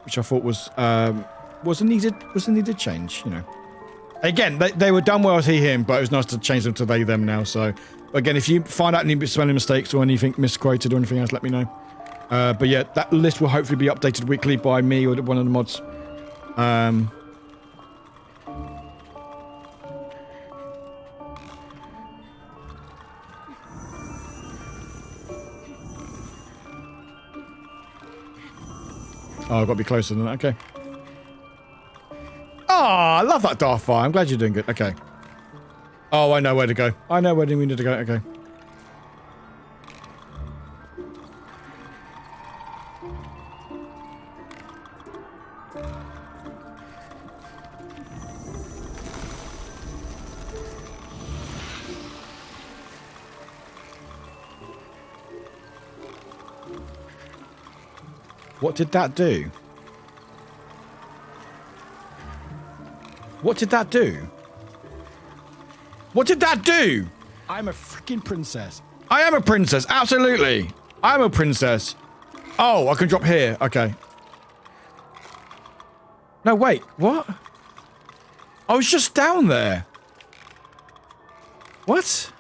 Which I thought was a needed change, you know. Again, they were done well as he, him, but it was nice to change them to they, them now, so... Again, if you find out any spelling mistakes or anything misquoted or anything else, let me know. But yeah, that list will hopefully be updated weekly by me or one of the mods. Oh, I've got to be closer than that. Okay. Oh, I love that Daft Punk. I'm glad you're doing good. Okay. Oh, I know where to go. I know where we need to go. Okay. What did that do? What did that do? What did that do? I'm a freaking princess. I am a princess, absolutely. I'm a princess. Oh, I can drop here. Okay. No, wait, what? I was just down there. What?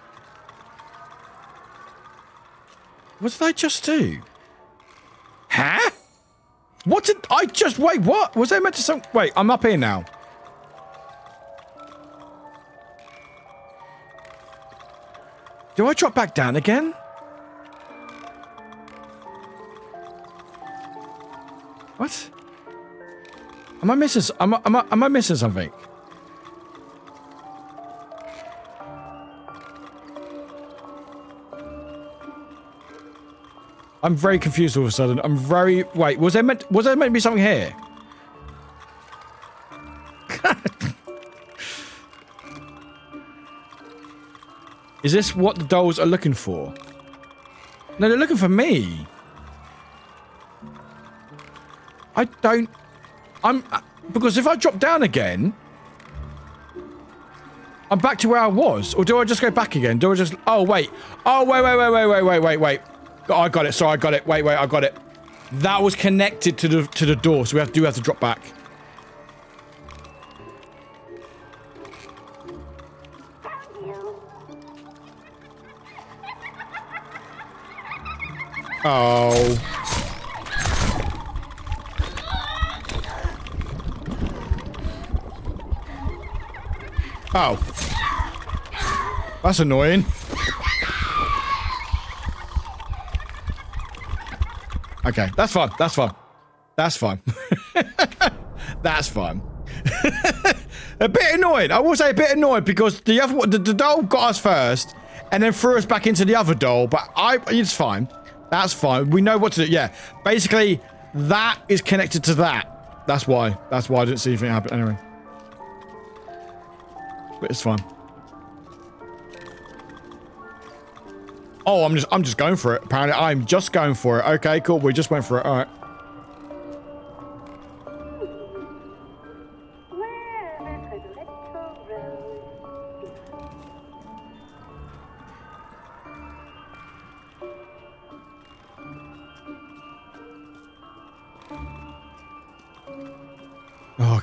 What did I just do? Huh? What did I just... Wait, what? Was I meant to... Some... Wait, I'm up here now. Do I drop back down again? What? Am I missing... Am I missing something? I'm very confused all of a sudden. I'm very... Wait, was there meant to be something here? Is this what the dolls are looking for? No, they're looking for me. I don't... Because if I drop down again... I'm back to where I was. Or do I just go back again? Do I just... Oh, wait. Oh, wait. Oh, I got it. Sorry, I got it. Wait, I got it. That was connected to the door, so we do have to drop back. Oh. Oh. That's annoying. Okay, that's fine. That's fine. That's fine. That's fine. A bit annoyed. I will say a bit annoyed because the doll got us first and then threw us back into the other doll, but it's fine. That's fine. We know what to do. Yeah. Basically, that is connected to that. That's why I didn't see anything happen anyway. But it's fine. Oh, I'm just going for it. Apparently, I'm just going for it. Okay, cool. We just went for it. All right.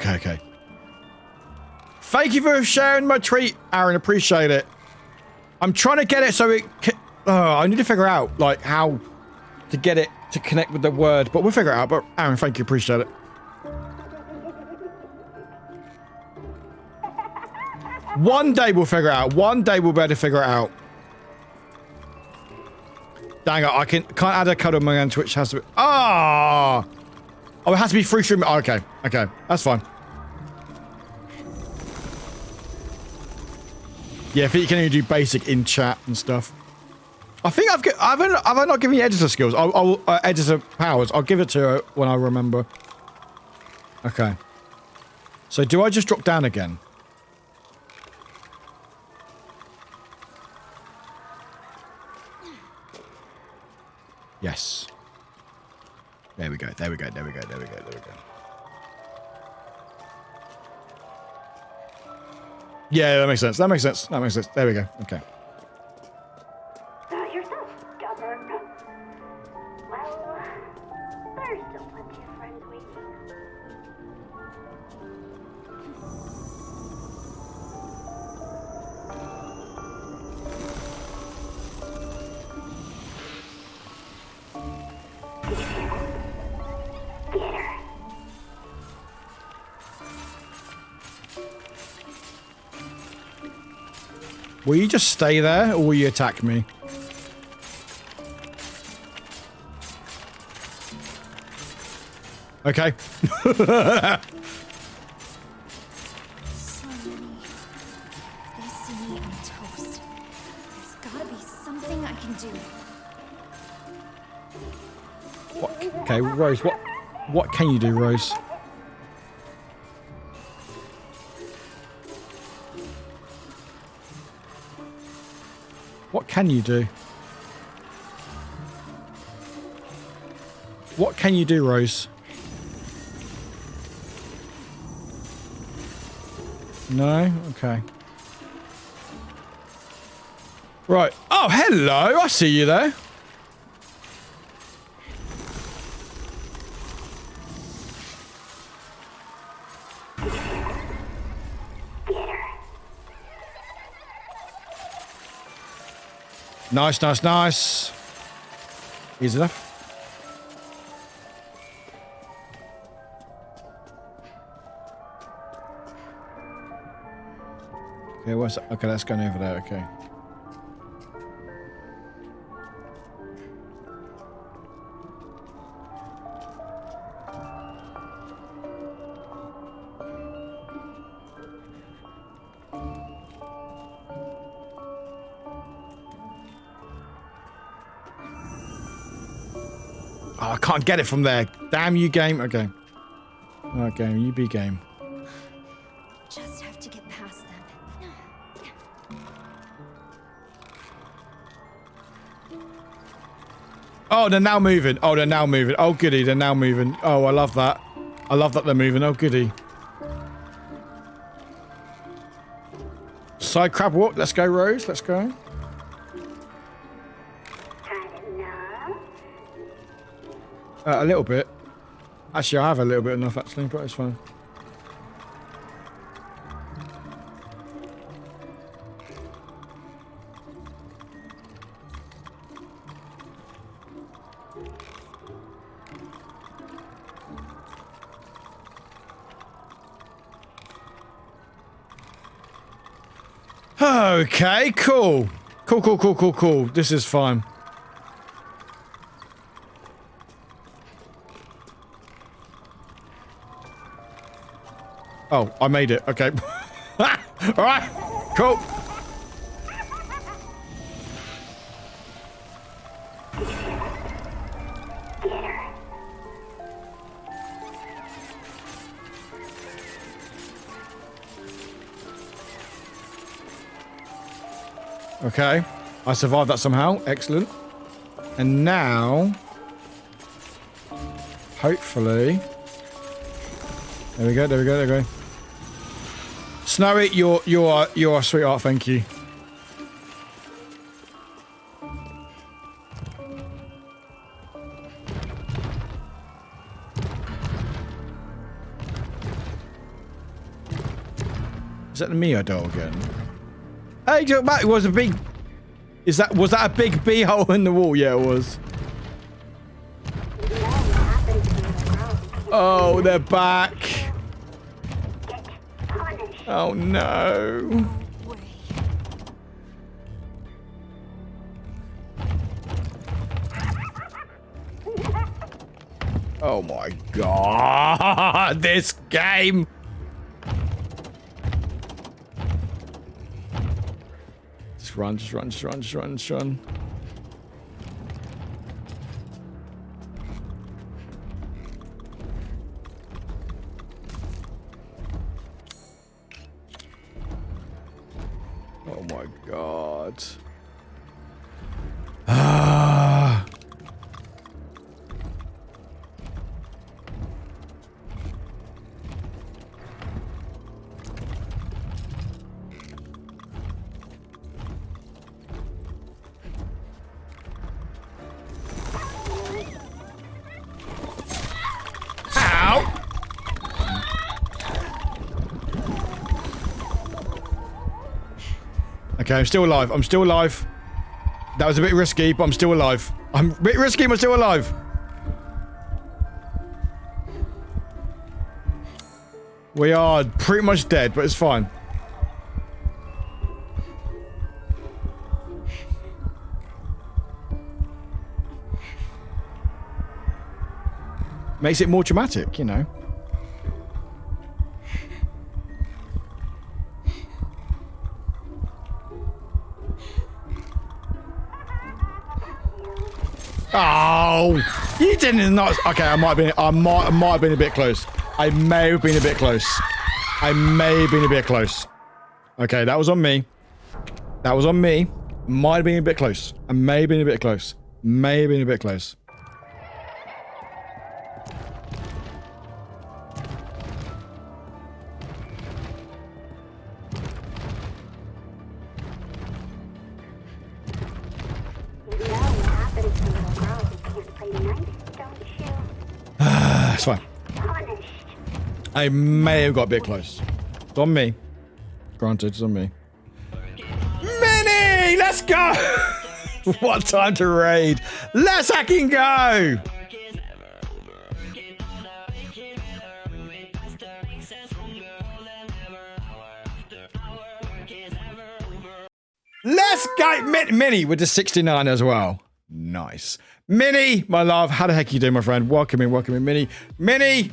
Okay. Thank you for sharing my treat, Aaron. Appreciate it. I'm trying to get it so it... I need to figure out, like, how to get it to connect with the word, but we'll figure it out. But, Aaron, thank you. Appreciate it. One day we'll figure it out. One day we'll be able to figure it out. Dang it, I can't add a code on my own Twitch. Has to be... Oh, it has to be free stream. Oh, okay. That's fine. Yeah, I think you can only do basic in chat and stuff. I think have I not given you editor skills? I'll editor powers. I'll give it to her when I remember. Okay. So do I just drop down again? Yes. There we go. Yeah, that makes sense. There we go. Okay. you're so stubborn. Well, there's still plenty of friends waiting. Will you just stay there, or will you attack me? Okay. So many. If they see me, I'm toast. There's gotta be something I can do. What? Okay, Rose, what can you do, Rose? What can you do? What can you do, Rose? No? Okay. Right. Oh, hello. I see you there. Nice, nice, nice. Easy enough. Okay, what's that? Okay, that's going over there, okay. Oh, I can't get it from there. Damn you, game. Okay. Alright, game. You be game. Just have to get past them. Oh, they're now moving. Oh, they're now moving. Oh, goody. They're now moving. Oh, I love that. I love that they're moving. Oh, goody. Side crab walk. Let's go, Rose. Let's go. A little bit. Actually, I have a little bit enough, actually, but it's fine. Okay, cool. Cool. This is fine. Oh, I made it. Okay. Alright. Cool. Okay. I survived that somehow. Excellent. And now... hopefully... There we go. Snowy, you're a sweetheart, thank you. Is that the Mio doll again? Hey, it was a big... was that a big bee hole in the wall? Yeah, it was. Oh, they're back. Oh no. Oh my god, this game. Just run. Oh my god. Ah. Okay, I'm still alive. I'm still alive. That was a bit risky, but I'm still alive. I'm a bit risky, but I'm still alive. We are pretty much dead, but it's fine. Makes it more dramatic, you know. Oh, you didn't not. Okay, I might have been a bit close. I may have been a bit close. I may have been a bit close. Okay, that was on me. That was on me. Might have been a bit close. I may have been a bit close. May have been a bit close. It's fine. I may have got a bit close. It's on me. Granted, it's on me. Mini! Let's go! What time to raid? Let's hacking go! Let's go! Mini with the 69 as well. Nice. Mini, my love, how the heck are you doing, my friend? Welcome in, Mini. Mini!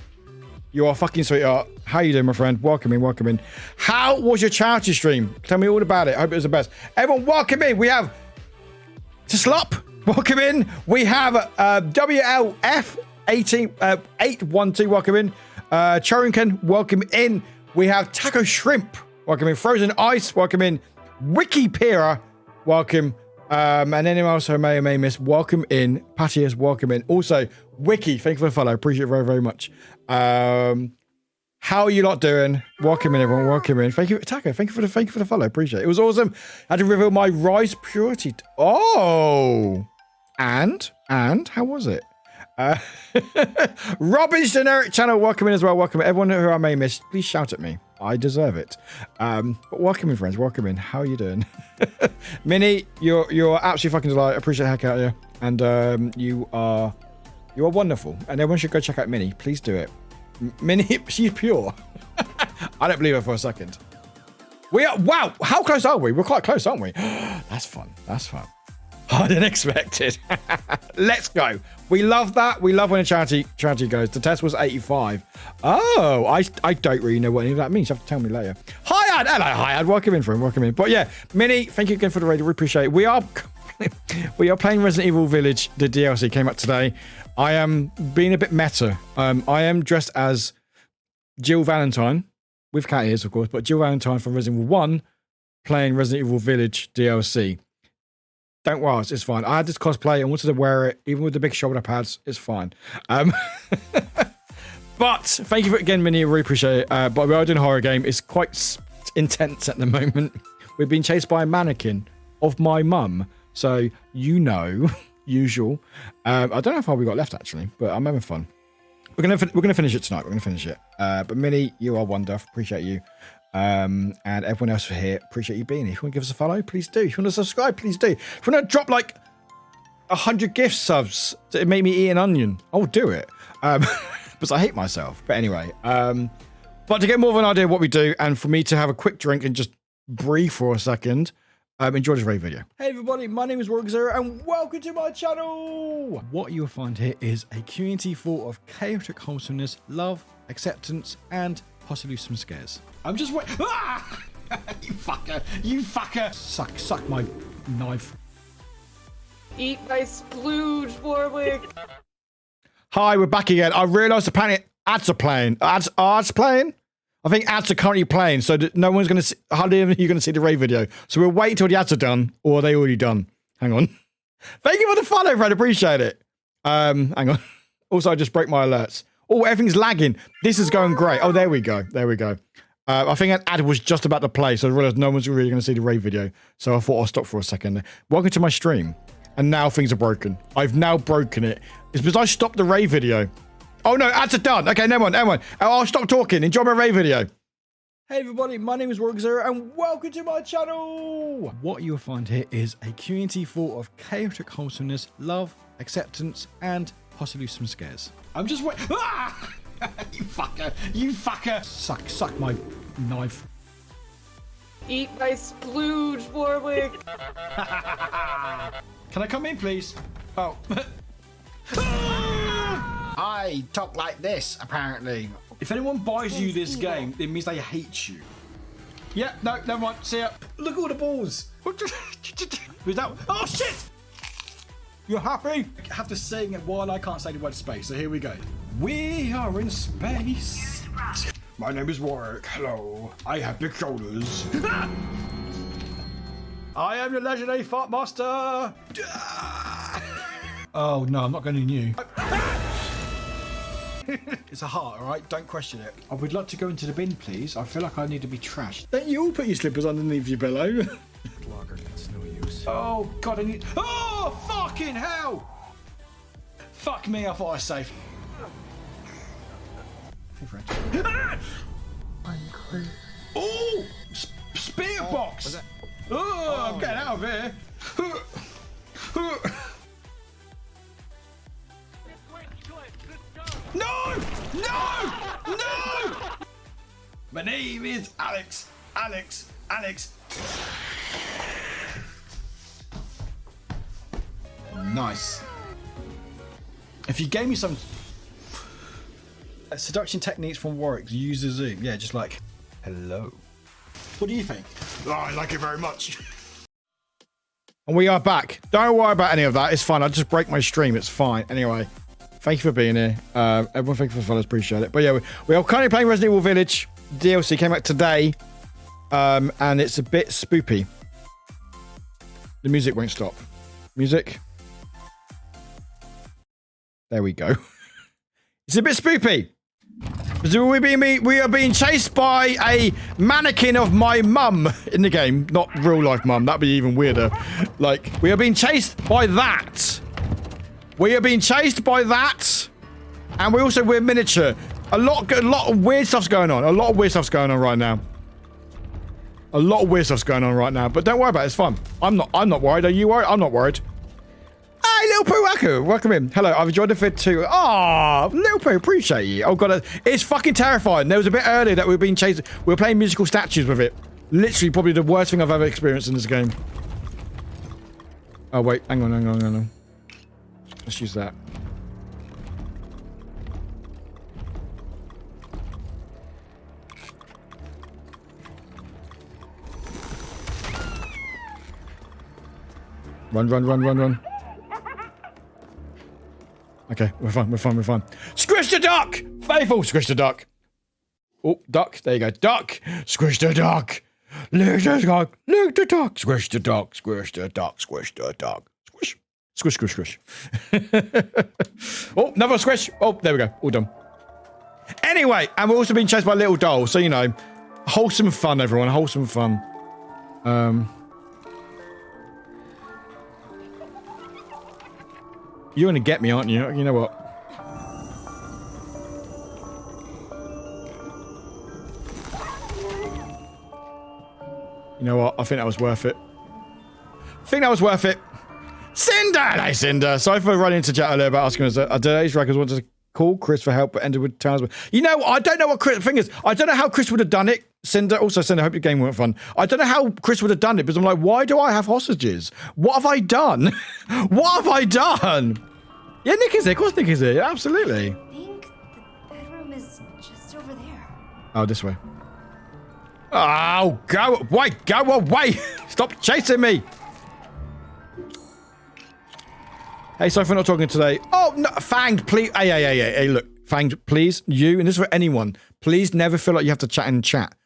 You are fucking sweetheart. How you doing, my friend? Welcome in. How was your charity stream? Tell me all about it. I hope it was the best. Everyone, welcome in. We have Slop. Welcome in. We have WLF 812. Welcome in. Chorinkin. Welcome in. We have Taco Shrimp. Welcome in. Frozen Ice. Welcome in. Wiki Pira. Welcome. And anyone else I may or may miss, welcome in. Patty is welcome in. Also, Wiki, thank you for the follow. Appreciate it very, very much. How are you lot doing? Welcome in, everyone. Welcome in. Thank you, Taco. Thank you for the follow. Appreciate it. It was awesome. I had to reveal my Rise Purity. Oh, and how was it? Robin's Generic Channel. Welcome in as well. Welcome in. Everyone who I may miss, please shout at me. I deserve it. But welcome in, friends. Welcome in. How are you doing? Mini, you're absolutely fucking delight. I appreciate the heck out of you. And you are wonderful. And everyone should go check out Mini. Please do it. Mini, she's pure. I don't believe her for a second. We are. Wow. How close are we? We're quite close, aren't we? That's fun. That's fun. Harder than expected. Let's go. We love that. We love when a charity goes. The test was 85. Oh, I don't really know what any of that means. You have to tell me later. Hi, Ad. Hello, hi, Ad. Welcome in, friend. Welcome in. But yeah, Mini, thank you again for the raid. We appreciate it. We are playing Resident Evil Village. The DLC came out today. I am being a bit meta. I am dressed as Jill Valentine, with cat ears, of course, but Jill Valentine from Resident Evil 1 playing Resident Evil Village DLC. Don't worry, it's fine. I had this cosplay and wanted to wear it, even with the big shoulder pads. It's fine. But thank you for again, Mini. I really appreciate it. But we are doing a horror game. It's quite intense at the moment. We've been chased by a mannequin of my mum. So, you know, usual. I don't know how far we got left, actually, but I'm having fun. We're gonna finish it tonight. We're gonna finish it. But Mini, you are wonderful. Appreciate you. And everyone else here, appreciate you being here. If you want to give us a follow, please do. If you want to subscribe, please do. If you want to drop like 100 gift subs to make me eat an onion, I'll do it. Because I hate myself. But anyway, but to get more of an idea of what we do, and for me to have a quick drink and just breathe for a second, enjoy this raid video. Hey everybody, my name is Warwick, and welcome to my channel. What you'll find here is a community full of chaotic wholesomeness, love, acceptance, and possibly some scares. I'm just wait. Ah! You fucker! You fucker! Suck my knife. Eat my splooge, Warwick. Hi, we're back again. I realised apparently ads are playing. Ads playing? I think ads are currently playing, so that no one's going to see, hardly even you're going to see the raid video. So we'll wait till the ads are done, or are they already done? Hang on. Thank you for the follow, Fred. Appreciate it. Hang on. Also, I just broke my alerts. Oh, everything's lagging. This is going great. Oh, there we go. There we go. I think an ad was just about to play, so I realised no one's really going to see the raid video. So I thought I'll stop for a second. Welcome to my stream. And now things are broken. I've now broken it. It's because I stopped the raid video. Oh no, ads are done. Okay, never mind. I'll stop talking. Enjoy my raid video. Hey everybody, my name is Warwick Zero and welcome to my channel! What you'll find here is a community full of chaotic wholesomeness, love, acceptance, and possibly some scares. I'm just waiting. Ah! You fucker! You fucker! Suck my knife. Eat my splooge, Warwick. Can I come in, please? Oh. I talk like this, apparently. If anyone buys you this game, it means they hate you. Yeah, no, never mind. See ya. Look at all the balls. Was that? Oh shit! You're happy? I have to sing it while I can't say the word space. So here we go. We are in space. My name is Warwick. Hello. I have big shoulders. I am your legendary fart master. Oh no, I'm not going to new. It's a heart, alright? Don't question it. I would like to go into the bin, please. I feel like I need to be trashed. Don't you all put your slippers underneath your pillow? Locker, it's no use. Oh god, I need. Oh fucking hell! Fuck me, I thought I was safe. Hey, friend. Unclear. Oh! Spear box! Oh, I'm getting out of here. No! No! No! My name is Alex. Alex. Nice. If you gave me some seduction techniques from Warwick, use the zoom. Yeah, just like, hello. What do you think? Oh, I like it very much. And we are back. Don't worry about any of that. It's fine. I'll just break my stream. It's fine. Anyway. Thank you for being here. Everyone, thank you for the follows. Appreciate it. But yeah, we are currently playing Resident Evil Village. DLC came out today. And it's a bit spoopy. The music won't stop. Music. There we go. It's a bit spoopy. So we are being chased by a mannequin of my mum in the game. Not real life mum. That'd be even weirder. Like, we are being chased by that. We are being chased by that, and we're miniature. A lot of weird stuff's going on. A lot of weird stuff's going on right now. But don't worry about it. It's fun. I'm not worried. Are you worried? I'm not worried. Hey, Little Poo, welcome in. Hello, I've enjoyed the vid too. Oh, Little Poo, appreciate you. Oh god, it's fucking terrifying. There was a bit earlier that we were being chased. We were playing musical statues with it. Literally, probably the worst thing I've ever experienced in this game. Oh wait, hang on. Let's use that. Run. Okay, we're fine. Squish the duck! Faithful, squish the duck. Oh, duck. There you go. Duck! Squish the duck! Lick the duck! Squish the duck! Squish. Oh, another squish. Oh, there we go. All done. Anyway, and we're also being chased by little dolls. So, you know, wholesome fun, everyone. Wholesome fun. You're going to get me, aren't you? You know what? You know what? I think that was worth it. Cinder! Hey, Cinder. Sorry for running into chat earlier about asking us. Today's Rackers wanted to call Chris for help, but ended with towns. You know, I don't know what Chris. The thing is, I don't know how Chris would have done it. Cinder. Also, Cinder, I hope your game went fun. I don't know how Chris would have done it, because I'm like, why do I have hostages? What have I done? Yeah, Nick is here. Of course Nick is here. Yeah, absolutely. I think the bedroom is just over there. Oh, this way. Oh, go away. Stop chasing me. Hey, sorry for not talking today. Oh, no, Fanged, please. Hey, look, Fanged, please, you, and this is for anyone, please never feel like you have to chat in chat.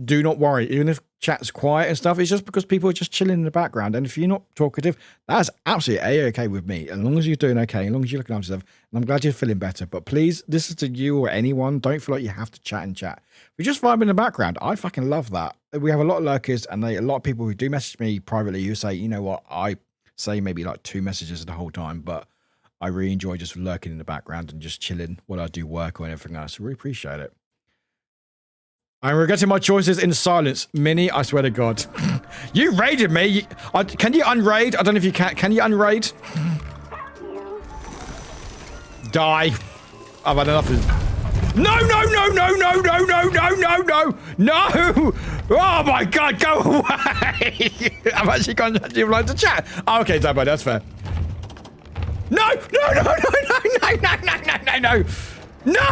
Do not worry, even if chat's quiet and stuff, it's just because people are just chilling in the background, and if you're not talkative, that's absolutely A-okay with me, as long as you're doing okay, as long as you're looking after yourself, and I'm glad you're feeling better, but please, this is to you or anyone, don't feel like you have to chat in chat. We just vibe in the background. I fucking love that. We have a lot of lurkers, and a lot of people who do message me privately who say, you know what, I say maybe like 2 messages the whole time, but I really enjoy just lurking in the background and just chilling while I do work or anything else. I really appreciate it. I'm regretting my choices in silence. Minnie, I swear to God. You raided me. Can you unraid? I don't know if you can. Can you unraid? Die. I've had enough of this. No, no, no, no, no, no, no, no, no, no, no. Oh my God, go away. I've actually gone to like to chat. Oh, okay, Zabo, that's fair. No, no, no, no, no, no, no, no, no, no, no. No!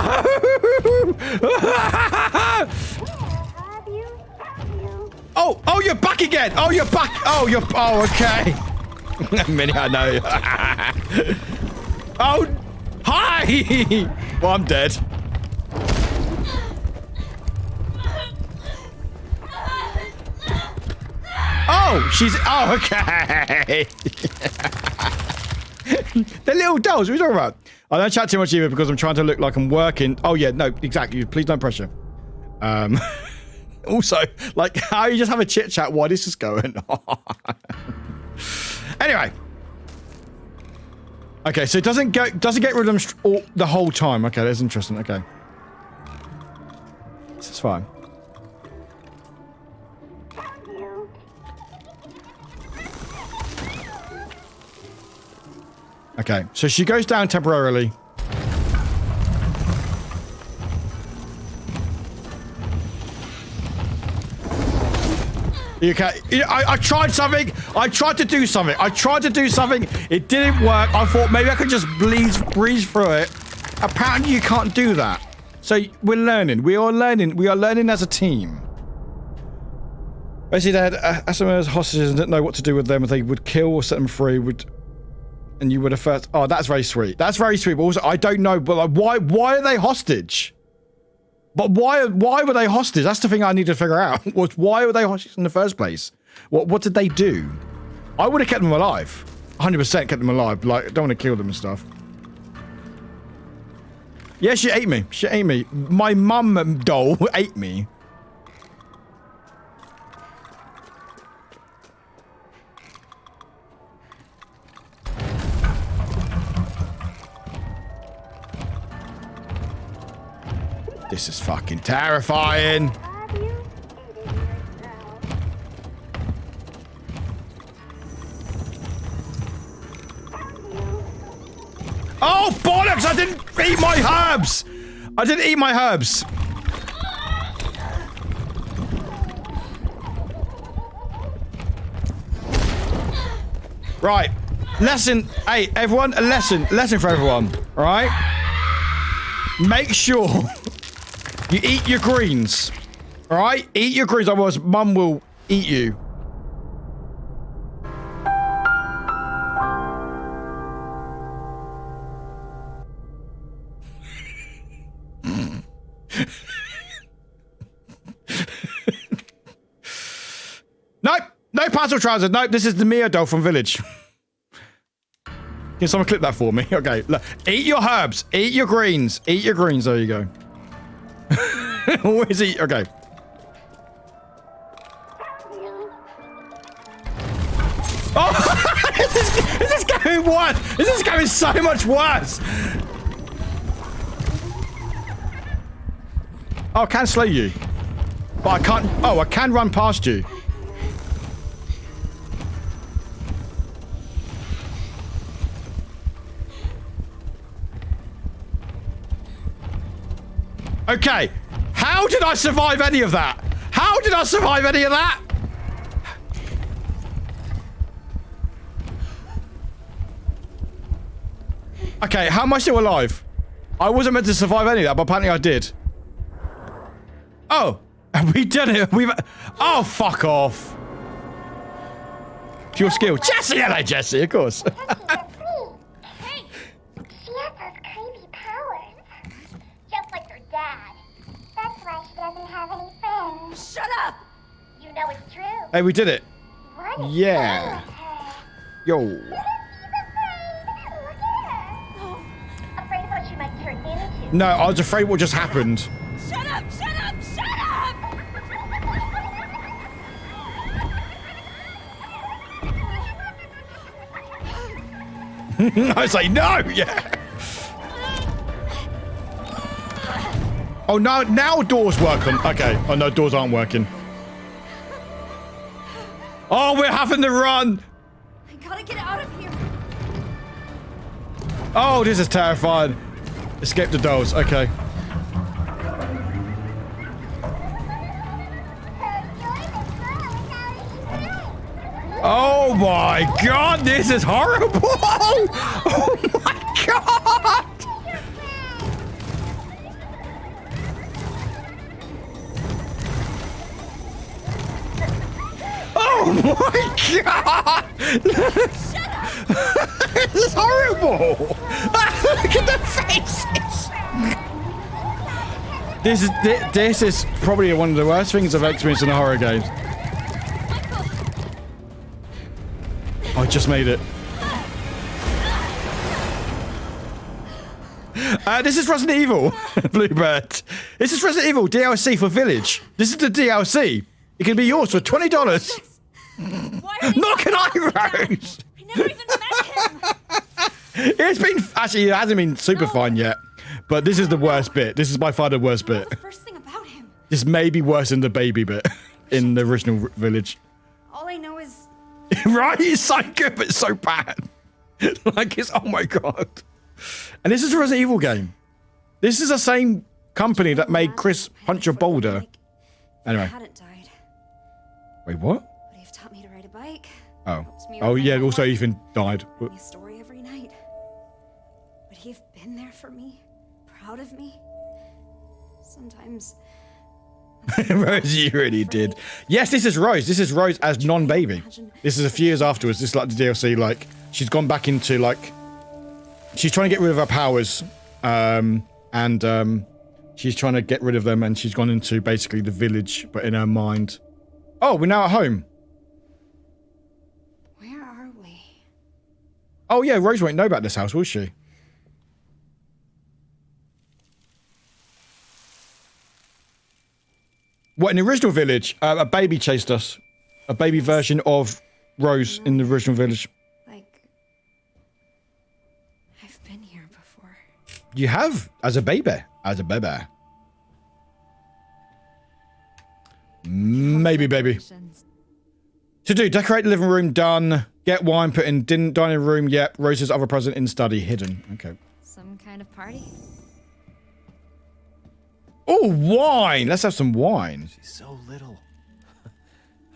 Oh, oh, you're back again. Oh, you're back. Oh, you're. Oh, okay. Minnie, I know. Oh, hi. Well, I'm dead. Oh, she's. Oh, okay. The little dolls. What are you talking about? I don't chat too much either because I'm trying to look like I'm working. Oh yeah, no, exactly. Please don't pressure. Also, like, how you just have a chit chat while this is going on. Anyway. Okay, so it doesn't get rid of them the whole time. Okay, that's interesting. Okay, this is fine. Okay, so she goes down temporarily. You can't. I tried something. I tried to do something. I tried to do something. It didn't work. I thought maybe I could just breeze through it. Apparently, you can't do that. So we're learning. We are learning. We are learning as a team. Basically, they had SMS hostages and didn't know what to do with them. If they would kill or set them free, and you would have first. Oh, that's very sweet. That's very sweet. But also, I don't know. But like, why are they hostage? But why were they hostage? That's the thing I need to figure out. Was why were they hostage in the first place? What did they do? I would have kept them alive. 100% kept them alive. Like, I don't want to kill them and stuff. Yeah, she ate me. She ate me. My mum doll ate me. This is fucking terrifying. Oh, bollocks! I didn't eat my herbs! I didn't eat my herbs. Right. Lesson. Hey, everyone, a lesson. Lesson for everyone. All right? Make sure you eat your greens. All right? Eat your greens, otherwise Mum will eat you. Nope. No parcel trousers. Nope. This is the Mia doll from Village. Can someone clip that for me? Okay. Look, eat your herbs. Eat your greens. Eat your greens. There you go. Where's he? Okay. Oh! This is going worse. This is going so much worse. Oh, I can slay you. But I can't. Oh, I can run past you. Okay, how did I survive any of that? How did I survive any of that? Okay, how am I still alive? I wasn't meant to survive any of that, but apparently I did. Oh, we did it. Oh, fuck off. Pure skill. Jesse, hello, Jesse, of course. Shut up! You know it's true. Hey, we did it. What? Yeah. Yo. Afraid of what you might turn into. No, I was afraid what just happened. Shut up! Shut up! Shut up! I was like, no, yeah. Oh, no, now doors work on. Okay. Oh, no, doors aren't working. Oh, we're having to run. I gotta get out of here. Oh, this is terrifying. Escape the dolls. Okay. Oh my god, this is horrible! Oh my god! Oh my god! Shut up! This is horrible! Look at the faces! This is probably one of the worst things I've experienced in a horror game. I just made it. This is Resident Evil, Bluebird. This is Resident Evil DLC for Village. This is the DLC. It can be yours for $20. Knock an Rose. I never even met him. It's been actually it hasn't been super fun yet, but this is the worst bit. This is by far the worst bit. The first thing about him. This may be worse than the baby bit in the original Village. All I know is. Right? It's so good, but so bad. Like, it's, oh my god. And this is a Resident Evil game. This is the same company that made Chris Punch a Boulder. Anyway. I hadn't died. Wait, what? Would he have taught me to ride a bike? Oh. Oh, yeah, also Ethan died. Tell me a story every night. Would he have been there for me? Proud of me? Sometimes. Rose, you really did. Yes, this is Rose. This is Rose as non-baby. This is a few years afterwards. This is like the DLC. Like, she's gone back into, like... She's trying to get rid of her powers. She's trying to get rid of them, and she's gone into, basically, the village, but in her mind. Oh, we're now at home. Where are we? Oh, yeah, Rose won't know about this house, will she? What, in the original Village? A baby chased us. A baby version of Rose in the original Village. Like, I've been here before. You have? As a baby? As a baby. Maybe, baby. To do, decorate the living room, done. Get wine, put in dining room, yep. Rose's other present in study, hidden. Okay. Some kind of party? Oh, wine! Let's have some wine. She's so little.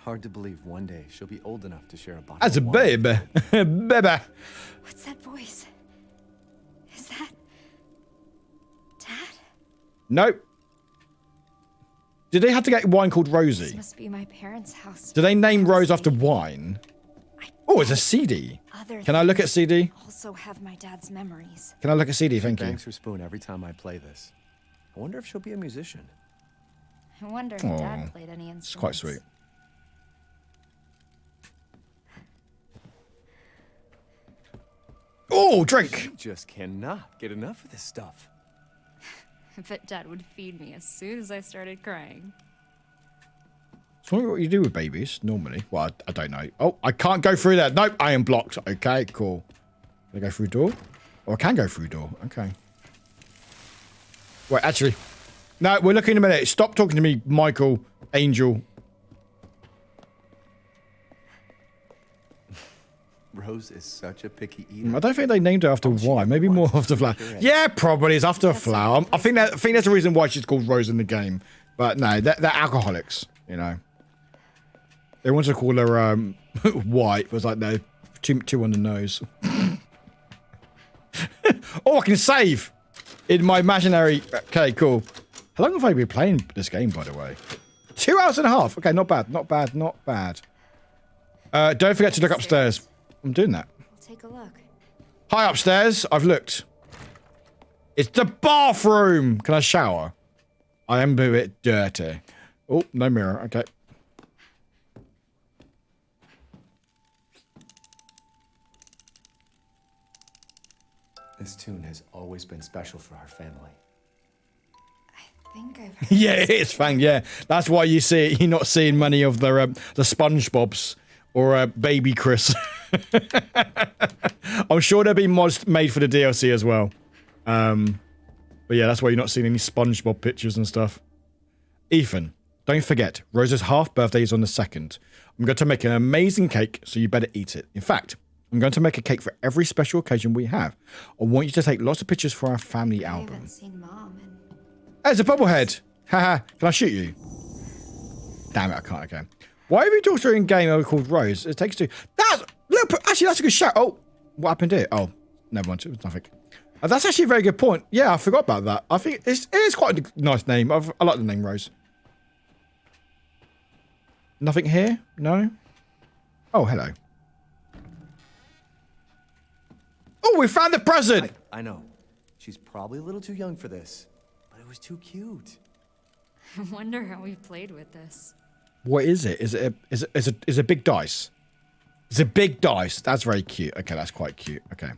Hard to believe one day she'll be old enough to share a bottle As a of wine. baby. Baby. What's that voice? Is that... Dad? Nope. Did they have to get wine called Rosie? This must be my parents' house. Do they name Rose after wine? Oh, it's a CD. Can I look at CD? Also have my dad's memories. Can I look at CD? Thank you. Bangs her spoon every time I play this. I wonder if she'll be a musician. I wonder if Aw, Dad played any instruments. It's quite sweet. Oh, drink! She just cannot get enough of this stuff. I bet Dad would feed me as soon as I started crying. It's not what you do with babies, normally. Well, I don't know. Oh, I can't go through there. Nope, I am blocked. Okay, cool. Can I go through door? Oh, I can go through door. Okay. Wait, actually. No, we're looking in a minute. Stop talking to me, Michael, Angel. Rose is such a picky eater. I don't think they named her after wine. Maybe more after flower. Yeah, probably. It's after a flower. I think that's the reason why she's called Rose in the game. But no, they're alcoholics, you know. They wanted to call her white. It was like, no, too on the nose. Oh, I can save in my imaginary. Okay, cool. How long have I been playing this game, by the way? 2 hours and a half. Okay, not bad. Not bad. Not bad. Don't forget to look upstairs. I'm doing that. We'll take a look. Hi, upstairs. I've looked. It's the bathroom. Can I shower? I am a bit dirty. Oh, no mirror. Okay. This tune has always been special for our family. I think I've heard Yeah, it is, Fang. Yeah, that's why you see it. You're not seeing many of the SpongeBobs or Baby Chris. I'm sure there'll be mods made for the DLC as well. But yeah, that's why you're not seeing any SpongeBob pictures and stuff. Ethan, don't forget, Rose's half birthday is on the 2nd. I'm going to make an amazing cake, so you better eat it. In fact, I'm going to make a cake for every special occasion we have. I want you to take lots of pictures for our family album. I haven't seen Mom in... There's a bobblehead. Haha, can I shoot you? Damn it, I can't again. Why have you talked to her in game called Rose? It takes two. Actually, that's a good shout. Oh, what happened here? Oh, never mind. It was nothing. That's actually a very good point. Yeah, I forgot about that. I think it is quite a nice name. I like the name Rose. Nothing here? No? Oh, hello. Oh, we found the present! I know. She's probably a little too young for this, but it was too cute. I wonder how we played with this. What is it? Is it a big dice? It's a big dice. That's very cute. Okay, that's quite cute. Okay.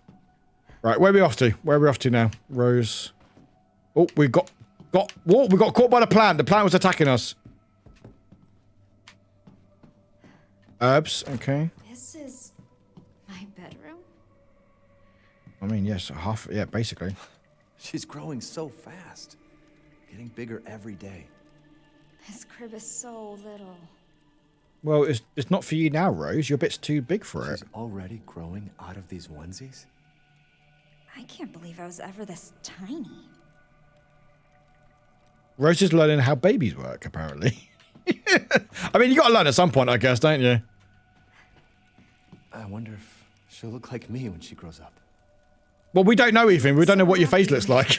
Right, where are we off to? Where are we off to now? Rose. Oh, we got caught by the plant. The plant was attacking us. Herbs, okay. This is my bedroom? I mean, yes, yeah, basically. She's growing so fast. Getting bigger every day. This crib is so little. Well, it's not for you now, Rose. Your bit's too big for it. She's already growing out of these onesies? I can't believe I was ever this tiny. Rose is learning how babies work, apparently. I mean, you got to learn at some point, I guess, don't you? I wonder if she'll look like me when she grows up. Well, we don't know, Ethan. We don't know what your face looks like.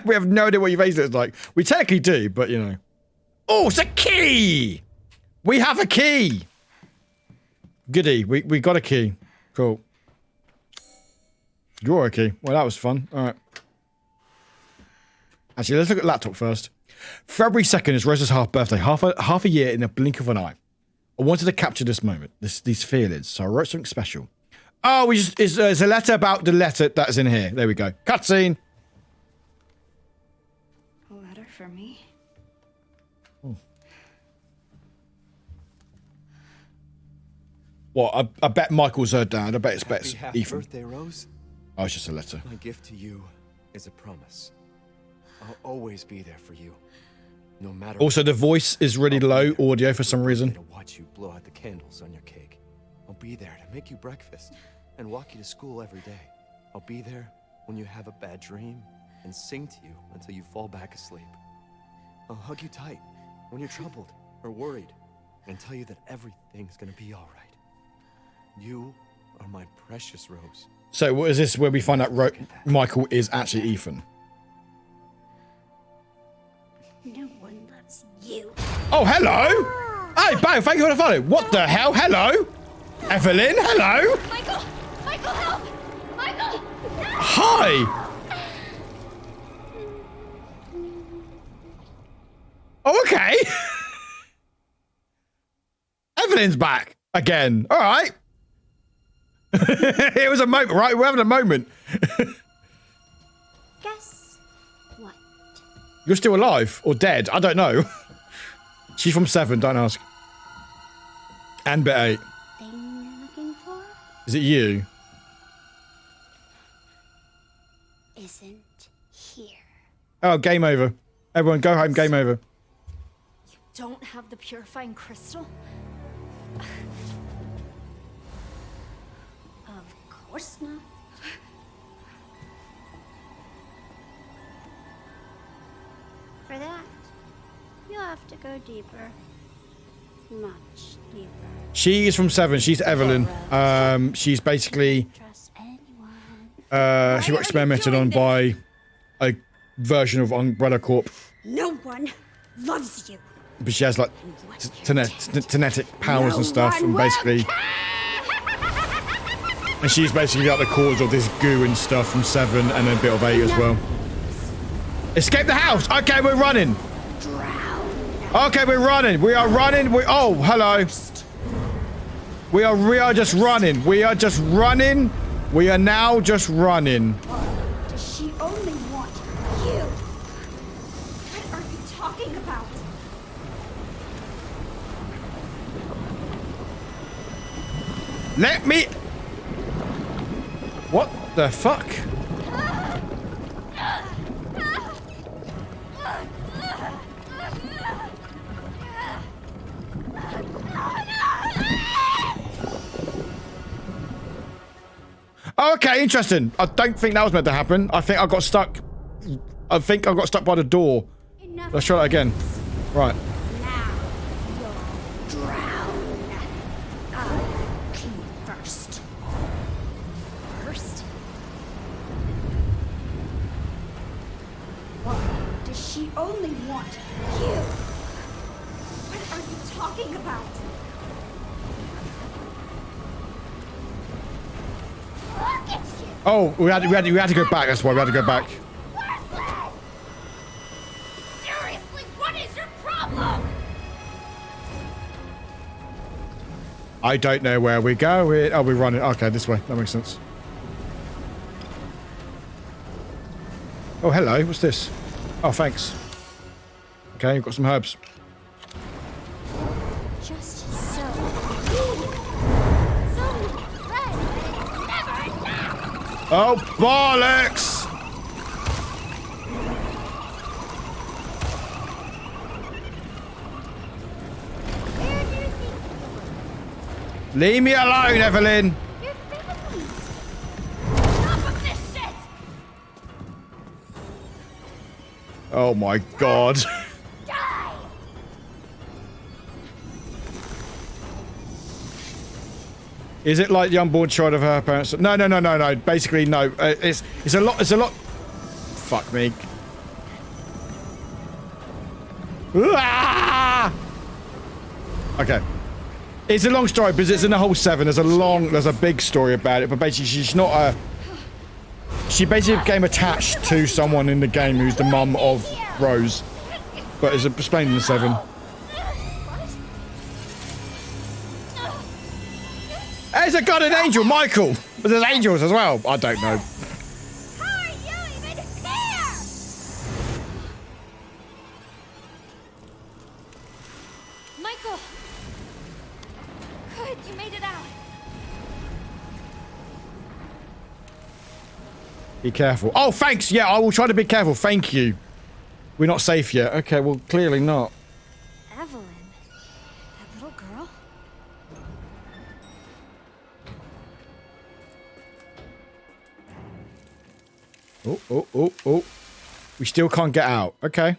We have no idea what your face looks like. We technically do, but, you know. Oh, it's a key! We have a key! Goody, we got a key. Cool. You're a key. Well, that was fun. All right. Actually, let's look at laptop first. February 2nd is Rose's half birthday. Half a year in a blink of an eye. I wanted to capture this moment, these feelings, so I wrote something special. Oh, it's a letter about the letter that's in here. There we go. Cutscene. A letter for me? Oh. Well, I bet Michael's her dad. I bet it's Happy Ethan. birthday, Rose. Oh, it's just a letter. My gift to you is a promise. I'll always be there for you, no matter. Also, the voice is really low audio for some reason. To watch you blow out the candles on your cake. I'll be there to make you breakfast and walk you to school every day. I'll be there when you have a bad dream and sing to you until you fall back asleep. I'll hug you tight when you're troubled or worried and tell you that everything's gonna be all right. You are my precious Rose. So, what is this where we find out Michael is actually Ethan? No one loves you. Oh, hello! Hey, Bang, thank you for the follow. What the hell? Hello? Evelyn, hello? Michael! Michael, help! Michael! No! Hi! Oh, okay. Evelyn's back again. All right. It was a moment, right? We're having a moment. Guess what? You're still alive or dead? I don't know. She's from 7, don't ask. And bit 8. Thing you're looking for? Is it you? Isn't here. Oh, game over. Everyone go home, game over. You don't have the purifying crystal? Of course not. For that, you'll have to go deeper. Much deeper. She is from 7. She's Evelyn. She's basically she got experimented on by a version of Umbrella Corp. No one loves you. But she has like genetic powers and stuff, and basically, and she's basically like the cause of this goo and stuff from 7 and a bit of 8 as well. Escape the house. Okay, we're running. Okay, we're running. We are running. Oh, hello. We are just running. We are just running. We are now just running. Does she only want you? What are you talking about? Let me. What the fuck? Oh, okay, interesting. I don't think that was meant to happen. I think I got stuck. I think I got stuck by the door. Let's try that again. Right. Now you'll drown. I'll pee first. First? Why does she only want you? What are you talking about? Look at you! Oh, we had to go back. That's why we had to go back. Seriously, what is your problem? I don't know where we're going. Oh, we're running. Okay, this way. That makes sense. Oh, hello. What's this? Oh, thanks. Okay, we've got some herbs. Just so red, never enough. Oh, bollocks! Leave me alone, Evelyn. Oh my god. Is it like the unborn child of her parents? No. Basically, no. It's a lot. Fuck me. Ah! Okay. It's a long story because it's in the whole 7. There's a big story about it, but basically she's not a... She basically became attached to someone in the game who's the mum of Rose. But it's explained in the 7. Hey, there's a god and angel, Michael! But there's angels as well. I don't know. Michael! Good, you made it out. Be careful. Oh, thanks! Yeah, I will try to be careful. Thank you. We're not safe yet. Okay, well, clearly not. Evelyn, that little girl? Oh. We still can't get out. Okay.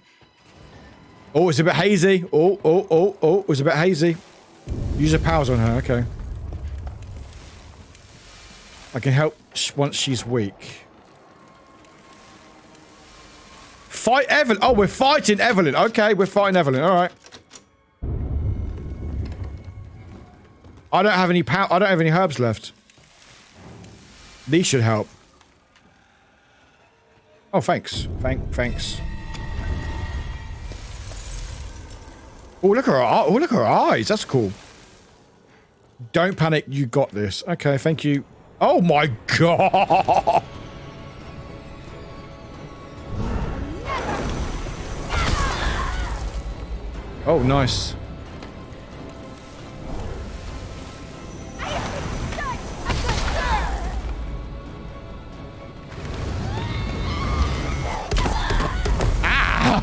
Oh, it's a bit hazy. Oh. It's a bit hazy. Use her powers on her. Okay. I can help once she's weak. Fight Evelyn. Oh, we're fighting Evelyn. Okay, we're fighting Evelyn. All right. I don't have any I don't have any herbs left. These should help. Oh, thanks. Thanks. Oh, look at her. Oh, look at her eyes. That's cool. Don't panic. You got this. Okay, thank you. Oh my god. Oh, nice.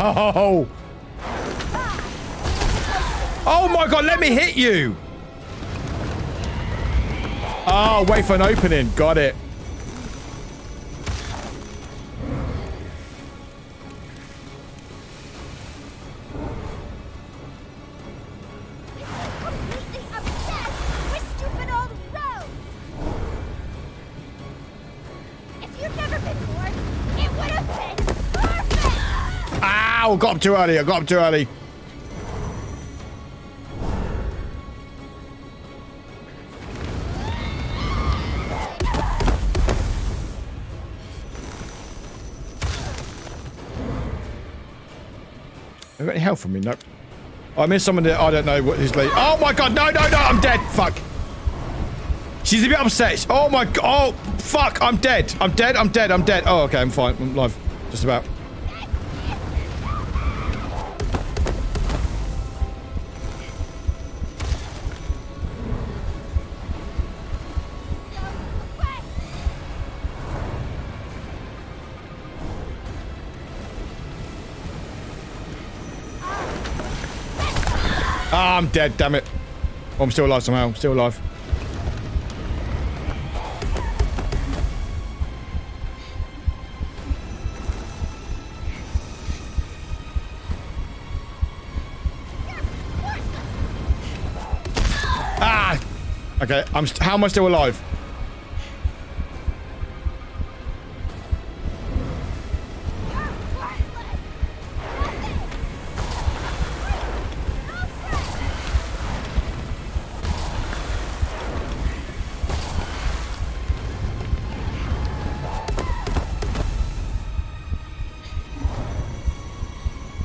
Ow! Oh my god, let me hit you! Oh, wait for an opening. Got it. Ow, got up too early. I got up too early. Have you got any health from me? Nope. Oh, I missed someone that I don't know what his late. Oh my god, no, I'm dead. Fuck. She's a bit upset. Oh my god. Oh, fuck, I'm dead. I'm dead. Oh, okay, I'm fine. I'm alive. Just about. Ah, I'm dead, damn it. Oh, I'm still alive somehow. I'm still alive. Okay, how am I still alive?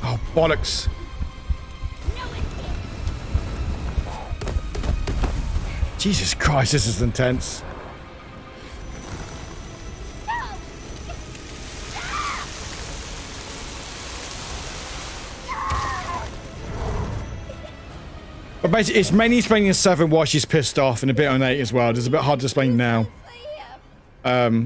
Oh, bollocks. Jesus Christ, this is intense. But basically, it's mainly explaining in 7 why she's pissed off and a bit on 8 as well. It's a bit hard to explain now. But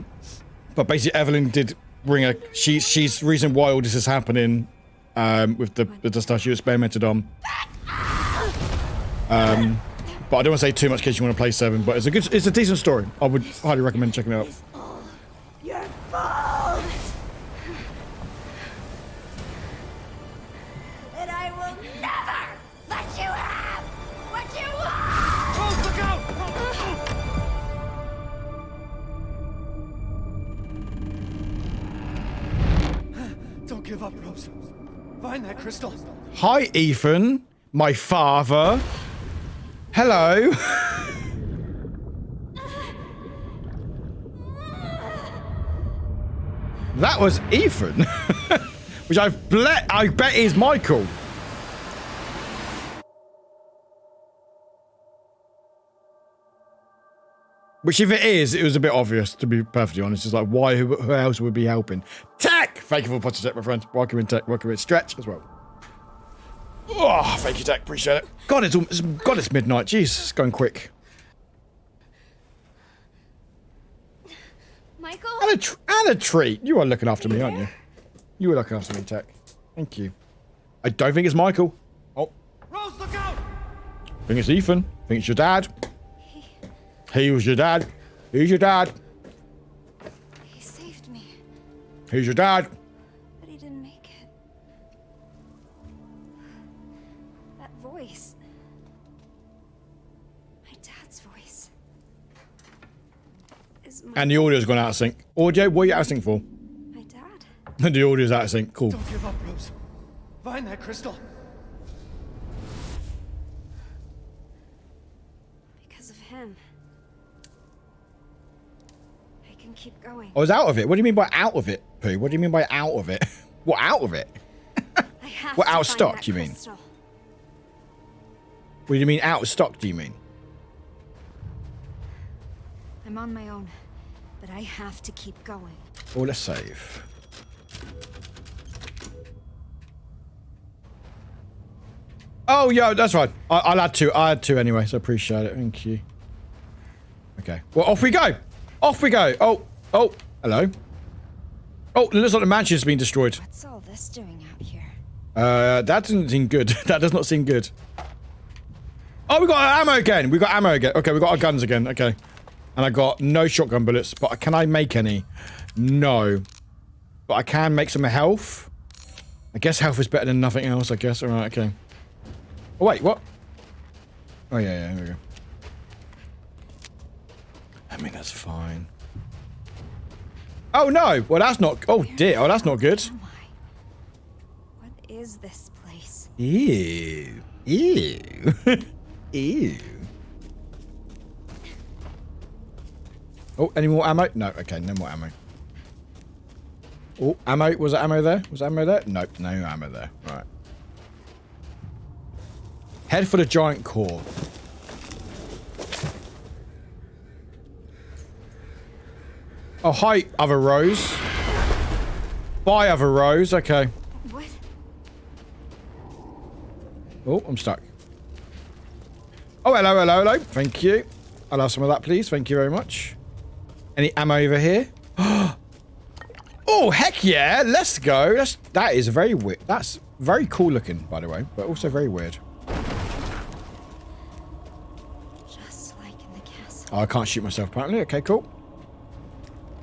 basically, Evelyn did bring a... She's the reason why all this is happening with the stuff she experimented on. But I don't want to say too much in case you want to play 7, but it's a decent story. I would highly recommend checking it out. Your fault! And I will never let you have what you want! Rose, look out! Don't give up, Rose. Find that crystal. Hi, Ethan. My father. Hello. That was Ethan. Which I bet is Michael. Which if it is, it was a bit obvious, to be perfectly honest. It's like, why, who else would be helping? Tech! Thank you for the Tech, my friend. Welcome in, Tech. Welcome in, Stretch as well. Oh, thank you, Tech. Appreciate it. God, it's midnight. Jeez, it's going quick. Michael? And a treat. You are looking after me, aren't you? You are looking after me, Tech. Thank you. I don't think it's Michael. Oh. Rose, look out! I think it's Ethan. I think it's your dad. He was your dad. Who's your dad? He saved me, Who's your dad? but he didn't make it. That voice. My dad's voice. And the audio's gone out of sync. Audio, what are you out of sync for? My dad. And the audio's out of sync. Cool. Don't give up, Rose. Find that crystal. Because of him. I can keep going. I was out of it. What do you mean by out of it, Pooh? What do you mean by out of it? What, out of it? I have What, to out of find stock, that you mean? crystal. What do you mean out of stock, do you mean? I'm on my own, but I have to keep going. Oh, let's save. Oh, yeah, that's right. I'll add 2. I had 2 anyway, so appreciate it. Thank you. Okay. Well, off we go. Off we go. Oh, hello. Oh, it looks like the mansion's been destroyed. What's all this doing out here? That doesn't seem good. That does not seem good. Oh, we got our ammo again. We got ammo again. Okay, we got our guns again. Okay. And I got no shotgun bullets, but can I make any? No. But I can make some health. I guess health is better than nothing else, I guess. Alright, okay. Oh, wait, what? Oh, yeah, here we go. I mean, that's fine. Oh, no! Well, that's not... Oh, dear. Oh, that's not good. What is this place? Ew. Ew. Ew. Oh, any more ammo? No, okay, no more ammo. Oh, ammo. Was there ammo there? Was there ammo there? Nope, no ammo there. Right. Head for the giant core. Oh, hi, other Rose. Bye, other Rose. Okay. What? Oh, I'm stuck. Oh, hello, hello, hello. Thank you. I'll have some of that, please. Thank you very much. Any ammo over here? Oh, heck yeah. Let's go. That is very weird. That's very cool looking, by the way, but also very weird. Just like in the castle. Oh, I can't shoot myself, apparently. Okay, cool.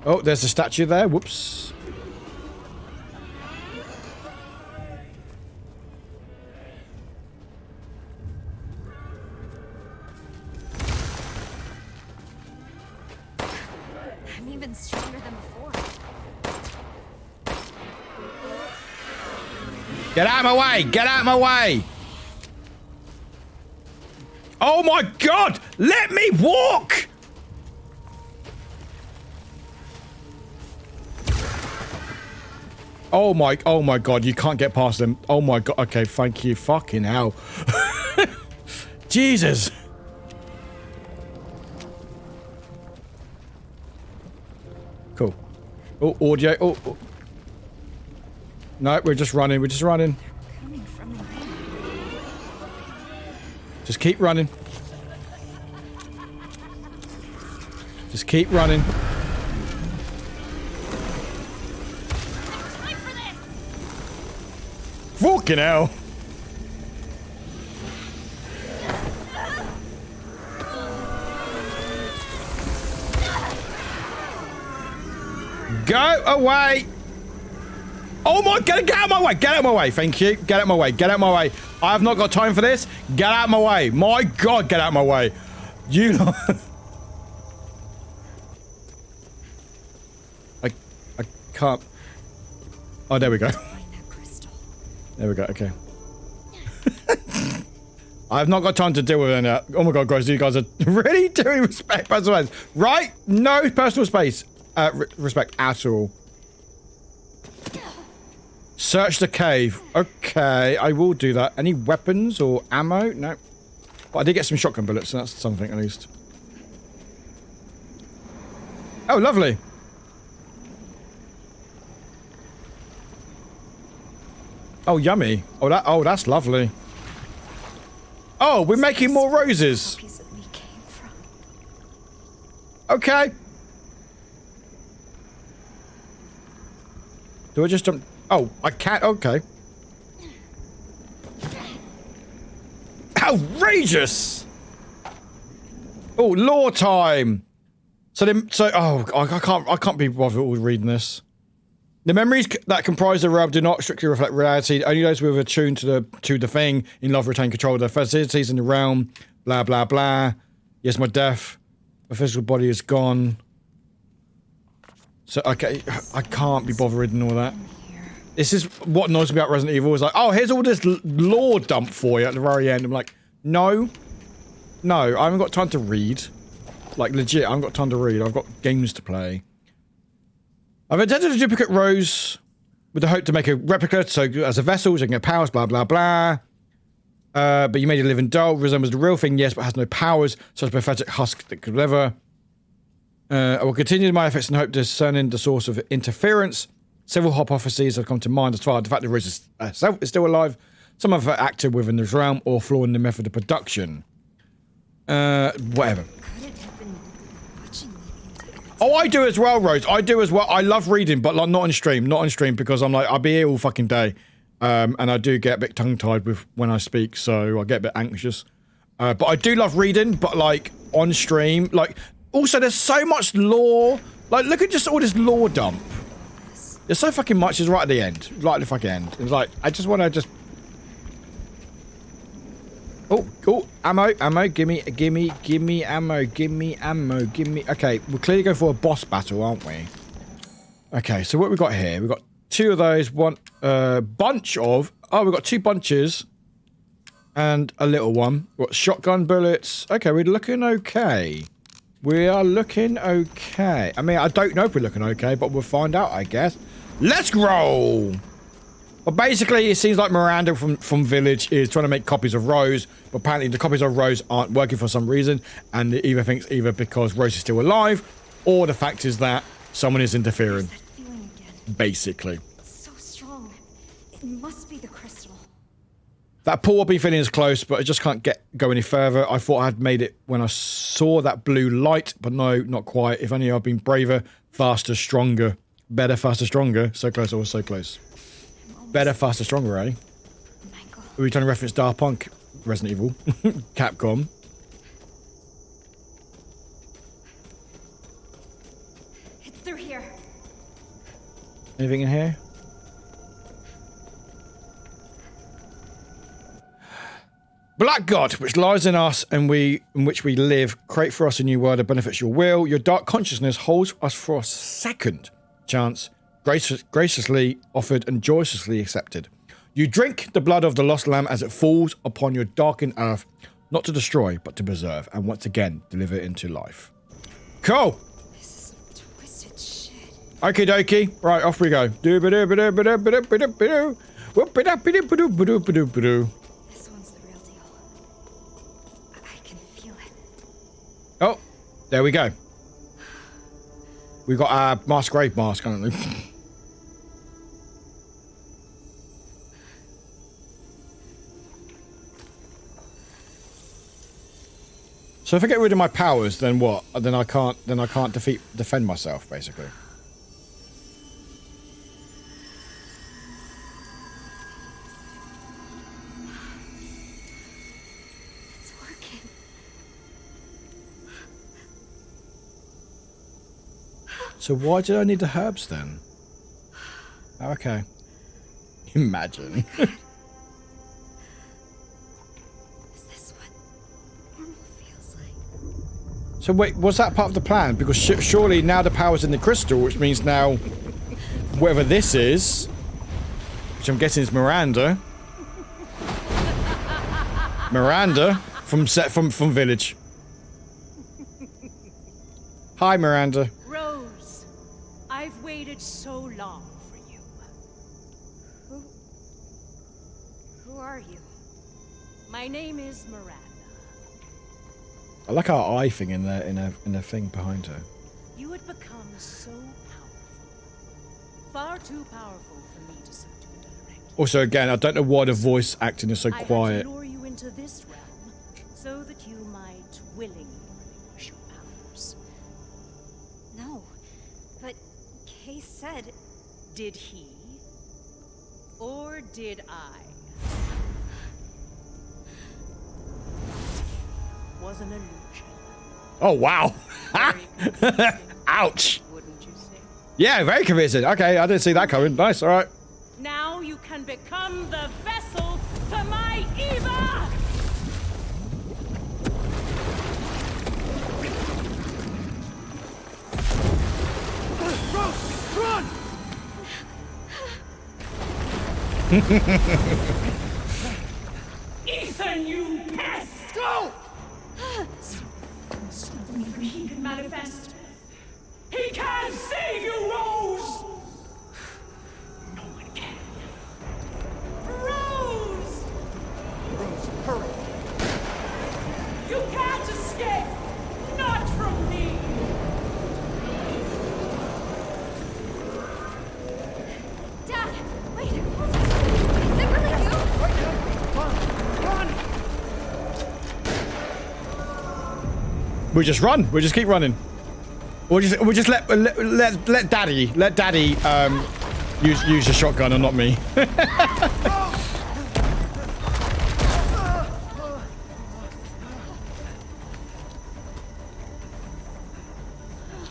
Oh, there's a statue there. Whoops. Get out of my way! Get out of my way! Oh my god! Let me walk! Oh my god, you can't get past them. Oh my god, okay, thank you. Fucking hell. Jesus. Cool. Oh, audio. Oh. No, we're just running. We're just running. Just keep running. Just keep running. Fucking hell. Go away. Oh my god, get out of my way. Get out of my way. Thank you. Get out of my way. Get out of my way. I have not got time for this. Get out of my way. My god, get out of my way. You I can't. Oh, there we go. There we go, okay. I have not got time to deal with it. Oh my god, guys, you guys are really doing respect personal space. Right? No personal space. Respect at all. Search the cave. Okay, I will do that. Any weapons or ammo? No. But I did get some shotgun bullets, so that's something at least. Oh, lovely. Oh, yummy. Oh, that's lovely. Oh, we're making more roses. Okay. Do I just jump? Oh, I can't. Okay. Outrageous. Oh, lore time. Oh, I can't be bothered with reading this. The memories that comprise the realm do not strictly reflect reality. Only those who are attuned to the thing in love retain control of the facilities in the realm. Blah, blah, blah. Yes, my death. My physical body is gone. So, okay, I can't be bothered reading all that. This is what annoys me about Resident Evil. Is like, oh, here's all this lore dump for you at the very end. I'm like, no. No, I haven't got time to read. Like, legit, I haven't got time to read. I've got games to play. I've intended a duplicate Rose with the hope to make a replica, so as a vessel, so I can get powers, blah, blah, blah. But you made it living doll, resembles the real thing, yes, but has no powers, such a pathetic husk that could never. I will continue my efforts and hope to discern the source of interference. Several hypotheses have come to mind as far as the fact that Rose herself is still alive, some of her acted within this realm, or flaw in the method of production. Whatever. Oh, I do as well, Rose. I do as well. I love reading, but like not on stream. Not on stream because I'm like, I'll be here all fucking day. And I do get a bit tongue-tied with when I speak, so I get a bit anxious. But I do love reading, but like on stream, like also there's so much lore. Like look at just all this lore dump. There's so fucking much. It's right at the end. Right at the fucking end. It's like I just want to just. Oh, ammo, gimme ammo, gimme. Okay, we're clearly going for a boss battle, aren't we? Okay, so what we got here? We've got two of those, one, bunch of, oh, we've got two bunches and a little one. We've got shotgun bullets. Okay, we're looking okay. We are looking okay. I mean, I don't know if we're looking okay, but we'll find out, I guess. Let's roll! But basically, it seems like Miranda from Village is trying to make copies of Rose, but apparently the copies of Rose aren't working for some reason, and it either thinks either because Rose is still alive, or the fact is that someone is interfering. Basically. It's so strong. It must be the crystal. That pull up feeling is close, but I just can't go any further. I thought I had made it when I saw that blue light, but no, not quite. If only I'd been braver, faster, stronger. Better, faster, stronger. So close, always so close. Better, faster, stronger, eh? Are we trying to reference Daft Punk? Resident Evil. Capcom. It's through here. Anything in here? Black God, which lies in us and in which we live, create for us a new world that benefits your will. Your dark consciousness holds us for a second chance, graciously offered and joyously accepted. You drink the blood of the lost lamb as it falls upon your darkened earth, not to destroy, but to preserve, and once again, deliver it into life. Cool! This is twisted shit. Okie dokie. Right, off we go. This one's the real deal. I can feel it. Oh, there we go. We got our masquerade mask, haven't we? So if I get rid of my powers, then what? Then I can't defend myself, basically. It's working. So why did I need the herbs then? Okay. Imagine. Oh is this what normal feels like? So wait, was that part of the plan? Because surely now the power's in the crystal, which means now whatever this is, which I'm guessing is Miranda. Miranda from Village. Hi, Miranda. Rose, I've waited so long for you. Who are you? My name is Miranda. I like our eye thing in the thing behind her. You had become so powerful. Far too powerful for me to subdue directly. Also, again, I don't know why the voice acting is so I quiet. had to lure you into this realm so that you might willingly relinquish your powers. No. But Kay said... Did he? Or did I? Was an illusion. Oh, wow. Ouch. Wouldn't you say? Yeah, very convincing. Okay, I didn't see that coming. Nice, all right. Now you can become the vessel to my Eva! Rose, run! Ethan, you pest! Go! He can manifest. He can save you, Rose! No one can. Rose! Rose, hurry! You can't escape! Not from me! Dad! Wait! Is it really you? Run! We just run. We just keep running. We'll just let Daddy use the shotgun and not me.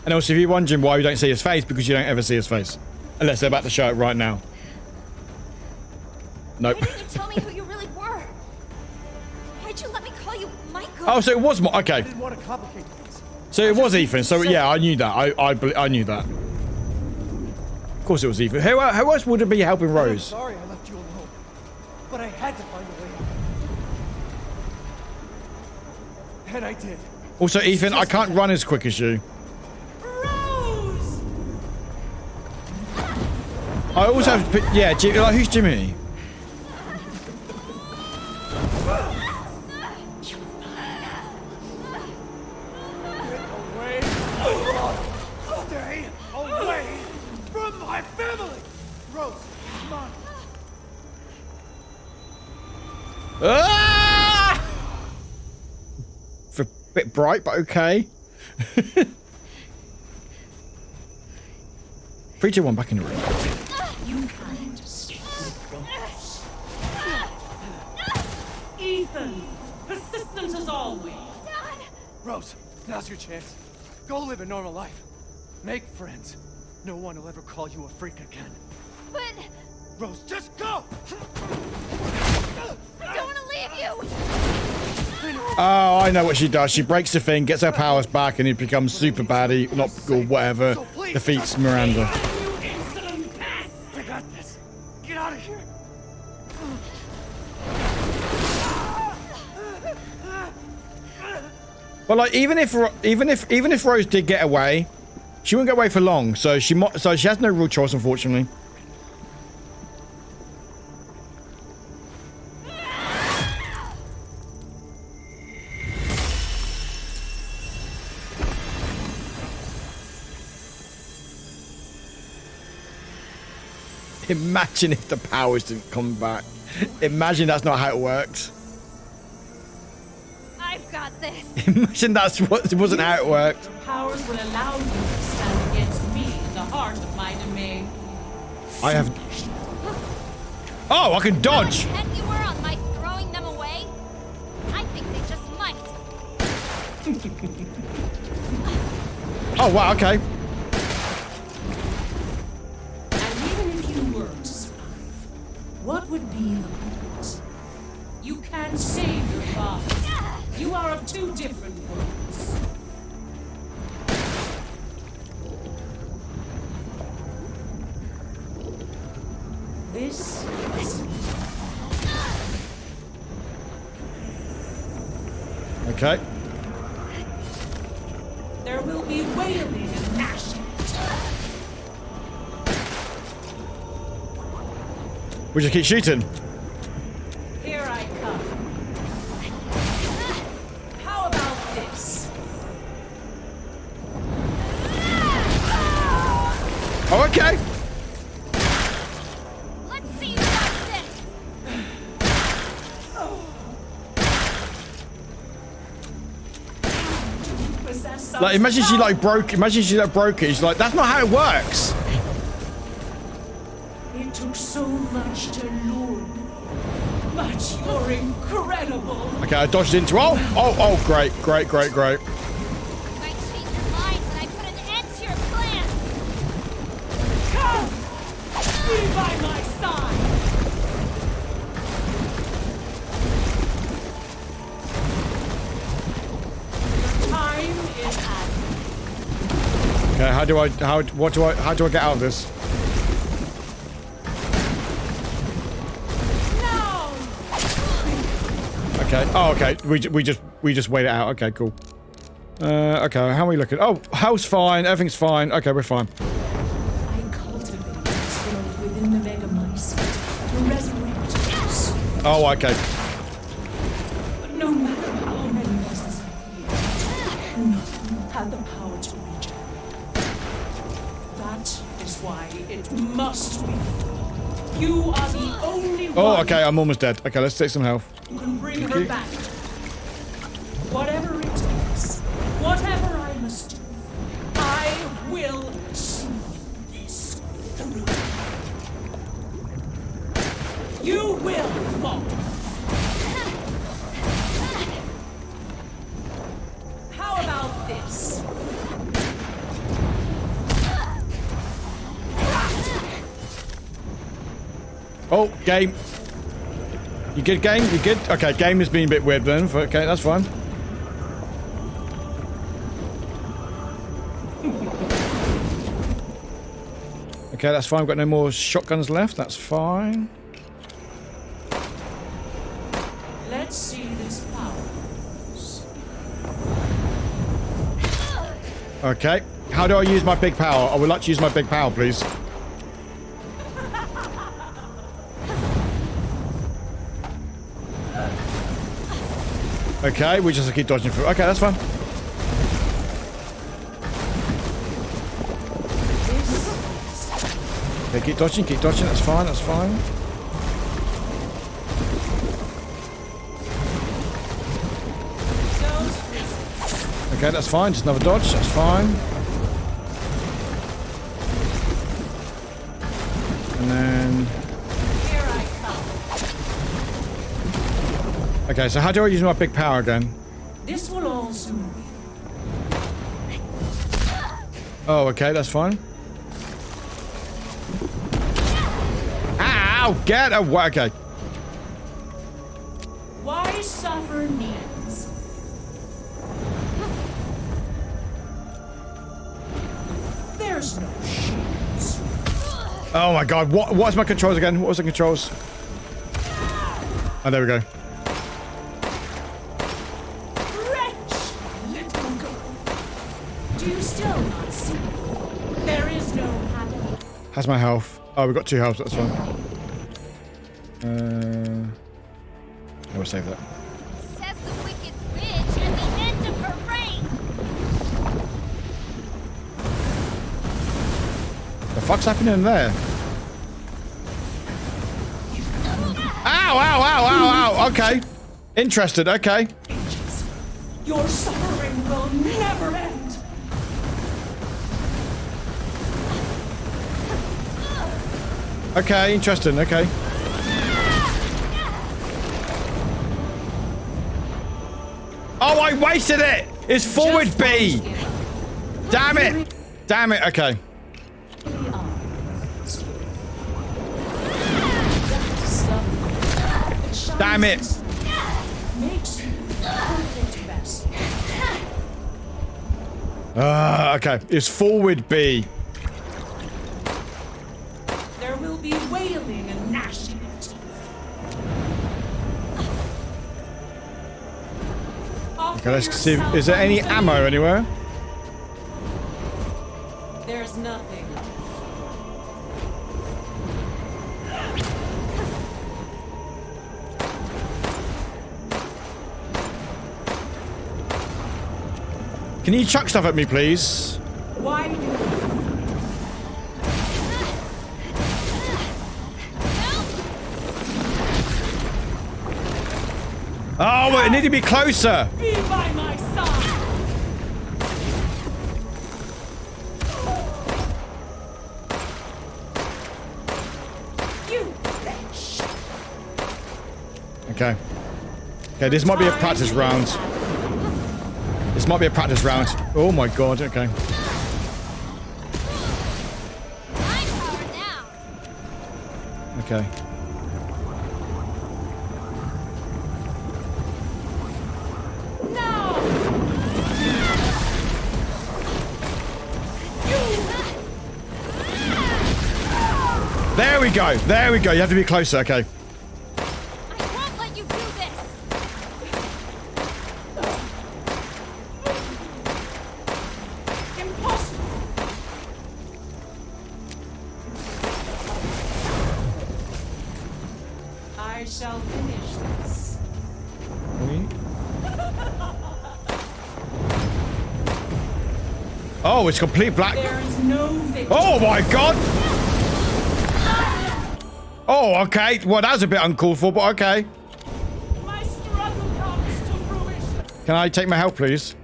And also, if you're wondering why we don't see his face, because you don't ever see his face, unless they're about to show it right now. Nope. Why didn't you tell me who you really were? Why'd you let me call you Michael? Oh, so it was okay. I didn't want to complicate things. So it was Ethan. So yeah, I knew that. I knew that. Of course, it was Ethan. Who else would it be helping Rose? I'm sorry I left you alone, but I had to find a way out. And I did. Also, Ethan, I can't run as quick as you. Rose! I also have to, yeah, like, who's Jimmy? Stay away from my family! Rose, come on. Ah! It's a bit bright, but okay. 3, 2, 1, back in the room. You can't escape Rose. Ethan, persistent as always. Rose, now's your chance. Go live a normal life. Make friends. No one will ever call you a freak again. But... Rose, just go! I don't want to leave you! Oh, I know what she does. She breaks the thing, gets her powers back, and it becomes super baddie, not or whatever, defeats Miranda. I got this. Get out of here. But like, even if Rose did get away, she wouldn't get away for long. So she has no real choice, unfortunately. Imagine if the powers didn't come back. Imagine that's not how it works. I've got this. Imagine it wasn't how it worked. Powers will allow you to stand against me in the heart of my domain. I have. Oh, I can dodge. How intent you were on my throwing them away? I think they just might. Oh wow, okay. What would be the point? You can't save your father. You are of two different worlds. This is... Okay. There will be wailing and gnashing. We just keep shooting. Here I come. How about this? Oh, okay. Let's see you like this. Like, imagine she like broke. Imagine she like broke it. She's like, that's not how it works. It took so much to lure me. But you're incredible. Okay, I dodged into. Oh, great. You might change your mind when I put an end to your plan. Come! Be by my side! Your time is at. Okay, how do I get out of this? Okay. Oh, okay. We just wait it out. Okay, cool. Okay. How are we looking? Oh, house fine. Everything's fine. Okay, we're fine. I cultivate this world within the Megamycete to resurrect us. Oh, okay. But no matter how many vessels I create, none had the power to reach it. That is why it must be. You are the only one. Oh, okay. I'm almost dead. Okay, let's take some health. Who can bring her back. Whatever it takes, whatever I must do, I will see this through. You will fall. How about this? Oh, game. You good, game? You good? Okay, game has been a bit weird then. Okay, that's fine. Okay, that's fine. We've got no more shotguns left. That's fine. Let's see this power. Okay. How do I use my big power? I would like to use my big power, please. Okay, we just keep dodging through. Okay, that's fine. Okay, keep dodging, that's fine, that's fine. Okay, that's fine, just another dodge, that's fine. And then... Okay, so how do I use my big power again? This will all soon be. Oh, okay, that's fine. Ow! Get away! Okay. Why suffer needs? There's no shields. Oh my god, what's my controls again? What was the controls? Oh, there we go. Wretch! Little girl. Do you still not see? There is no happiness. How's my health? Oh, we've got 2 health. That's fine. I will save that. Says the wicked witch at the end of her reign. The fuck's happening there? Ow, ow, ow, ow, ow. Okay. Interested. Okay. Your suffering will never end. Okay, interesting. Okay. Oh, I wasted it! It's forward B! Damn it! Damn it, okay. Damn it! Makes you perfect vessel. Okay. It's forward B. There will be wailing and gnashing of teeth. Okay, let's see. Is there any ammo anywhere? There's nothing. Can you chuck stuff at me, please? Why do Oh, well, it needed to be closer. be by my side? You wretch! Okay. Okay, this might be a practice round. This might be a practice round. Oh my god, okay. Okay. There we go. There we go. You have to be closer. Okay. I won't let you do this. Impossible. I shall finish this. Oh, it's complete black. There is no victory. Oh my god. Oh, okay. Well, that was a bit uncalled for, but okay. My struggle comes to fruition. Can I take my health, please?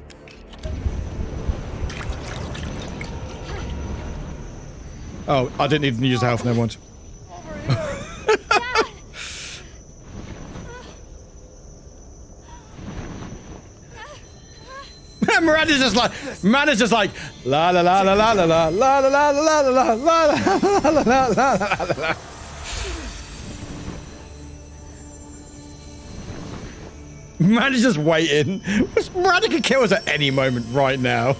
Oh, I didn't even use the health. Never mind. Miranda's just like la la la la la la la la la la la la la la la la la. Miranda's just waiting. Miranda could kill us at any moment right now.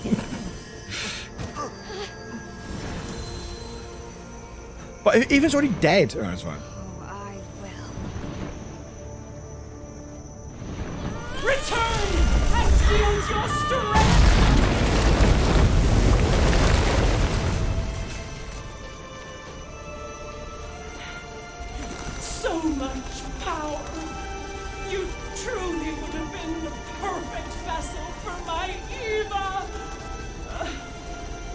But Ethan's already dead. Oh, that's fine. Return and wield your strength. So much power. You truly would have been the perfect vessel for my Eva.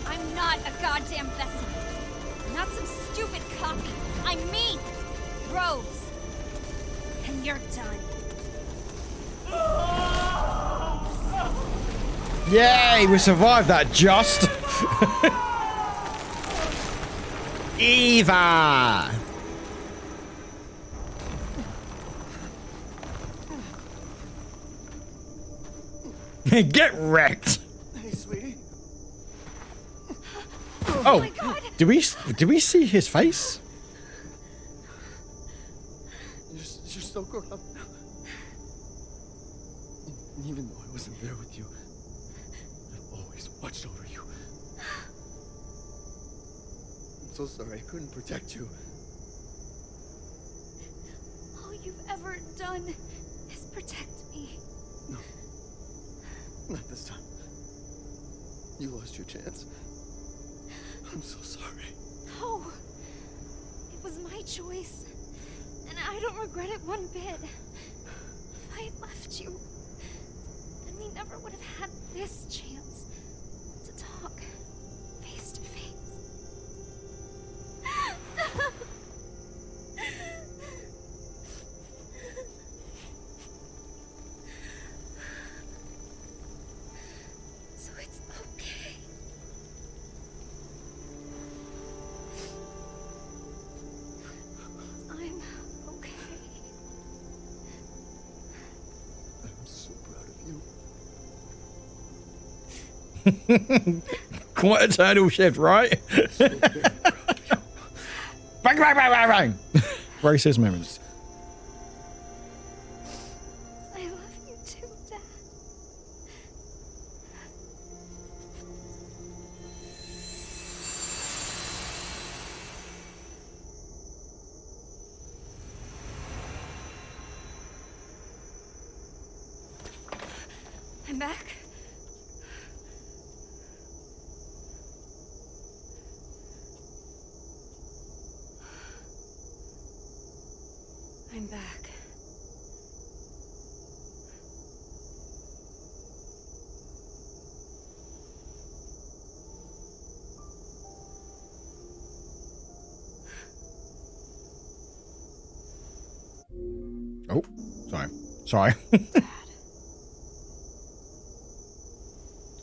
I'm not a goddamn vessel. I'm not some stupid copy. I'm me, Rose. And you're done. Yay, we survived that just. Eva. Get wrecked. Hey, sweetie. Oh, did we see his face? You're so grown up now. And even though I wasn't there with you, I've always watched over you. I'm so sorry I couldn't protect you. All you've ever done is protect me. No. Not this time. You lost your chance. I'm so sorry. No. It was my choice. And I don't regret it one bit. If I had left you, then we never would have had this chance to talk face to face. So it's okay. I'm okay. I'm so proud of you. Quite a tonal shift, right? Bang, bang, bang, bang, bang. Racist moments. I love you too, Dad. I'm back. I'm back. Oh, sorry. Sorry.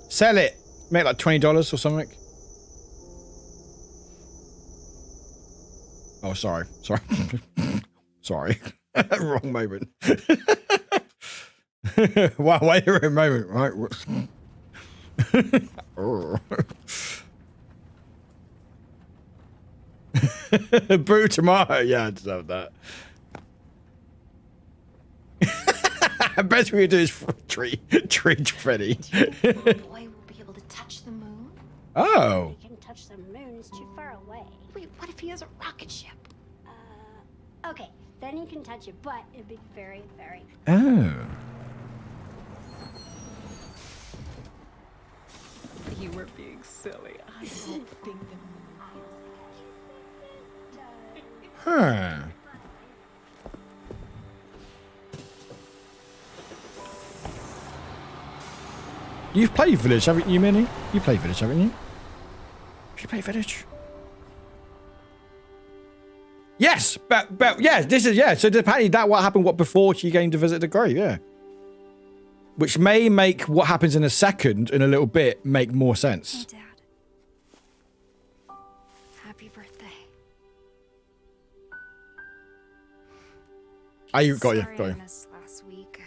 Sell it. Make like $20 or something. Oh, sorry. Sorry. Sorry. Wrong moment. Wow, wait a moment, right? Boo tomato. Yeah, I deserve that. Best we could do is treat Freddy. Boy will be able to touch the moon. Oh. He can touch the moon, it's too far away. Wait, what if he has a rocket ship? Okay, then he can touch it, but it'd be very, very... Oh. You were being silly. I don't think the Huh. You've played Village, haven't you, Minnie? You played Village, haven't you? You played Village? Yes, but yeah, this is, yeah. So apparently that what happened before she came to visit the grave, yeah. Which may make what happens in a second, in a little bit, make more sense. Hey, Dad. Happy birthday. Oh, you got you, Sorry got I you. missed last week.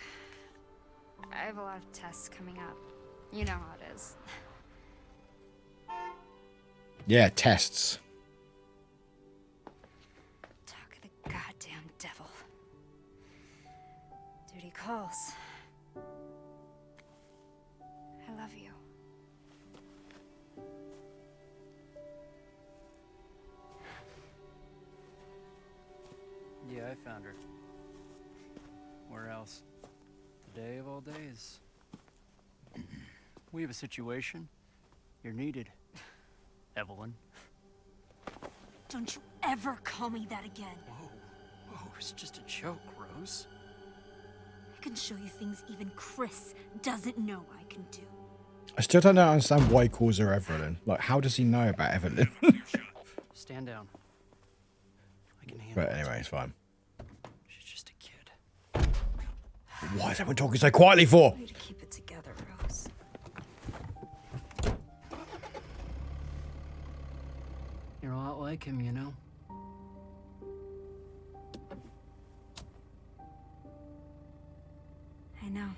I have a lot of tests coming up. You know how it is. Yeah, tests. Talk of the goddamn devil. Duty calls. I love you. Yeah, I found her. Where else? Today of all days. We have a situation. You're needed, Evelyn. Don't you ever call me that again. Whoa, it's just a joke, Rose. I can show you things even Chris doesn't know I can do. I still don't understand why he calls her Evelyn. Like, how does he know about Evelyn? Stand down. I can handle But anyway, it's fine. She's just a kid. Why is everyone talking so quietly for? Way to keep it together, Rose. You're a lot like him, you know? I know.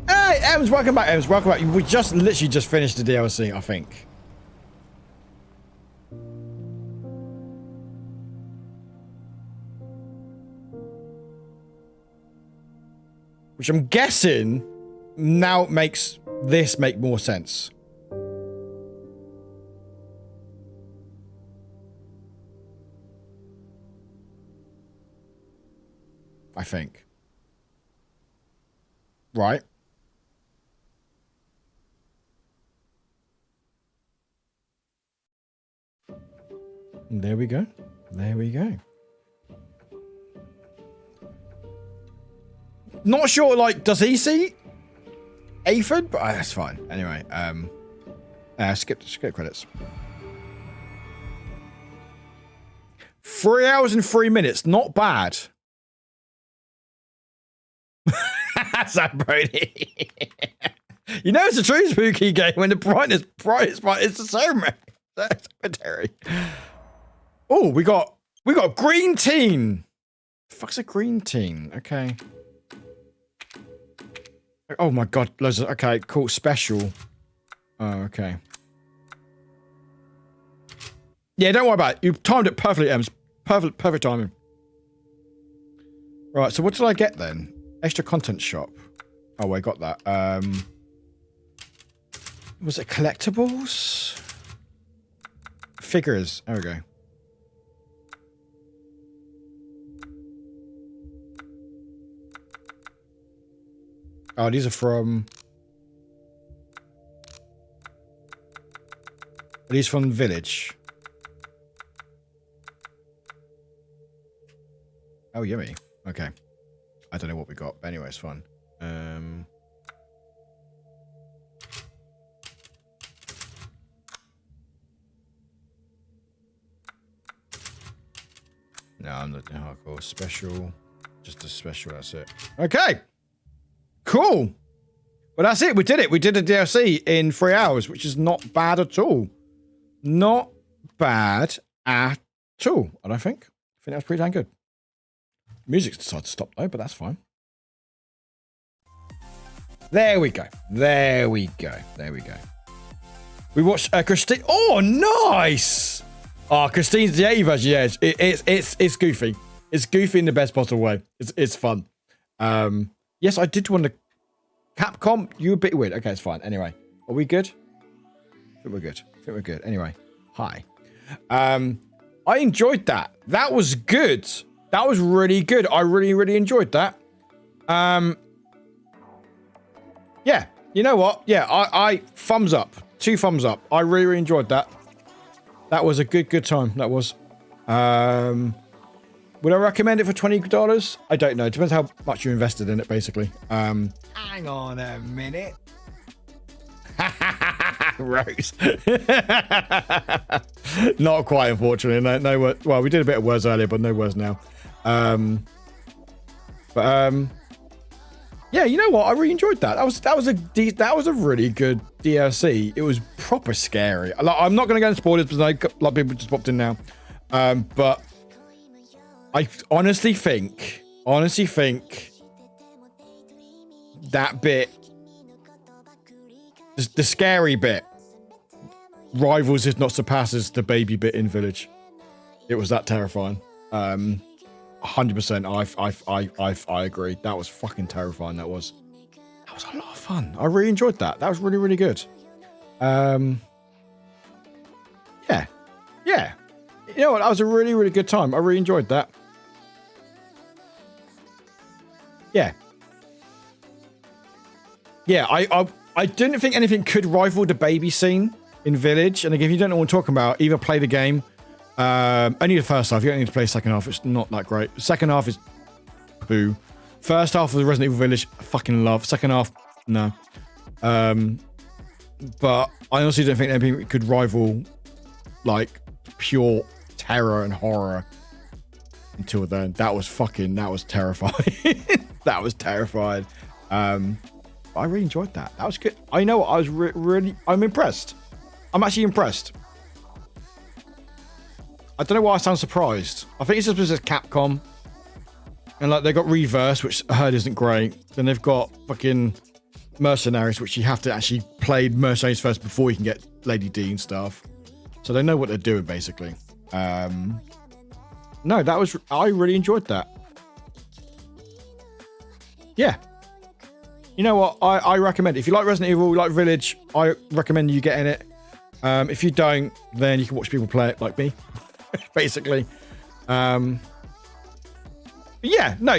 Hey, Ems, welcome back, Ems. Welcome back. We just literally just finished the DLC, I think. Which I'm guessing now makes this make more sense. I think. Right. There we go. There we go. Not sure, like, does he see Aphid? But that's fine. Anyway, skip credits. 3 hours and 3 minutes. Not bad. That's that, Brody. You know it's a true spooky game when the brightest part is the ceremony. That's cemetery. Oh, we got green teen. The fuck's a green teen? Okay. Oh my god, loads of, okay, cool, special. Oh, okay. Yeah, don't worry about it. You timed it perfectly, Ems. Perfect timing. Right, so what did I get then? Extra content shop. Oh, I got that. Was it collectibles? Figures. There we go. Oh, these are from... Are these from Village? Oh, yummy. Okay. I don't know what we got, but anyway, it's fun. No, I'm not hardcore. Special. Just a special, that's it. Okay. Cool. Well, that's it. We did it. We did a DLC in 3 hours, which is not bad at all. Not bad at all, I don't think. I think that was pretty damn good. Music's decided to stop though, but that's fine. There we go. There we go. There we go. We watched Christine. Oh, nice. Oh, Christine's the 80 version. Yeah, it's goofy. It's goofy in the best possible way. It's fun. Yes, I did want to. Capcom, you a bit weird. Okay, it's fine. Anyway, are we good? I think we're good. I think we're good. Anyway, hi. I enjoyed that. That was good. That was really good. I really enjoyed that. Yeah, you know what? Yeah, I thumbs up. 2 thumbs up. I really enjoyed that. That was a good time. That was. Would I recommend it for $20? I don't know. It depends how much you invested in it, basically. Hang on a minute. Rose. Not quite, unfortunately. No words. Well, we did a bit of words earlier, but no words now. Yeah, you know what? I really enjoyed that. That was a really good DLC. It was proper scary. I'm not going to go into spoilers because a lot of people just popped in now. But I honestly think that bit, the scary bit, rivals if not surpasses the baby bit in Village. It was that terrifying. 100%. I agree. That was fucking terrifying. That was a lot of fun. I really enjoyed that. That was really good. Yeah. You know what? That was a really good time. I really enjoyed that. Yeah, I didn't think anything could rival the baby scene in Village. And again, if you don't know what I'm talking about, either play the game. Only the first half. You don't need to play the second half. It's not that great. Second half is poo. First half of the Resident Evil Village, I fucking love. Second half, no. But I honestly don't think anything could rival like pure terror and horror until then. That was terrifying. That was terrifying. I really enjoyed that. That was good. I know I was I'm impressed. I'm actually impressed. I don't know why I sound surprised. I think it's just because it's Capcom. And like they got Reverse, which I heard isn't great. Then they've got fucking Mercenaries, which you have to actually play Mercenaries first before you can get Lady D and stuff. So they know what they're doing basically. No, I really enjoyed that. Yeah. You know what? I recommend it. If you like Resident Evil, you like Village, I recommend you getting it. If you don't, then you can watch people play it like me. Basically. Yeah, no.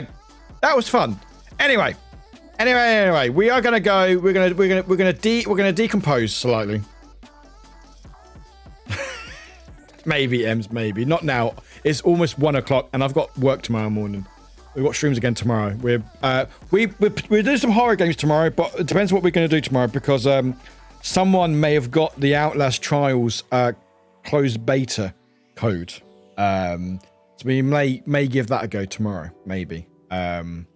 That was fun. Anyway, we are gonna go. We're gonna decompose slightly. Maybe, Ems, maybe. Not now. It's almost 1 o'clock and I've got work tomorrow morning. We've got streams again tomorrow. We're doing some horror games tomorrow, but it depends what we're going to do tomorrow because someone may have got the Outlast Trials closed beta code. So we may give that a go tomorrow, maybe. I'm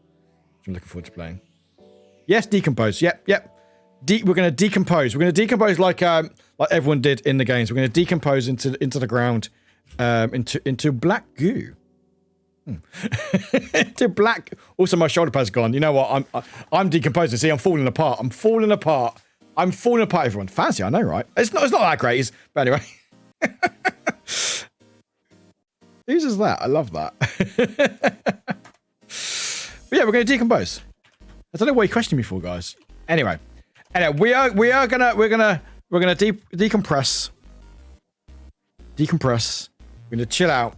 looking forward to playing. Yes, decompose. Yep. We're going to decompose. We're going to decompose like everyone did in the games. We're going to decompose into the ground, into black goo. To black. Also, my shoulder pad's gone. You know what? I'm decomposing. See, I'm falling apart. I'm falling apart, everyone. Fancy, I know, right? It's not that great. But anyway. Whose is that? I love that. But yeah, we're going to decompose. I don't know what you questioned me for, guys. Anyway, we are gonna decompress. Decompress. We're gonna chill out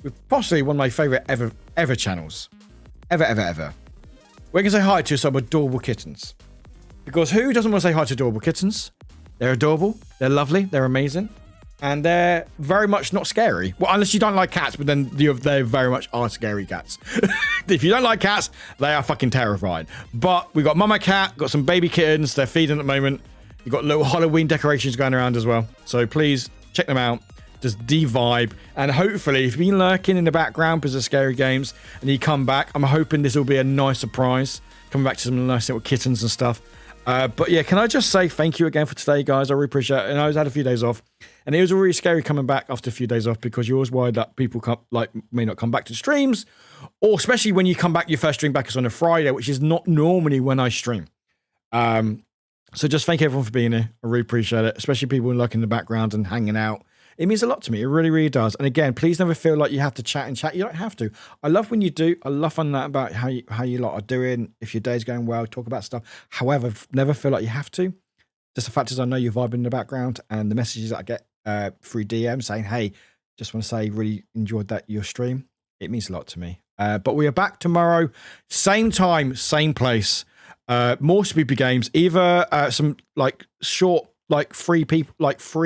with possibly one of my favorite ever channels. Ever. We're gonna say hi to some adorable kittens. Because who doesn't want to say hi to adorable kittens? They're adorable, they're lovely, they're amazing, and they're very much not scary. Well, unless you don't like cats, but then they very much are scary cats. If you don't like cats, they are fucking terrifying. But we got mama cat, got some baby kittens, they're feeding at the moment. You've got little Halloween decorations going around as well. So please check them out. Just vibe, and hopefully if you've been lurking in the background because of scary games and you come back, I'm hoping this will be a nice surprise, coming back to some nice little kittens and stuff. But yeah, can I just say thank you again for today, guys? I really appreciate it. And I had a few days off, and it was really scary coming back after a few days off because you're always worried that people may not come back to streams, or especially when you come back, your first stream back is on a Friday, which is not normally when I stream. So just thank everyone for being here. I really appreciate it, especially people lurking in the background and hanging out. It means a lot to me. It really, really does. And again, please never feel like you have to chat and chat. You don't have to. I love when you do. I love finding out about how you lot are doing. If your day's going well, talk about stuff. However, never feel like you have to. Just the fact is I know you're vibing in the background, and the messages that I get through DM saying, hey, just want to say really enjoyed your stream. It means a lot to me. But we are back tomorrow. Same time, same place. More spooky games. Either some short, free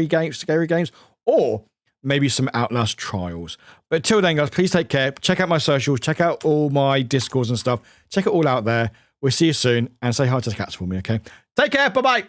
games, scary games, or maybe some Outlast Trials. But till then, guys, please take care. Check out my socials. Check out all my Discords and stuff. Check it all out there. We'll see you soon. And say hi to the cats for me, okay? Take care. Bye-bye.